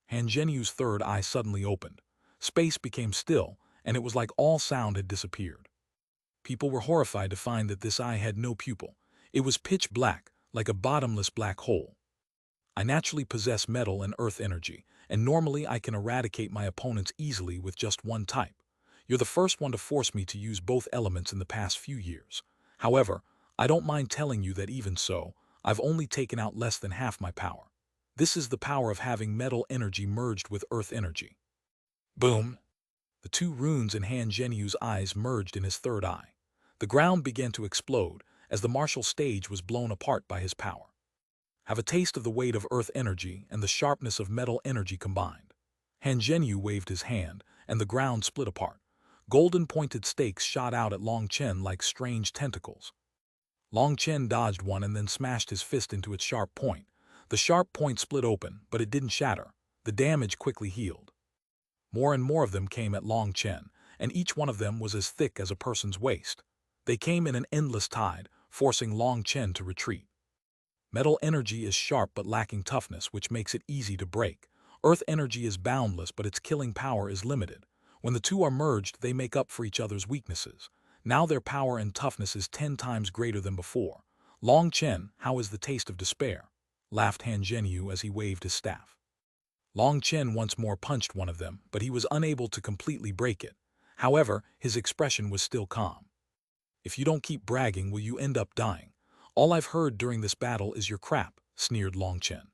Han Zhenyu's third eye suddenly opened. Space became still, and it was like all sound had disappeared. People were horrified to find that this eye had no pupil. It was pitch black, like a bottomless black hole. I naturally possess metal and earth energy, and normally I can eradicate my opponents easily with just one type. You're the first one to force me to use both elements in the past few years. However, I don't mind telling you that even so, I've only taken out less than half my power. This is the power of having metal energy merged with earth energy. Boom! The two runes in Han Zhenyu's eyes merged in his third eye. The ground began to explode as the martial stage was blown apart by his power. Have a taste of the weight of earth energy and the sharpness of metal energy combined. Han Zhenyu waved his hand, and the ground split apart. Golden pointed stakes shot out at Long Chen like strange tentacles. Long Chen dodged one and then smashed his fist into its sharp point. The sharp point split open, but it didn't shatter. The damage quickly healed. More and more of them came at Long Chen, and each one of them was as thick as a person's waist. They came in an endless tide, forcing Long Chen to retreat. Metal energy is sharp but lacking toughness, which makes it easy to break. Earth energy is boundless, but its killing power is limited. When the two are merged, they make up for each other's weaknesses. Now their power and toughness is 10 times greater than before. Long Chen, how is the taste of despair? Laughed Han Zhenyu as he waved his staff. Long Chen once more punched one of them, but he was unable to completely break it. However, his expression was still calm. If you don't keep bragging, will you end up dying? All I've heard during this battle is your crap, sneered Long Chen.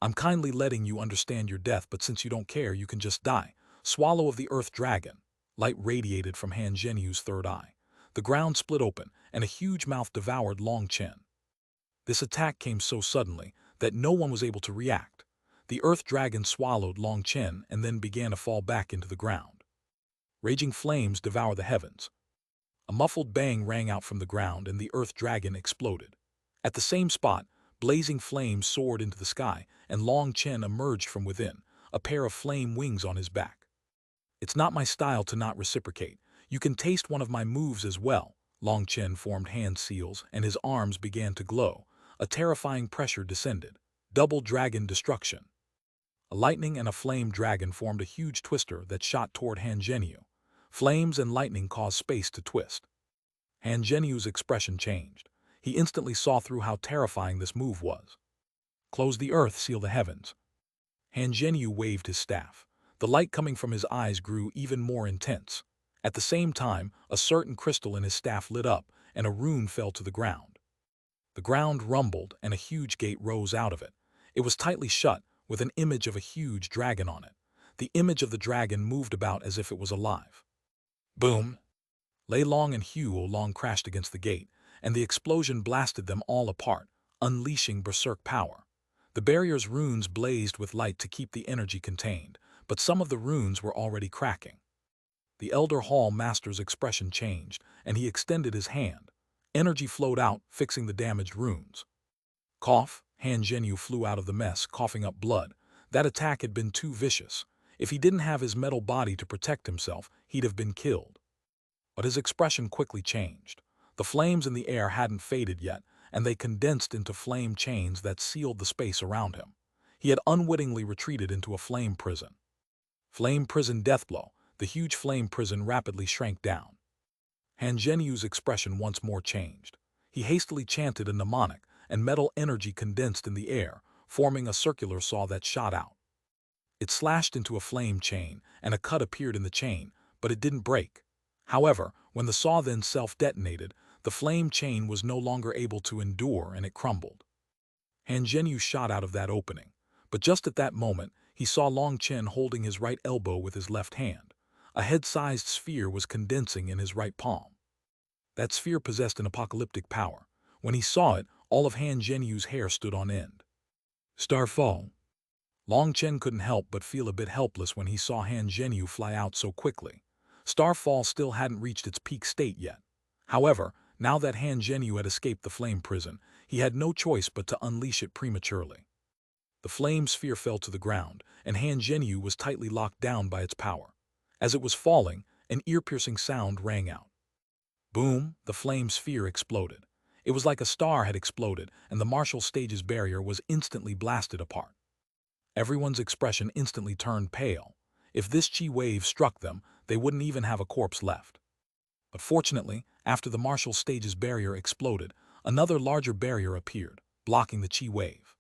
I'm kindly letting you understand your death, but since you don't care, you can just die. Swallow of the Earth Dragon. Light radiated from Han Zhenyu's third eye. The ground split open, and a huge mouth devoured Long Chen. This attack came so suddenly that no one was able to react. The Earth Dragon swallowed Long Chen and then began to fall back into the ground. Raging flames devour the heavens. A muffled bang rang out from the ground and the Earth Dragon exploded. At the same spot, blazing flames soared into the sky and Long Chen emerged from within, a pair of flame wings on his back. It's not my style to not reciprocate. You can taste one of my moves as well. Long Chen formed hand seals and his arms began to glow. A terrifying pressure descended. Double dragon destruction. A lightning and a flame dragon formed a huge twister that shot toward Han Zhenyu. Flames and lightning caused space to twist. Han Zhenyu's expression changed. He instantly saw through how terrifying this move was. Close the earth, seal the heavens. Han Zhenyu waved his staff. The light coming from his eyes grew even more intense. At the same time, a certain crystal in his staff lit up, and a rune fell to the ground. The ground rumbled, and a huge gate rose out of it. It was tightly shut, with an image of a huge dragon on it. The image of the dragon moved about as if it was alive. Boom! Lei Long and Hu Long crashed against the gate, and the explosion blasted them all apart, unleashing berserk power. The barrier's runes blazed with light to keep the energy contained, but some of the runes were already cracking. The Elder Hall Master's expression changed, and he extended his hand. Energy flowed out, fixing the damaged runes. Cough! Han Zhenyu flew out of the mess, coughing up blood. That attack had been too vicious. If he didn't have his metal body to protect himself, he'd have been killed. But his expression quickly changed. The flames in the air hadn't faded yet, and they condensed into flame chains that sealed the space around him. He had unwittingly retreated into a flame prison. Flame prison deathblow. The huge flame prison rapidly shrank down. Han Zhenyu's expression once more changed. He hastily chanted a mnemonic, and metal energy condensed in the air, forming a circular saw that shot out. It slashed into a flame chain, and a cut appeared in the chain, but it didn't break. However, when the saw then self-detonated, the flame chain was no longer able to endure and it crumbled. Han Zhenyu shot out of that opening, but just at that moment, he saw Long Chen holding his right elbow with his left hand. A head-sized sphere was condensing in his right palm. That sphere possessed an apocalyptic power. When he saw it, all of Han Zhenyu's hair stood on end. Starfall. Long Chen couldn't help but feel a bit helpless when he saw Han Zhenyu fly out so quickly. Starfall still hadn't reached its peak state yet. However, now that Han Zhenyu had escaped the flame prison, he had no choice but to unleash it prematurely. The flame sphere fell to the ground, and Han Zhenyu was tightly locked down by its power. As it was falling, an ear-piercing sound rang out. Boom! The flame sphere exploded. It was like a star had exploded, and the martial stage's barrier was instantly blasted apart. Everyone's expression instantly turned pale. If this chi wave struck them, they wouldn't even have a corpse left. But fortunately, after the martial stage's barrier exploded, another larger barrier appeared, blocking the chi wave.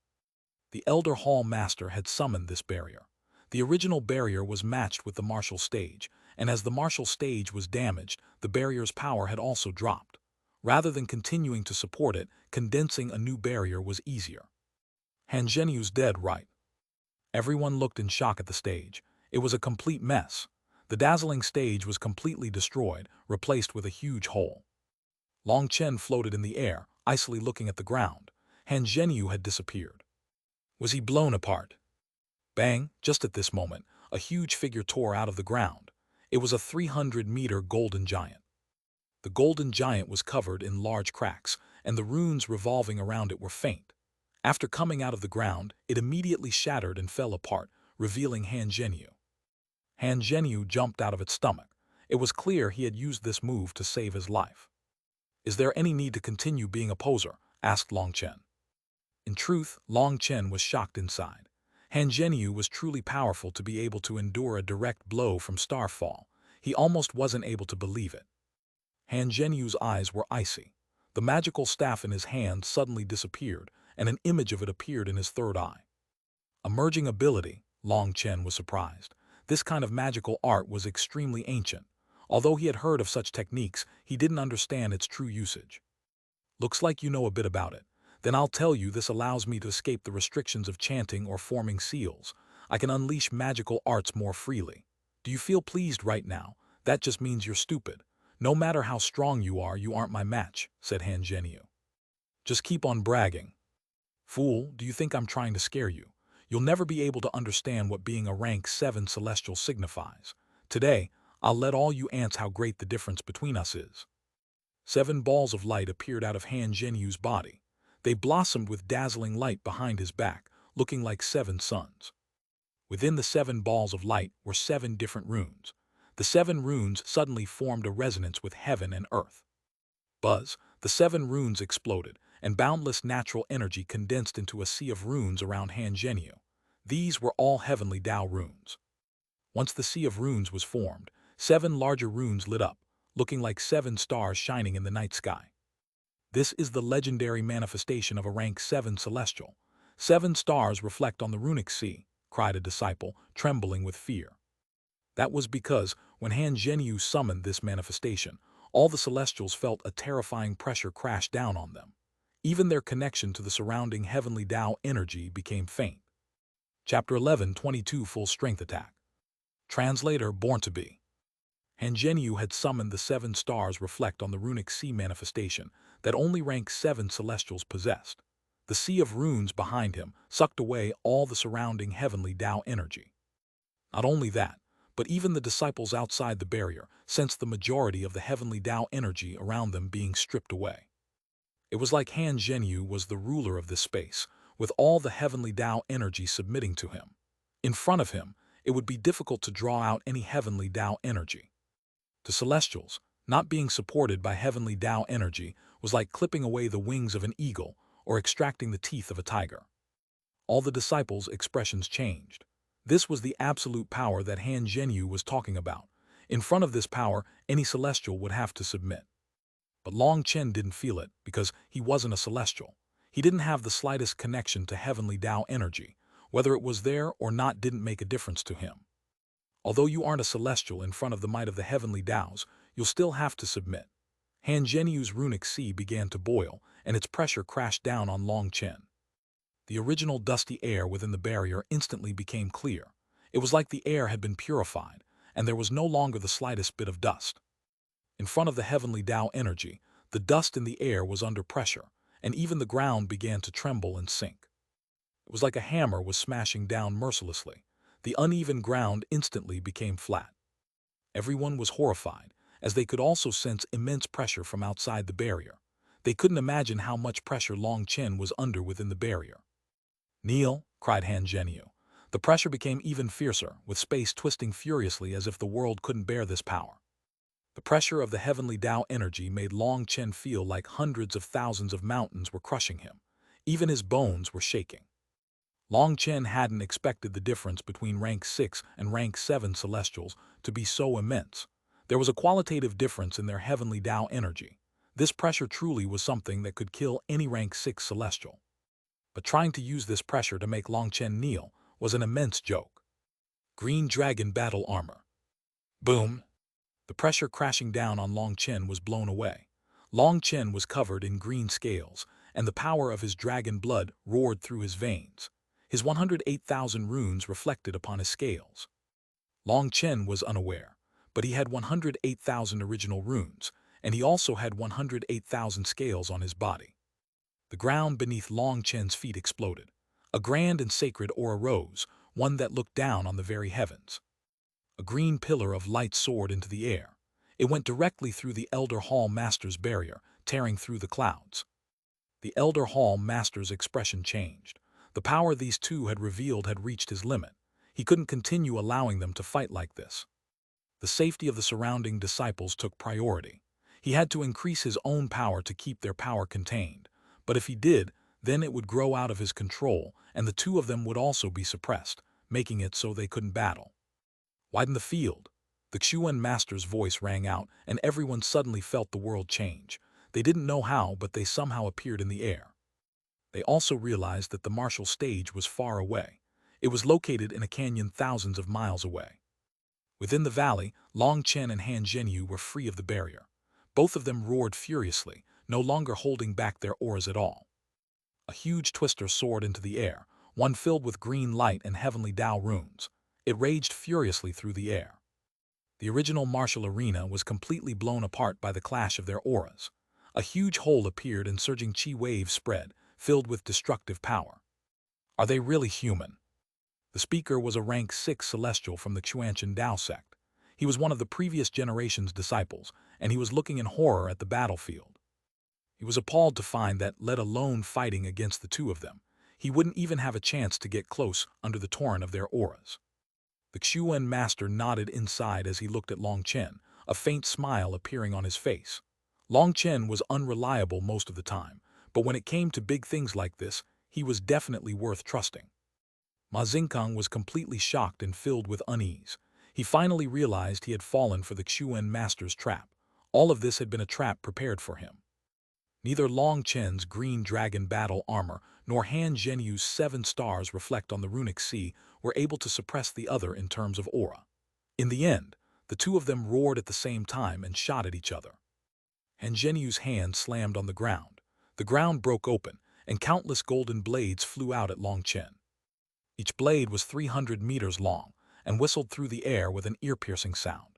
The Elder Hall Master had summoned this barrier. The original barrier was matched with the martial stage, and as the martial stage was damaged, the barrier's power had also dropped. Rather than continuing to support it, condensing a new barrier was easier. Han Zhenyu's dead, right? Everyone looked in shock at the stage. It was a complete mess. The dazzling stage was completely destroyed, replaced with a huge hole. Long Chen floated in the air, icily looking at the ground. Han Zhenyu had disappeared. Was he blown apart? Bang! Just at this moment, a huge figure tore out of the ground. It was a 300-meter golden giant. The golden giant was covered in large cracks, and the runes revolving around it were faint. After coming out of the ground, it immediately shattered and fell apart, revealing Han Zhenyu. Han Zhenyu jumped out of its stomach. It was clear he had used this move to save his life. Is there any need to continue being a poser? Asked Long Chen. In truth, Long Chen was shocked inside. Han Zhenyu was truly powerful to be able to endure a direct blow from Starfall. He almost wasn't able to believe it. Han Zhenyu's eyes were icy. The magical staff in his hand suddenly disappeared, and an image of it appeared in his third eye. A merging ability, Long Chen was surprised. This kind of magical art was extremely ancient. Although he had heard of such techniques, he didn't understand its true usage. Looks like you know a bit about it. Then I'll tell you, this allows me to escape the restrictions of chanting or forming seals. I can unleash magical arts more freely. Do you feel pleased right now? That just means you're stupid. No matter how strong you aren't my match, said Han Zhenyu. Just keep on bragging. Fool, do you think I'm trying to scare you? You'll never be able to understand what being a rank 7 celestial signifies. Today, I'll let all you ants how great the difference between us is. 7 balls of light appeared out of Han Zhenyu's body. They blossomed with dazzling light behind his back, looking like 7 suns. Within the 7 balls of light were 7 different runes. The 7 runes suddenly formed a resonance with heaven and earth. Buzz, the 7 runes exploded, and boundless natural energy condensed into a sea of runes around Han Zhenyu. These were all heavenly Tao runes. Once the sea of runes was formed, 7 larger runes lit up, looking like 7 stars shining in the night sky. This is the legendary manifestation of a rank 7 celestial. 7 stars reflect on the runic sea, cried a disciple, trembling with fear. That was because, when Han Zhenyu summoned this manifestation, all the celestials felt a terrifying pressure crash down on them. Even their connection to the surrounding heavenly Tao energy became faint. Chapter 11:22 Full Strength Attack. Translator Born to Be. Han Zhenyu had summoned the 7 stars reflect on the runic sea manifestation that only rank 7 celestials possessed. The sea of runes behind him sucked away all the surrounding heavenly Tao energy. Not only that, but even the disciples outside the barrier sensed the majority of the heavenly Tao energy around them being stripped away. It was like Han Zhenyu was the ruler of this space, with all the heavenly Tao energy submitting to him. In front of him, it would be difficult to draw out any heavenly Tao energy. To celestials, not being supported by heavenly Tao energy was like clipping away the wings of an eagle or extracting the teeth of a tiger. All the disciples' expressions changed. This was the absolute power that Han Zhenyu was talking about. In front of this power, any celestial would have to submit. But Long Chen didn't feel it because he wasn't a celestial. He didn't have the slightest connection to heavenly Tao energy. Whether it was there or not didn't make a difference to him. Although you aren't a celestial in front of the might of the heavenly Taos, you'll still have to submit. Han Zhenyu's runic sea began to boil, and its pressure crashed down on Long Chen. The original dusty air within the barrier instantly became clear. It was like the air had been purified, and there was no longer the slightest bit of dust. In front of the heavenly Tao energy, the dust in the air was under pressure, and even the ground began to tremble and sink. It was like a hammer was smashing down mercilessly. The uneven ground instantly became flat. Everyone was horrified, as they could also sense immense pressure from outside the barrier. They couldn't imagine how much pressure Long Chen was under within the barrier. "Kneel," cried Han Zhenyu. The pressure became even fiercer, with space twisting furiously as if the world couldn't bear this power. The pressure of the heavenly Tao energy made Long Chen feel like hundreds of thousands of mountains were crushing him. Even his bones were shaking. Long Chen hadn't expected the difference between rank 6 and rank 7 celestials to be so immense. There was a qualitative difference in their heavenly Tao energy. This pressure truly was something that could kill any rank 6 celestial. But trying to use this pressure to make Long Chen kneel was an immense joke. Green Dragon Battle Armor. Boom! The pressure crashing down on Long Chen was blown away. Long Chen was covered in green scales, and the power of his dragon blood roared through his veins. His 108,000 runes reflected upon his scales. Long Chen was unaware, but he had 108,000 original runes, and he also had 108,000 scales on his body. The ground beneath Long Chen's feet exploded. A grand and sacred aura rose, one that looked down on the very heavens. A green pillar of light soared into the air. It went directly through the Elder Hall Master's barrier, tearing through the clouds. The Elder Hall Master's expression changed. The power these two had revealed had reached his limit. He couldn't continue allowing them to fight like this. The safety of the surrounding disciples took priority. He had to increase his own power to keep their power contained. But if he did, then it would grow out of his control, and the two of them would also be suppressed, making it so they couldn't battle. Widen the field. The Xuanhuan Master's voice rang out, and everyone suddenly felt the world change. They didn't know how, but they somehow appeared in the air. They also realized that the martial stage was far away. It was located in a canyon thousands of miles away. Within the valley, Long Chen and Han Zhenyu were free of the barrier. Both of them roared furiously, no longer holding back their auras at all. A huge twister soared into the air, one filled with green light and heavenly Tao runes. It raged furiously through the air. The original martial arena was completely blown apart by the clash of their auras. A huge hole appeared and surging chi waves spread, filled with destructive power. Are they really human? The speaker was a rank 6 celestial from the Xuanhuan Tao sect. He was one of the previous generation's disciples, and he was looking in horror at the battlefield. He was appalled to find that, let alone fighting against the two of them, he wouldn't even have a chance to get close under the torrent of their auras. The Xuanhuan Master nodded inside as he looked at Long Chen, a faint smile appearing on his face. Long Chen was unreliable most of the time, but when it came to big things like this, he was definitely worth trusting. Ma Xingkang was completely shocked and filled with unease. He finally realized he had fallen for the Xuanhuan master's trap. All of this had been a trap prepared for him. Neither Long Chen's green dragon battle armor nor Han Zhenyu's 7 stars reflect on the runic sea were able to suppress the other in terms of aura. In the end, the two of them roared at the same time and shot at each other. Han Zhenyu's hand slammed on the ground. The ground broke open, and countless golden blades flew out at Long Chen. Each blade was 300 meters long and whistled through the air with an ear-piercing sound.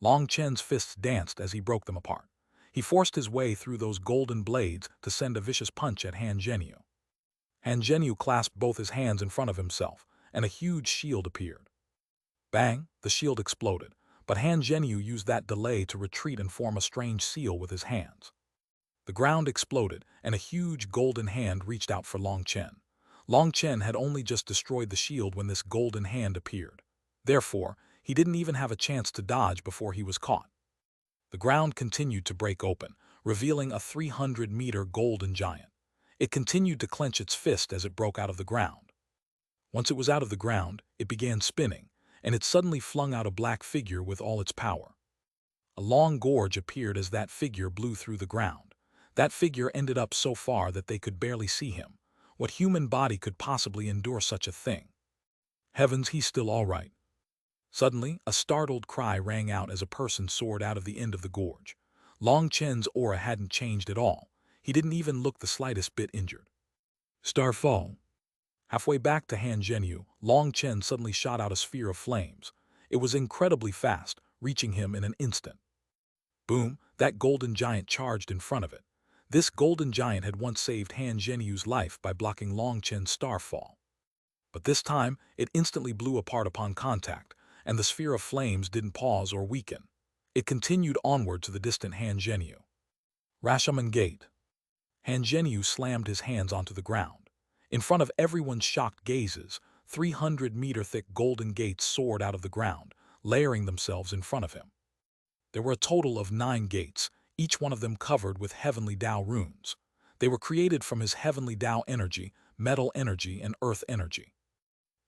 Long Chen's fists danced as he broke them apart. He forced his way through those golden blades to send a vicious punch at Han Zhenyu. Han Zhenyu clasped both his hands in front of himself, and a huge shield appeared. Bang! The shield exploded, but Han Zhenyu used that delay to retreat and form a strange seal with his hands. The ground exploded, and a huge golden hand reached out for Long Chen. Long Chen had only just destroyed the shield when this golden hand appeared. Therefore, he didn't even have a chance to dodge before he was caught. The ground continued to break open, revealing a 300-meter golden giant. It continued to clench its fist as it broke out of the ground. Once it was out of the ground, it began spinning, and it suddenly flung out a black figure with all its power. A long gorge appeared as that figure blew through the ground. That figure ended up so far that they could barely see him. What human body could possibly endure such a thing? Heavens, he's still all right. Suddenly, a startled cry rang out as a person soared out of the end of the gorge. Long Chen's aura hadn't changed at all. He didn't even look the slightest bit injured. Starfall. Halfway back to Han Zhenyu, Long Chen suddenly shot out a sphere of flames. It was incredibly fast, reaching him in an instant. Boom, that golden giant charged in front of it. This golden giant had once saved Han Zhenyu's life by blocking Long Chen's starfall. But this time, it instantly blew apart upon contact, and the sphere of flames didn't pause or weaken. It continued onward to the distant Han Zhenyu. Rashomon Gate. Han Zhenyu slammed his hands onto the ground. In front of everyone's shocked gazes, 300-meter-thick golden gates soared out of the ground, layering themselves in front of him. There were a total of 9 gates, each one of them covered with heavenly Tao runes. They were created from his heavenly Tao energy, metal energy, and earth energy.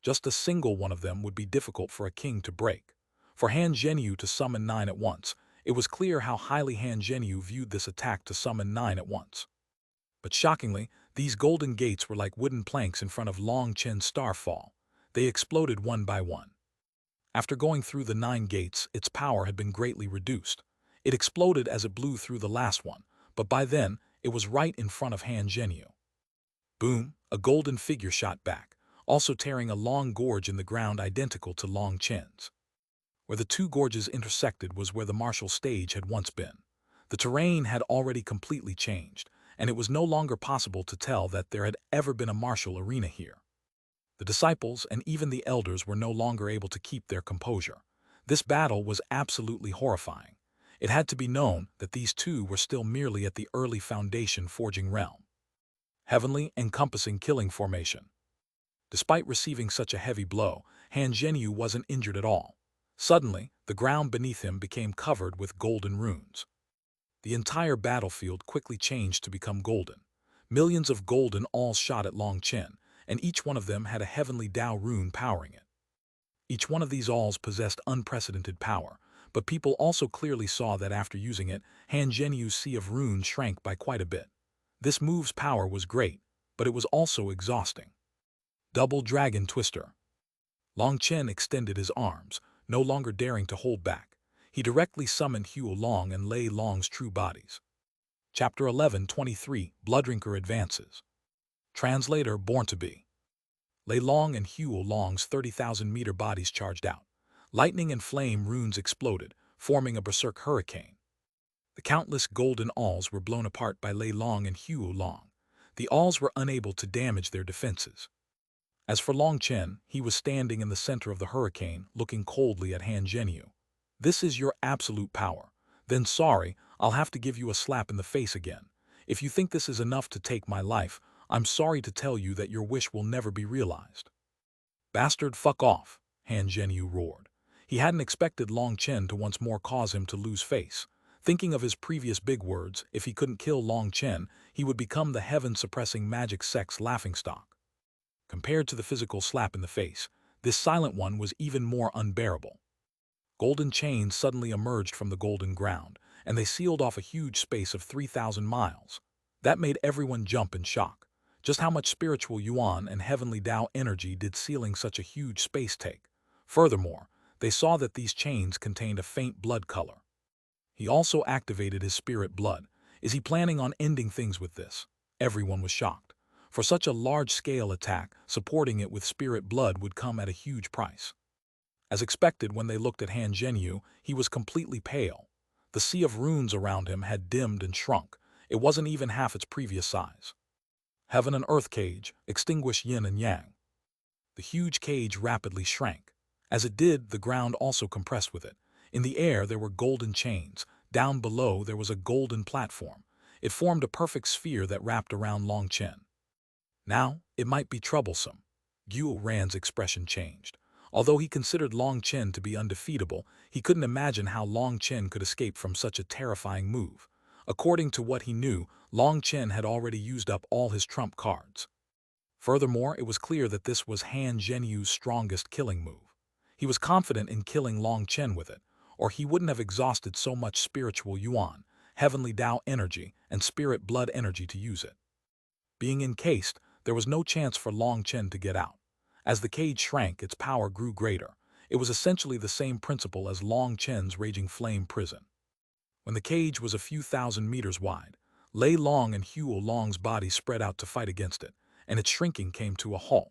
Just a single one of them would be difficult for a king to break. For Han Zhenyu to summon 9 at once, it was clear how highly Han Zhenyu viewed this attack to summon 9 at once. But shockingly, these golden gates were like wooden planks in front of Long Chen's starfall. They exploded one by one. After going through the 9 gates, its power had been greatly reduced. It exploded as it blew through the last one, but by then, it was right in front of Han Zhenyu. Boom, a golden figure shot back, also tearing a long gorge in the ground identical to Long Chen's. Where the two gorges intersected was where the martial stage had once been. The terrain had already completely changed, and it was no longer possible to tell that there had ever been a martial arena here. The disciples and even the elders were no longer able to keep their composure. This battle was absolutely horrifying. It had to be known that these two were still merely at the early foundation forging realm. Heavenly, encompassing killing formation. Despite receiving such a heavy blow, Han Zhenyu wasn't injured at all. Suddenly, the ground beneath him became covered with golden runes. The entire battlefield quickly changed to become golden. Millions of golden alls shot at Long Chen, and each one of them had a heavenly Tao rune powering it. Each one of these alls possessed unprecedented power, but people also clearly saw that after using it, Han Zhenyu's sea of runes shrank by quite a bit. This move's power was great, but it was also exhausting. Double Dragon Twister. Long Chen extended his arms, no longer daring to hold back. He directly summoned Huo Long and Lei Long's true bodies. Chapter 11:23 Blooddrinker Advances. Translator Born to Be. Lei Long and Huo Long's 30,000-meter bodies charged out. Lightning and flame runes exploded, forming a berserk hurricane. The countless golden alls were blown apart by Lei Long and Huo Long. The alls were unable to damage their defenses. As for Long Chen, he was standing in the center of the hurricane, looking coldly at Han Zhenyu. This is your absolute power. Then sorry, I'll have to give you a slap in the face again. If you think this is enough to take my life, I'm sorry to tell you that your wish will never be realized. Bastard, fuck off, Han Zhenyu roared. He hadn't expected Long Chen to once more cause him to lose face. Thinking of his previous big words, if he couldn't kill Long Chen, he would become the heaven-suppressing magic sex laughingstock. Compared to the physical slap in the face, this silent one was even more unbearable. Golden chains suddenly emerged from the golden ground, and they sealed off a huge space of 3,000 miles. That made everyone jump in shock. Just how much spiritual yuan and heavenly Tao energy did sealing such a huge space take? Furthermore, they saw that these chains contained a faint blood color. He also activated his spirit blood. Is he planning on ending things with this? Everyone was shocked. For such a large-scale attack, supporting it with spirit blood would come at a huge price. As expected, when they looked at Han Zhenyu, he was completely pale. The sea of runes around him had dimmed and shrunk. It wasn't even half its previous size. Heaven and earth cage, extinguish yin and yang. The huge cage rapidly shrank. As it did, the ground also compressed with it. In the air there were golden chains. Down below there was a golden platform. It formed a perfect sphere that wrapped around Long Chen. Now, it might be troublesome. Xuanhuan's expression changed. Although he considered Long Chen to be undefeatable, he couldn't imagine how Long Chen could escape from such a terrifying move. According to what he knew, Long Chen had already used up all his trump cards. Furthermore, it was clear that this was Han Zhenyu's strongest killing move. He was confident in killing Long Chen with it, or he wouldn't have exhausted so much spiritual yuan, heavenly Tao energy, and spirit blood energy to use it. Being encased, there was no chance for Long Chen to get out. As the cage shrank, its power grew greater. It was essentially the same principle as Long Chen's raging flame prison. When the cage was a few thousand meters wide, Lei Long and Huo Long's bodies spread out to fight against it, and its shrinking came to a halt.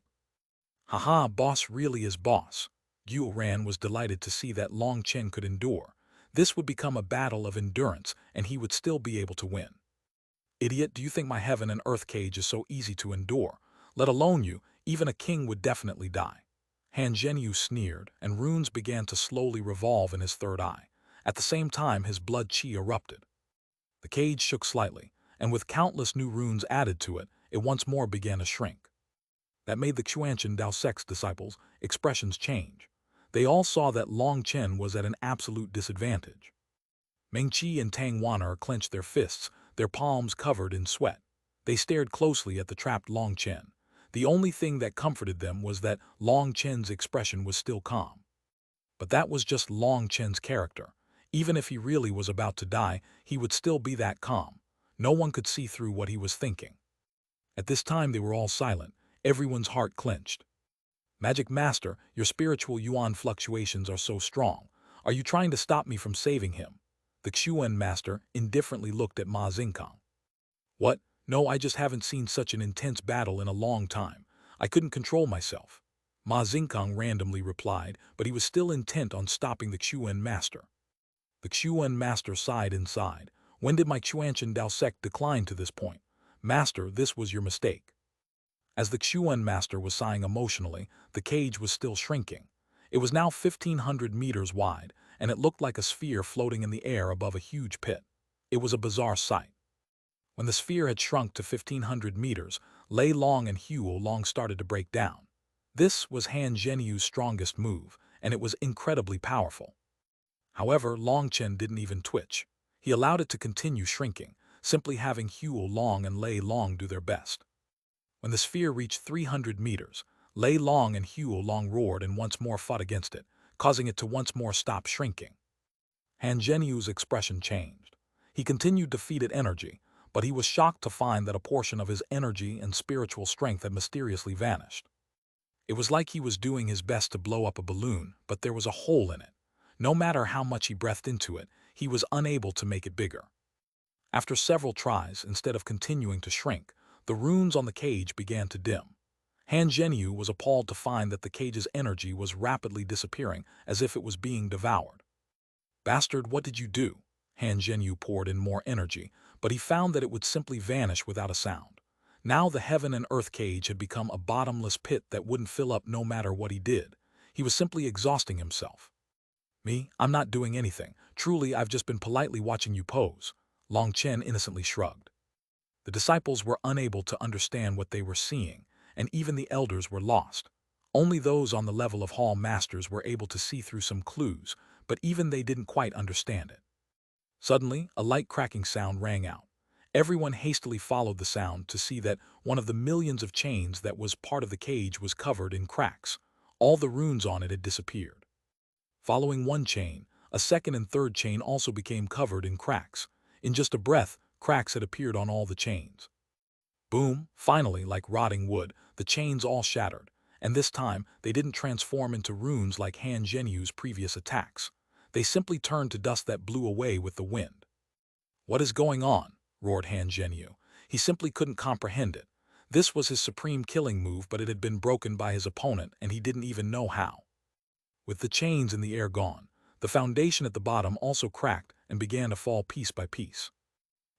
Haha, boss really is boss. Xuanhuan was delighted to see that Long Chen could endure. This would become a battle of endurance, and he would still be able to win. Idiot, do you think my heaven and earth cage is so easy to endure? Let alone you, even a king would definitely die. Han Zhenyu sneered, and runes began to slowly revolve in his third eye. At the same time, his blood chi erupted. The cage shook slightly, and with countless new runes added to it, it once more began to shrink. That made the Xuanhuan Dao sect's disciples' expressions change. They all saw that Long Chen was at an absolute disadvantage. Mengqi and Tang Wan'er clenched their fists, their palms covered in sweat. They stared closely at the trapped Long Chen. The only thing that comforted them was that Long Chen's expression was still calm. But that was just Long Chen's character. Even if he really was about to die, he would still be that calm. No one could see through what he was thinking. At this time they were all silent. Everyone's heart clenched. Magic Master, your spiritual yuan fluctuations are so strong. Are you trying to stop me from saving him? The Xuan Master indifferently looked at Ma Xingkang. What? No, I just haven't seen such an intense battle in a long time. I couldn't control myself. Ma Xingkang randomly replied, but he was still intent on stopping the Xuan Master. The Xuan Master sighed inside. When did my Xuanhuan Dao sect decline to this point? Master, this was your mistake. As the Xuan Master was sighing emotionally, the cage was still shrinking. It was now 1,500 meters wide, and it looked like a sphere floating in the air above a huge pit. It was a bizarre sight. When the sphere had shrunk to 1,500 meters, Lei Long and Huo Long started to break down. This was Han Zhenyu's strongest move, and it was incredibly powerful. However, Long Chen didn't even twitch. He allowed it to continue shrinking, simply having Huo Long and Lei Long do their best. When the sphere reached 300 meters, Lei Long and Huo Long roared and once more fought against it, causing it to once more stop shrinking. Han Zhenyu's expression changed. He continued to feed it energy, but he was shocked to find that a portion of his energy and spiritual strength had mysteriously vanished. It was like he was doing his best to blow up a balloon, but there was a hole in it. No matter how much he breathed into it, he was unable to make it bigger. After several tries, instead of continuing to shrink, the runes on the cage began to dim. Han Zhenyu was appalled to find that the cage's energy was rapidly disappearing, as if it was being devoured. Bastard, what did you do? Han Zhenyu poured in more energy, but he found that it would simply vanish without a sound. Now the heaven and earth cage had become a bottomless pit that wouldn't fill up no matter what he did. He was simply exhausting himself. Me? I'm not doing anything. Truly, I've just been politely watching you pose. Long Chen innocently shrugged. The disciples were unable to understand what they were seeing, and even the elders were lost. Only those on the level of hall masters were able to see through some clues, but even they didn't quite understand it. Suddenly, a light cracking sound rang out. Everyone hastily followed the sound to see that one of the millions of chains that was part of the cage was covered in cracks. All the runes on it had disappeared. Following one chain, a second and third chain also became covered in cracks. In just a breath, cracks had appeared on all the chains. Boom! Finally, like rotting wood, the chains all shattered, and this time they didn't transform into runes like Han Zhenyu's previous attacks. They simply turned to dust that blew away with the wind. "What is going on?" roared Han Zhenyu. He simply couldn't comprehend it. This was his supreme killing move, but it had been broken by his opponent, and he didn't even know how. With the chains in the air gone, the foundation at the bottom also cracked and began to fall piece by piece.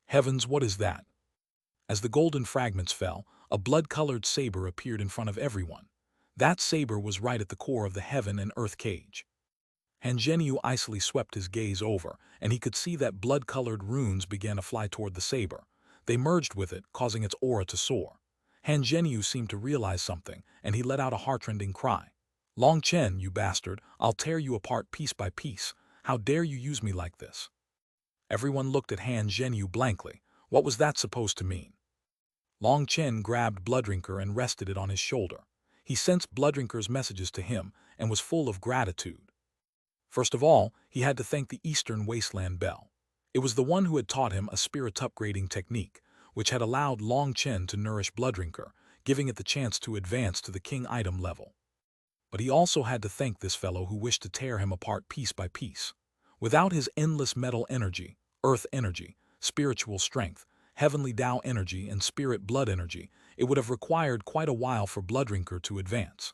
Heavens, what is that? As the golden fragments fell, a blood-colored saber appeared in front of everyone. That saber was right at the core of the heaven and earth cage. Han Zhenyu icily swept his gaze over, and he could see that blood-colored runes began to fly toward the saber. They merged with it, causing its aura to soar. Han Zhenyu seemed to realize something, and he let out a heartrending cry. "Long Chen, you bastard, I'll tear you apart piece by piece. How dare you use me like this?" Everyone looked at Han Zhenyu blankly. What was that supposed to mean? Long Chen grabbed Bloodrinker and rested it on his shoulder. He sensed Bloodrinker's messages to him and was full of gratitude. First of all, he had to thank the Eastern Wasteland Bell. It was the one who had taught him a spirit upgrading technique, which had allowed Long Chen to nourish Bloodrinker, giving it the chance to advance to the king item level. But he also had to thank this fellow who wished to tear him apart piece by piece. Without his endless metal energy, earth energy, spiritual strength, heavenly Tao energy, and spirit blood energy, it would have required quite a while for Bloodrinker to advance.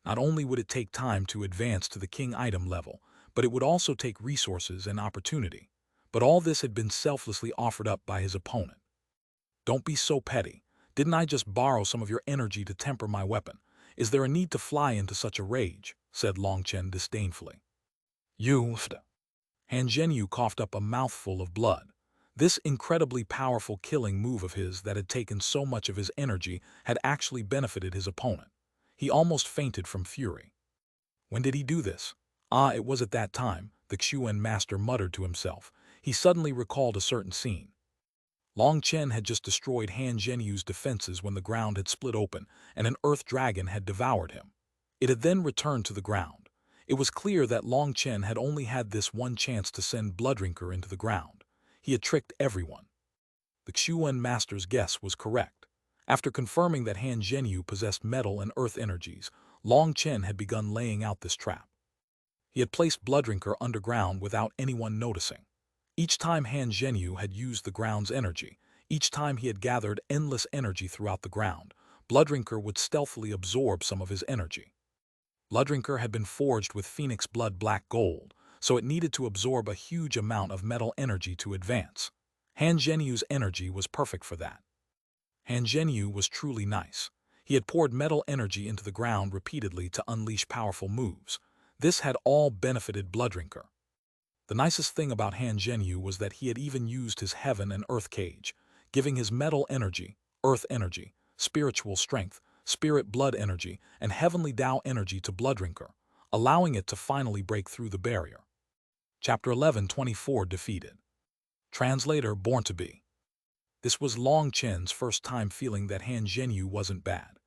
Not only would it take time to advance to the king item level, but it would also take resources and opportunity. But all this had been selflessly offered up by his opponent. "Don't be so petty. Didn't I just borrow some of your energy to temper my weapon? Is there a need to fly into such a rage?" said Long Chen disdainfully. "You..." Han Zhenyu coughed up a mouthful of blood. This incredibly powerful killing move of his that had taken so much of his energy had actually benefited his opponent. He almost fainted from fury. When did he do this? It was at that time, the Xuanhuan master muttered to himself. He suddenly recalled a certain scene. Long Chen had just destroyed Han Zhenyu's defenses when the ground had split open and an earth dragon had devoured him. It had then returned to the ground. It was clear that Long Chen had only had this one chance to send Bloodrinker into the ground. He had tricked everyone. The Xuanhuan master's guess was correct. After confirming that Han Zhenyu possessed metal and earth energies, Long Chen had begun laying out this trap. He had placed Bloodrinker underground without anyone noticing. Each time Han Zhenyu had used the ground's energy, each time he had gathered endless energy throughout the ground, Bloodrinker would stealthily absorb some of his energy. Bloodrinker had been forged with Phoenix Blood Black Gold, so it needed to absorb a huge amount of metal energy to advance. Han Zhenyu's energy was perfect for that. Han Zhenyu was truly nice. He had poured metal energy into the ground repeatedly to unleash powerful moves. This had all benefited Bloodrinker. The nicest thing about Han Zhenyu was that he had even used his heaven and earth cage, giving his metal energy, earth energy, spiritual strength, spirit blood energy, and heavenly Tao energy to Bloodrinker, allowing it to finally break through the barrier. Chapter 11:24 Defeated. Translator Born to Be. This was Long Chen's first time feeling that Han Zhenyu wasn't bad.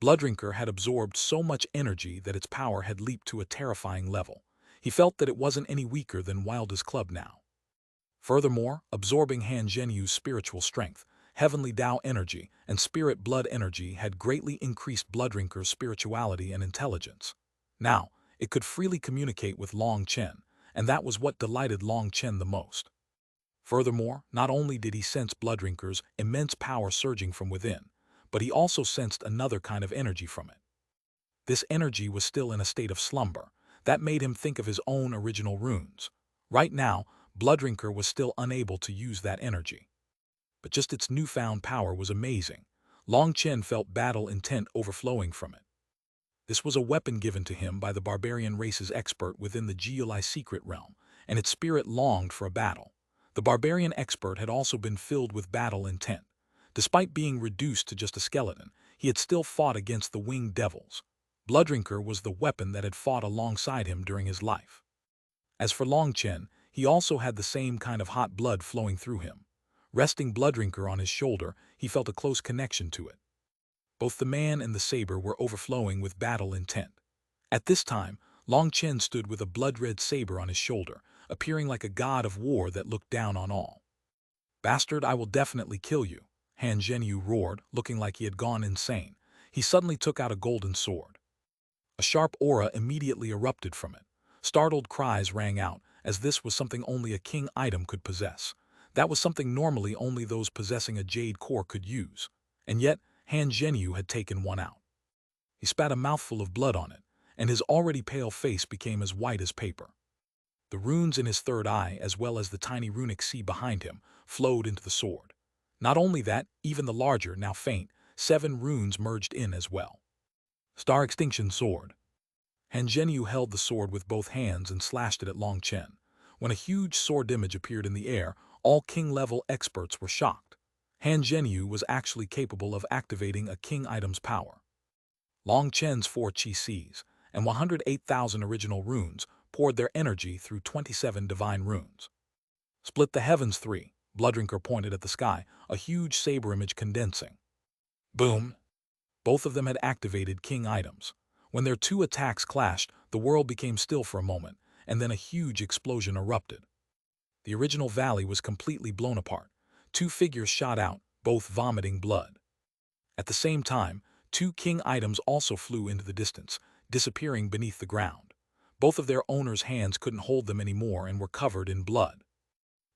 Bloodrinker had absorbed so much energy that its power had leaped to a terrifying level. He felt that it wasn't any weaker than Wildest Club now. Furthermore, absorbing Han Zhenyu's spiritual strength, heavenly Tao energy, and spirit blood energy had greatly increased Bloodrinker's spirituality and intelligence. Now, it could freely communicate with Long Chen, and that was what delighted Long Chen the most. Furthermore, not only did he sense Bloodrinker's immense power surging from within, but he also sensed another kind of energy from it. This energy was still in a state of slumber. That made him think of his own original runes. Right now, Bloodrinker was still unable to use that energy. But just its newfound power was amazing. Long Chen felt battle intent overflowing from it. This was a weapon given to him by the barbarian race's expert within the Geolai secret realm, and its spirit longed for a battle. The barbarian expert had also been filled with battle intent. Despite being reduced to just a skeleton, he had still fought against the winged devils. Bloodrinker was the weapon that had fought alongside him during his life. As for Long Chen, He also had the same kind of hot blood flowing through him. Resting Bloodrinker on his shoulder, he felt a close connection to it. Both the man and the saber were overflowing with battle intent. At this time, Long Chen stood with a blood-red saber on his shoulder, appearing like a god of war that looked down on all. "Bastard, I will definitely kill you," Han Zhenyu roared, looking like he had gone insane. He suddenly took out a golden sword. A sharp aura immediately erupted from it. Startled cries rang out, as this was something only a king item could possess. That was something normally only those possessing a jade core could use. And yet, Han Zhenyu had taken one out. He spat a mouthful of blood on it, and his already pale face became as white as paper. The runes in his third eye, as well as the tiny runic sea behind him, flowed into the sword. Not only that, even the larger, now faint, 7 runes merged in as well. Star Extinction Sword. Han Zhenyu held the sword with both hands and slashed it at Long Chen. When a huge sword image appeared in the air, all king-level experts were shocked. Han Zhenyu was actually capable of activating a king item's power. Long Chen's 4 Qi Cs and 108,000 original runes poured their energy through 27 divine runes. Split the heavens 3, Bloodrinker pointed at the sky, a huge saber image condensing. Boom! Both of them had activated king items. When their 2 attacks clashed, the world became still for a moment, and then a huge explosion erupted. The original valley was completely blown apart. 2 figures shot out, both vomiting blood. At the same time, 2 king items also flew into the distance, disappearing beneath the ground. Both of their owners' hands couldn't hold them anymore and were covered in blood.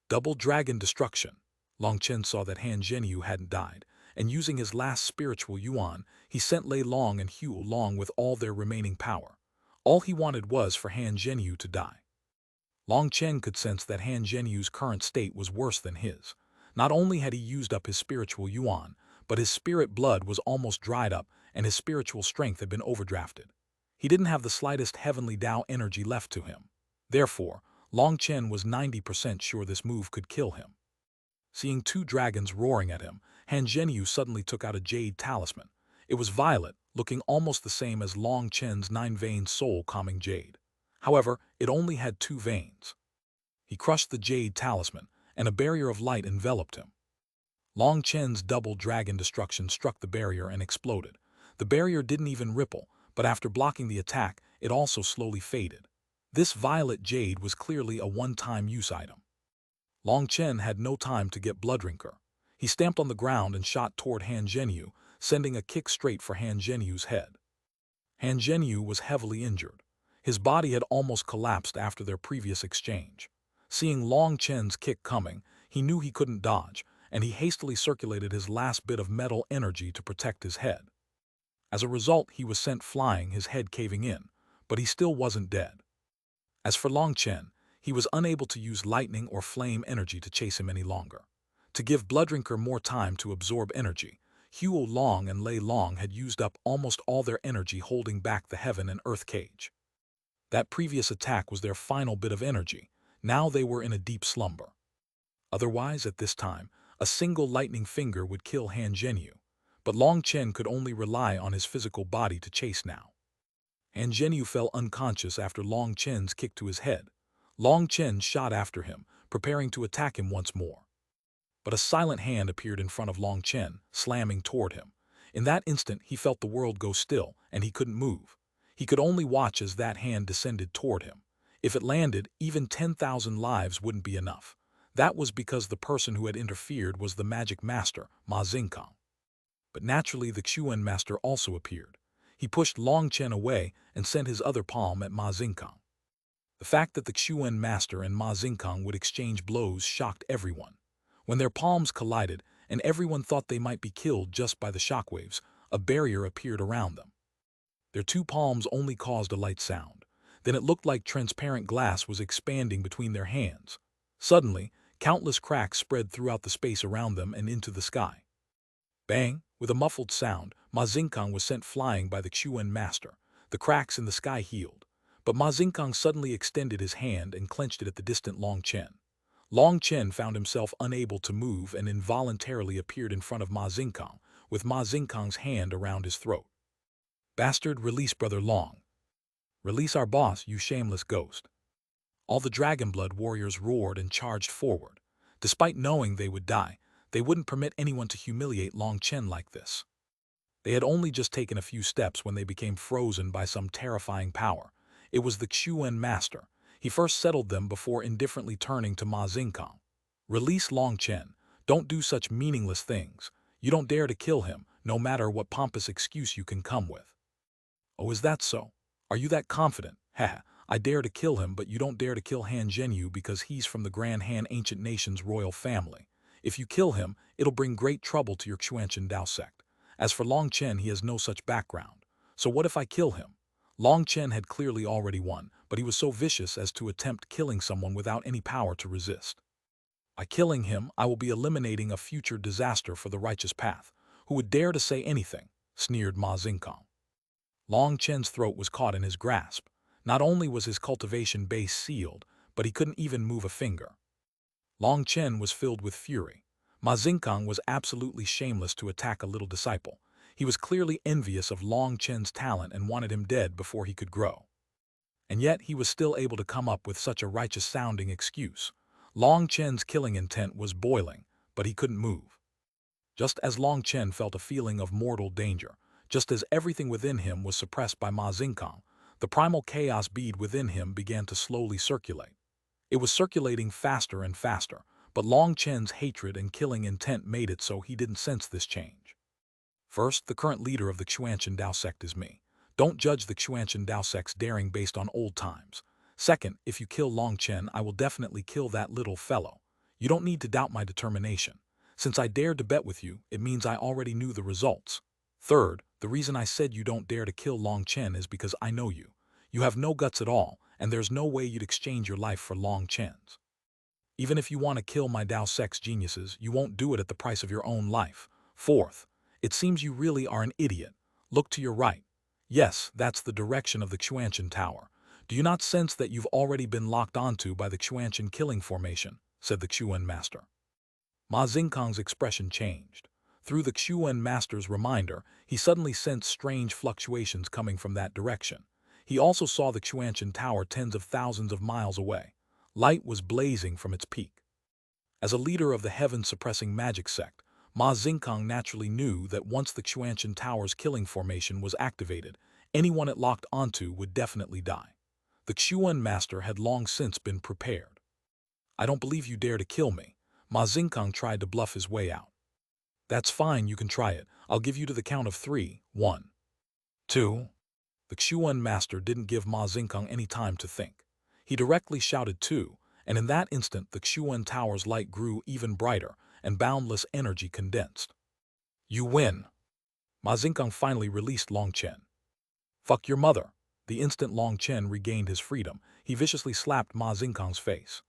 Double Dragon Destruction. Long Chen saw that Han Zhenyu hadn't died, and using his last spiritual yuan, he sent Lei Long and Hue Long with all their remaining power. All he wanted was for Han Zhenyu to die. Long Chen could sense that Han Zhenyu's current state was worse than his. Not only had he used up his spiritual yuan, but his spirit blood was almost dried up and his spiritual strength had been overdrafted. He didn't have the slightest heavenly Tao energy left to him. Therefore, Long Chen was 90% sure this move could kill him. Seeing 2 dragons roaring at him, Han Zhenyu suddenly took out a jade talisman. It was violet, looking almost the same as Long Chen's 9-vein soul-calming jade. However, it only had 2 veins. He crushed the jade talisman, and a barrier of light enveloped him. Long Chen's double dragon destruction struck the barrier and exploded. The barrier didn't even ripple, but after blocking the attack, it also slowly faded. This violet jade was clearly a one-time use item. Long Chen had no time to get Bloodrinker. He stamped on the ground and shot toward Han Zhenyu, sending a kick straight for Han Zhenyu's head. Han Zhenyu was heavily injured. His body had almost collapsed after their previous exchange. Seeing Long Chen's kick coming, he knew he couldn't dodge, and he hastily circulated his last bit of metal energy to protect his head. As a result, he was sent flying, his head caving in, but he still wasn't dead. As for Long Chen, he was unable to use lightning or flame energy to chase him any longer. To give Bloodrinker more time to absorb energy, Hue Long and Lei Long had used up almost all their energy holding back the heaven and earth cage. That previous attack was their final bit of energy. Now they were in a deep slumber. Otherwise, at this time, a single lightning finger would kill Han Zhenyu, but Long Chen could only rely on his physical body to chase now. Han Zhenyu fell unconscious after Long Chen's kick to his head. Long Chen shot after him, preparing to attack him once more. But a silent hand appeared in front of Long Chen, slamming toward him. In that instant, he felt the world go still, and he couldn't move. He could only watch as that hand descended toward him. If it landed, even 10,000 lives wouldn't be enough. That was because the person who had interfered was the magic master, Ma Xingkang. But naturally, the Xuanhuan master also appeared. He pushed Long Chen away and sent his other palm at Ma Xingkang. The fact that the Xuanhuan master and Ma Xingkang would exchange blows shocked everyone. When their palms collided, and everyone thought they might be killed just by the shockwaves, a barrier appeared around them. Their 2 palms only caused a light sound. Then it looked like transparent glass was expanding between their hands. Suddenly, countless cracks spread throughout the space around them and into the sky. Bang! With a muffled sound, Ma Xingkang was sent flying by the Xuanhuan master. The cracks in the sky healed. But Ma Xingkang suddenly extended his hand and clenched it at the distant Long Chen. Long Chen found himself unable to move and involuntarily appeared in front of Ma Xingkang, with Ma Xingkang's hand around his throat. "Bastard, release Brother Long. Release our boss, you shameless ghost." All the dragon-blood warriors roared and charged forward. Despite knowing they would die, they wouldn't permit anyone to humiliate Long Chen like this. They had only just taken a few steps when they became frozen by some terrifying power. It was the Xuanhuan master. He first settled them before indifferently turning to Ma Xingkang. Release Long Chen. Don't do such meaningless things. You don't dare to kill him, no matter what pompous excuse you can come with. Oh, is that so? Are you that confident? Haha, I dare to kill him, but you don't dare to kill Han Zhenyu because he's from the Grand Han Ancient Nation's royal family. If you kill him, it'll bring great trouble to your Xuanchen Dao sect. As for Long Chen, he has no such background. So what if I kill him? Long Chen had clearly already won, but he was so vicious as to attempt killing someone without any power to resist. By killing him, I will be eliminating a future disaster for the righteous path. Who would dare to say anything? Sneered Ma Xingkang. Long Chen's throat was caught in his grasp. Not only was his cultivation base sealed, but he couldn't even move a finger. Long Chen was filled with fury. Ma Xingkang was absolutely shameless to attack a little disciple. He was clearly envious of Long Chen's talent and wanted him dead before he could grow. And yet he was still able to come up with such a righteous-sounding excuse. Long Chen's killing intent was boiling, but he couldn't move. Just as Long Chen felt a feeling of mortal danger, just as everything within him was suppressed by Ma Xingkang, the primal chaos bead within him began to slowly circulate. It was circulating faster and faster, but Long Chen's hatred and killing intent made it so he didn't sense this change. First, the current leader of the Xuanchen Dao sect is me. Don't judge the Xuanchen Dao sect's daring based on old times. Second, if you kill Long Chen, I will definitely kill that little fellow. You don't need to doubt my determination. Since I dared to bet with you, it means I already knew the results. Third, the reason I said you don't dare to kill Long Chen is because I know you. You have no guts at all, and there's no way you'd exchange your life for Long Chen's. Even if you want to kill my Dao Sect's geniuses, you won't do it at the price of your own life. Fourth, it seems you really are an idiot. Look to your right. Yes, that's the direction of the Xuanchen Tower. Do you not sense that you've already been locked onto by the Xuanchen killing formation? Said the Xuan master. Ma Xingkang's expression changed. Through the Xuan master's reminder, he suddenly sensed strange fluctuations coming from that direction. He also saw the Xuanchen Tower tens of thousands of miles away. Light was blazing from its peak. As a leader of the heaven-suppressing magic sect, Ma Xingkang naturally knew that once the Xuanchen Tower's killing formation was activated, anyone it locked onto would definitely die. The Xuan master had long since been prepared. I don't believe you dare to kill me. Ma Xingkang tried to bluff his way out. That's fine, you can try it. I'll give you to the count of 3. 1, 2. The Xuan master didn't give Ma Xingkang any time to think. He directly shouted 2, and in that instant the Xuan Tower's light grew even brighter, and boundless energy condensed. You win. Ma Xingkang finally released Long Chen. Fuck your mother. The instant Long Chen regained his freedom, he viciously slapped Ma Xingkang's face.